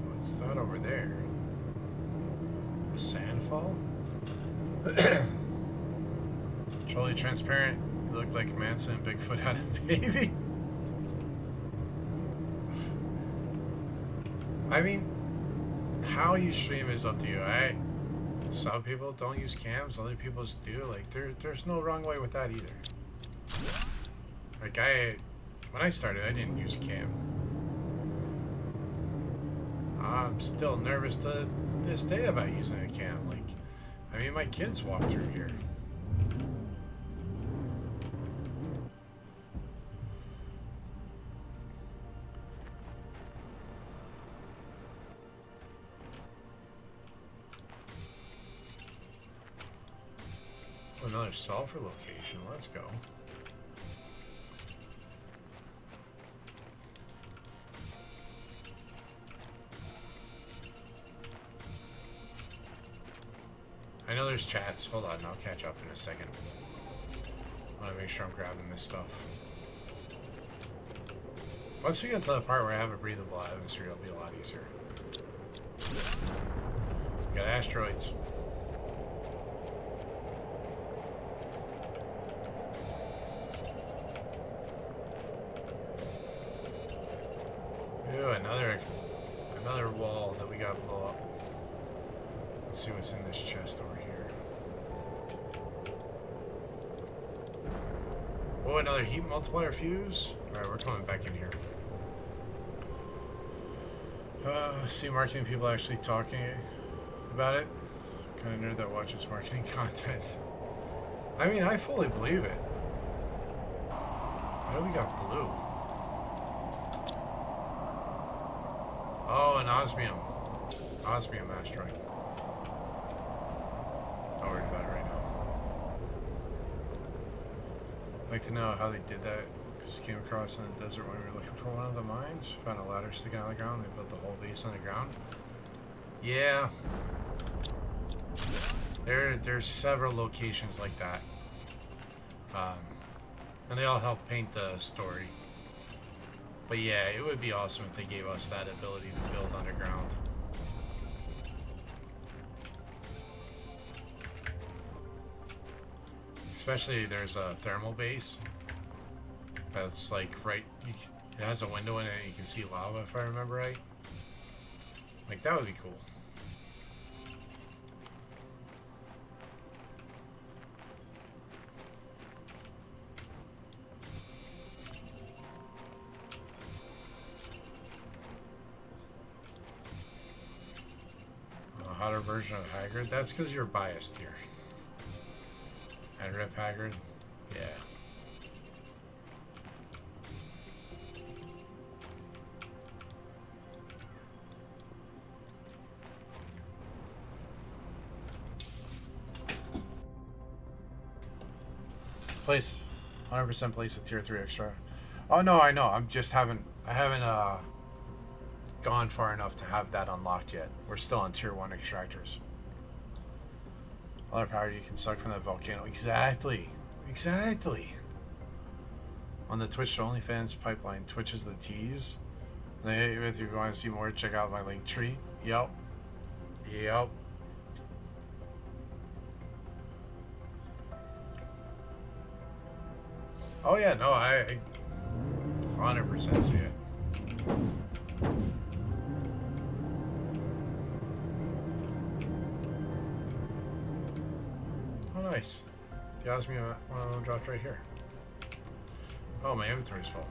What's that over there? A sandfall? Totally transparent. You look like Manson and Bigfoot had a baby. I mean, how you stream is up to you. Some people don't use cams, other people just do. Like, there's no wrong way with that either. Like, when I started, I didn't use a cam. I'm still nervous to this day about using a cam. Like, I mean, my kids walk through here. Another sulfur location. Let's go. I know there's chats. Hold on, I'll catch up in a second. I want to make sure I'm grabbing this stuff. Once we get to the part where I have a breathable atmosphere, it'll be a lot easier. We got asteroids. Ew, another wall that we gotta blow up. Let's see what's in this chest over here. Oh, another heat multiplier fuse. Alright, we're coming back in here. See marketing people actually talking about it. Kind of nerd that watches marketing content. I mean, I fully believe it. Why do we got blue? Oh, an osmium. Osmium asteroid. Not worried about it right now. I'd like to know how they did that. Because we came across in the desert when we were looking for one of the mines. Found a ladder sticking out of the ground. They built the whole base on the ground. Yeah. There's several locations like that. And they all help paint the story. But yeah, it would be awesome if they gave us that ability to build underground. Especially there's a thermal base. That's like right, it has a window in it and you can see lava if I remember right. Like that would be cool. A hotter version of Haggard? That's because you're biased here. And Rip Haggard? Yeah. Place 100% place a tier 3 extra. Oh no, I know. I haven't gone far enough to have that unlocked yet. We're still on tier 1 extractors. All the power you can suck from that volcano. Exactly. Exactly. On the Twitch to OnlyFans pipeline, Twitch is the tease. And if you want to see more, check out my link tree. Yep. Yep. Oh yeah, no, I 100% see it. Oh nice. The osmium one of them dropped right here. Oh, my inventory's full.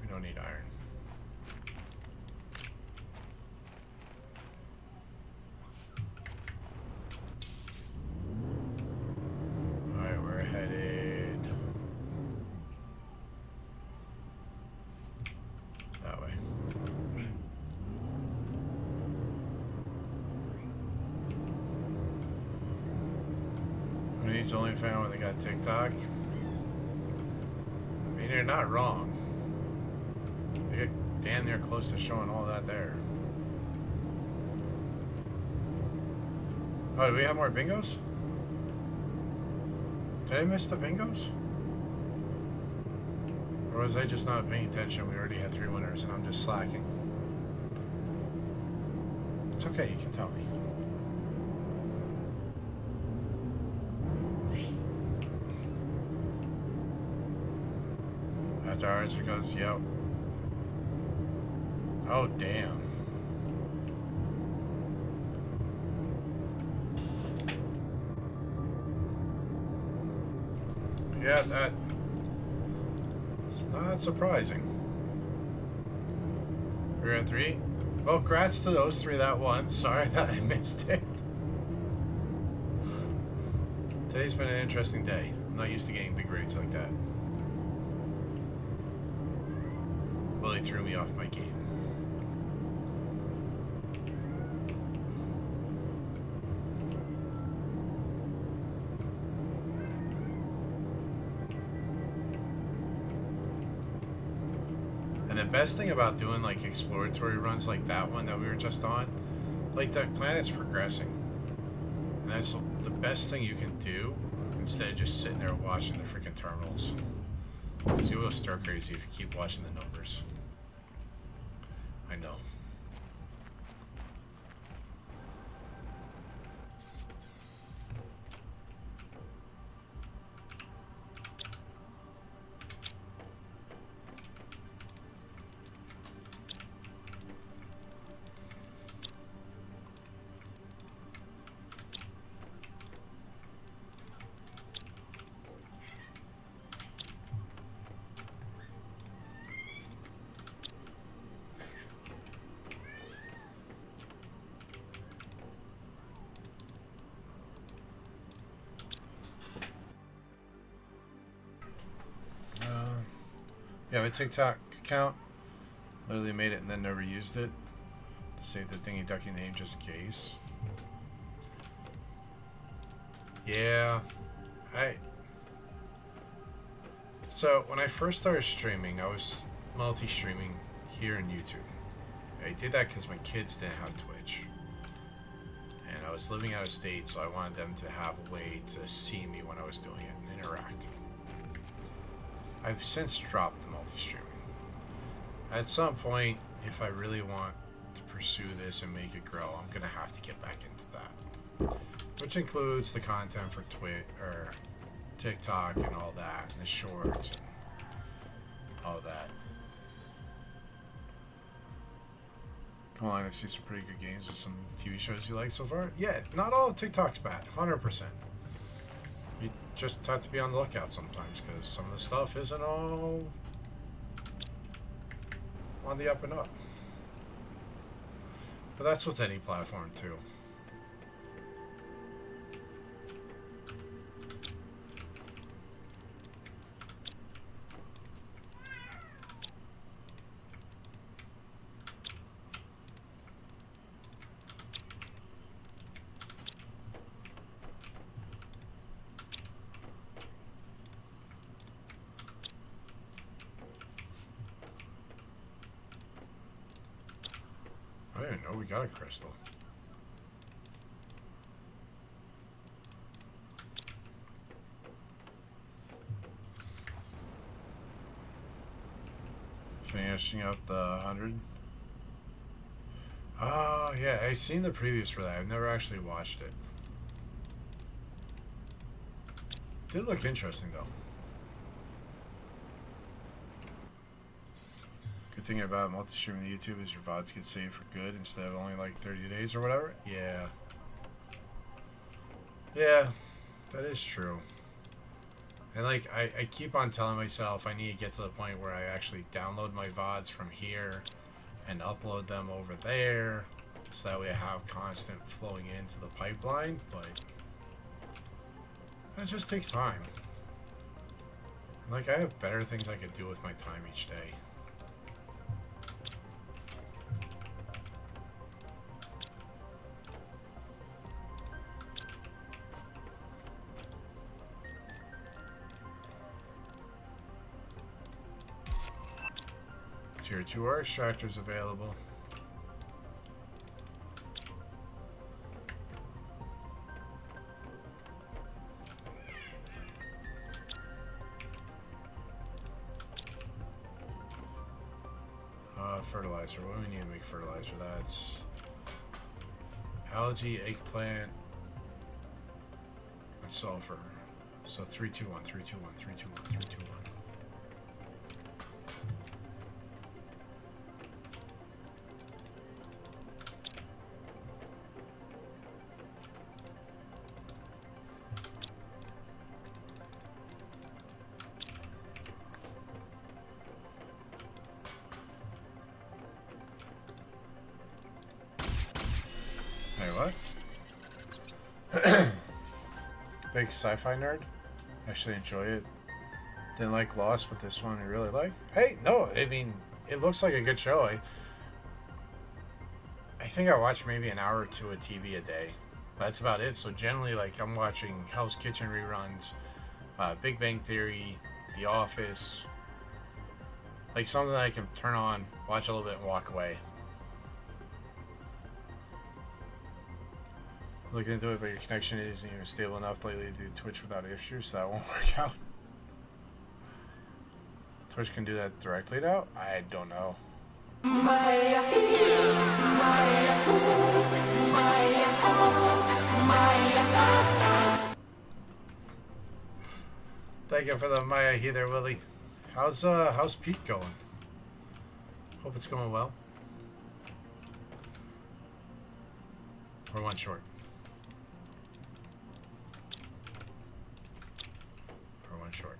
We don't need iron. Alright, we're headed needs OnlyFans when they got TikTok? I mean, you're not wrong. They get damn near close to showing all that there. Oh, do we have more bingos? Did I miss the bingos? Or was I just not paying attention? We already had 3 winners and I'm just slacking. It's okay, you can tell me. After hours it goes, yo. Oh, damn. Yeah, that... It's not surprising. We're at 3. Well, congrats to those 3 that won. Sorry that I missed it. Today's been an interesting day. I'm not used to getting big rates like that. Really threw me off my game. And the best thing about doing like exploratory runs like that one that we were just on, like the planet's progressing. And that's the best thing you can do instead of just sitting there watching the freaking terminals. Because you will stir crazy if you keep watching the numbers. I know. You have a TikTok account? Literally made it and then never used it to save the thingy ducky name just in case. Yeah, So when I first started streaming, I was multi-streaming here in YouTube. I did that because my kids didn't have Twitch. And I was living out of state, so I wanted them to have a way to see me when I was doing it and interact. I've since dropped the multi-streaming. At some point, if I really want to pursue this and make it grow, I'm gonna have to get back into that. Which includes the content for Twitch or TikTok and all that, and the shorts and all that. Come on, I see some pretty good games with some TV shows you like so far. Yeah, not all of TikTok's bad, 100%. You just have to be on the lookout sometimes, because some of the stuff isn't all on the up and up. But that's with any platform too. I didn't know we got a crystal. Finishing up the 100. Oh, yeah, I've seen the previews for that. I've never actually watched it. It did look interesting, though. Good thing about multi-streaming to YouTube is your VODs get saved for good instead of only like 30 days or whatever. Yeah. Yeah, that is true. And like, I keep on telling myself I need to get to the point where I actually download my VODs from here and upload them over there so that way I have constant flowing into the pipeline, but that just takes time. And like, I have better things I could do with my time each day. Tier 2 ore extractors available. Fertilizer. What do we need to make fertilizer? That's algae, eggplant, and sulfur. So 321, 321, 321, 321. Big sci-fi nerd. Actually enjoy it. Didn't like Lost, but this one I really like. Hey, no, I mean, it looks like a good show. I think I watch maybe an hour or two of TV a day. That's about it. So generally, like, I'm watching Hell's Kitchen reruns, Big Bang Theory, The Office. Like something that I can turn on, watch a little bit, and walk away. Looking into it, but your connection isn't even stable enough lately to do Twitch without issues, so that won't work out. Twitch can do that directly now? I don't know. Thank you for the Maya here, Willie. How's Pete going? Hope it's going well. We're one short. Short.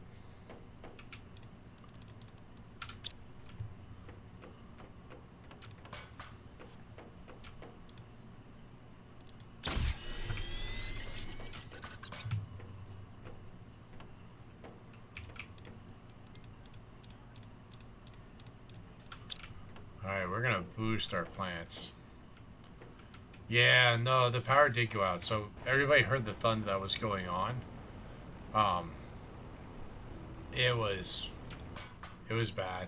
Alright, we're gonna boost our plants. Yeah, no, the power did go out, so everybody heard the thunder that was going on. It was bad.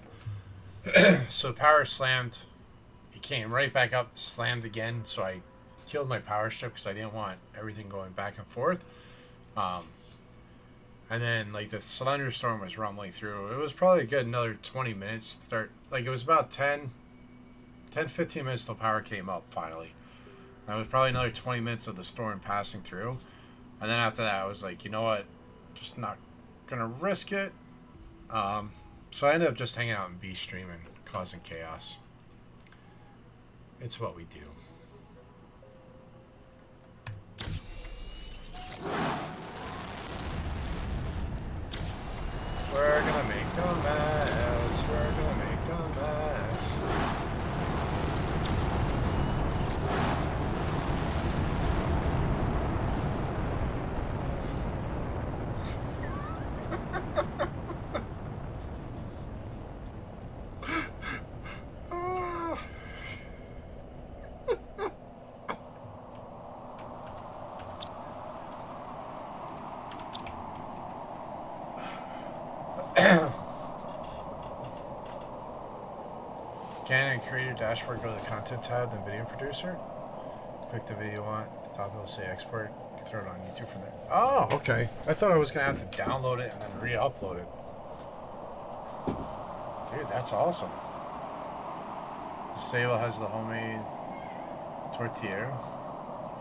So power slammed. It came right back up, slammed again. So I killed my power strip because I didn't want everything going back and forth. And then like the thunderstorm was rumbling through. It was probably a good another 20 minutes to start. Like it was about 10-15 minutes till power came up finally. And it was probably another 20 minutes of the storm passing through. And then after that I was like, you know what? Just not gonna risk it. So I ended up just hanging out in B stream and causing chaos. It's what we do. We're gonna make a mess. We're gonna make a mess. Canon Creator Dashboard, go to the Content tab, then Video Producer. Click the video on at the top, it'll say Export. You can throw it on YouTube from there. Oh, okay. I thought I was going to have to download it and then re-upload it. Dude, that's awesome. The Sable has the homemade tortilla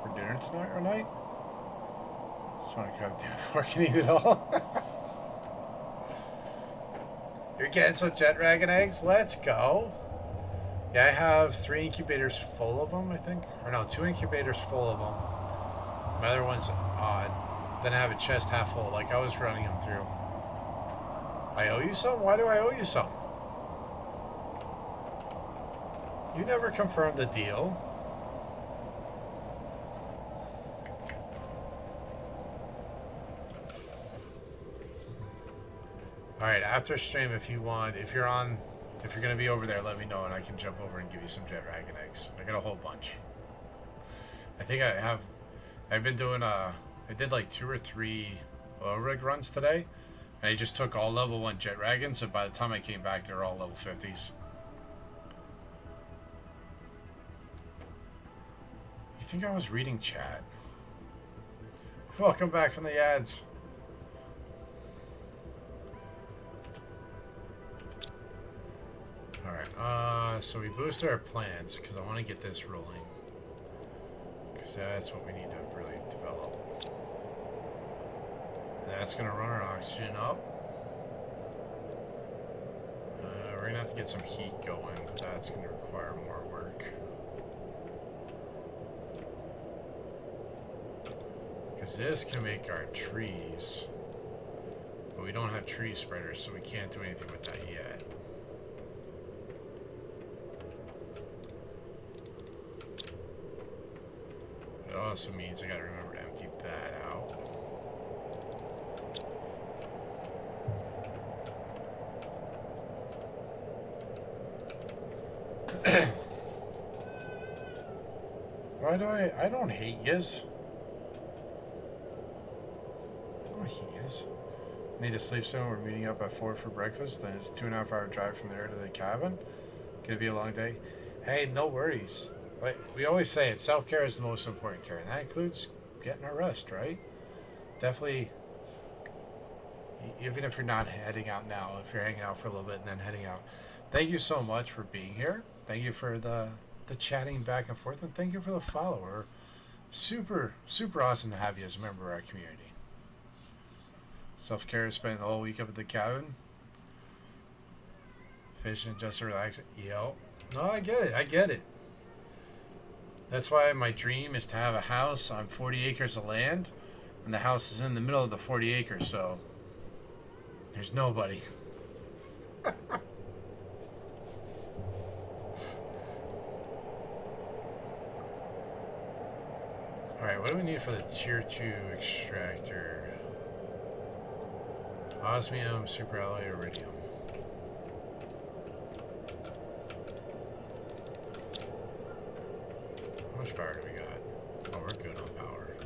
for dinner tonight or night. Just want to grab a damn fork and eat it all. You're getting some jet dragon eggs? Let's go. Yeah, I have 3 incubators full of them, I think. Or no, 2 incubators full of them. My other one's odd. Then I have a chest half full, like I was running them through. I owe you some? Why do I owe you some? You never confirmed the deal. Alright, after stream, if you want, if you're going to be over there, let me know and I can jump over and give you some jet dragon eggs. I got a whole bunch. I think I've been doing, I did like 2 or 3 oil rig runs today. And I just took all level 1 jet dragons, and by the time I came back, they were all level 50s. think I was reading chat. Welcome back from the ads. Alright, so we boosted our plants because I want to get this rolling. Because that's what we need to really develop. That's going to run our oxygen up. We're going to have to get some heat going, but that's going to require more work. Because this can make our trees. But we don't have tree spreaders, so we can't do anything with that yet. It also means I gotta remember to empty that out. Why do I don't hate yous. I don't hate yous. Need to sleep soon. We're meeting up at 4 for breakfast. Then it's a 2.5 hour drive from there to the cabin. Gonna be a long day. Hey, no worries. But we always say it, self-care is the most important care, and that includes getting a rest, right? Definitely, even if you're not heading out now, if you're hanging out for a little bit and then heading out, thank you so much for being here. Thank you for the chatting back and forth, and thank you for the follower. Super, super awesome to have you as a member of our community. Self-care is spending the whole week up at the cabin. Fishing just to relax. Yo. No, I get it. I get it. That's why my dream is to have a house on 40 acres of land, and the house is in the middle of the 40 acres, so there's nobody. Alright, what do we need for the tier 2 extractor? Osmium, superalloy, iridium. How much power do we got? Oh, we're good on power.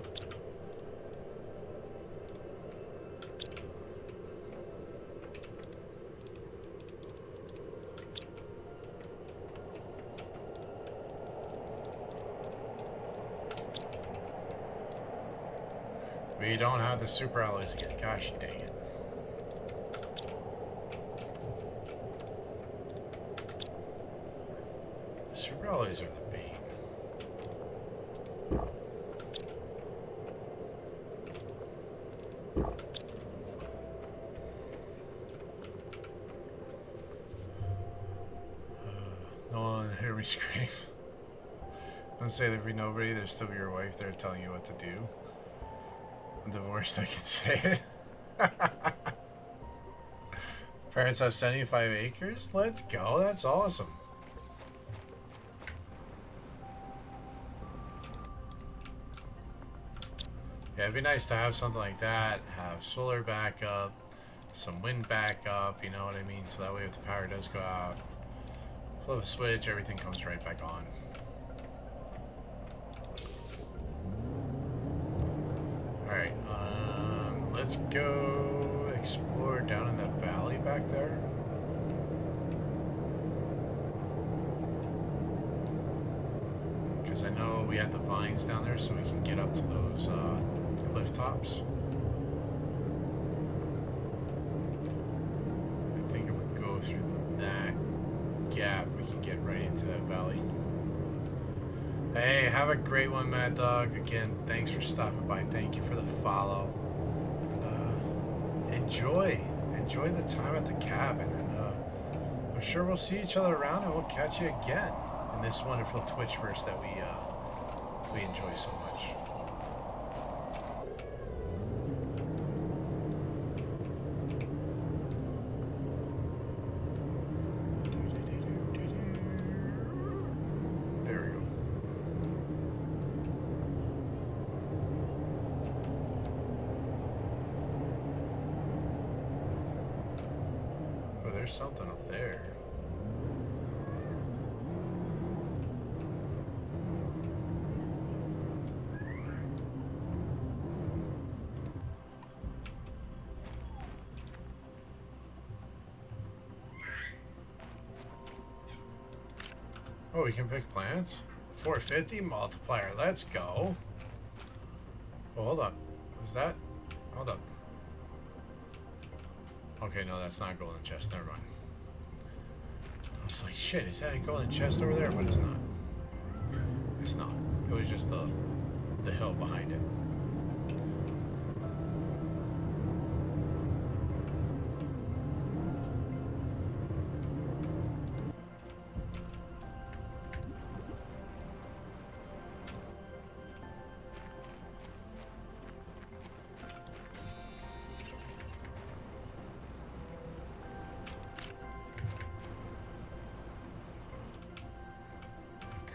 We don't have the superalloys again. Gosh dang it. The superalloys are the bane. No one hear me scream. Don't say there'd be nobody, there'd still be your wife there telling you what to do. I'm divorced, I can say it. Parents have 75 acres? Let's go, that's awesome. Yeah, it'd be nice to have something like that, have solar backup, some wind backup, you know what I mean? So that way if the power does go out, flip a switch, everything comes right back on. Alright, let's go explore down in that valley back there. Because I know we had the vines down there, so we can get up to those cliff tops. I think if we go through that gap, we can get right into that valley. Hey, have a great one, Mad Dog. Again, thanks for stopping by. Thank you for the follow. And enjoy the time at the cabin. And I'm sure we'll see each other around, and we'll catch you again in this wonderful Twitchverse that we enjoy so much. There we go. Oh, there's something up there. Oh, we can pick plants? 450 multiplier. Let's go. Oh, hold up. Was that? Hold up. Okay, no, that's not golden chest. Never mind. I was like, shit, is that a golden chest over there? But it's not. It's not. It was just the hill behind it.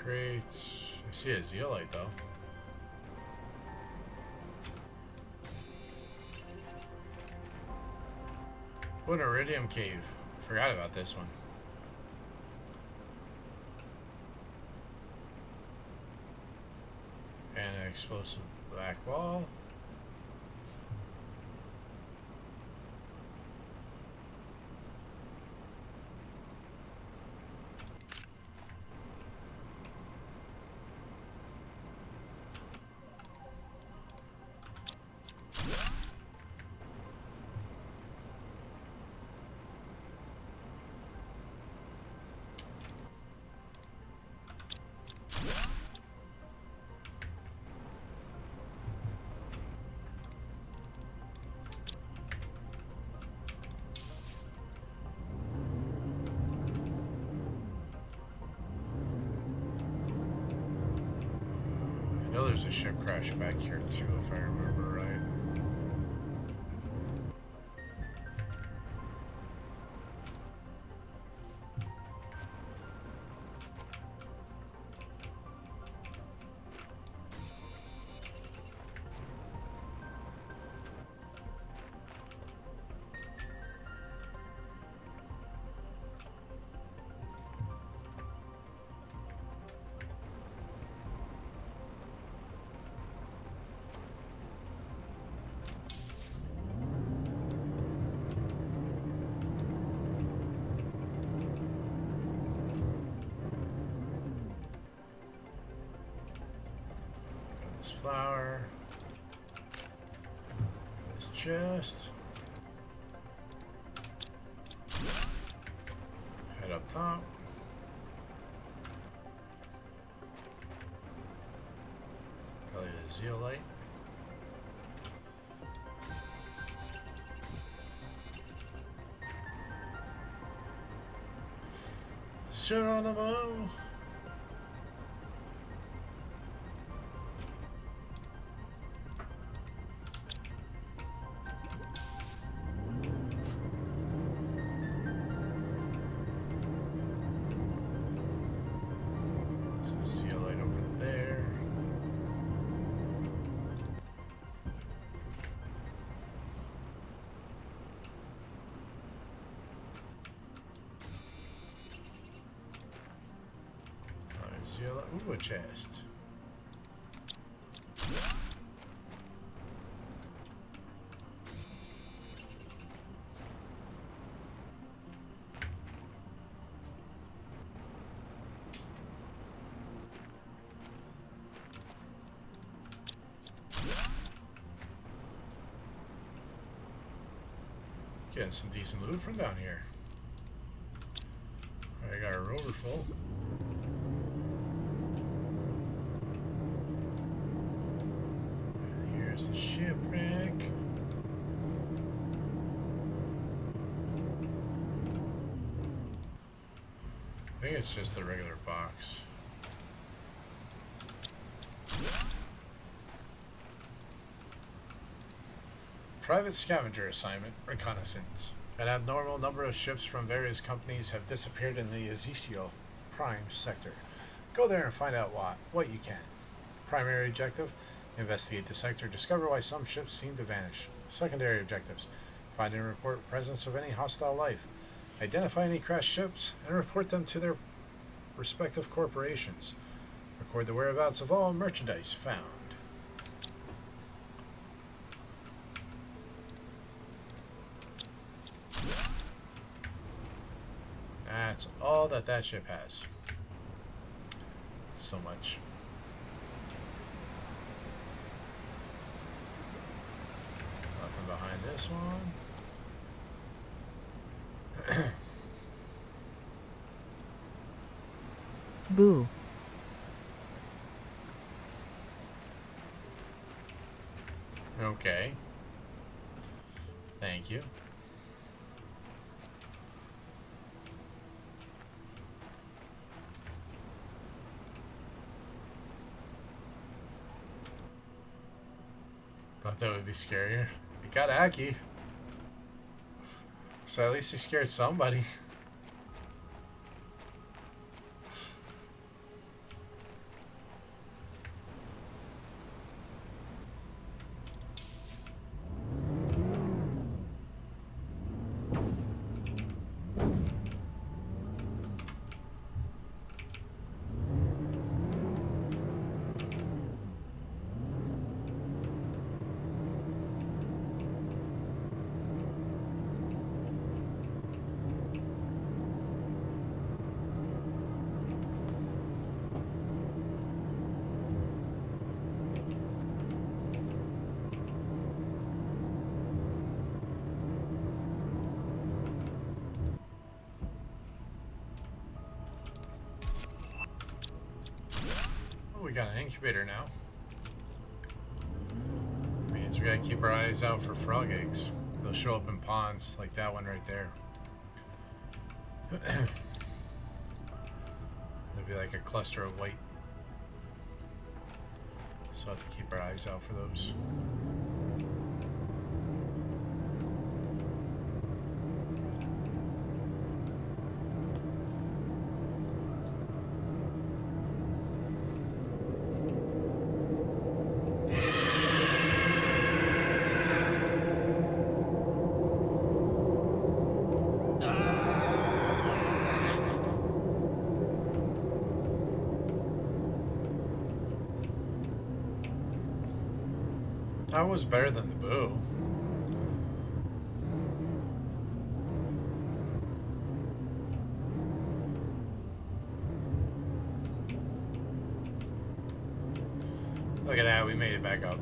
Crates. I see a zeolite though. Oh, an iridium cave. Forgot about this one. And an explosive black wall. I know there's a ship crash back here too, if I remember right. Flower. This chest. Head up top. Probably a zeolite. Geronimo. Ooh, a chest. Getting some decent loot from down here. I got a rover full. The shipwreck. I think it's just a regular box. Private scavenger assignment, reconnaissance. An abnormal number of ships from various companies have disappeared in the Ezekiel Prime sector. Go there and find out what you can. Primary objective: investigate the sector, discover why some ships seem to vanish. Secondary objectives: find and report presence of any hostile life. Identify any crashed ships and report them to their respective corporations. Record the whereabouts of all merchandise found. That's all that ship has. so much. Nothing behind this one. Boo. Okay. Thank you. Thought that would be scarier. It got Aki. So at least he scared somebody. We got an incubator now. Means we gotta keep our eyes out for frog eggs. They'll show up in ponds like that one right there. There'll be like a cluster of white. So we'll have to keep our eyes out for those. That was better than the boo. Look at that, we made it back up.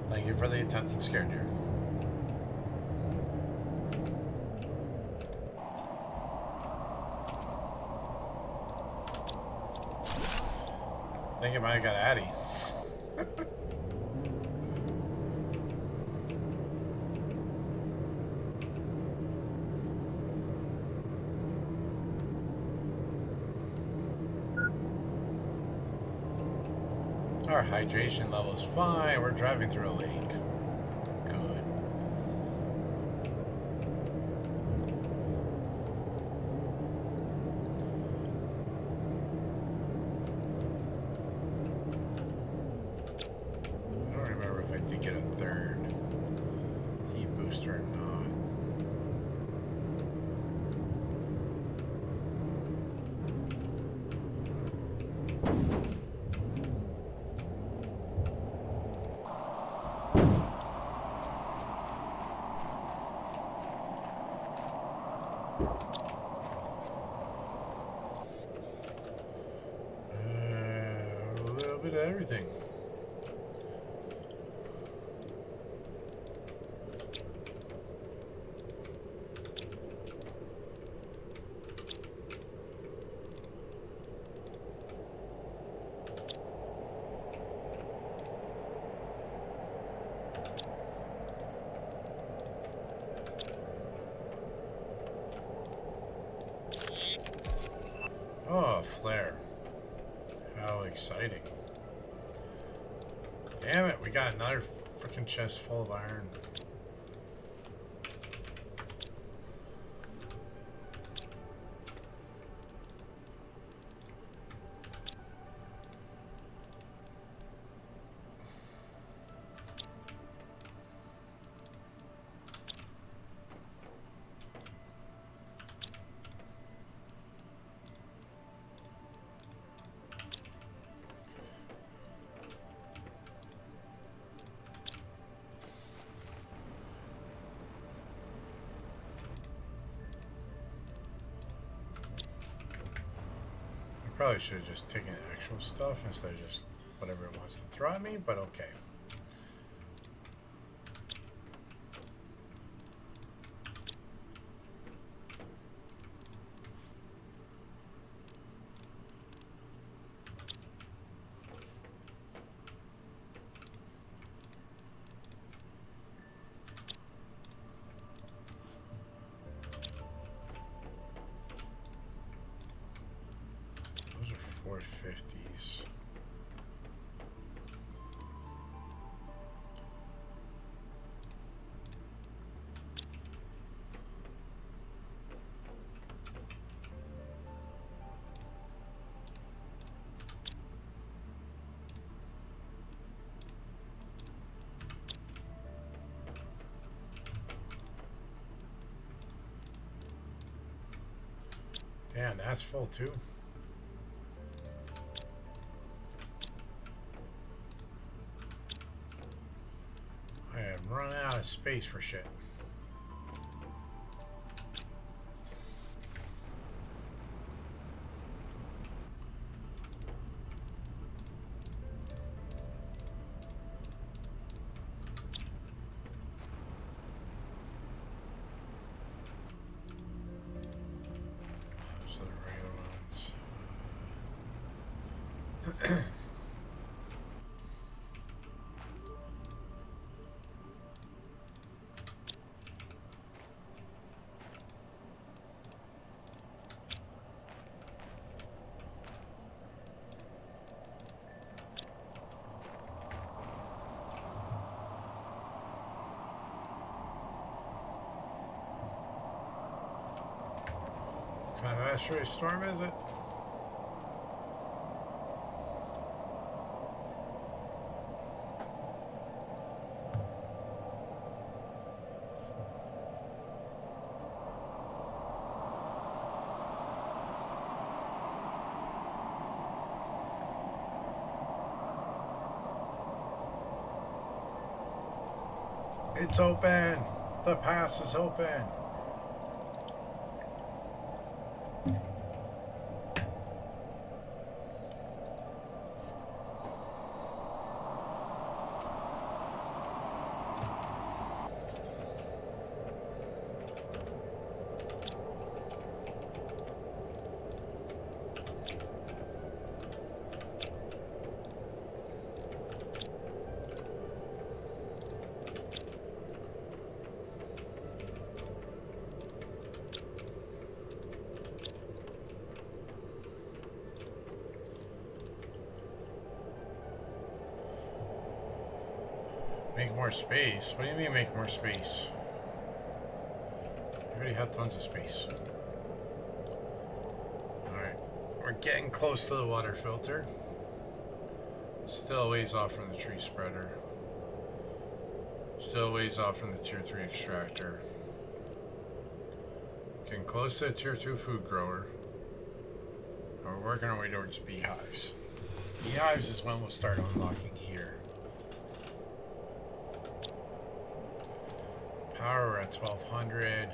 Thank you for the attempted scare deer. I think it might have got Addy. Our hydration level is fine. We're driving through a lake. Good. I don't remember if I did get a third heat booster or not. A little bit of everything. Oh, a flare. How exciting. Damn it, we got another freaking chest full of iron. Probably should have just taken the actual stuff instead of just whatever it wants to throw at me, but okay. Those are 450s. Damn, that's full too. I am running out of space for shit. Those are the regular ones. What kind of asteroid storm is it? It's open. The pass is open. Make more space? What do you mean make more space? You already had tons of space. Alright. We're getting close to the water filter. Still a ways off from the tree spreader. Still a ways off from the tier 3 extractor. Getting close to the tier 2 food grower. We're working our way towards beehives. Beehives is when we'll start unlocking here. Power, we're at 1200.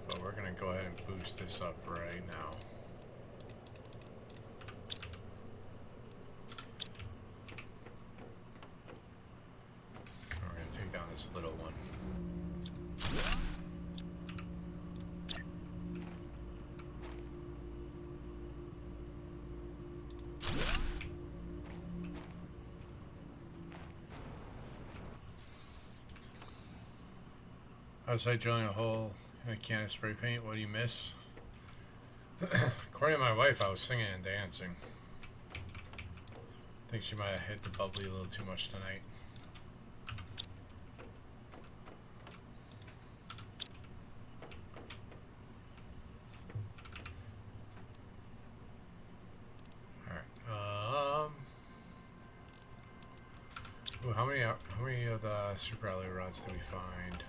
But we're gonna go ahead and boost this up right now. We're gonna take down this little one. Outside drilling a hole in a can of spray paint. What do you miss? According to my wife, I was singing and dancing. I think she might have hit the bubbly a little too much tonight. Alright. Ooh, how many of the super alloy rods did we find?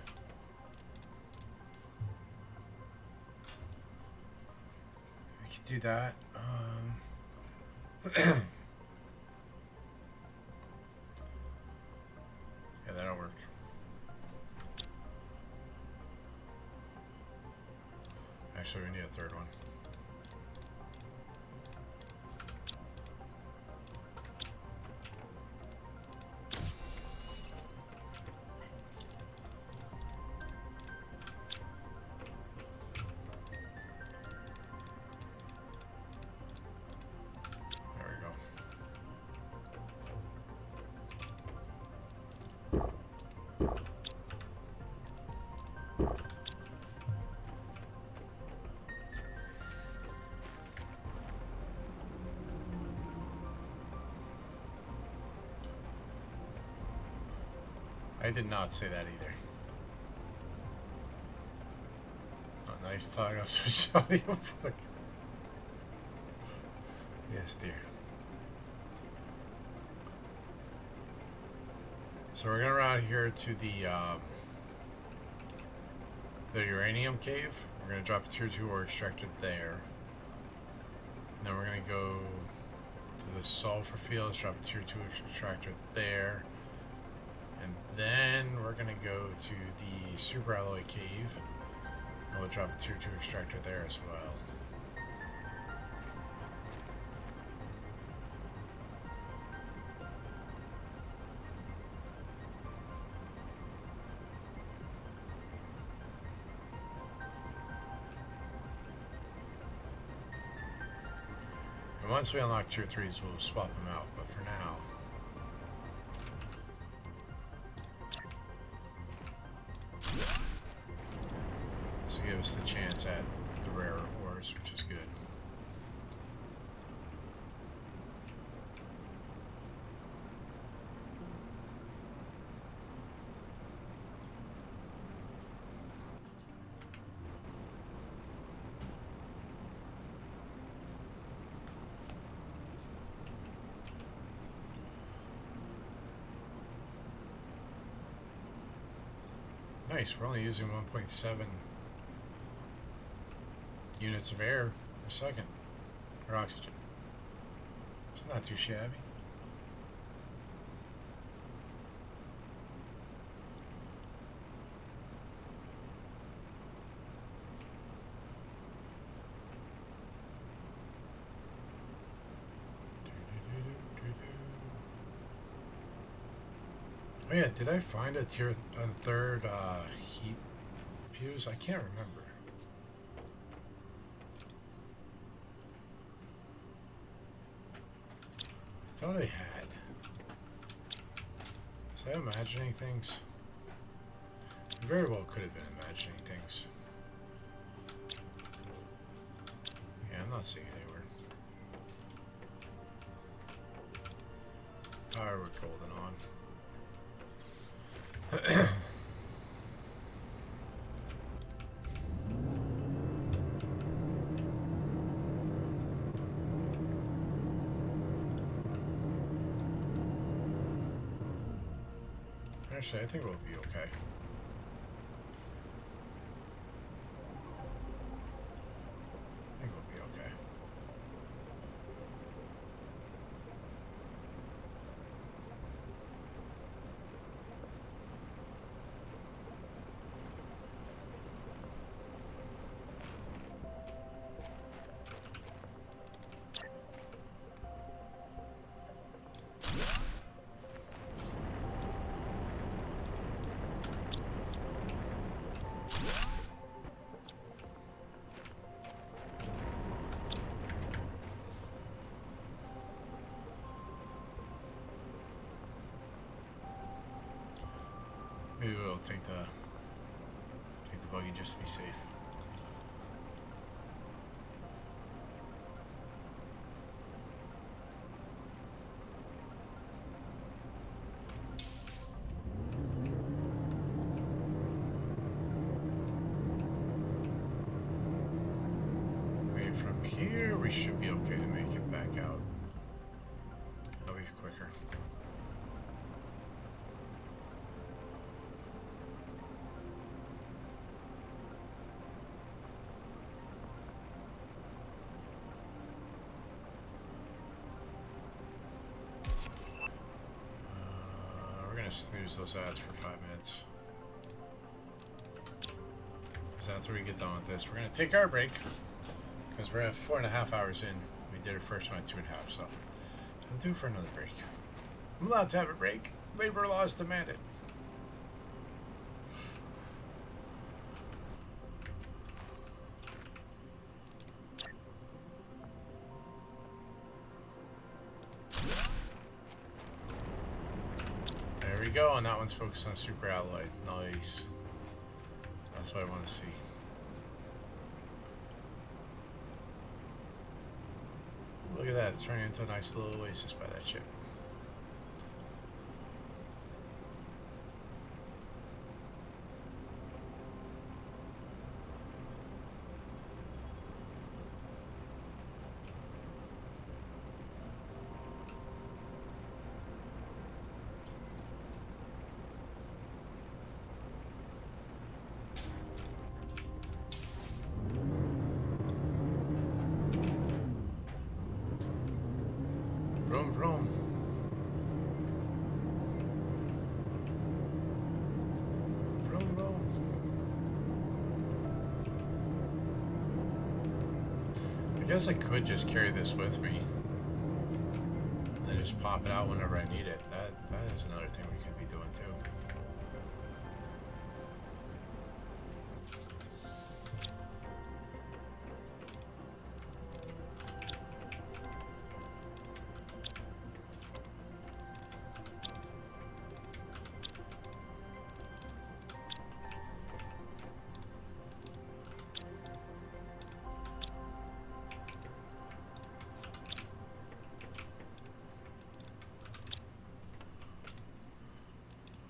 Do that. Yeah, that'll work. Actually, we need a third one. There we go. I did not say that either. Oh, nice talk. I was so shouting. Fuck. Yes, dear. So we're gonna run out here to the uranium cave. We're gonna drop a tier 2 ore extractor there. And then we're gonna go to the sulfur fields, drop a tier 2 extractor there. And then we're gonna go to the super alloy cave. And we'll drop a tier 2 extractor there as well. And once we unlock tier 3s, we'll swap them out. But for now, this will give us the chance at the rarer ores, which is good. Nice, we're only using 1.7 units of air a second, or oxygen. It's not too shabby. Oh yeah, did I find a third heat fuse? I can't remember. I thought I had. Was I imagining things? I very well could have been imagining things. Yeah, I'm not seeing it anywhere. Alright, we're golden on. Actually, I think we'll be okay. I think we'll be okay. Maybe we'll take the buggy just to be safe. I mean, from here we should be okay to make it back out. That'll be quicker. We're gonna snooze those ads for 5 minutes. Because after we get done with this, we're going to take our break. Because we're at 4.5 hours in. We did it first one at 2.5, so I'm due for another break. I'm allowed to have a break. Labor laws demand it. There we go, and that one's focused on super alloy. Nice. That's what I want to see. Look at that, it's turning into a nice little oasis by that ship. Vroom, vroom. Vroom, vroom. I guess I could just carry this with me and then just pop it out whenever I need it. That is another thing we could be doing too.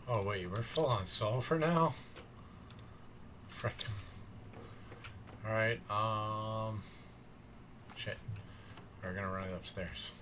Oh wait, we're full on sulfur now? Frick. Alright, shit. We're gonna run it upstairs.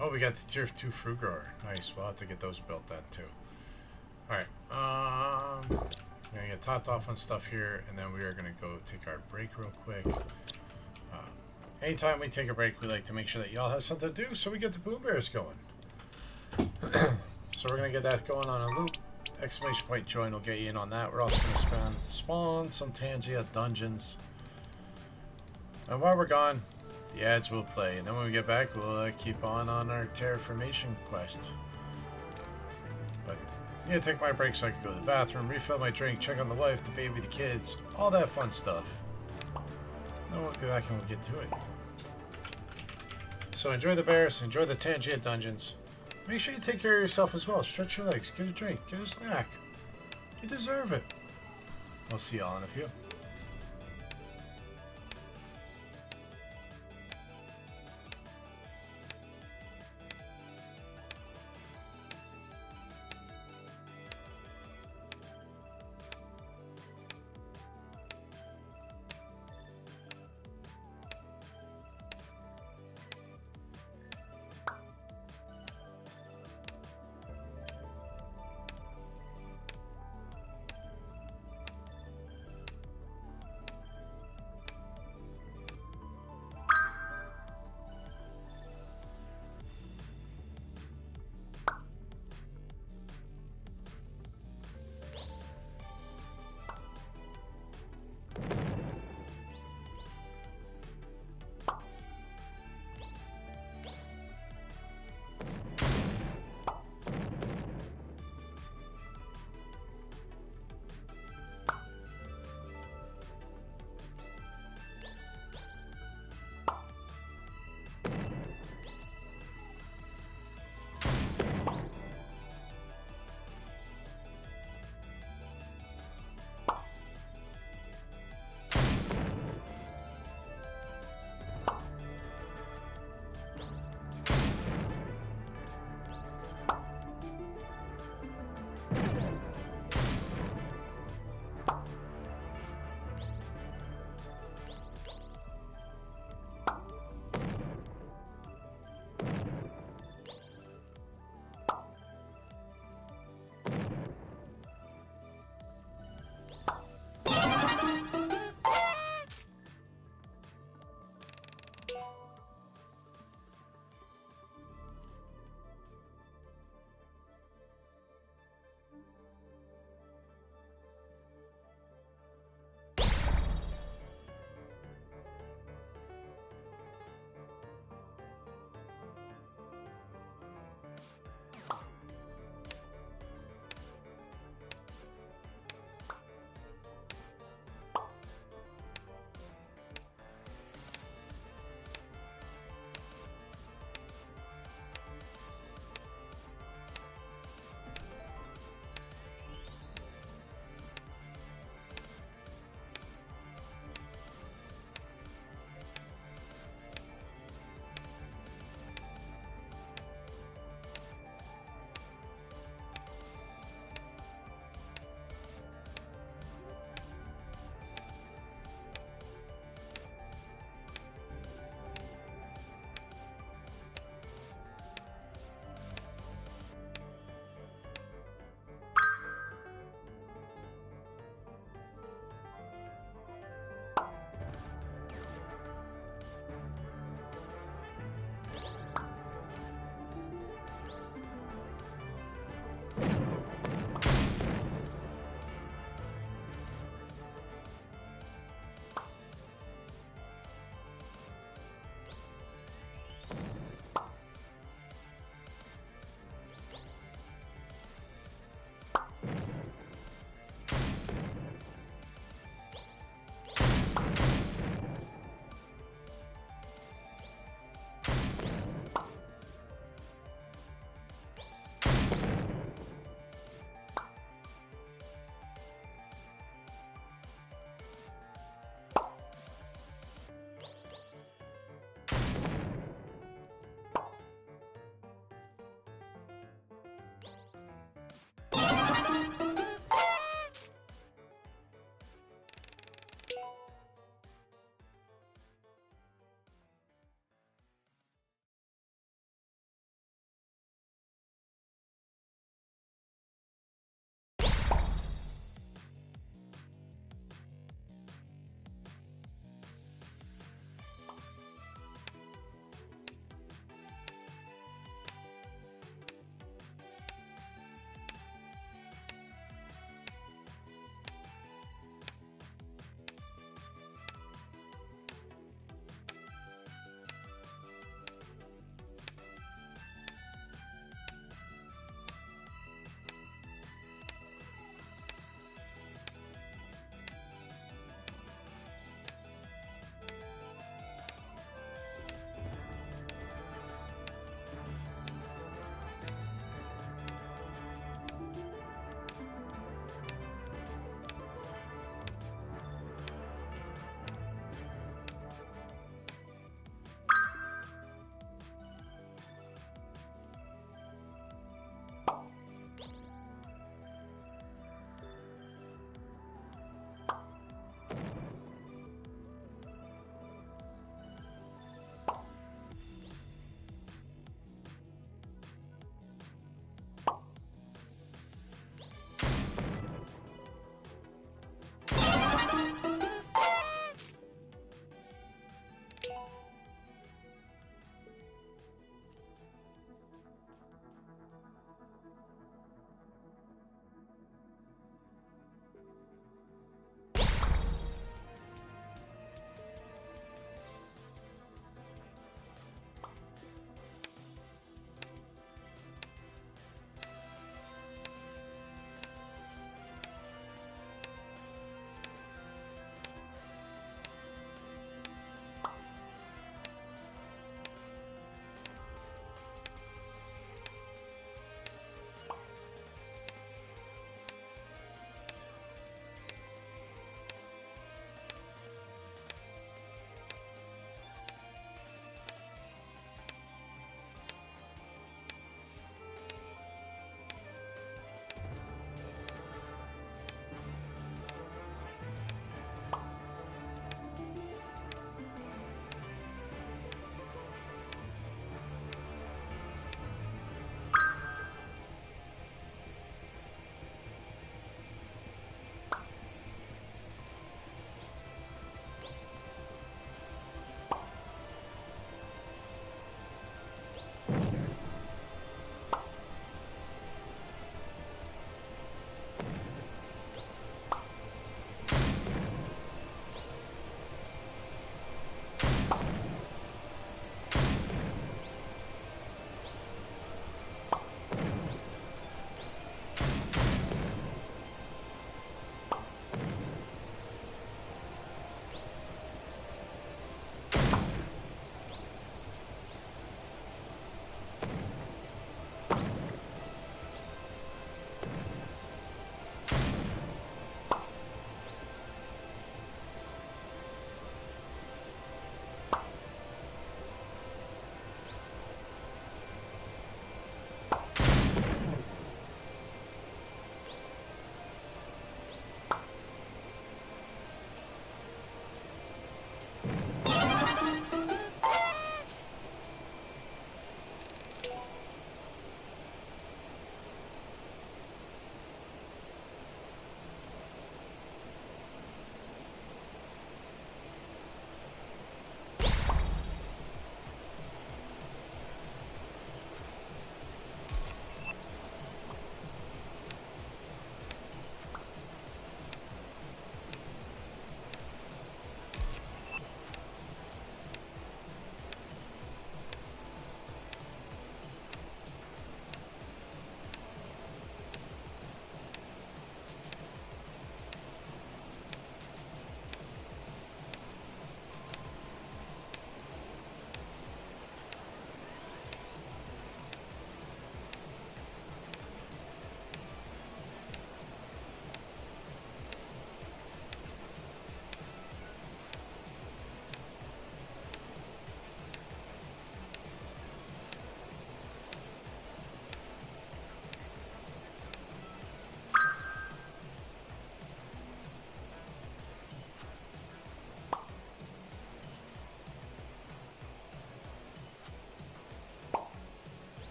Oh, we got the tier 2 fruit grower. Nice. We'll have to get those built then too. Alright. We're gonna get topped off on stuff here, and then we are gonna go take our break real quick. Anytime we take a break, we like to make sure that y'all have something to do, so we get the boom bears going. So we're gonna get that going on a loop. Exclamation point join will get you in on that. We're also gonna spawn some Tangia dungeons. And while we're gone, the ads will play, and then when we get back, we'll keep on our terraformation quest. But yeah, take my break so I can go to the bathroom, refill my drink, check on the wife, the baby, the kids, all that fun stuff. Then we'll be back and we'll get to it. So enjoy the bears, enjoy the Tangia dungeons. Make sure you take care of yourself as well. Stretch your legs, get a drink, get a snack. You deserve it. We'll see y'all in a few.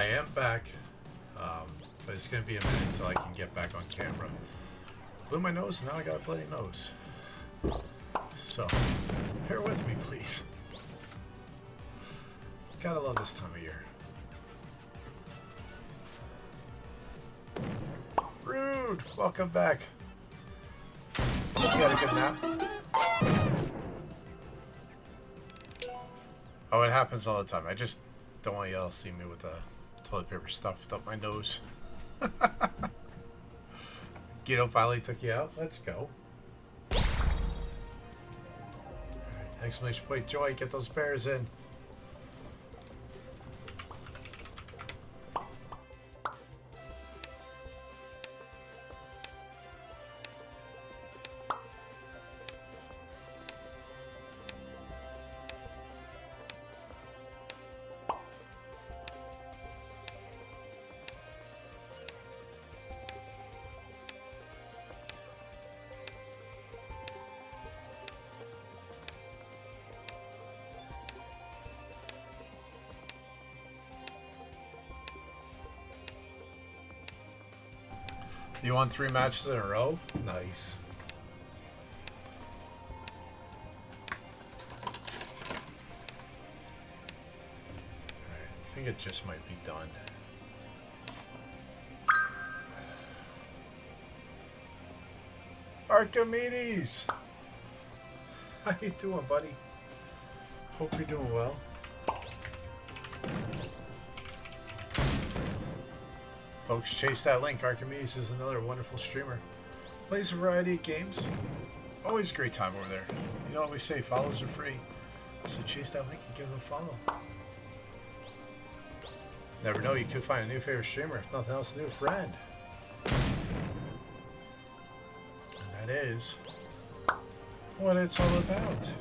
am back, but it's going to be a minute until I can get back on camera. Blew my nose, now I got a bloody nose. So, bear with me, please. Gotta love this time of year. Rude! Welcome back. Hope you had a good nap. Oh, it happens all the time. I just don't want y'all to see me with the toilet paper stuffed up my nose. Guido finally took you out. Let's go. Right. Exclamation point joy. Get those bears in. You won 3 matches in a row? Nice. Alright, I think it just might be done. Archimedes! How you doing, buddy? Hope you're doing well. Folks, chase that link. Archimedes is another wonderful streamer. Plays a variety of games. Always a great time over there. You know what we say, follows are free. So chase that link and give it a follow. Never know, you could find a new favorite streamer. If nothing else, a new friend. And that is what it's all about.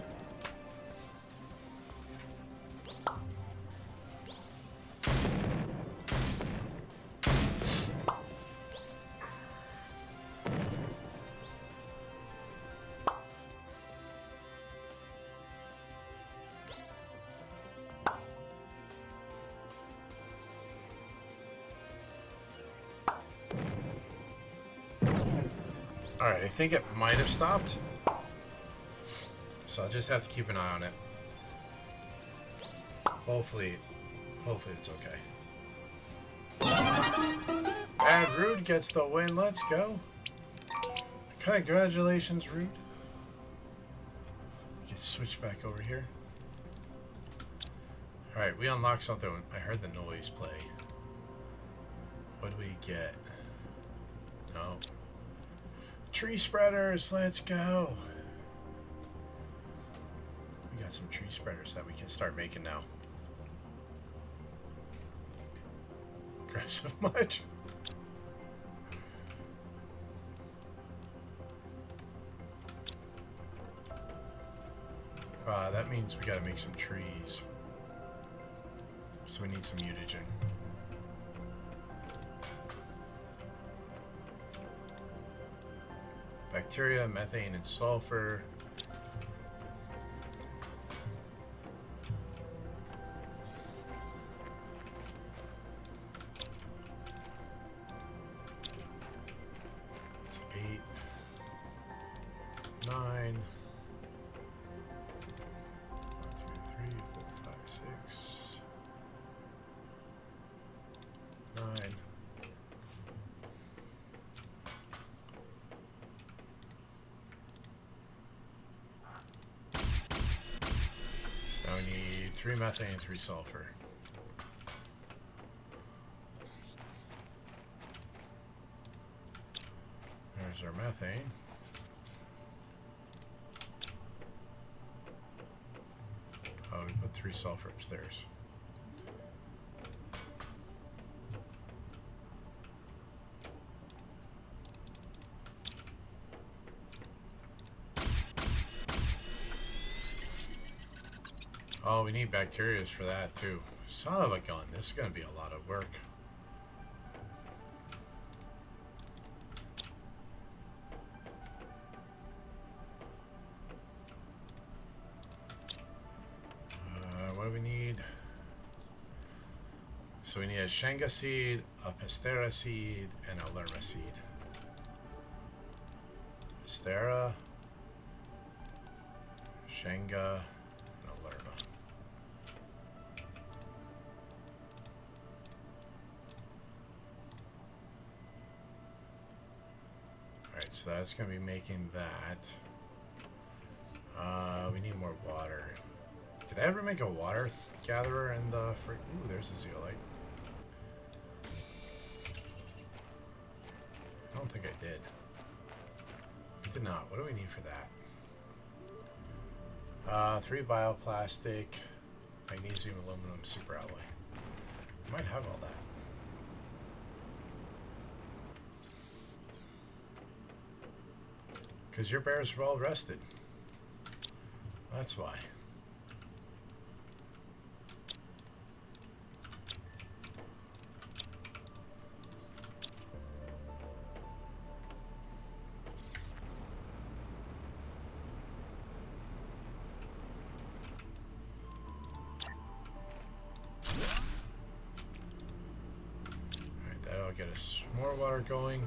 Alright, I think it might have stopped. So I'll just have to keep an eye on it. Hopefully it's okay. And Rude gets the win. Let's go. Congratulations, Rude. We can switch back over here. Alright, we unlocked something. I heard the noise play. What do we get? No. Tree spreaders, let's go. We got some tree spreaders that we can start making now. Aggressive much? That means we gotta make some trees. So we need some mutagen. Bacteria, methane, and sulfur. It's 8, 9, 1, 2, 3, 4, 5, 6, 9. So we need 3 methane, 3 sulfur. There's our methane. Oh, we put 3 sulfur upstairs. Oh, we need bacterias for that too. Son of a gun, this is going to be a lot of work. What do we need? So we need a Shenga seed, a Pastera seed, and a Lerma seed. Pastera, Shenga, and a Lerma. Alright, so that's going to be making that. We need more water. Did I ever make a water gatherer in the... Ooh, there's the zeolite. I don't think I did. I did not. What do we need for that? 3 bioplastic, magnesium, aluminum, super alloy. I might have all that. Because your bears are all rested. That's why. Alright, that'll get us more water going.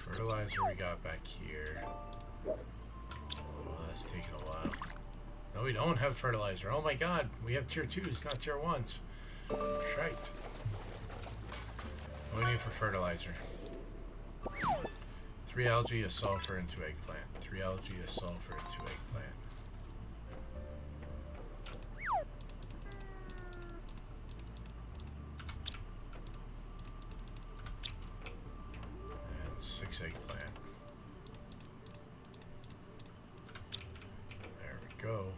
Fertilizer we got back here. Oh, that's taking a while. No, we don't have fertilizer. Oh my god, we have tier 2s, not tier 1s. Shite. What do we need for fertilizer? 3 algae, a sulfur, and 2 eggplant. 3 algae, a sulfur, and 2 eggplant. And 6 eggplant. There we go.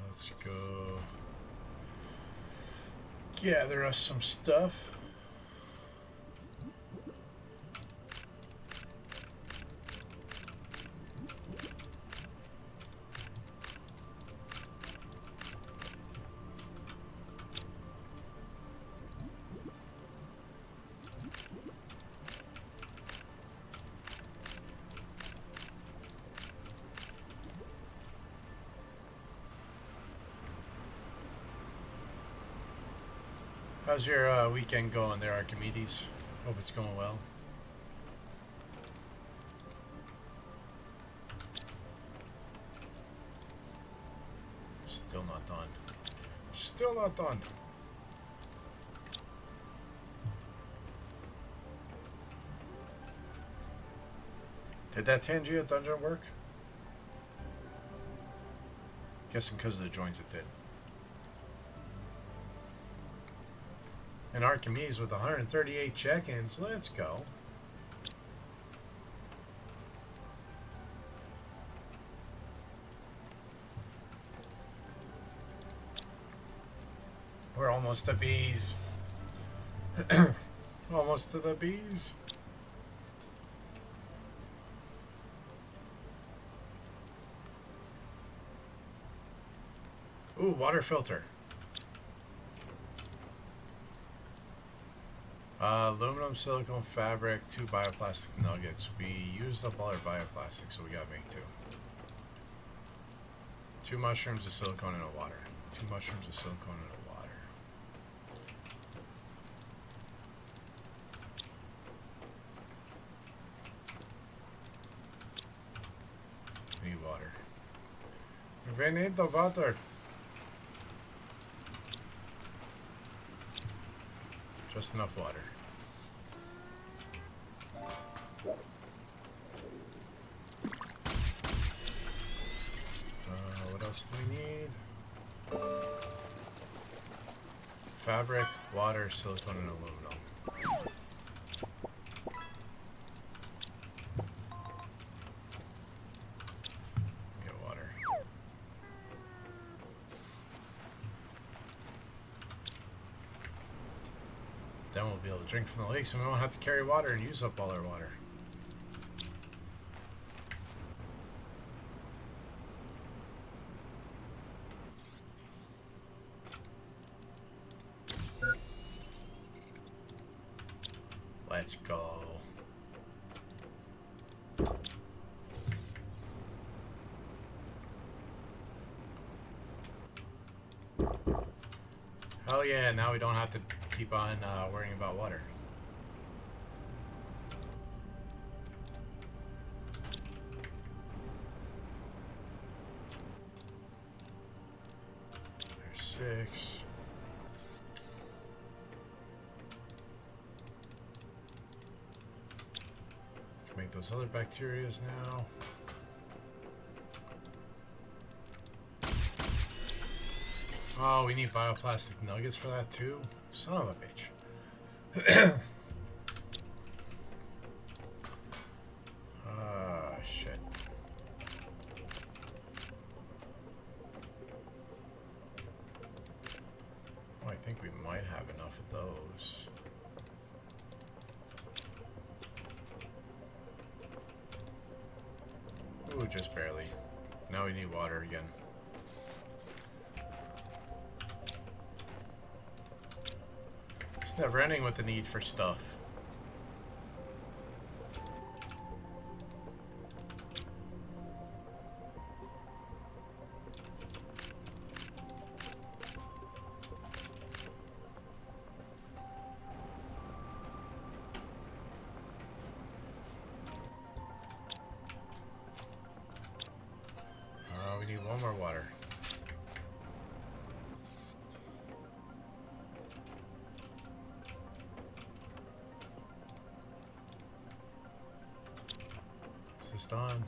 Let's go gather us some stuff. How's your weekend going there, Archimedes? Hope it's going well. Still not done. Still not done. Did that Tangia dungeon work? Guessing because of the joins it did. And Archimedes with 138 check-ins. Let's go. We're almost to bees. Almost to the bees. Ooh, water filter. Aluminum, silicone, fabric, 2 bioplastic nuggets. We used up all our bioplastic, so we gotta make 2. 2 mushrooms of silicone and a water. 2 mushrooms of silicone and a water. We need water. We need the water. Just enough water. What else do we need? Fabric, water, silicone, and aluminum. Get water. Then we'll be able to drink from the lakes and we won't have to carry water and use up all our water. Let's go. Hell yeah, now we don't have to keep on worrying about water. There's 6. Can make those other bacterias now. Oh, we need bioplastic nuggets for that too? Son of a bitch. Ah, shit. Oh, I think we might have enough of those. Ooh, just barely. Now we need water again. It's never ending with the need for stuff. We need one more water. Is this on?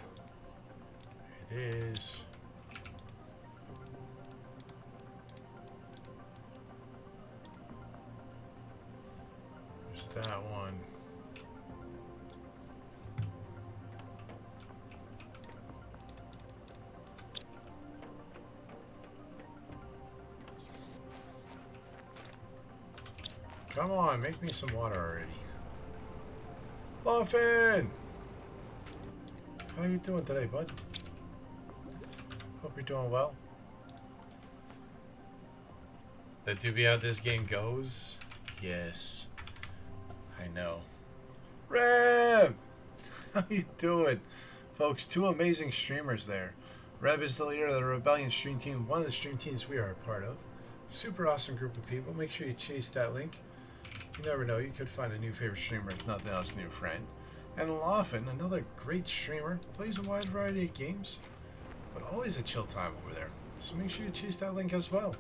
It is. There's that one. Come on, make me some water already. Muffin! How you doing today, bud? Hope you're doing well. That do be how this game goes? Yes. I know. Reb! How you doing? Folks, 2 amazing streamers there. Reb is the leader of the Rebellion stream team, one of the stream teams we are a part of. Super awesome group of people. Make sure you chase that link. You never know, you could find a new favorite streamer, if nothing else, new friend. And Laughing, another great streamer, plays a wide variety of games, but always a chill time over there. So make sure you chase that link as well.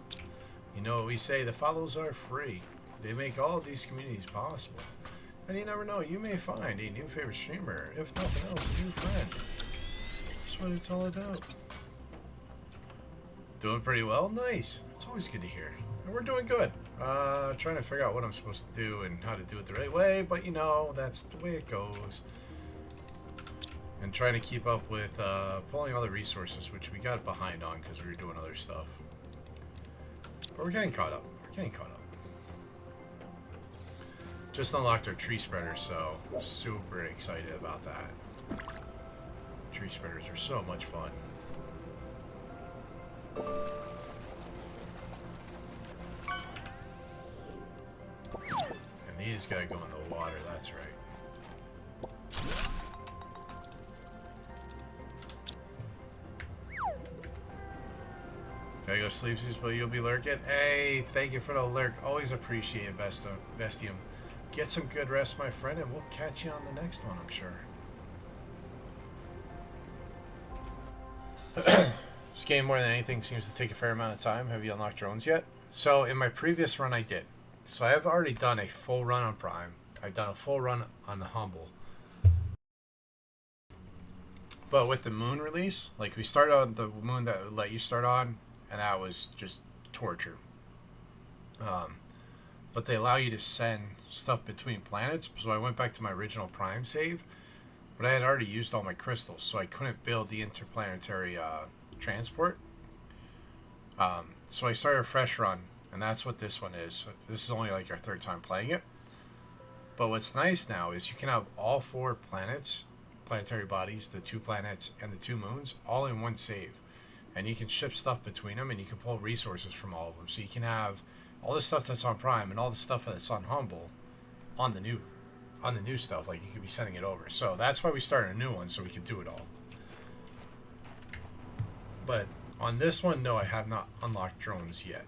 You know what we say, the follows are free. They make all of these communities possible. And you never know, you may find a new favorite streamer, if nothing else, a new friend. That's what it's all about. Doing pretty well? Nice. That's always good to hear. And we're doing good. Trying to figure out what I'm supposed to do and how to do it the right way, but you know, that's the way it goes. And trying to keep up with pulling all the resources, which we got behind on because we were doing other stuff. But we're getting caught up. We're getting caught up. Just unlocked our tree spreader, so super excited about that. Tree spreaders are so much fun. And these gotta go in the water, that's right. Gotta go sleepsies, but you'll be lurking. Hey, thank you for the lurk. Always appreciate it, Vestium. Get some good rest, my friend, and we'll catch you on the next one, I'm sure. This game, more than anything, seems to take a fair amount of time. Have you unlocked drones yet? So, in my previous run, I did. So, I have already done a full run on Prime. I've done a full run on the Humble. But with the Moon release, like, we started on the Moon that would let you start on, and that was just torture. But they allow you to send stuff between planets, so I went back to my original Prime save, but I had already used all my crystals, so I couldn't build the interplanetary transport. So I started a fresh run, and that's what this one is. This is only like our 3rd time playing it. But what's nice now is you can have all 4 planets, planetary bodies, the 2 planets, and the 2 moons, all in one save. And you can ship stuff between them, and you can pull resources from all of them. So you can have all the stuff that's on Prime and all the stuff that's on Humble on the new stuff. Like, you could be sending it over. So that's why we started a new one, so we could do it all. But on this one, no, I have not unlocked drones yet.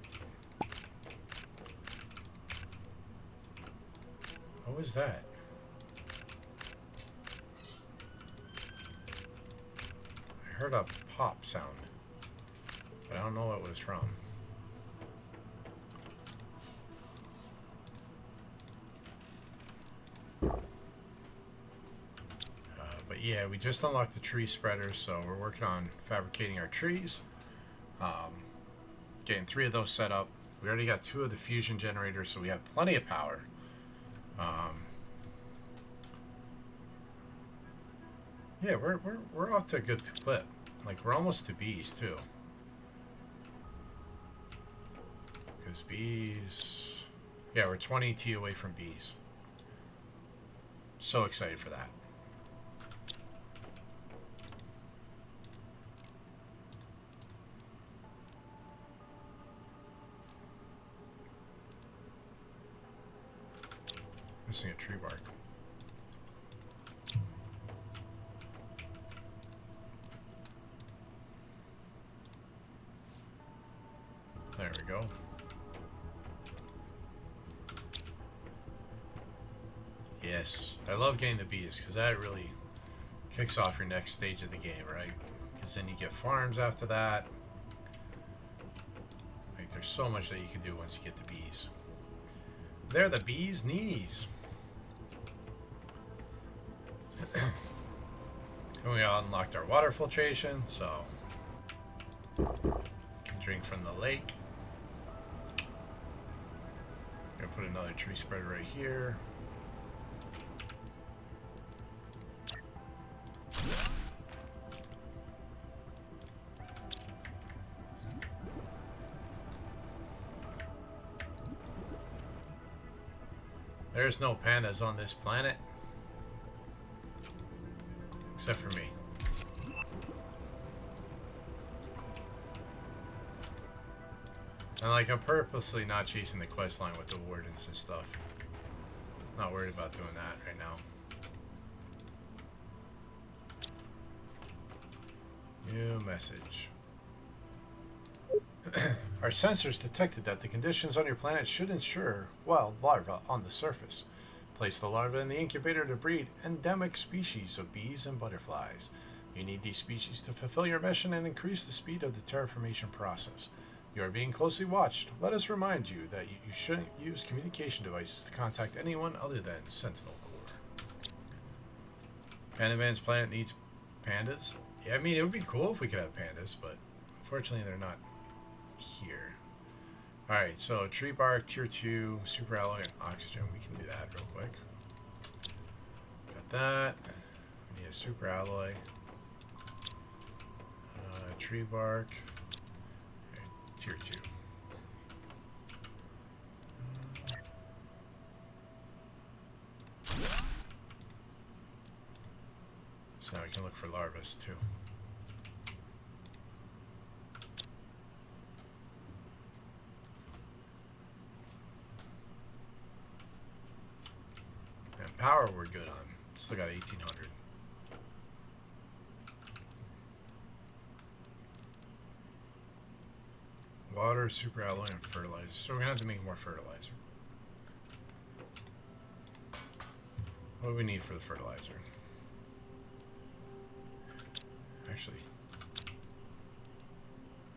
What was that? I heard a pop sound, but I don't know what it was from. But yeah, we just unlocked the tree spreader, so we're working on fabricating our trees. Getting 3 of those set up. We already got 2 of the fusion generators, so we have plenty of power. Yeah, we're off to a good clip. Like, we're almost to bees too. Because bees, yeah, we're 20 T away from bees. So excited for that. Missing a tree bark. There we go. Yes, I love getting the bees because that really kicks off your next stage of the game, right? Because then you get farms after that. Like, there's so much that you can do once you get the bees. They're the bees' knees. And we unlocked our water filtration, so you can drink from the lake. Gonna put another tree spreader right here. There's no pandas on this planet. Except for me. And like, I'm purposely not chasing the quest line with the wardens and stuff. Not worried about doing that right now. New message. Our sensors detected that the conditions on your planet should ensure wild larvae on the surface. Place the larvae in the incubator to breed endemic species of bees and butterflies. You need these species to fulfill your mission and increase the speed of the terraformation process. You are being closely watched. Let us remind you that you shouldn't use communication devices to contact anyone other than Sentinel Corps. Panda Man's planet needs pandas? Yeah, I mean, it would be cool if we could have pandas, but unfortunately they're not here. Alright, so tree bark, tier 2, super alloy, and oxygen. We can do that real quick. Got that. We need a super alloy. Tree bark. Okay, tier 2. So now we can look for larvae too. Power we're good on. Still got 1800. Water, super alloy, and fertilizer. So we're gonna have to make more fertilizer. What do we need for the fertilizer? Actually.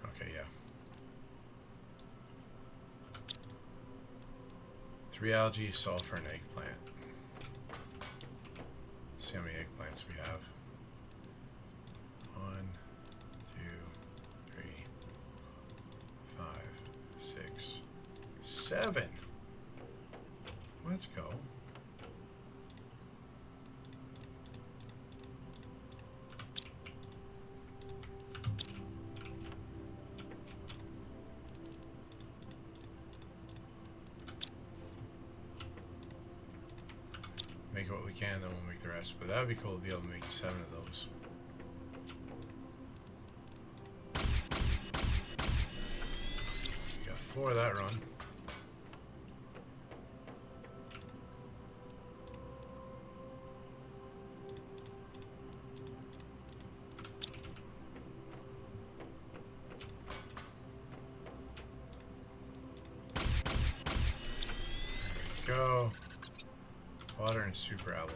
Okay, yeah. 3 algae, sulfur, and eggplant. See how many eggplants we have. 1, 2, 3, 5, 6, 7. Let's go. Make what we can, then we'll make the rest. But that would be cool to be able to make 7 of those. Got 4 of that run. Go. Water and super alloy.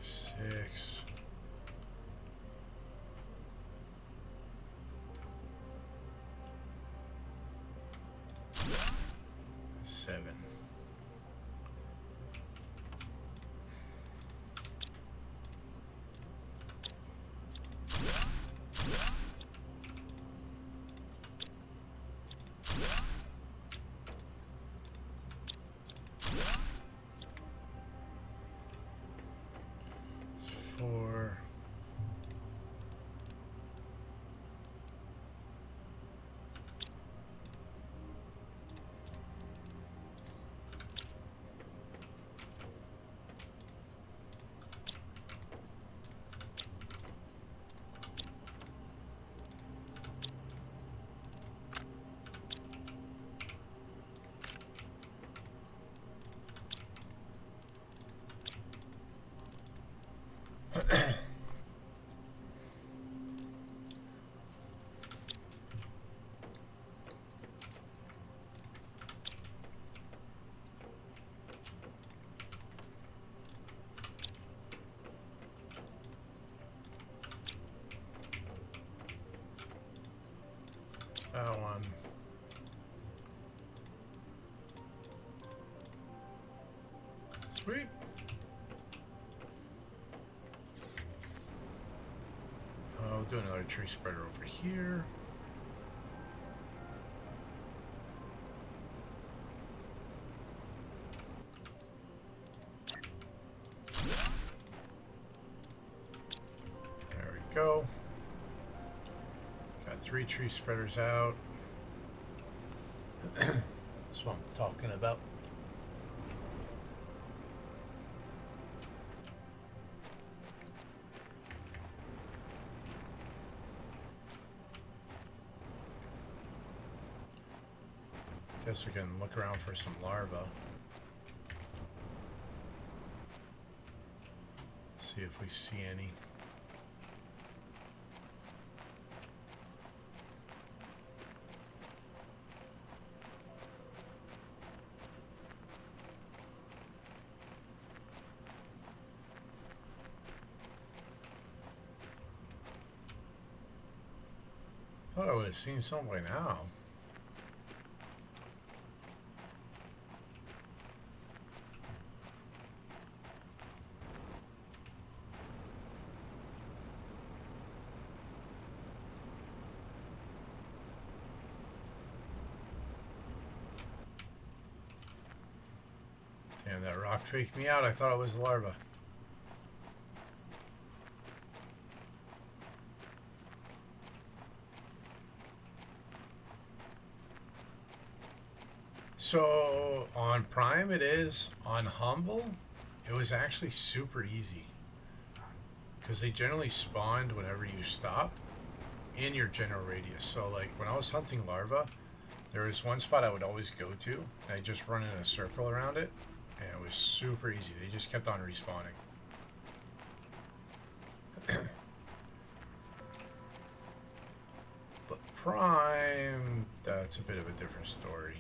Six. Seven. Four. That one. Sweet. I'll do another tree spreader over here. There we go. Got 3 tree spreaders out. That's what I'm talking about. Guess we can look around for some larvae. See if we see any. Thought I would have seen some by now. Damn, that rock faked me out. I thought it was a larva. So on Prime it is. On Humble, it was actually super easy. Because they generally spawned whenever you stopped in your general radius. So like when I was hunting larvae, there was one spot I would always go to. And I'd just run in a circle around it. And it was super easy. They just kept on respawning. But Prime, that's a bit of a different story.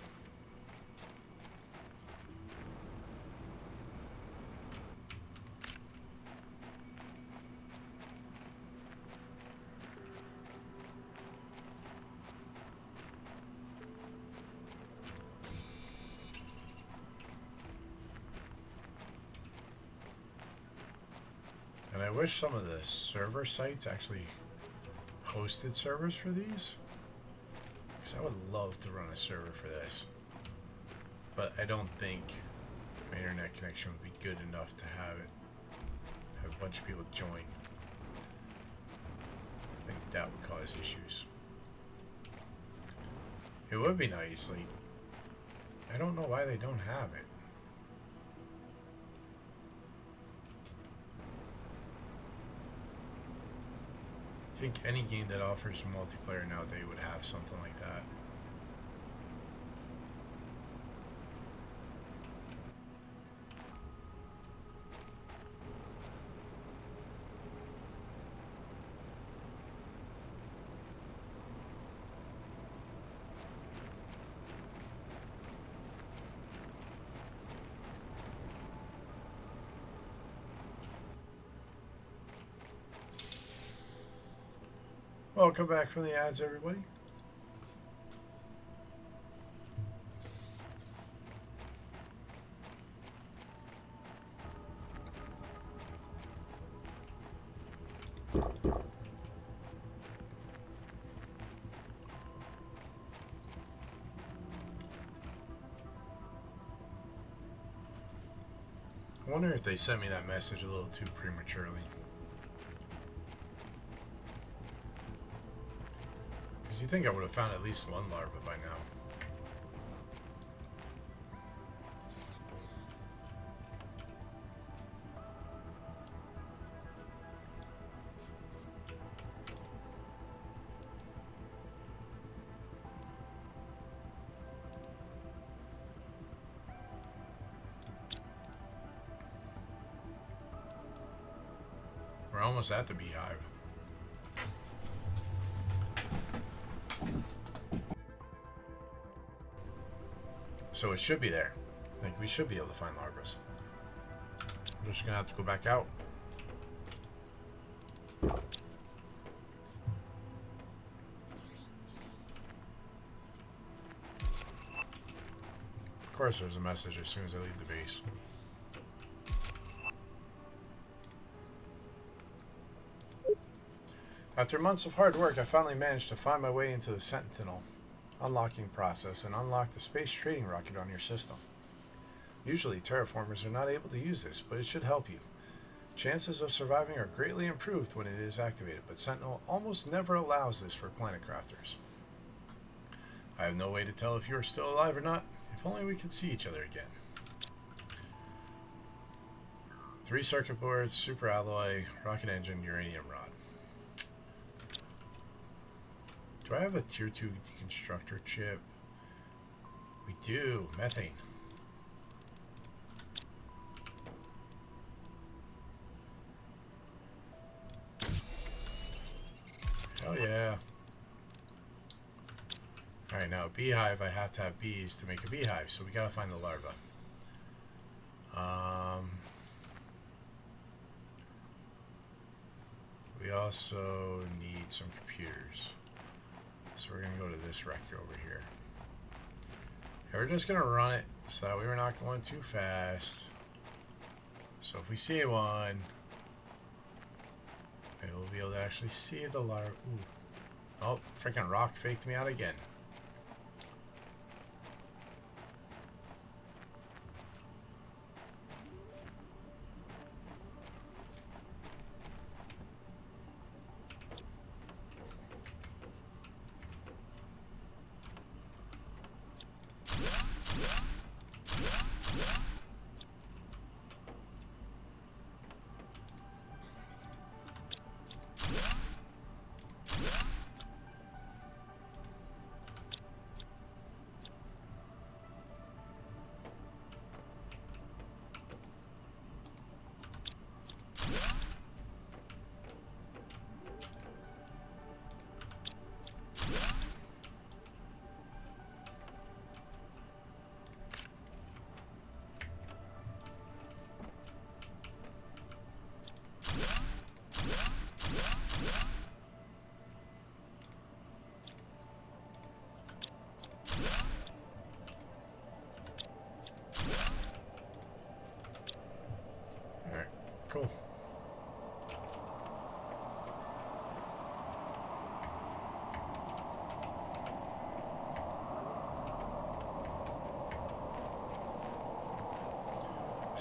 I wish some of the server sites actually hosted servers for these. Because I would love to run a server for this. But I don't think my internet connection would be good enough to have a bunch of people join. I think that would cause issues. It would be nice, like, I don't know why they don't have it. I think any game that offers multiplayer nowadays would have something like that. Welcome back from the ads, everybody. I wonder if they sent me that message a little too prematurely. You think I would have found at least one larva by now. We're almost at the beehive. So it should be there. Like, we should be able to find larvas. I'm just gonna have to go back out. Of course there's a message as soon as I leave the base. After months of hard work, I finally managed to find my way into the Sentinel unlocking process and unlock the space trading rocket on your system. Usually terraformers are not able to use this, but it should help you. Chances of surviving are greatly improved when it is activated, but Sentinel almost never allows this for planet crafters. I have no way to tell if you are still alive or not. If only we could see each other again. 3 circuit boards, super alloy, rocket engine, uranium rod. Do I have a tier 2 deconstructor chip? We do. Methane. Hell yeah. Alright, now a beehive, I have to have bees to make a beehive, so we gotta find the larva. We also need some computers. So we're going to go to this reactor over here. And we're just going to run it so that we're not going too fast. So if we see one, maybe we'll be able to actually see the larva. Ooh. Oh, freaking rock faked me out again.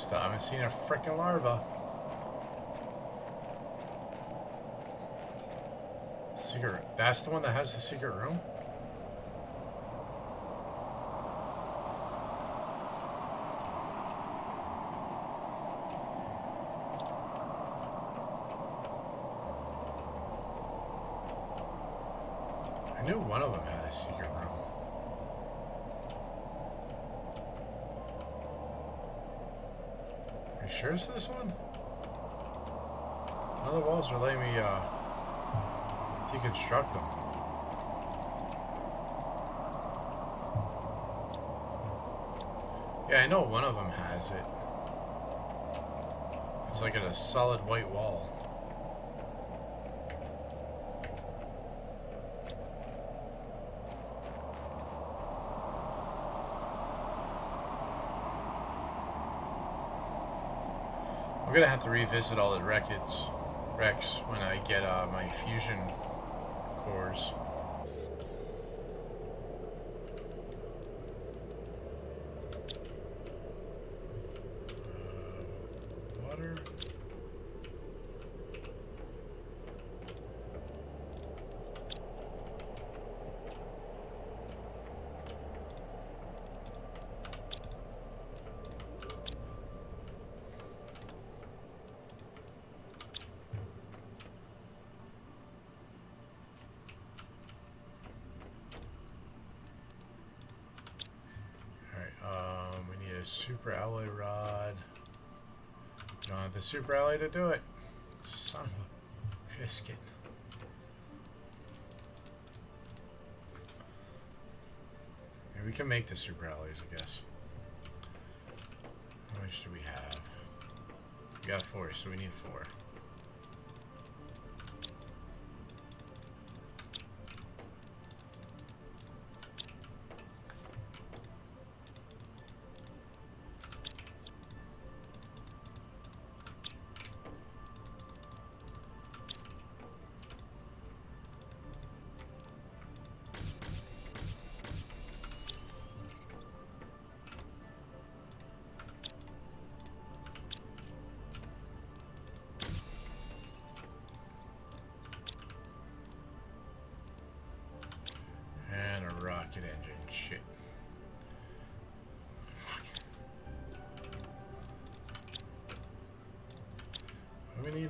Still haven't seen a frickin' larva. Secret. That's the one that has the secret room? I knew one of them had a secret room. Are you sure it's this one? None of the walls are letting me deconstruct them. Yeah, I know one of them has it. It's like a solid white wall. I'm gonna have to revisit all the records when I get my fusion cores. Water. We need a super alloy rod. Don't have the super alloy to do it. Son of a biscuit. Maybe we can make the super alloys, I guess. How much do we have? We got 4, so we need 4. Rocket engine, shit. Fuck. What do we need?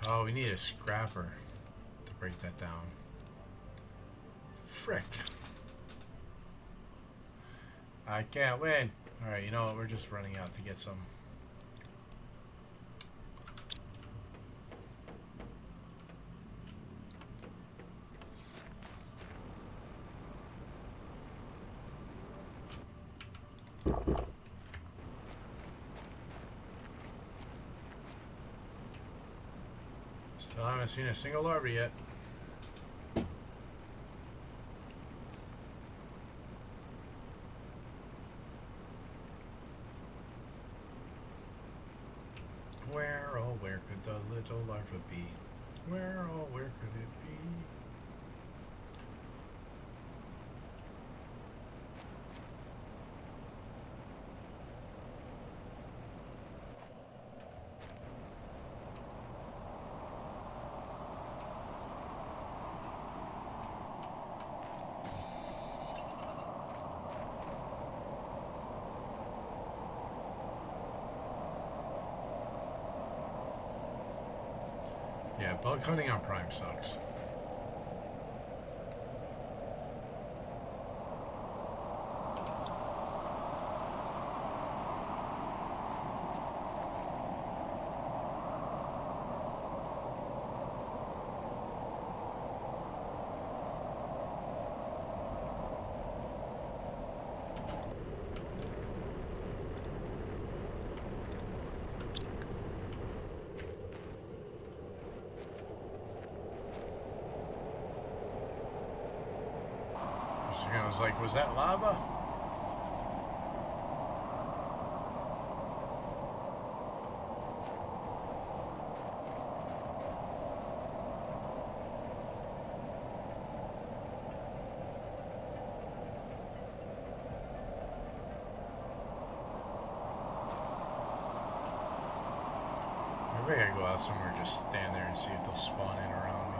Oh, we need a scrapper to break that down. Frick. I can't win. Alright, you know what? We're just running out to get some. Still haven't seen a single larva yet. Where, oh, where could the little larva be? Where, oh, where could it be? Yeah, bug hunting on Prime sucks. second, I was like, was that lava? Maybe I gotta go out somewhere, just stand there and see if they'll spawn in around me.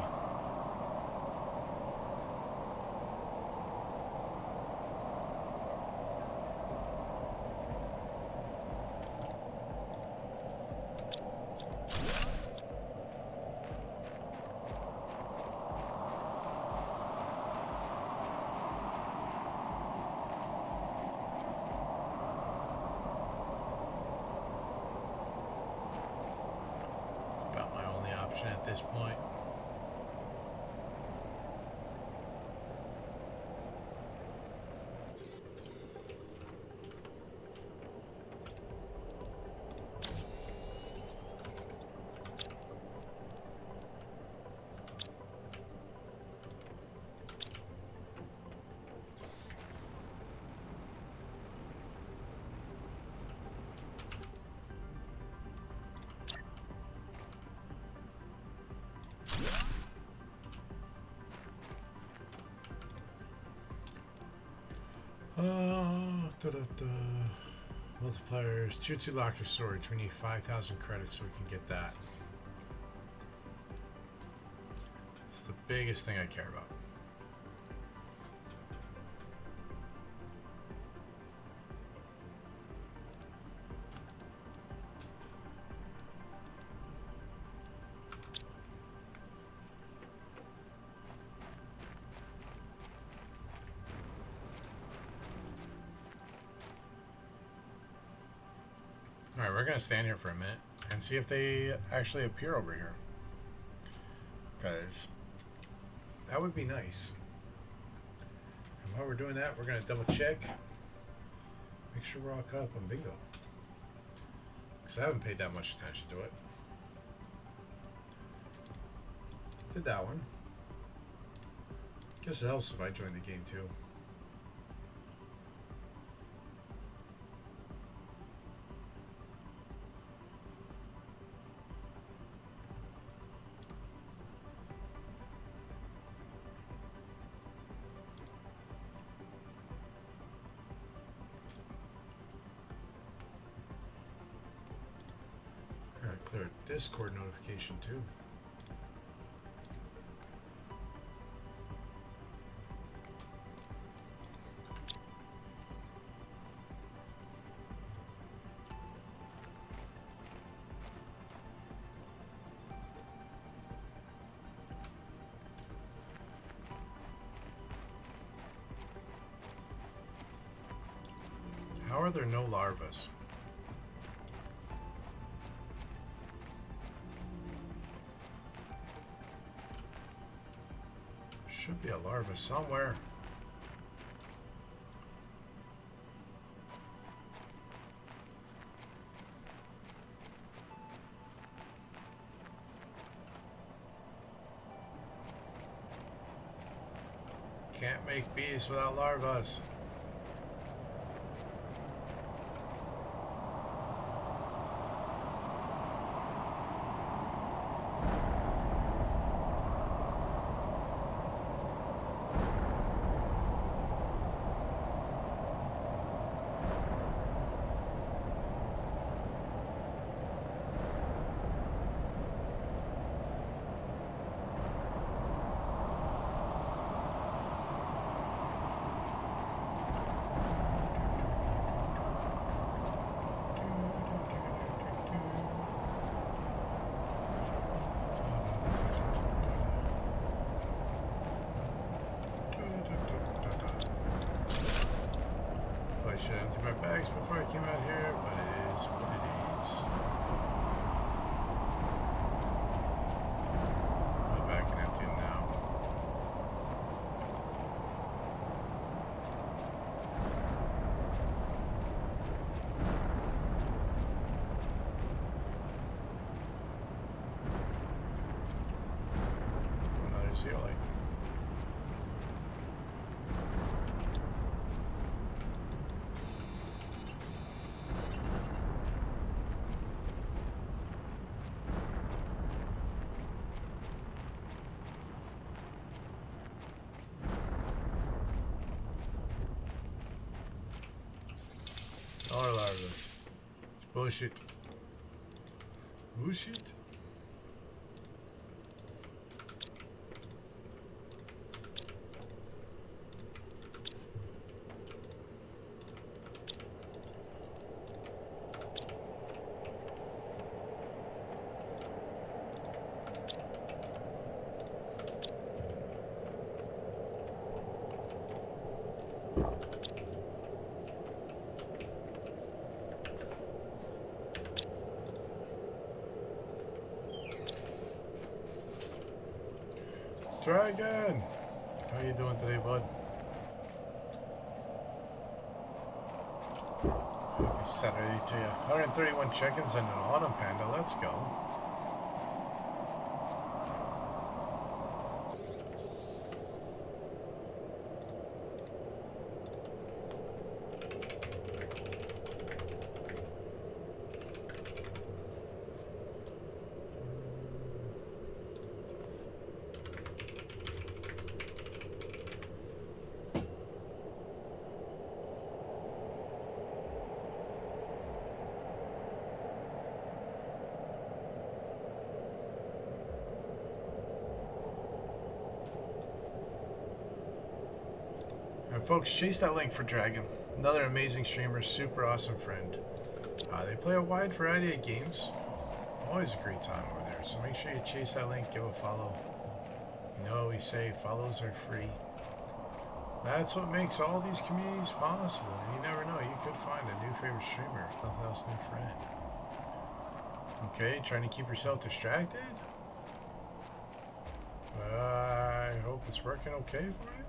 At this point. Multipliers, tier 2 locker storage. We need 5,000 credits so we can get that. It's the biggest thing I care about. Alright, we're going to stand here for a minute and see if they actually appear over here. Because that would be nice. And while we're doing that, we're going to double check. Make sure we're all caught up on bingo. Because I haven't paid that much attention to it. Did that one. Guess it helps if I join the game too. Clear Discord notification too. How are there no larvas? Should be a larva somewhere. Can't make bees without larvas. I should empty my bags before I came out here, but it is what it is. Go back and empty them now. Another zeolite. Bullshit. Bullshit. Dragon! How you doing today, bud? Happy Saturday to you. 131 chickens and an autumn panda. Let's go. And folks, chase that link for Dragon. Another amazing streamer, super awesome friend. They play a wide variety of games. Always a great time over there. So make sure you chase that link, give a follow. You know what we say, follows are free. That's what makes all these communities possible. And you never know, you could find a new favorite streamer, if nothing else, new friend. Okay, trying to keep yourself distracted? I hope it's working okay for you.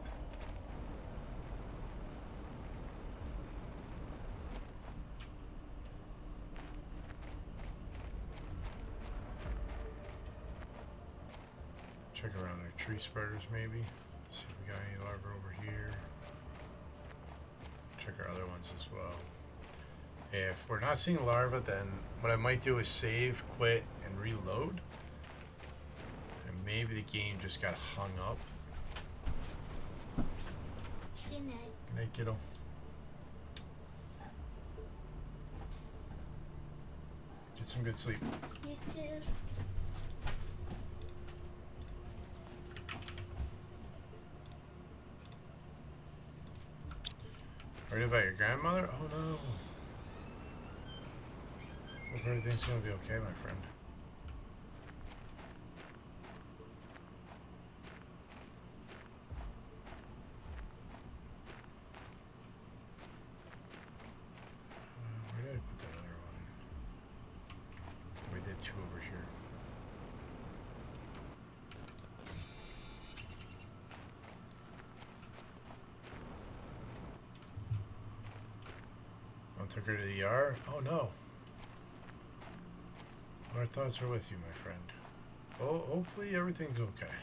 Check around our tree spiders maybe. See if we got any larvae over here. Check our other ones as well. If we're not seeing larvae, then what I might do is save, quit, and reload. And maybe the game just got hung up. Good night. Good night, kiddo. Get some good sleep. You too. Worried about your grandmother? Oh no. Hope everything's gonna be okay, my friend. Where did I put that other one? We did two over here. Took her to the ER? Oh no. Our thoughts are with you, my friend. Oh, hopefully everything's okay.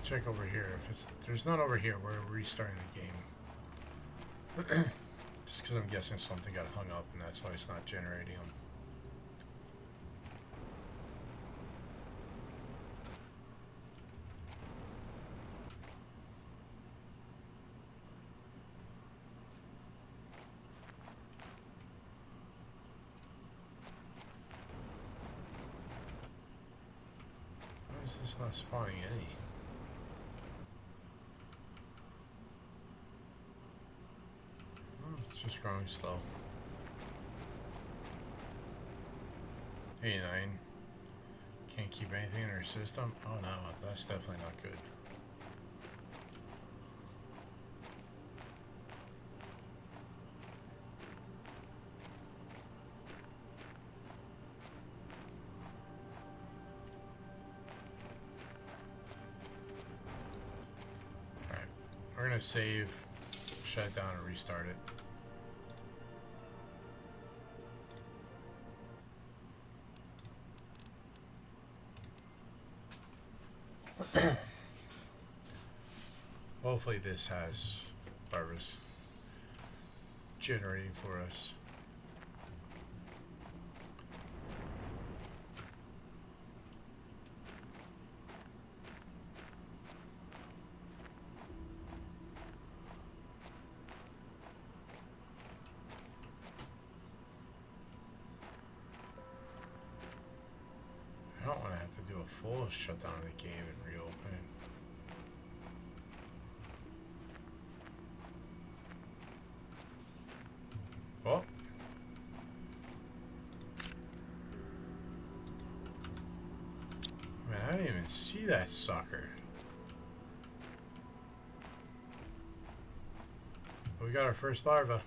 Check over here. If there's none over here, we're restarting the game. Just because I'm guessing something got hung up and that's why it's not generating them. Why is this not spawning any? It's just growing slow. 89. Can't keep anything in her system? Oh no, that's definitely not good. gonna save, shut it down, and restart it. Hopefully this has Barbara's generating for us. I don't want to have to do a full shutdown of the game and reopen it. Well, man, I didn't even see that sucker. We got our first larva.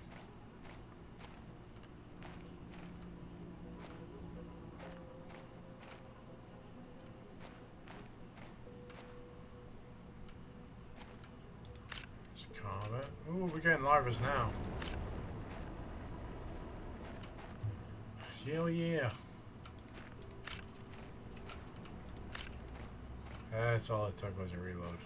Just comment. Ooh, we're getting larvas now. Hell yeah. That's all it took was a reload.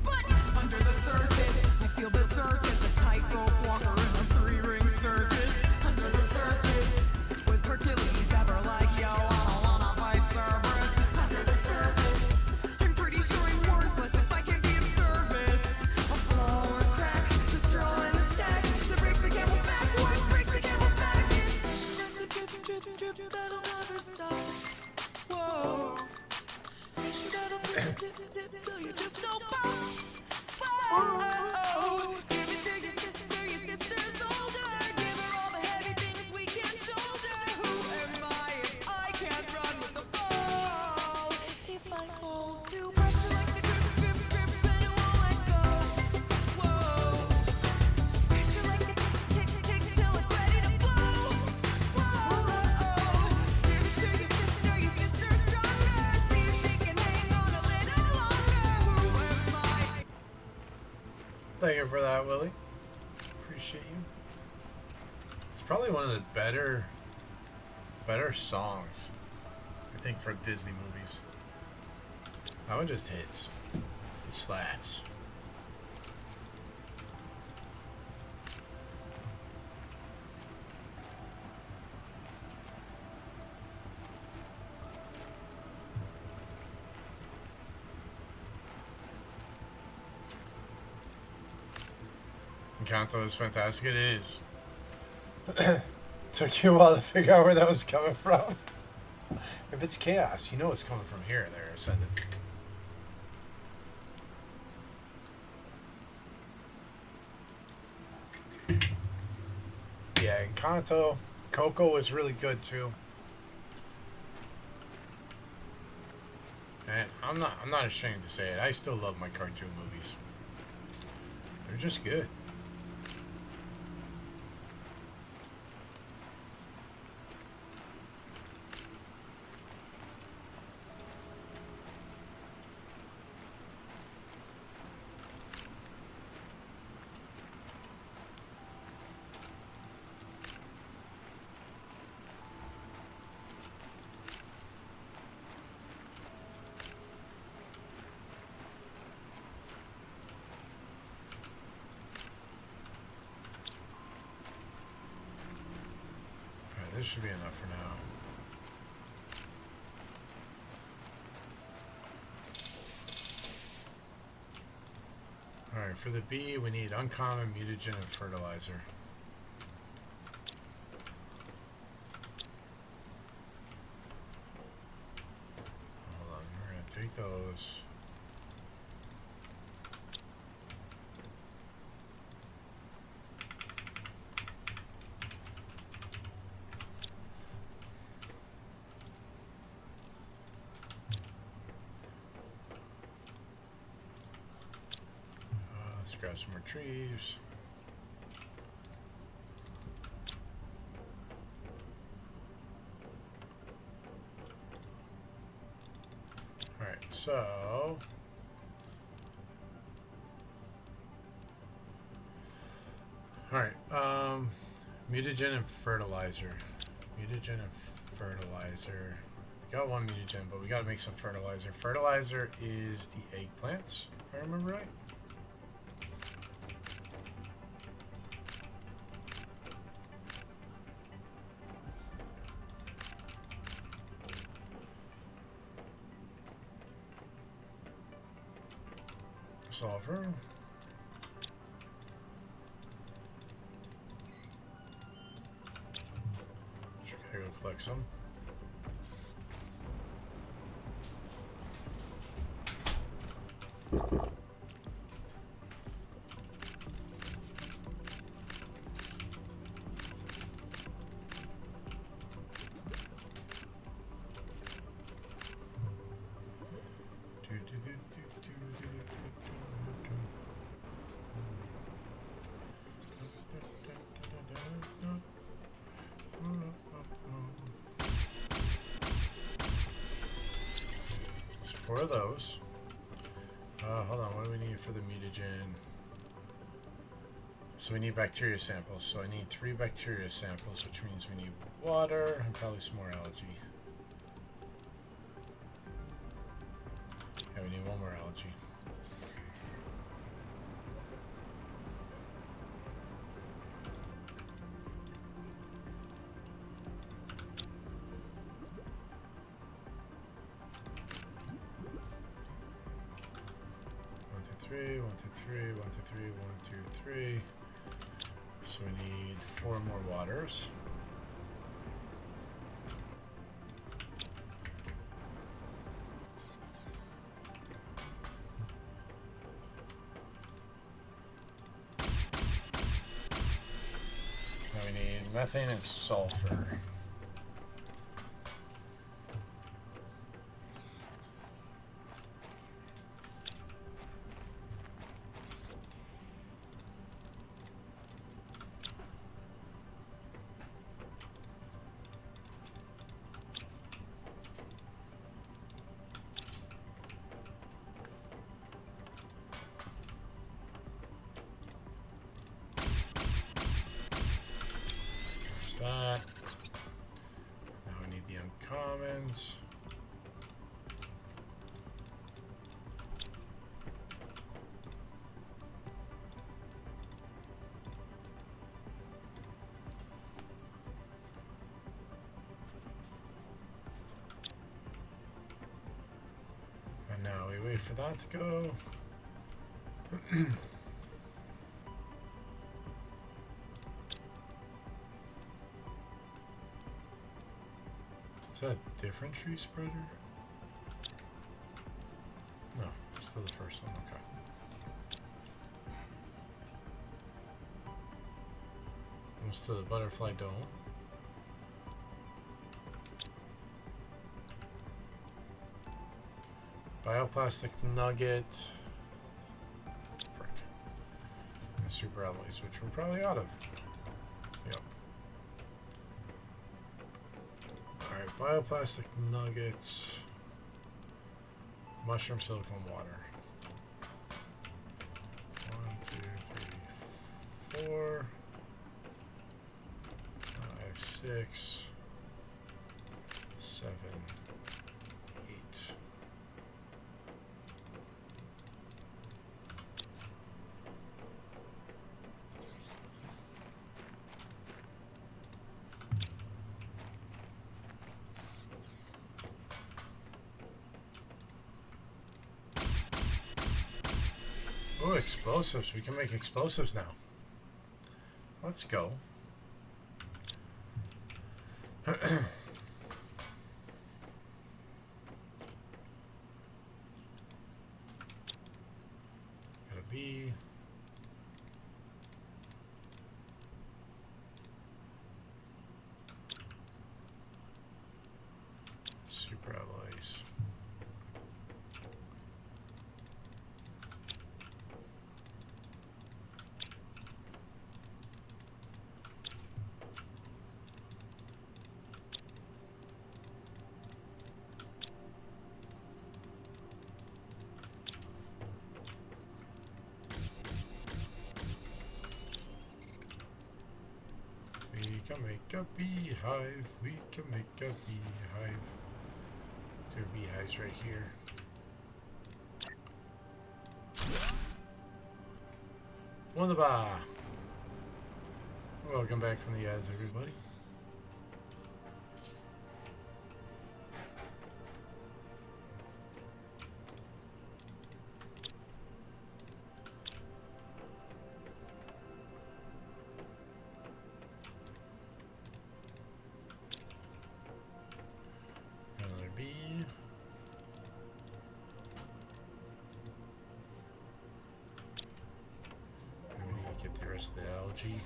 But under the surface, I feel berserk as a tightrope walker in a three-ring circus. Under the surface, was Hercules ever like, yo, I don't wanna fight Cerberus? Under the surface, I'm pretty sure I'm worthless if I can be of service. A flaw or a crack, the straw in the stack that breaks the camel's back. What breaks the camel's back? It's the drip, drip, drip, drip that'll never stop. Whoa. That'll dip, dip, dip, till you just don't pop. Whoa. Give it to your sister's older. Give her all the heavy things we can shoulder. Who am I if I can't run with the ball? If I hold to pressure like the drip, drip, drip, and it won't let go. Whoa. Pressure like a tick, tick, tick, till it's ready to blow. Whoa. Give it to your sister's stronger. See if she can hang on a little longer. Who am I? Thank you for that, Willie. Appreciate you. It's probably one of the better songs, I think, for Disney movies. That one just hits. It slaps. Encanto is fantastic. It is. Took you a while to figure out where that was coming from. If it's chaos, you know it's coming from here. There, Ascendant. Yeah, Encanto. Coco was really good too. And I'm not ashamed to say it. I still love my cartoon movies. They're just good. This should be enough for now. Alright, for the bee, we need uncommon, mutagen, and fertilizer. Hold on, we're going to take those. Grab some more trees. So... Alright, mutagen and fertilizer. Mutagen and fertilizer. We got one mutagen, but we gotta make some fertilizer. Fertilizer is the eggplants, if I remember right. Solver. Gotta go collect some. Four of those. Hold on, what do we need for the mutagen? So we need bacteria samples. So I need 3 bacteria samples, which means we need water and probably some more algae. Yeah, we need 1 more algae. One, two, three, 1, 2, 3, 1, 2, 3. So we need 4 more waters. Now we need methane and sulfur. That. Now we need the uncommons. And now we wait for that to go. Is that a different tree spreader? No, still the first one, okay. Almost to the butterfly dome. Bioplastic nugget. Frick. And super alloys, which we're probably out of. Yep. Alright, bioplastic nuggets. Mushroom silicone water. 1, 2, 3, 4. 5, 6. 7. 8. Oh, explosives. We can make explosives now. Let's go. Gotta be. Super alloys. make a beehive. We can make a beehive. There are beehives right here. Wunderbar. Welcome back from the ads, everybody. Another bee. We need to get the rest of the algae.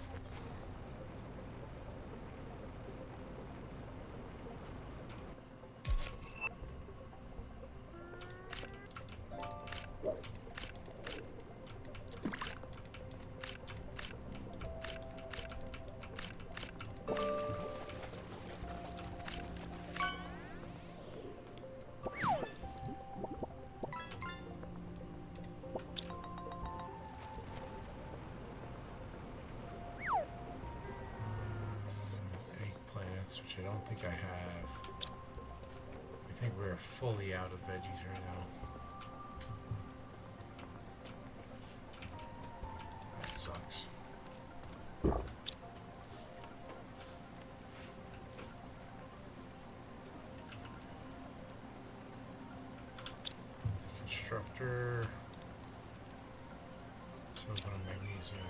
Which I don't think I have. I think we're fully out of veggies right now. That sucks. The constructor. So I'm gonna magnesium.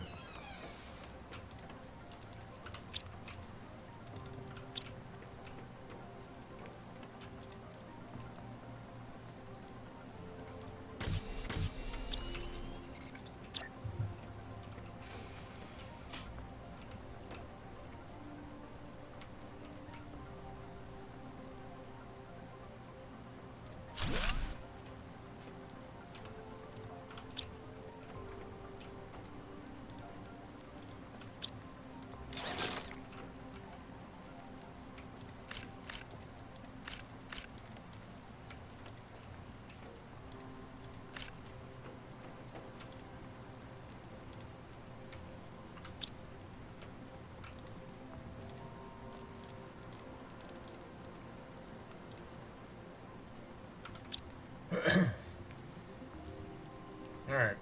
Alright.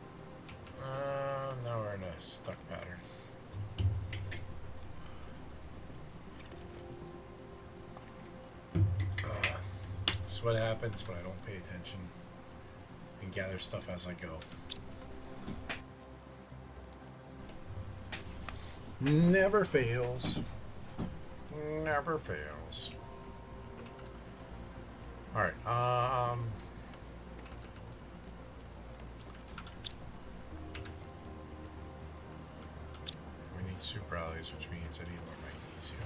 Now we're in a stuck pattern. This is what happens when I don't pay attention and gather stuff as I go. Never fails. Never fails. Alright, we need super alloys, which means I need more magnesium.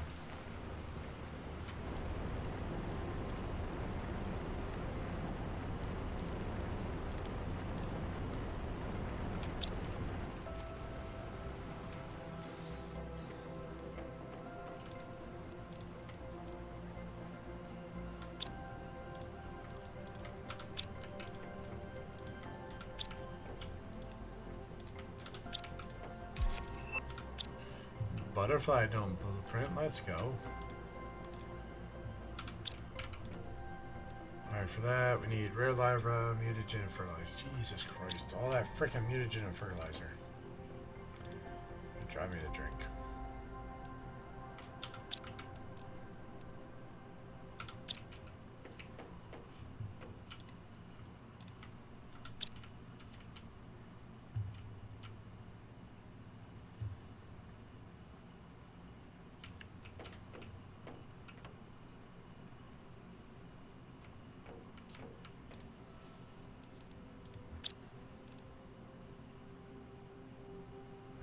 Butterfly Dome blueprint, let's go. Alright, for that we need rare lava, mutagen, and fertilizer. Jesus Christ, all that freaking mutagen and fertilizer. Drive me to drink.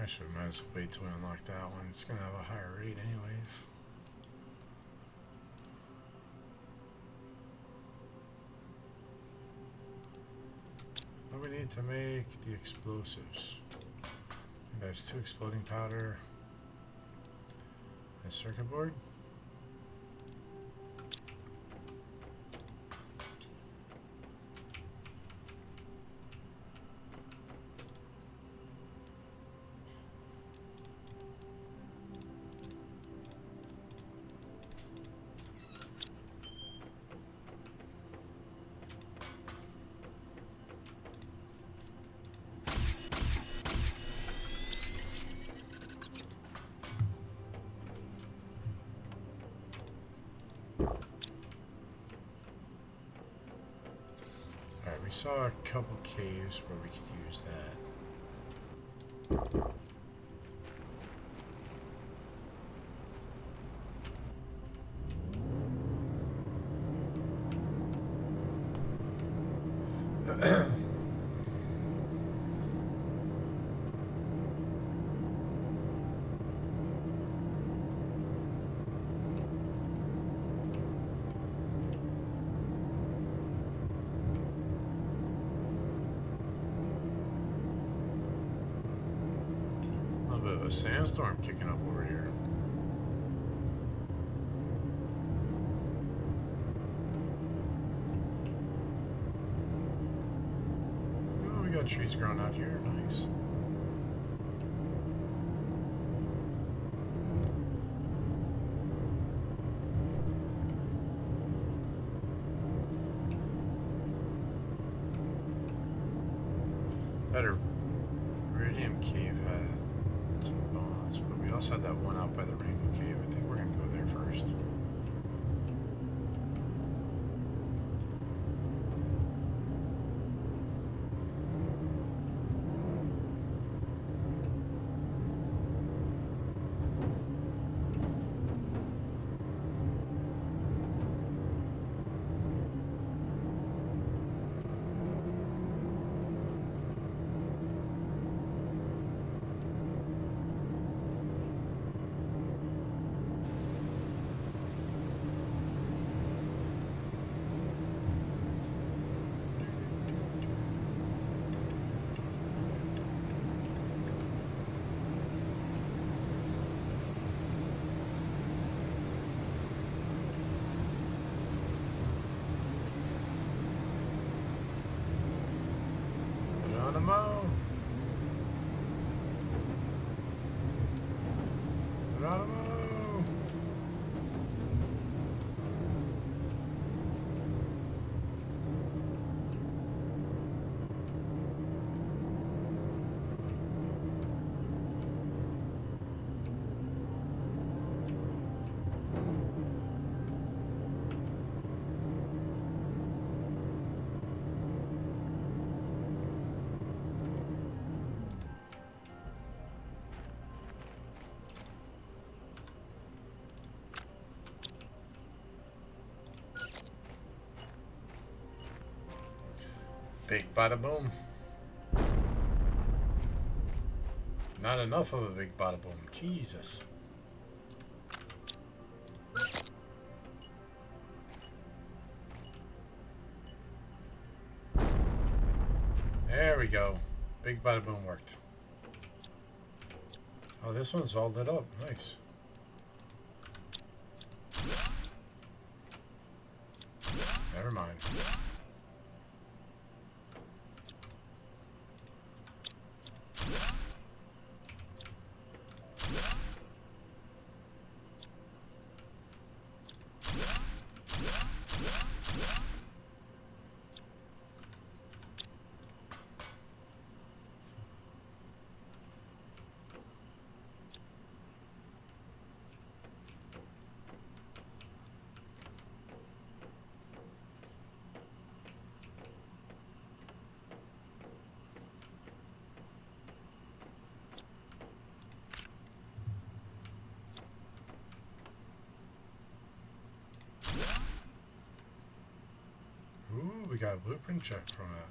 Actually, might as well wait till we unlock that one. It's going to have a higher rate anyways. What do we need to make the explosives? And that's 2 exploding powder and a circuit board. saw a couple caves where we could use that. A sandstorm kicking up over here. Oh, we got trees growing out here. Nice. That iridium cave had some bombs, but we also had that one out by the Rainbow Cave. I think we're gonna go there first. Geronimo! Geronimo! Big bada boom. Not enough of a big bada boom. Jesus. There we go. Big bada boom worked. Oh, this one's all lit up. Nice. Never mind. Ooh, we got a blueprint check from that.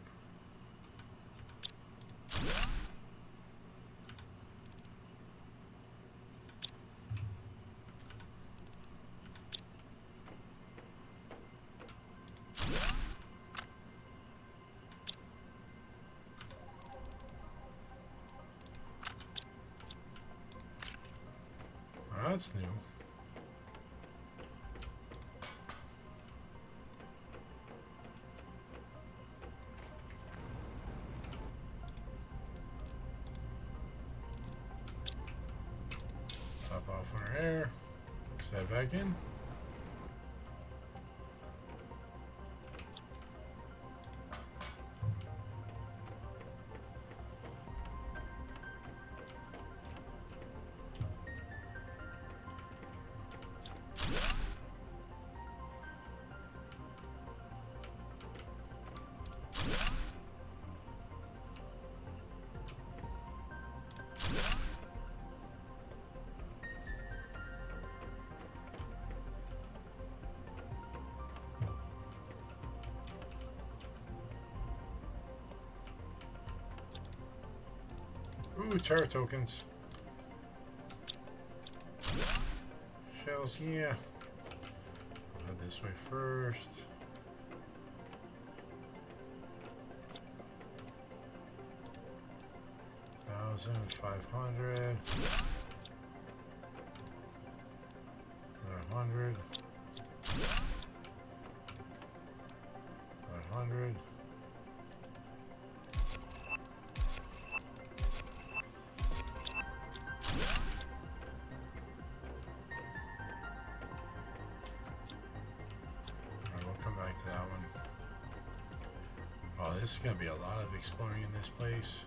That's new. Top off on our air. Let's head back in. Ooh, terror tokens. Shells, yeah. I'll head this way first. $1,500. Another 100. Another 100. Come back to that one. Oh, this is going to be a lot of exploring in this place.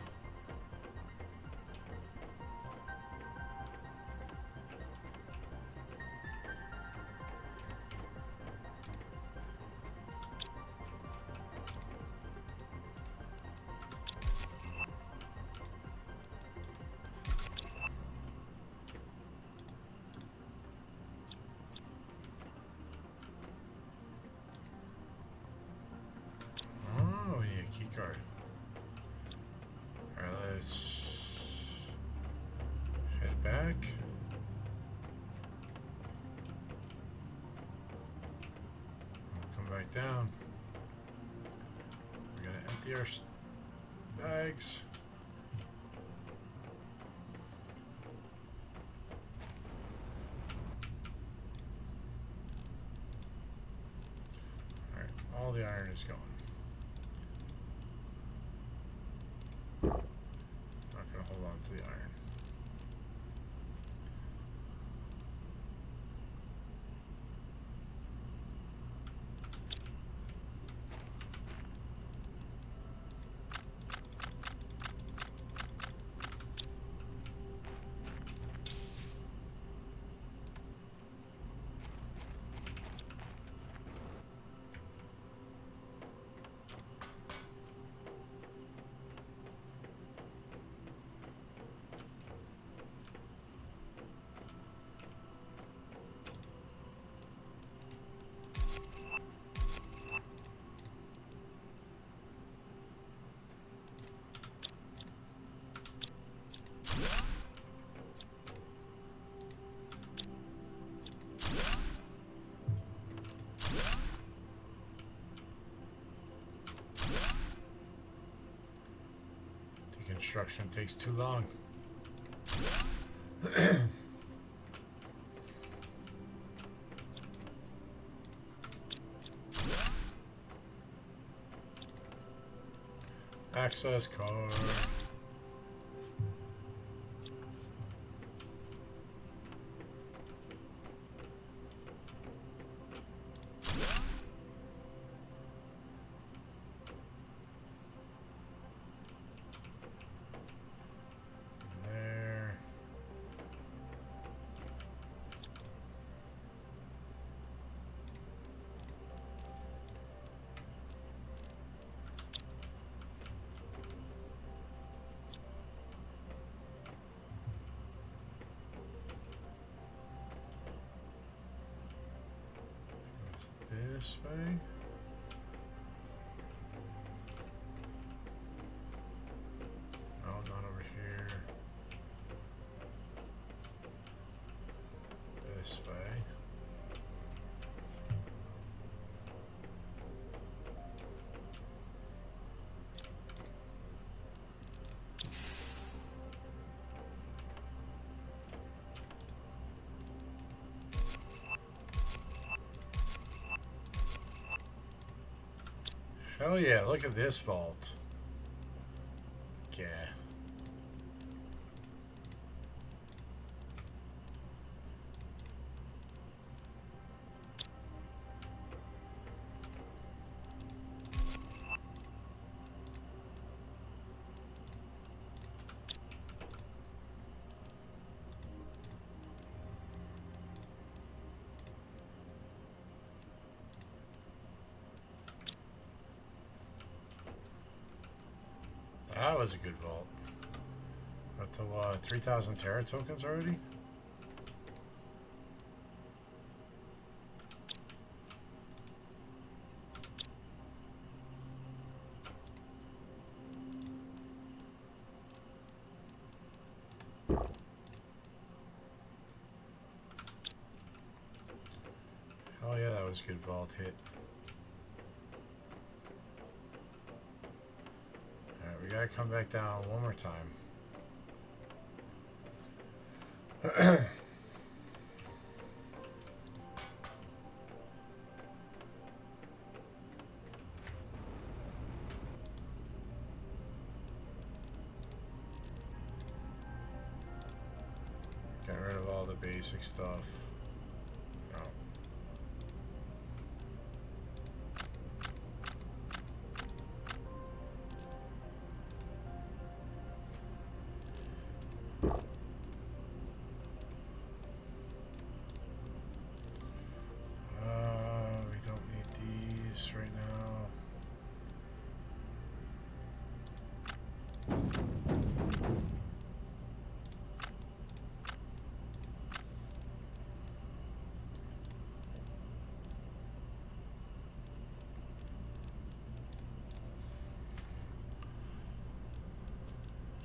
Keycard. Alright, let's head back. Come back down. We're gonna empty our bags. Alright, all the iron is gone. Hold on to the iron. Construction takes too long. Access card. This way. No, not over here. This way. Hell yeah, look at this vault. Yeah. That was a good vault. Up to 3,000 Terra tokens already? good vault hit. Alright, we gotta come back down one more time. Get rid of all the basic stuff. No. We don't need these right now.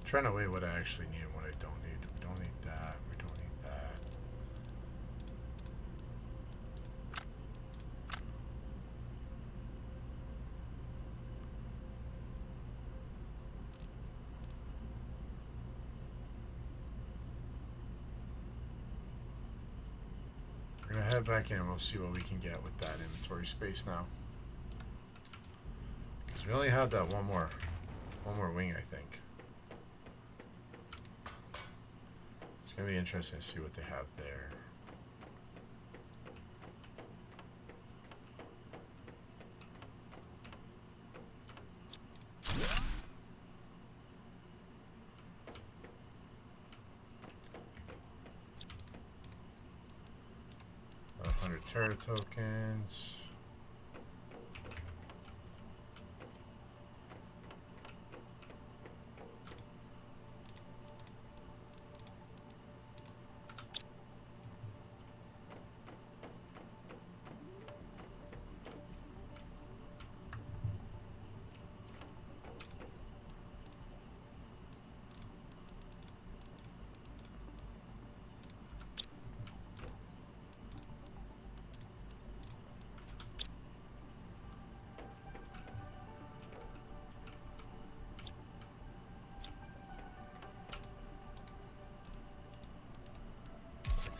Trying to weigh what I actually need and what I don't need. We don't need that. We don't need that. We're gonna head back in and we'll see what we can get with that inventory space now. Because we only have that one more wing, I think. It's gonna be interesting to see what they have there. Terra tokens.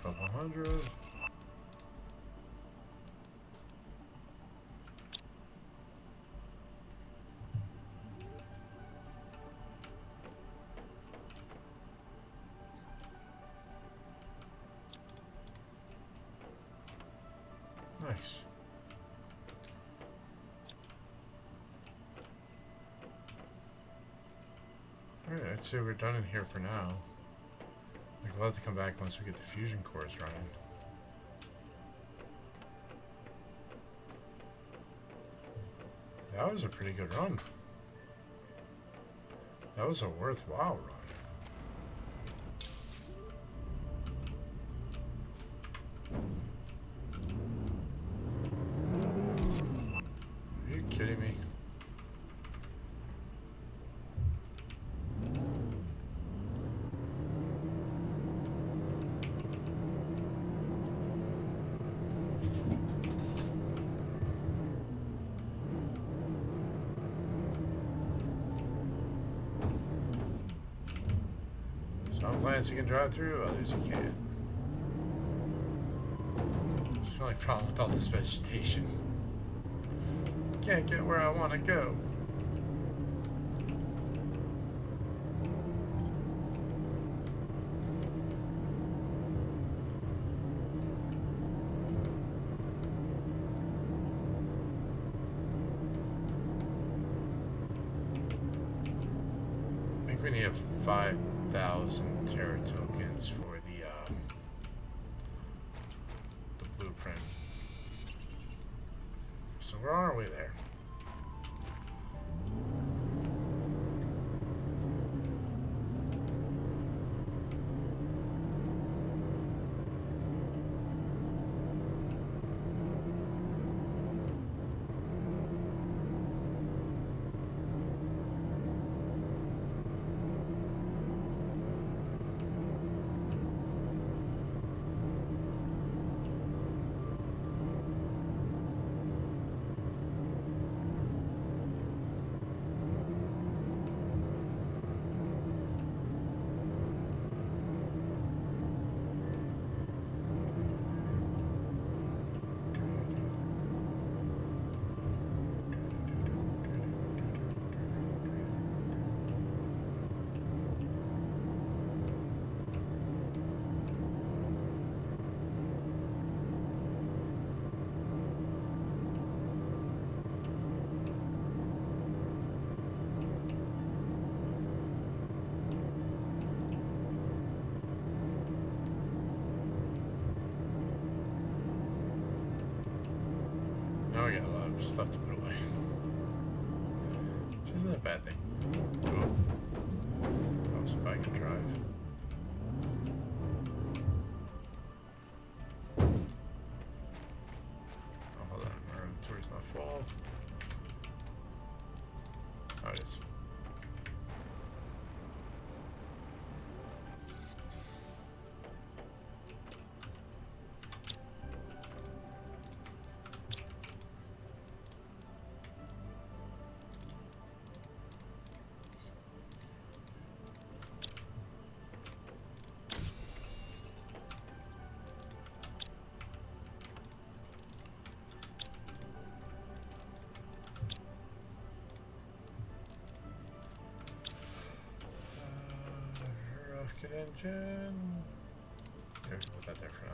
Couple hundred. Nice. Alright, I'd say we're done in here for now. We'll have to come back once we get the fusion cores running. That was a pretty good run. That was a worthwhile run. Are you kidding me? Some plants you can drive through, others you can't. It's the only problem with all this vegetation. Can't get where I want to go. I think we need 5,000 Terra tokens for the blueprint. So we're on our way there. stuff to put away. Which isn't a bad thing. Oh, so I can drive. Oh, hold on. Our inventory's not full. Oh, it is. Rocket engine. Here, put that there for now.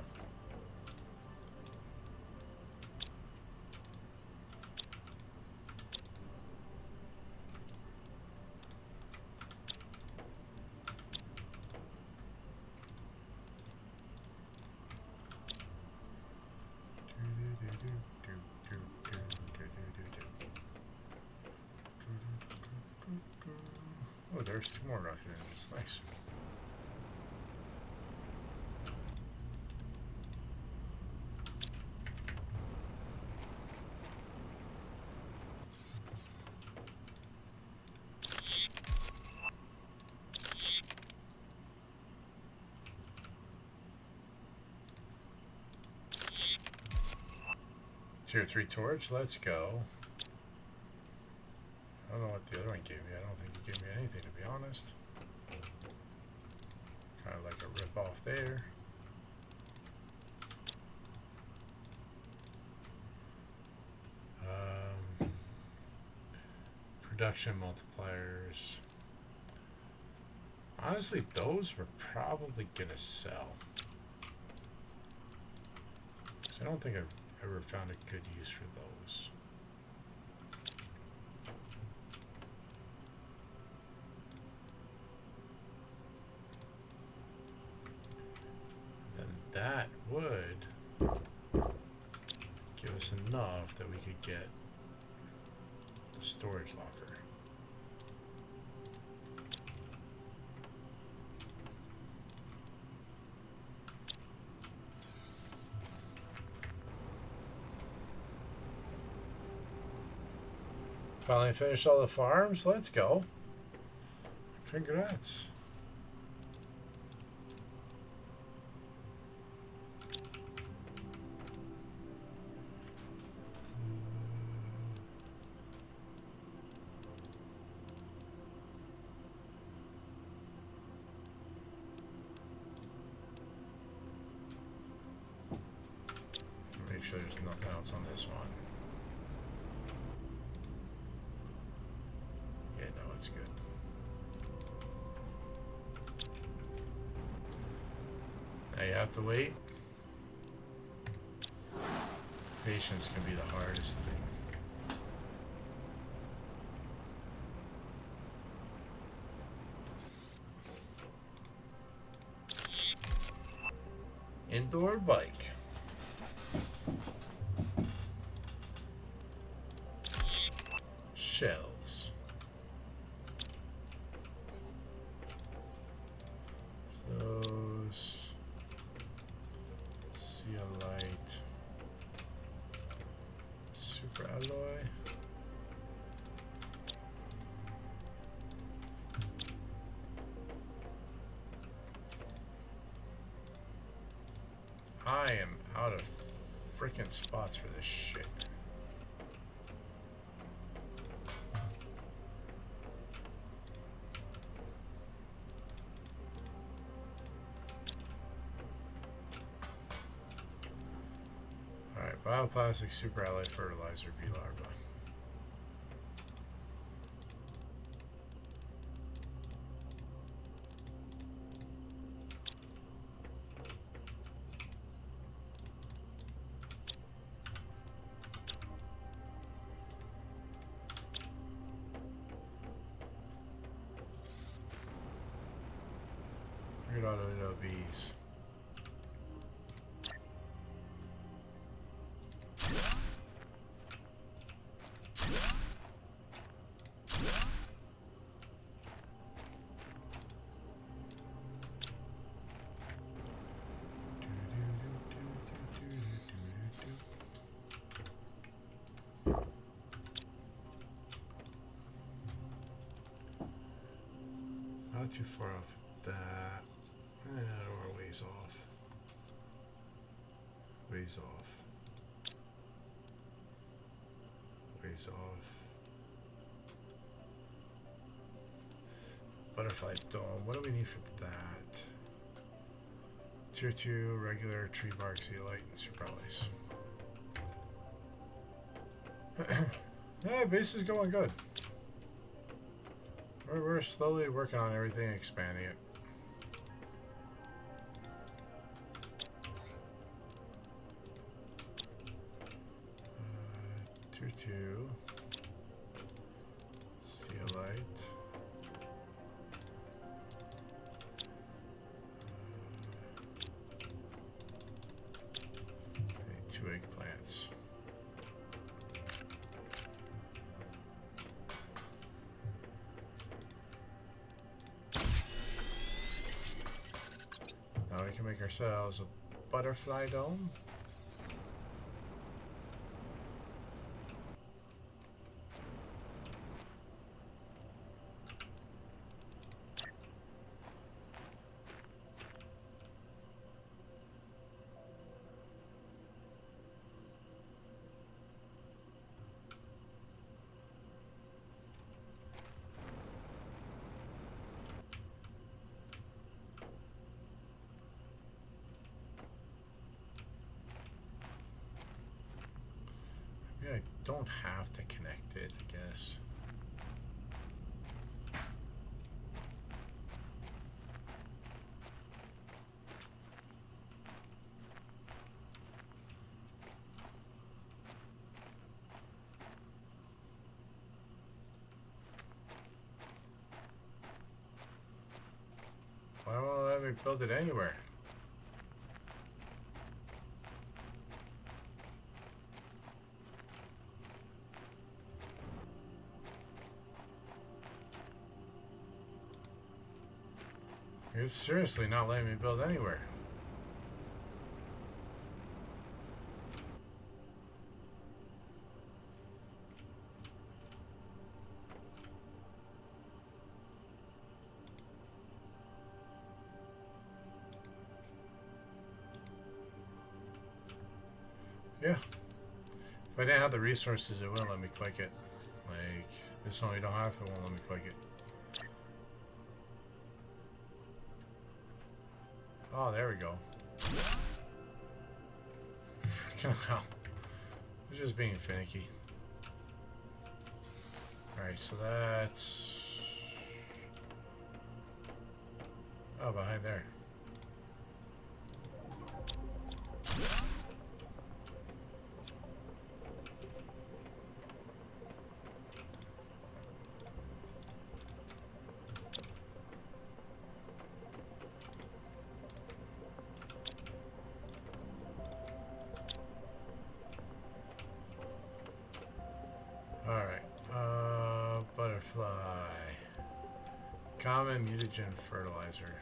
Oh, there's 2 more rocket engines. Nice. Tier 3 torch, let's go. I don't know what the other one gave me. I don't think he gave me anything, to be honest. Kind of like a rip off there. Production multipliers. Honestly, those we're probably gonna sell. Because I don't think I've ever found a good use for those. Then that would give us enough that we could get the storage locker. Finally finished all the farms. Let's go. Congrats. Make sure there's nothing else on this one. That's good. Now you have to wait. Patience can be the hardest thing. Indoor bike. Shelves. Those. Zeolite. Super alloy. I am out of freaking spots for this shit. Alright, bioplastic super alloy fertilizer bee larva. Look at all the little bees. Not too far off that. We're ways off. Ways off. Ways off. Butterfly dome. What do we need for that? Tier 2, regular, tree bark, zeolite, and super alloys. Yeah, base is going good. We're slowly working on everything, expanding it. Tier 2. Zeolite. Need 2 eggplants. Now we can make ourselves a butterfly dome. I don't have to connect it, I guess. Why won't it let me build it anywhere? It's seriously not letting me build anywhere. Yeah. If I didn't have the resources, it wouldn't let me click it. Like, this one we don't have, it won't let me click it. Oh, there we go. Freaking hell. It's just being finicky. Alright, so that's... Oh, behind there. Butterfly. Common mutagen fertilizer.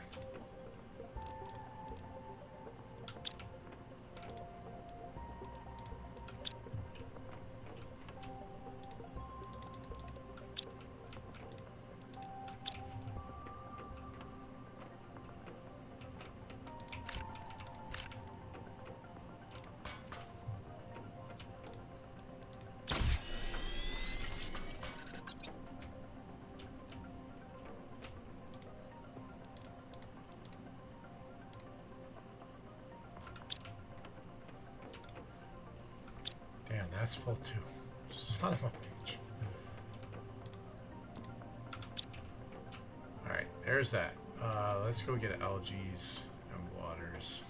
Damn, that's full too. Son of a bitch. Alright, there's that. Let's go get algaes and waters.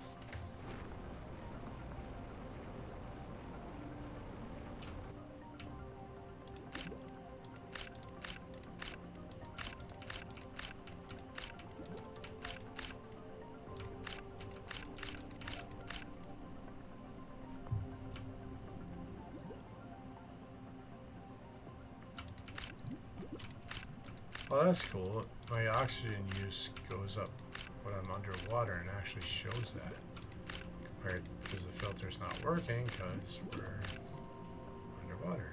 Well, that's cool. My oxygen use goes up when I'm underwater and actually shows that. Compared, because the filter's not working because we're underwater.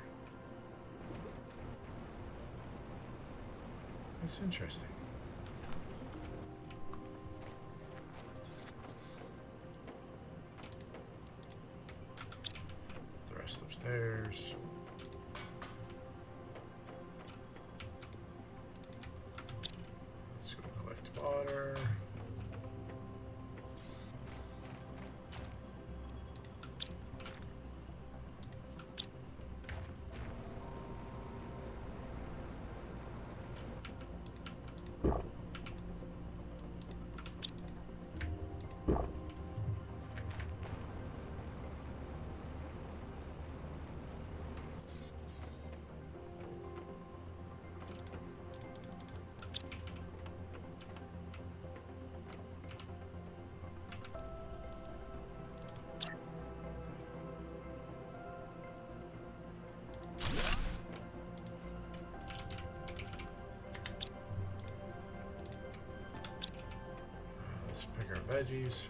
That's interesting. rest upstairs. Let's go collect water. Let's pick our veggies.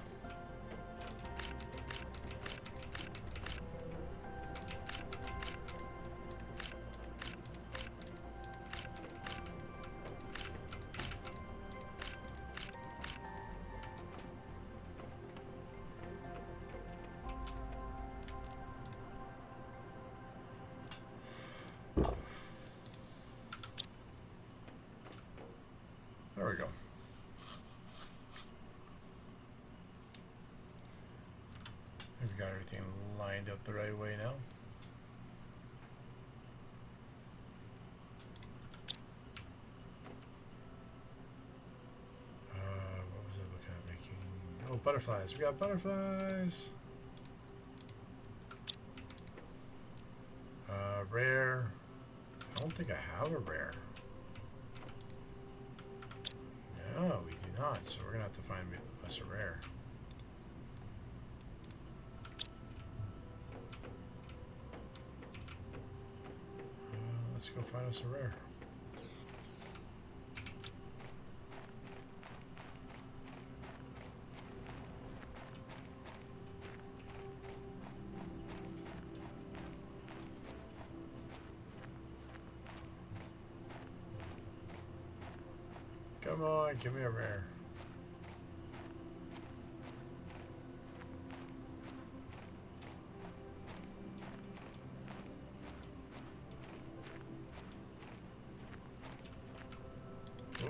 There we go. I think we got everything lined up the right way now. What was I looking at making? Oh, butterflies. We got butterflies. Rare. I don't think I have a rare. No, we do not. So we're going to have to find us a rare. Let's go find us a rare. Come on, give me a rare.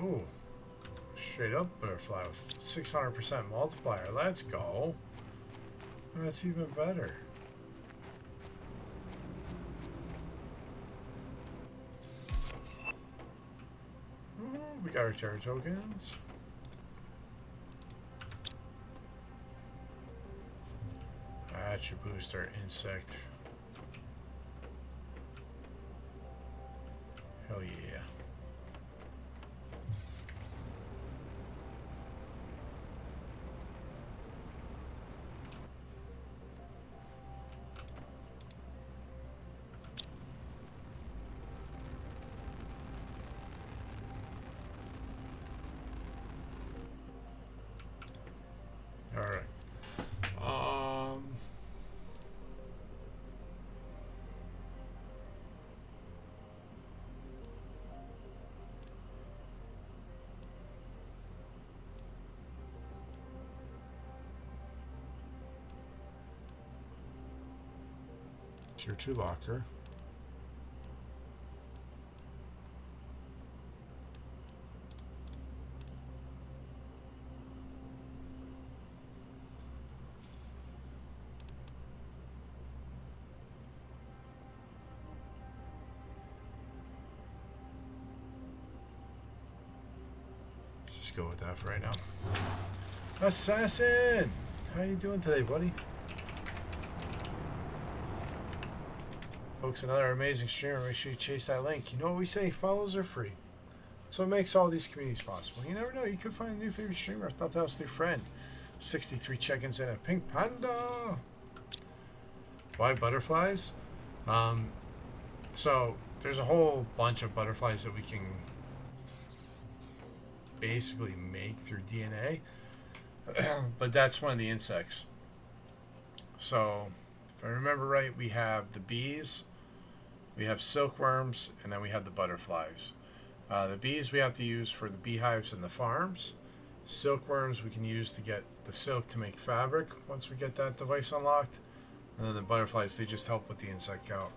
Ooh, straight up butterfly with 600% multiplier. Let's go. That's even better. Ooh, we got our terror tokens. That should boost our insect. Hell yeah. All right. Tier 2 locker. Let's just go with that for right now. Assassin! How you doing today, buddy? Folks, another amazing streamer. Make sure you chase that link. You know what we say, follows are free. That's what makes all these communities possible. You never know, you could find a new favorite streamer. If not, that was their friend. 63 check-ins and a pink panda. Why butterflies? So there's a whole bunch of butterflies that we can basically make through DNA. But that's one of the insects. So if I remember right, we have the bees, we have silkworms, and then we have the butterflies. The bees we have to use for the beehives and the farms. Silkworms we can use to get the silk to make fabric once we get that device unlocked. And then the butterflies, they just help with the insect count.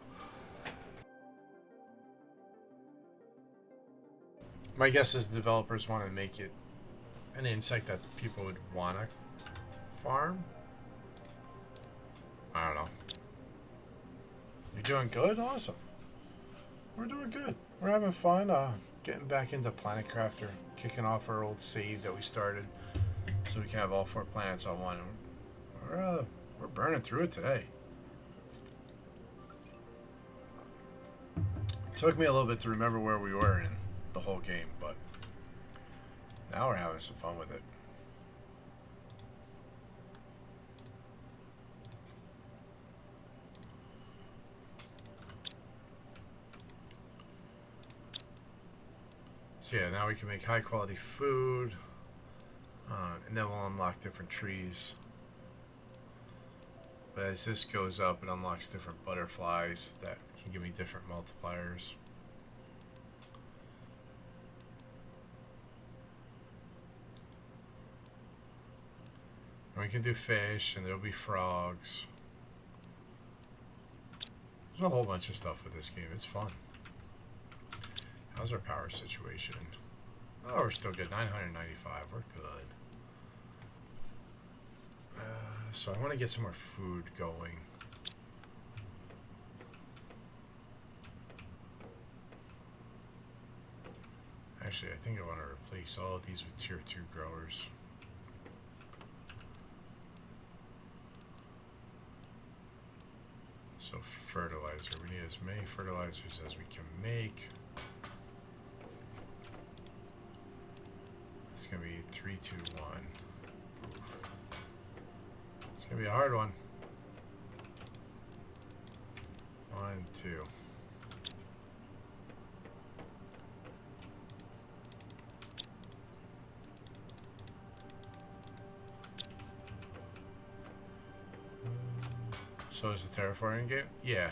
My guess is the developers want to make it an insect that people would want to farm. I don't know. You're doing good? Awesome. We're doing good. We're having fun getting back into Planet Crafter, kicking off our old save that we started so we can have all 4 planets on one. We're burning through it today. It took me a little bit to remember where we were in the whole game, but now we're having some fun with it. So yeah, now we can make high quality food, and then we'll unlock different trees. But as this goes up, it unlocks different butterflies that can give me different multipliers. And we can do fish, and there'll be frogs. There's a whole bunch of stuff with this game. It's fun. How's our power situation? Oh, we're still good. 995. We're good. So I want to get some more food going. Actually, I think I want to replace all of these with tier 2 growers. So fertilizer. We need as many fertilizers as we can make. It's going to be 3, 2, 1. Oof. It's going to be a hard one. 1, 2. So is the terraforming game? Yeah.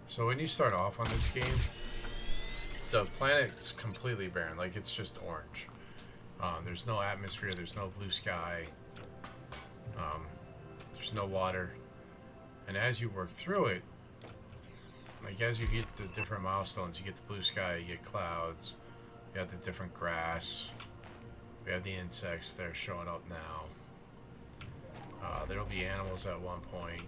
So when you start off on this game, the planet's completely barren. Like, it's just orange. There's no atmosphere. There's no blue sky. There's no water. And as you work through it, like, as you get the different milestones, you get the blue sky, you get clouds, you have the different grass, we have the insects that are showing up now. There'll be animals at one point.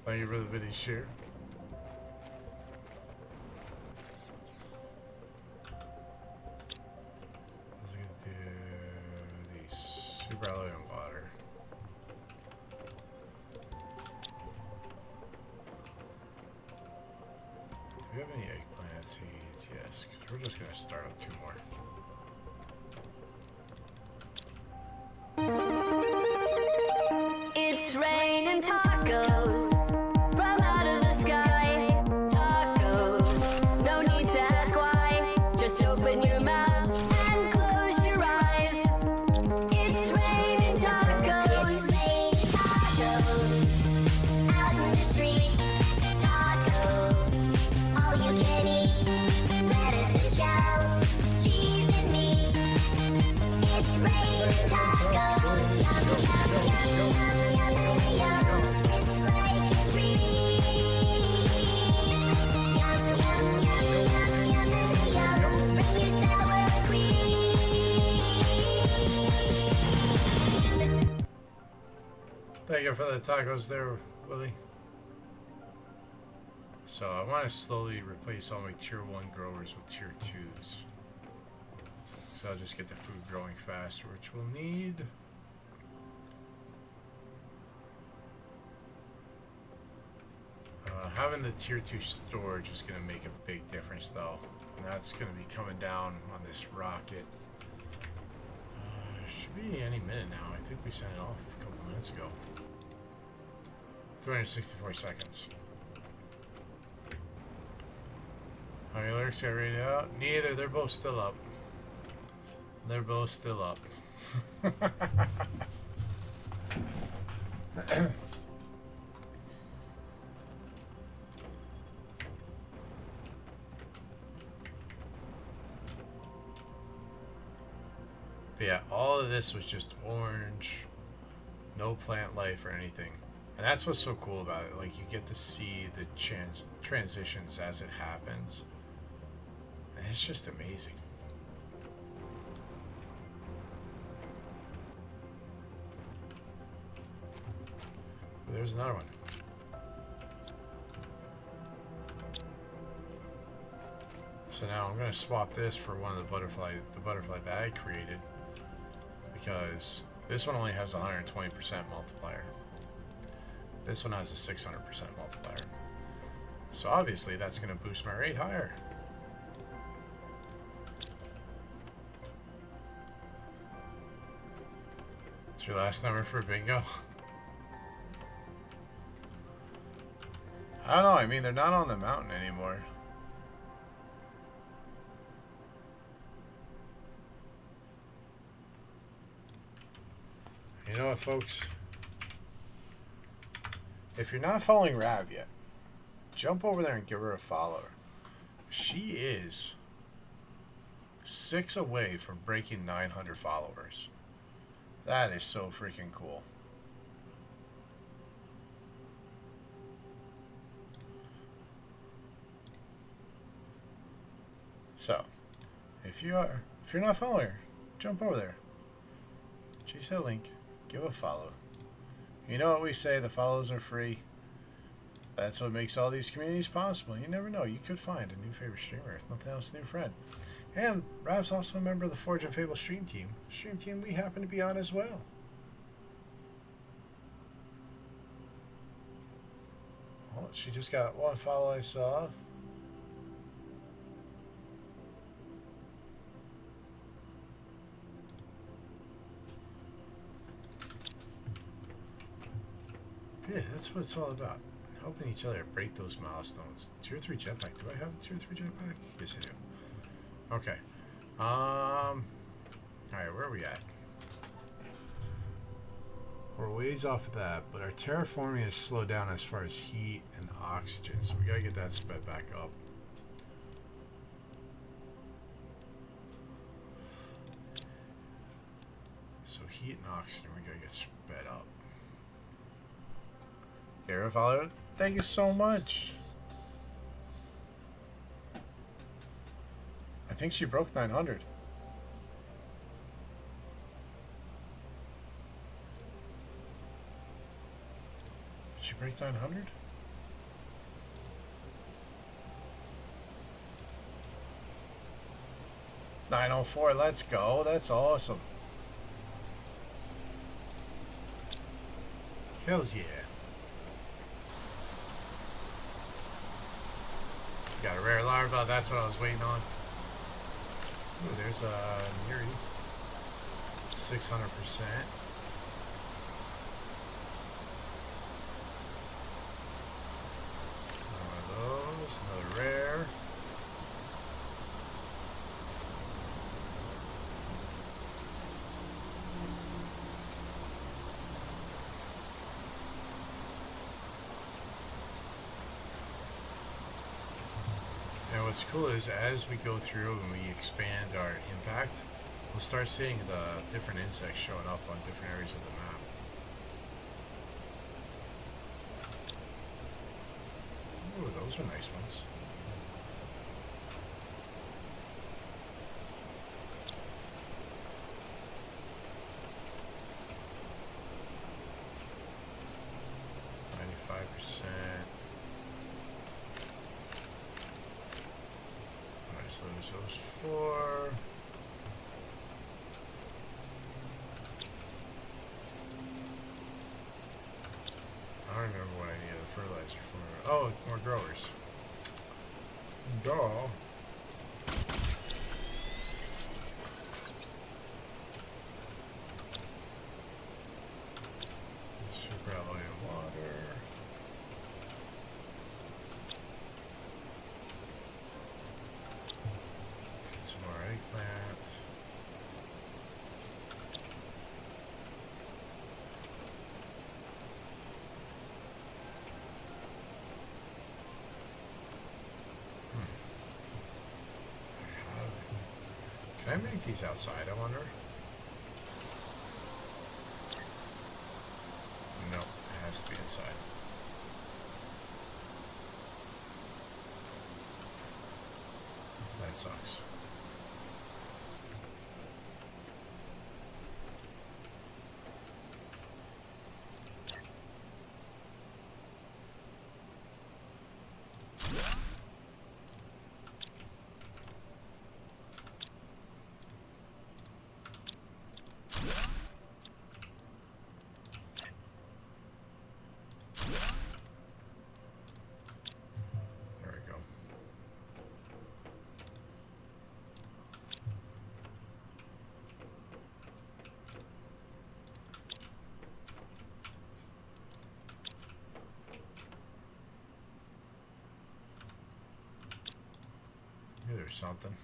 Thank you for the video share. I was gonna do the super alloy and water. Do we have any eggplant seeds? Yes, because we're just gonna start up 2 more. It's raining tacos from out of the sky. Tacos, no need to ask why. Just open your mouth and close your eyes. It's raining tacos. It's raining tacos out in the street. Tacos, all you can eat. Lettuce and shells, cheese and meat. It's raining tacos. Yum, yum, yum, yum, yum, yum. It's like a dream. Yum, yum, yum, yum, yum, yum. Bring your sour cream. Thank you for the tacos there, Willie. So I want to slowly replace all my tier 1 growers with tier 2s. So I'll just get the food growing faster, which we'll need. Having the tier 2 storage is going to make a big difference though. And that's going to be coming down on this rocket. Should be any minute now. I think we sent it off a couple minutes ago. 364 seconds. How many lyrics got rated out? Neither. They're both still up. They're both still up. yeah, all of this was just orange, no plant life or anything. And that's what's so cool about it. Like, you get to see the transitions as it happens. And it's just amazing. There's another one. So now I'm going to swap this for one of the butterfly that I created, because this one only has a 120% multiplier. This one has a 600% multiplier. So obviously that's going to boost my rate higher. It's your last number for bingo. I don't know, I mean, they're not on the mountain anymore. You know what, folks? If you're not following Rav yet, jump over there and give her a follow. She is 6 away from breaking 900 followers. That is so freaking cool. So, if you're not following her, jump over there. Chase that link. Give a follow. You know what we say, the follows are free. That's what makes all these communities possible. You never know, you could find a new favorite streamer, if nothing else, a new friend. And Rav's also a member of the Forge and Fable stream team. Stream team we happen to be on as well. Oh, she just got one follow I saw. Yeah, that's what it's all about. Helping each other break those milestones. Tier 3 jetpack. Do I have the Tier 3 jetpack? Yes, I do. Okay. Alright, where are we at? We're ways off of that, but our terraforming is slowed down as far as heat and oxygen, so we gotta get that sped back up. So heat and oxygen, we gotta get sped up. Kara, follow. Thank you so much. I think she broke 900. Did she break 900? $904. Let's go. That's awesome. Hells yeah. Got a rare larva, that's what I was waiting on. Ooh, there's a Neri. It's 600%. One of those, another rare. And what's cool is as we go through and we expand our impact, we'll start seeing the different insects showing up on different areas of the map. Ooh, those are nice ones. %. So there's those 4. I don't remember what I needed the fertilizer for. Oh, more growers. Duh. Super alloy and water. Some more eggplant. Can I make these outside, I wonder? has to be inside. That sucks. There we go. Knew there was something.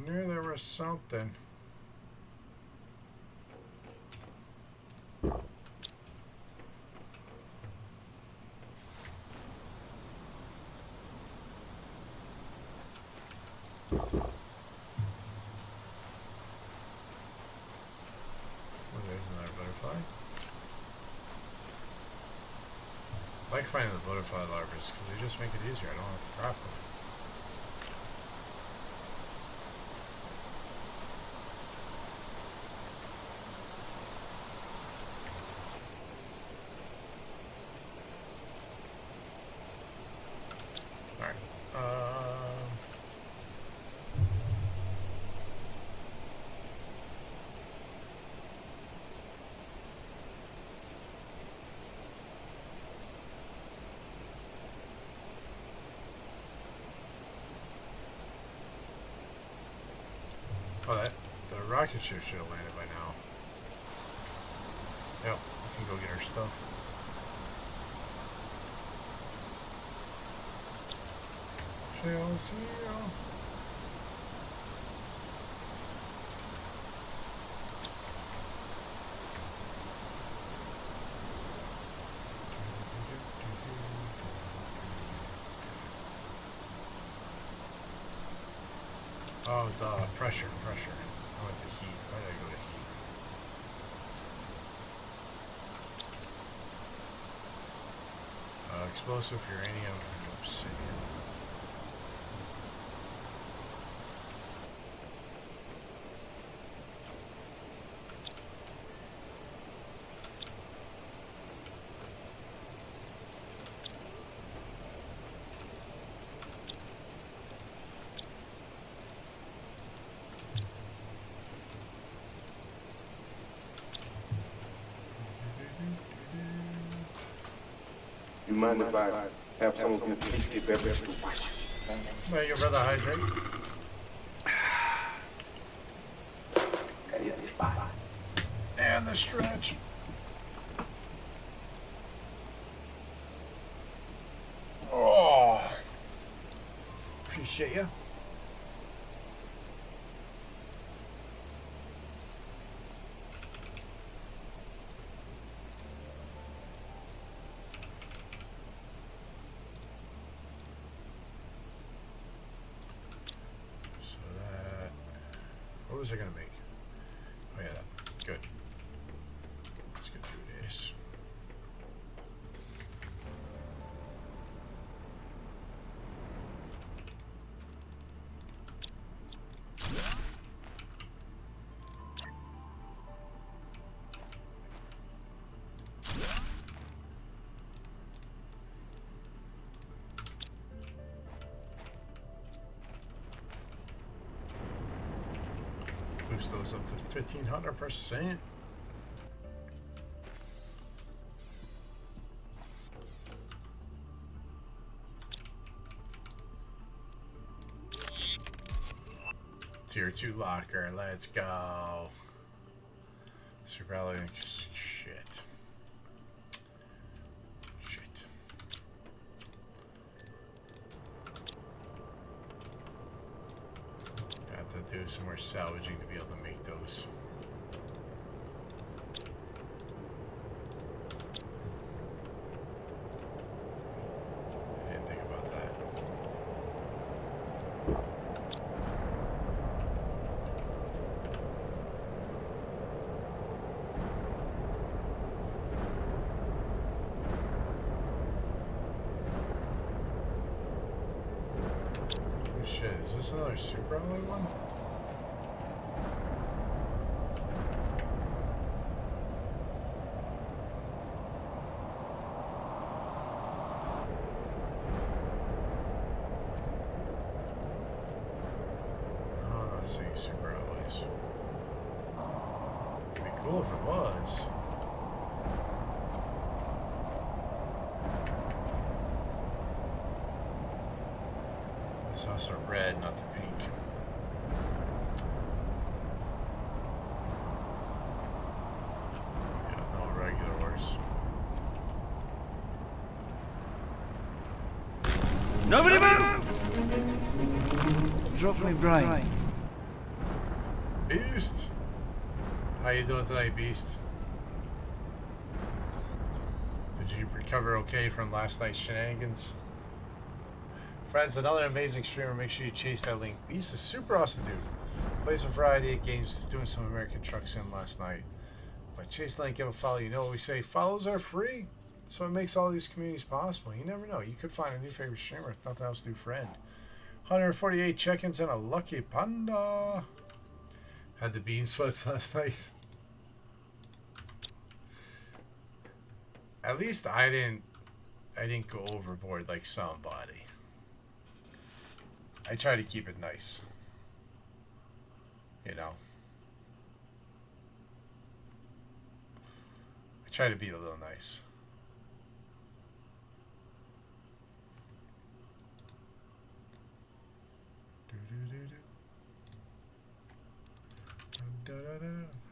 Knew there was something. Oh, there's another butterfly. I like finding the butterfly larvae because they just make it easier. I don't have to craft them. Alright. Oh, the rocket ship should have landed by now. Yep, we can go get our stuff. Shall see you. Oh, the pressure. I went to heat. Why did I go to heat? Explosive uranium and obsidian. You mind if I have some of your tasty beverage to wash? Well, your brother hydrate. And the stretch. Oh, appreciate you. So that, what was I gonna make? Oh yeah, that. Good. Let's get through this. Boost those up to 1500%. Tier 2 locker, let's go. Surveillance, shit. Have to do some more salvaging to be able to make those. I didn't think about that. shit, is this another super alloy one? Oh, I'm not seeing super alloys. It'd be cool if it was. It's also red, not the pink. Yeah, no regular ores. Nobody move! Drop me brain. Beast! How you doing tonight, Beast? Did you recover okay from last night's shenanigans? Friends, another amazing streamer. Make sure you chase that link. Beast is super awesome dude. Plays a variety of games. He's doing some American Truck Sim last night. But chase the link, give a follow. You know what we say, follows are free. So it makes all these communities possible. You never know. You could find a new favorite streamer if nothing else, new friend. 148 check-ins and a lucky panda. Had the bean sweats last night. At least I didn't go overboard like somebody. I try to keep it nice. You know. I try to be a little nice.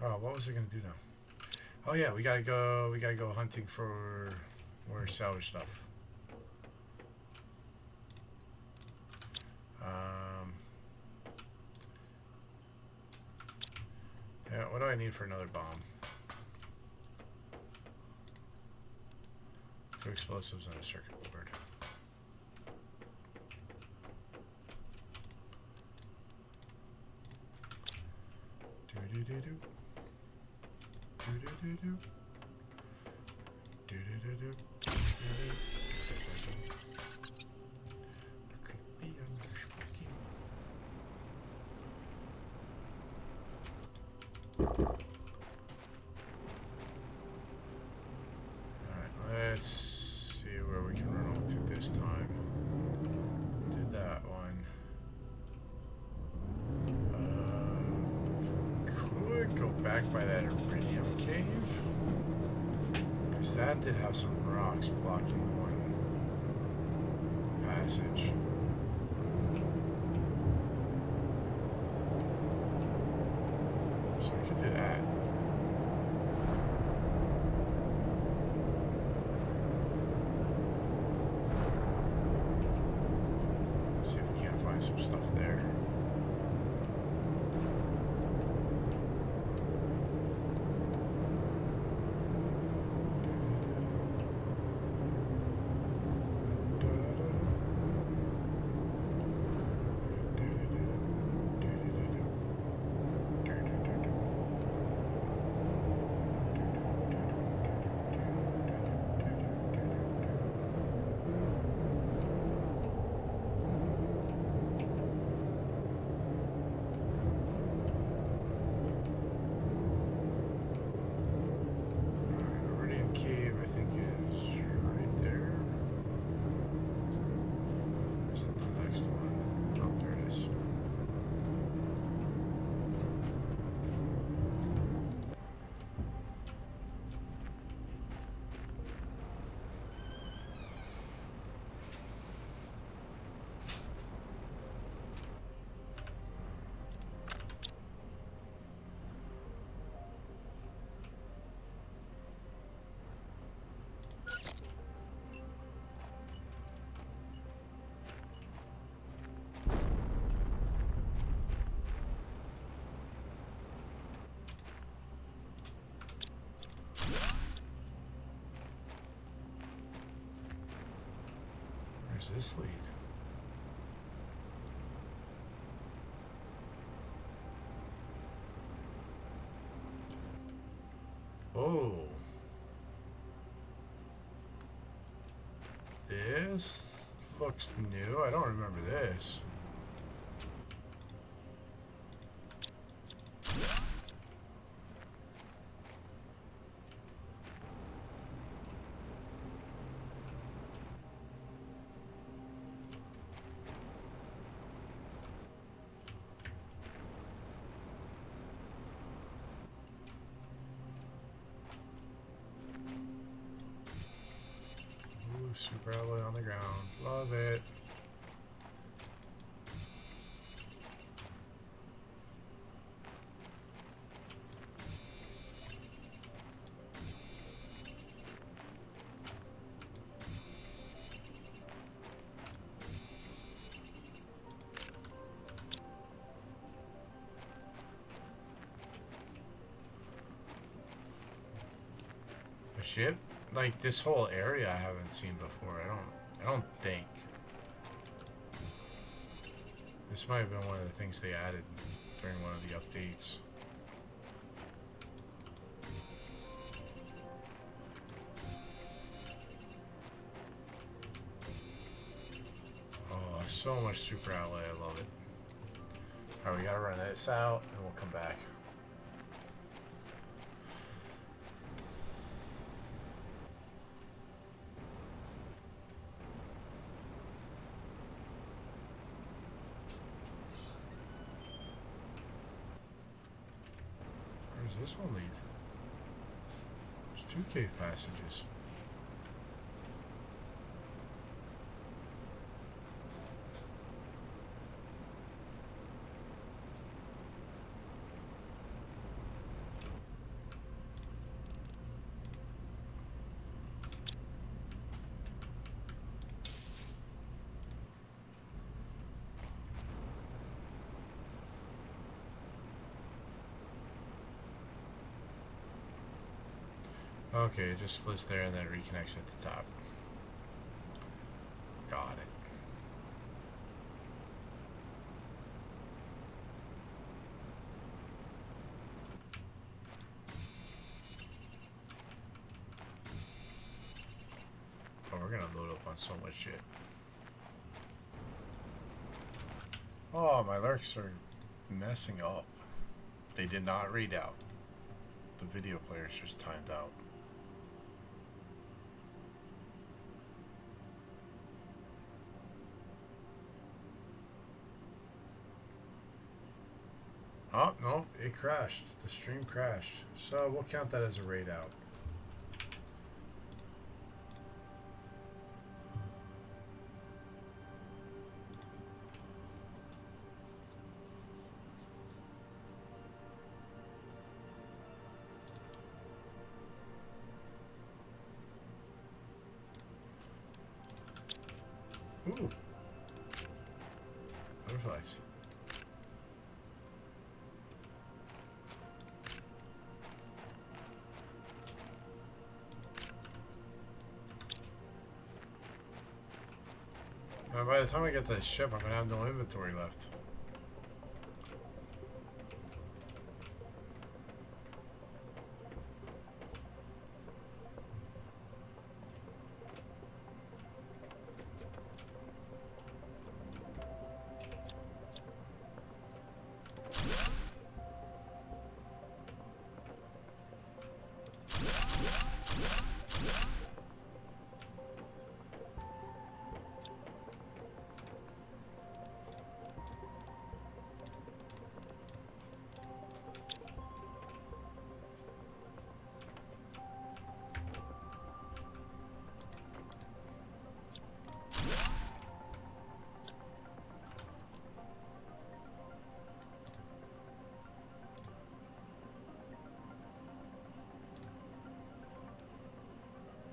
Oh, what was I gonna do now? Oh yeah, we gotta go hunting for more salvage stuff. Yeah, what do I need for another bomb? 2 explosives and a circuit board. Do-do-do-do. Do-do-do-do. Do-do-do-do. There could be underspeaking. Alright, let's see where we can run off to this time. Did that one. Could go back by that iridium cave. Because that did have some rocks blocking one passage. So we could do that. See if we can't find some stuff there. Where's this lead? Oh. This looks new. I don't remember this. super alloy on the ground. Love it. A ship? Like this whole area I haven't seen before. I don't think. This might have been one of the things they added during one of the updates. Oh, so much super alloy. I love it. Alright, we gotta run this out and we'll come back. Where's this one lead? There's 2 cave passages. Okay, it just splits there and then reconnects at the top. Got it. Oh, we're gonna load up on so much shit. Oh, my lurks are messing up. They did not read out. The video player's just timed out. Oh, no, it crashed. The stream crashed. So we'll count that as a raid out. Ooh. Butterflies. Now, by the time I get to the ship, I'm gonna have no inventory left.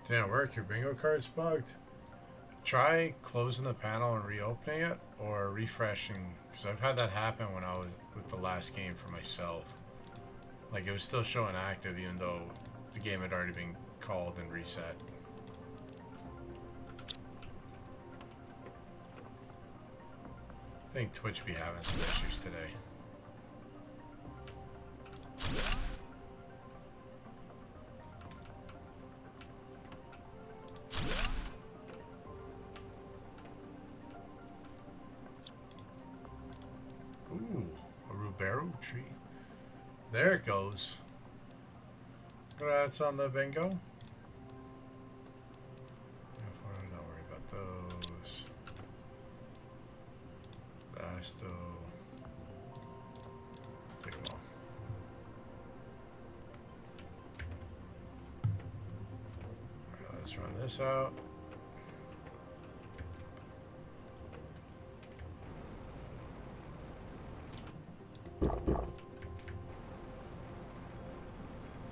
Didn't work. Your bingo card's bugged. Try closing the panel and reopening it, or refreshing, because I've had that happen when I was with the last game for myself. Like, it was still showing active even though the game had already been called and reset. I think Twitch be having some issues today. Tree. There it goes. Congrats on the bingo. Don't worry about those. Lasto. Take them all. Alright, let's run this out.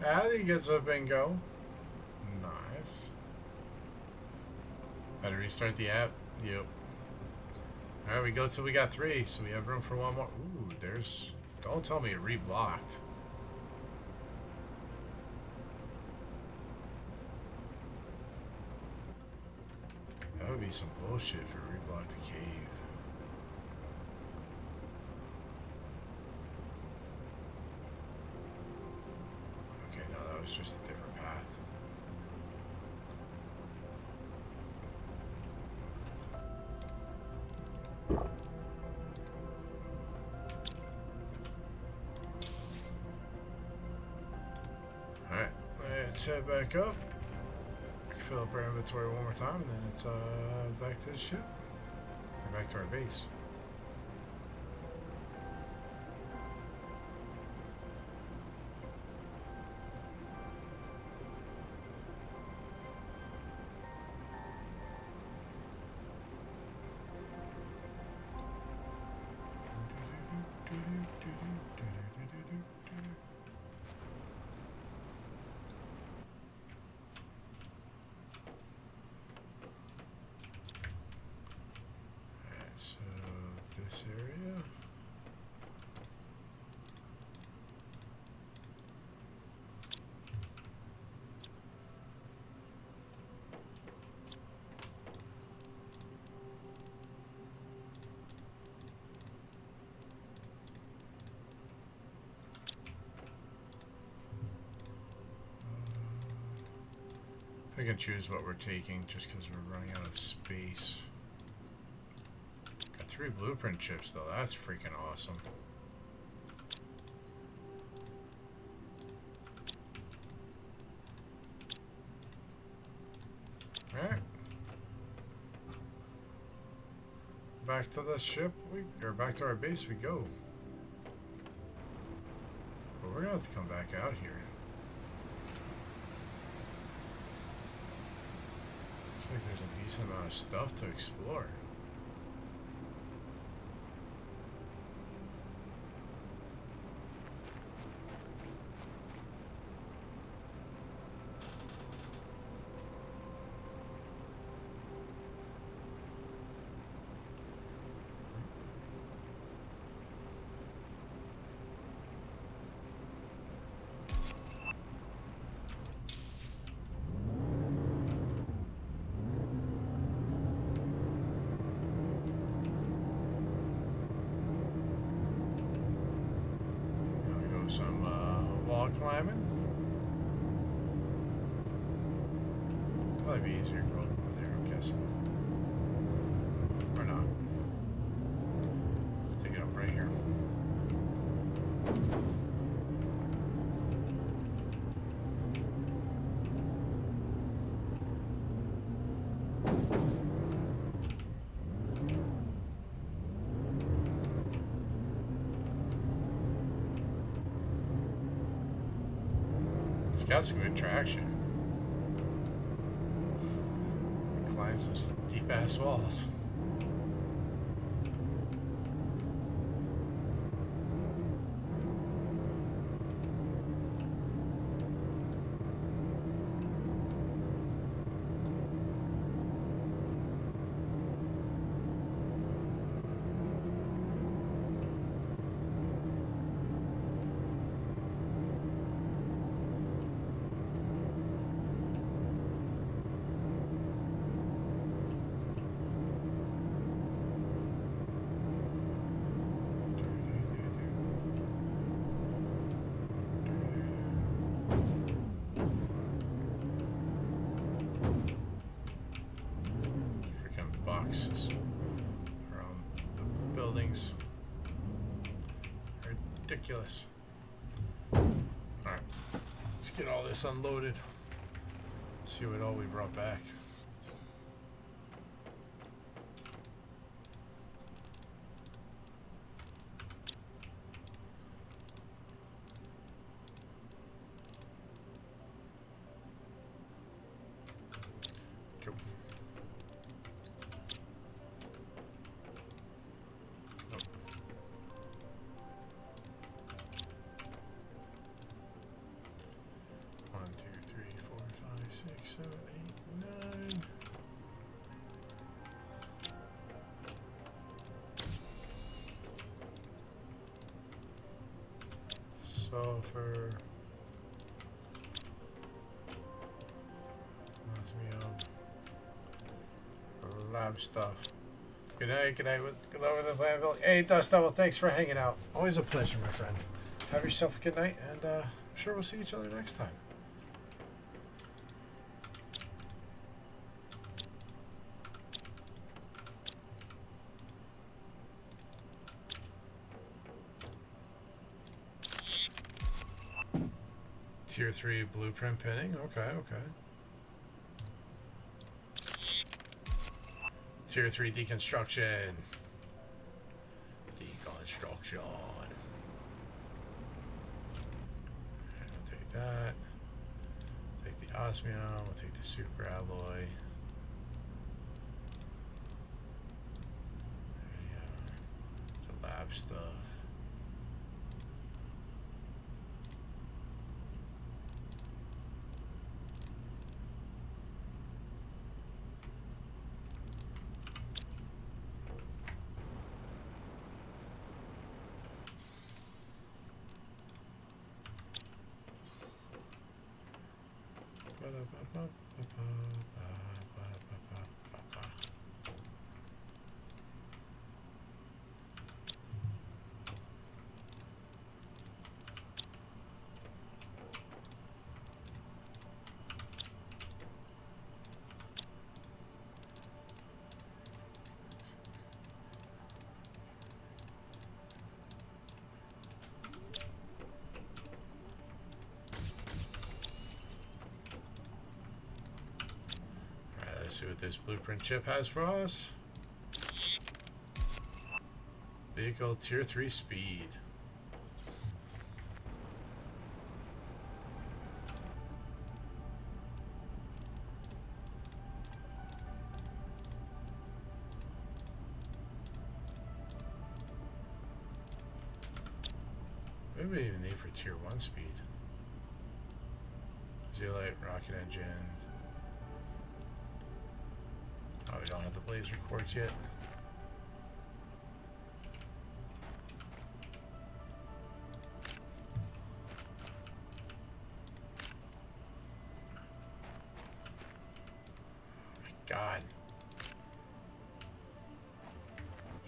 Addy gets a bingo. Nice. Gotta restart the app. Yep. Alright, we go till we got 3, so we have room for one more. Ooh, there's... Don't tell me it reblocked. That would be some bullshit if it reblocked the cave. Okay, no, that was just a different path. Alright, let's head back up. Fill up our inventory one more time, and then it's back to the ship. And back to our base. This area. Pick and choose what we're taking just because we're running out of space. 3 blueprint chips, though. That's freaking awesome. Alright. Back to the ship, or back to our base we go. But we're gonna have to come back out here. Looks like there's a decent amount of stuff to explore. Some wall climbing. Probably be easier to go over there, I'm guessing. Or not. Let's take it up right here. It's got some good traction. It climbs some steep ass walls. Around the buildings. Ridiculous. Alright, let's get all this unloaded. See what all we brought back. Cool. Golfer. Lab stuff. Good night, good night. Good luck with the plan. Hey, Dust Devil, thanks for hanging out. Always a pleasure, my friend. Have yourself a good night, and I'm sure we'll see each other next time. Tier 3 blueprint pinning. Okay, okay. Tier 3 deconstruction. Deconstruction. And we'll take that. Take the osmium. We'll take the super alloy. The lab stuff. See what this blueprint chip has for us. Vehicle tier 3 speed. Maybe we even need for tier 1 speed. Zeolite, rocket engine. Oh, we don't have the blazer quartz yet. Oh my god.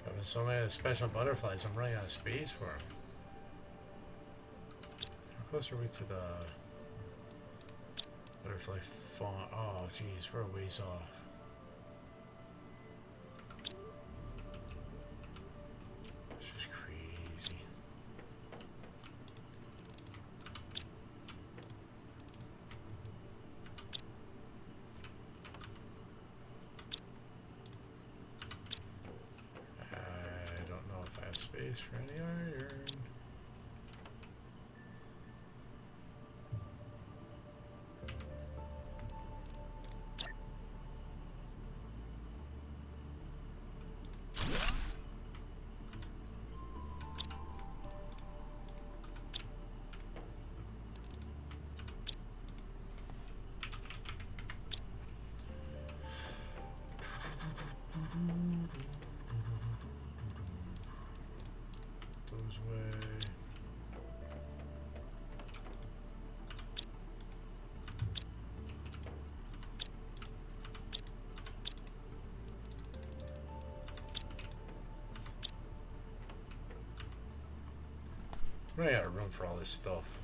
Dropping so many of the special butterflies, I'm running out of space for them. How close are we to the butterfly fawn? Oh, jeez, we're a ways off. Space for any iron. I'm running out of room for all this stuff.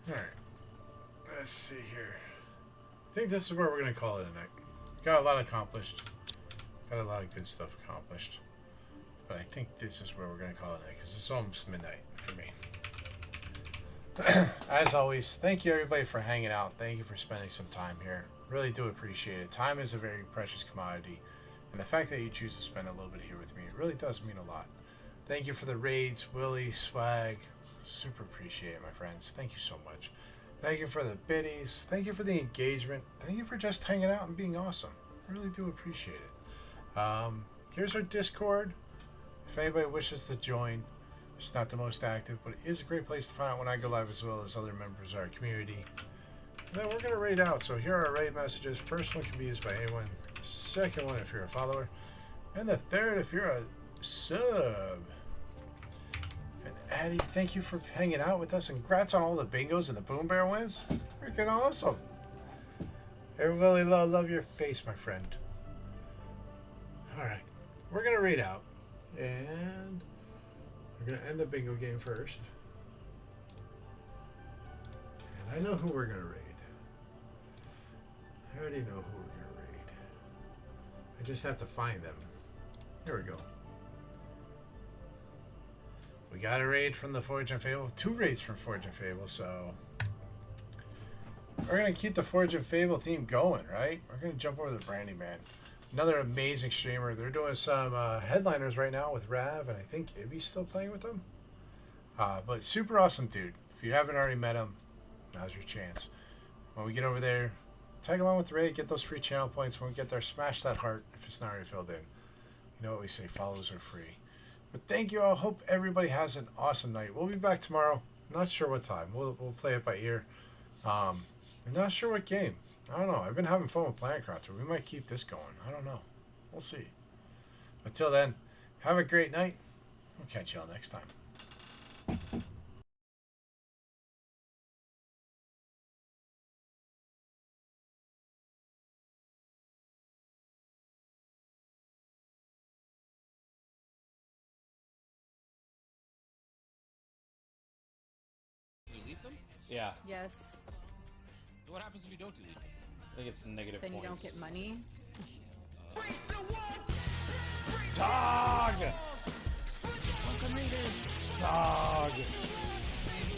Alright, let's see here. I think this is where we're going to call it a night. Got a lot accomplished. Got a lot of good stuff accomplished. But I think this is where we're going to call it a night because it's almost midnight for me. As always, thank you everybody for hanging out. Thank you for spending some time here. Really do appreciate it. Time is a very precious commodity, and the fact that you choose to spend a little bit here with me, it really does mean a lot. Thank you for the raids, Willie, Swag. Super appreciate it, my friends. Thank you so much. Thank you for the biddies. Thank you for the engagement. Thank you for just hanging out and being awesome. I really do appreciate it. Here's our Discord. If anybody wishes to join, it's not the most active, but it is a great place to find out when I go live as well as other members of our community. And then we're going to raid out. So here are our raid messages. First one can be used by anyone. Second one if you're a follower. And the third if you're a sub. And Addie, thank you for hanging out with us. And congrats on all the bingos and the Boom Bear wins. Freaking awesome. Everybody love your face, my friend. Alright. We're going to raid out. And we're going to end the bingo game first. And I know who we're going to raid. I already know who we're going to raid. I just have to find them. Here we go. We got a raid from the Forge and Fable. 2 raids from Forge and Fable, so we're going to keep the Forge and Fable theme going, right? We're going to jump over to Brandy Man. Another amazing streamer. They're doing some headliners right now with Rav, and I think Ibby's still playing with them. But super awesome dude. If you haven't already met him, now's your chance. When we get over there, tag along with the raid, get those free channel points. When we get there, smash that heart if it's not already filled in. You know what we say, follows are free. But thank you all. Hope everybody has an awesome night. We'll be back tomorrow. Not sure what time. We'll play it by ear. I'm not sure what game. I don't know. I've been having fun with Planet Crafter. We might keep this going. I don't know. We'll see. Until then, have a great night. We'll catch y'all next time. Delete them? Yeah. Yes. What happens if you don't delete them? I think it's negative Then points. you don't get money. Dog! Welcome readers. Dog!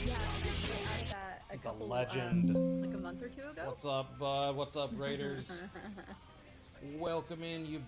Yeah, I asked that a couple, legend. like a month or two ago. What's up, bud? What's up, Raiders? Welcome in, you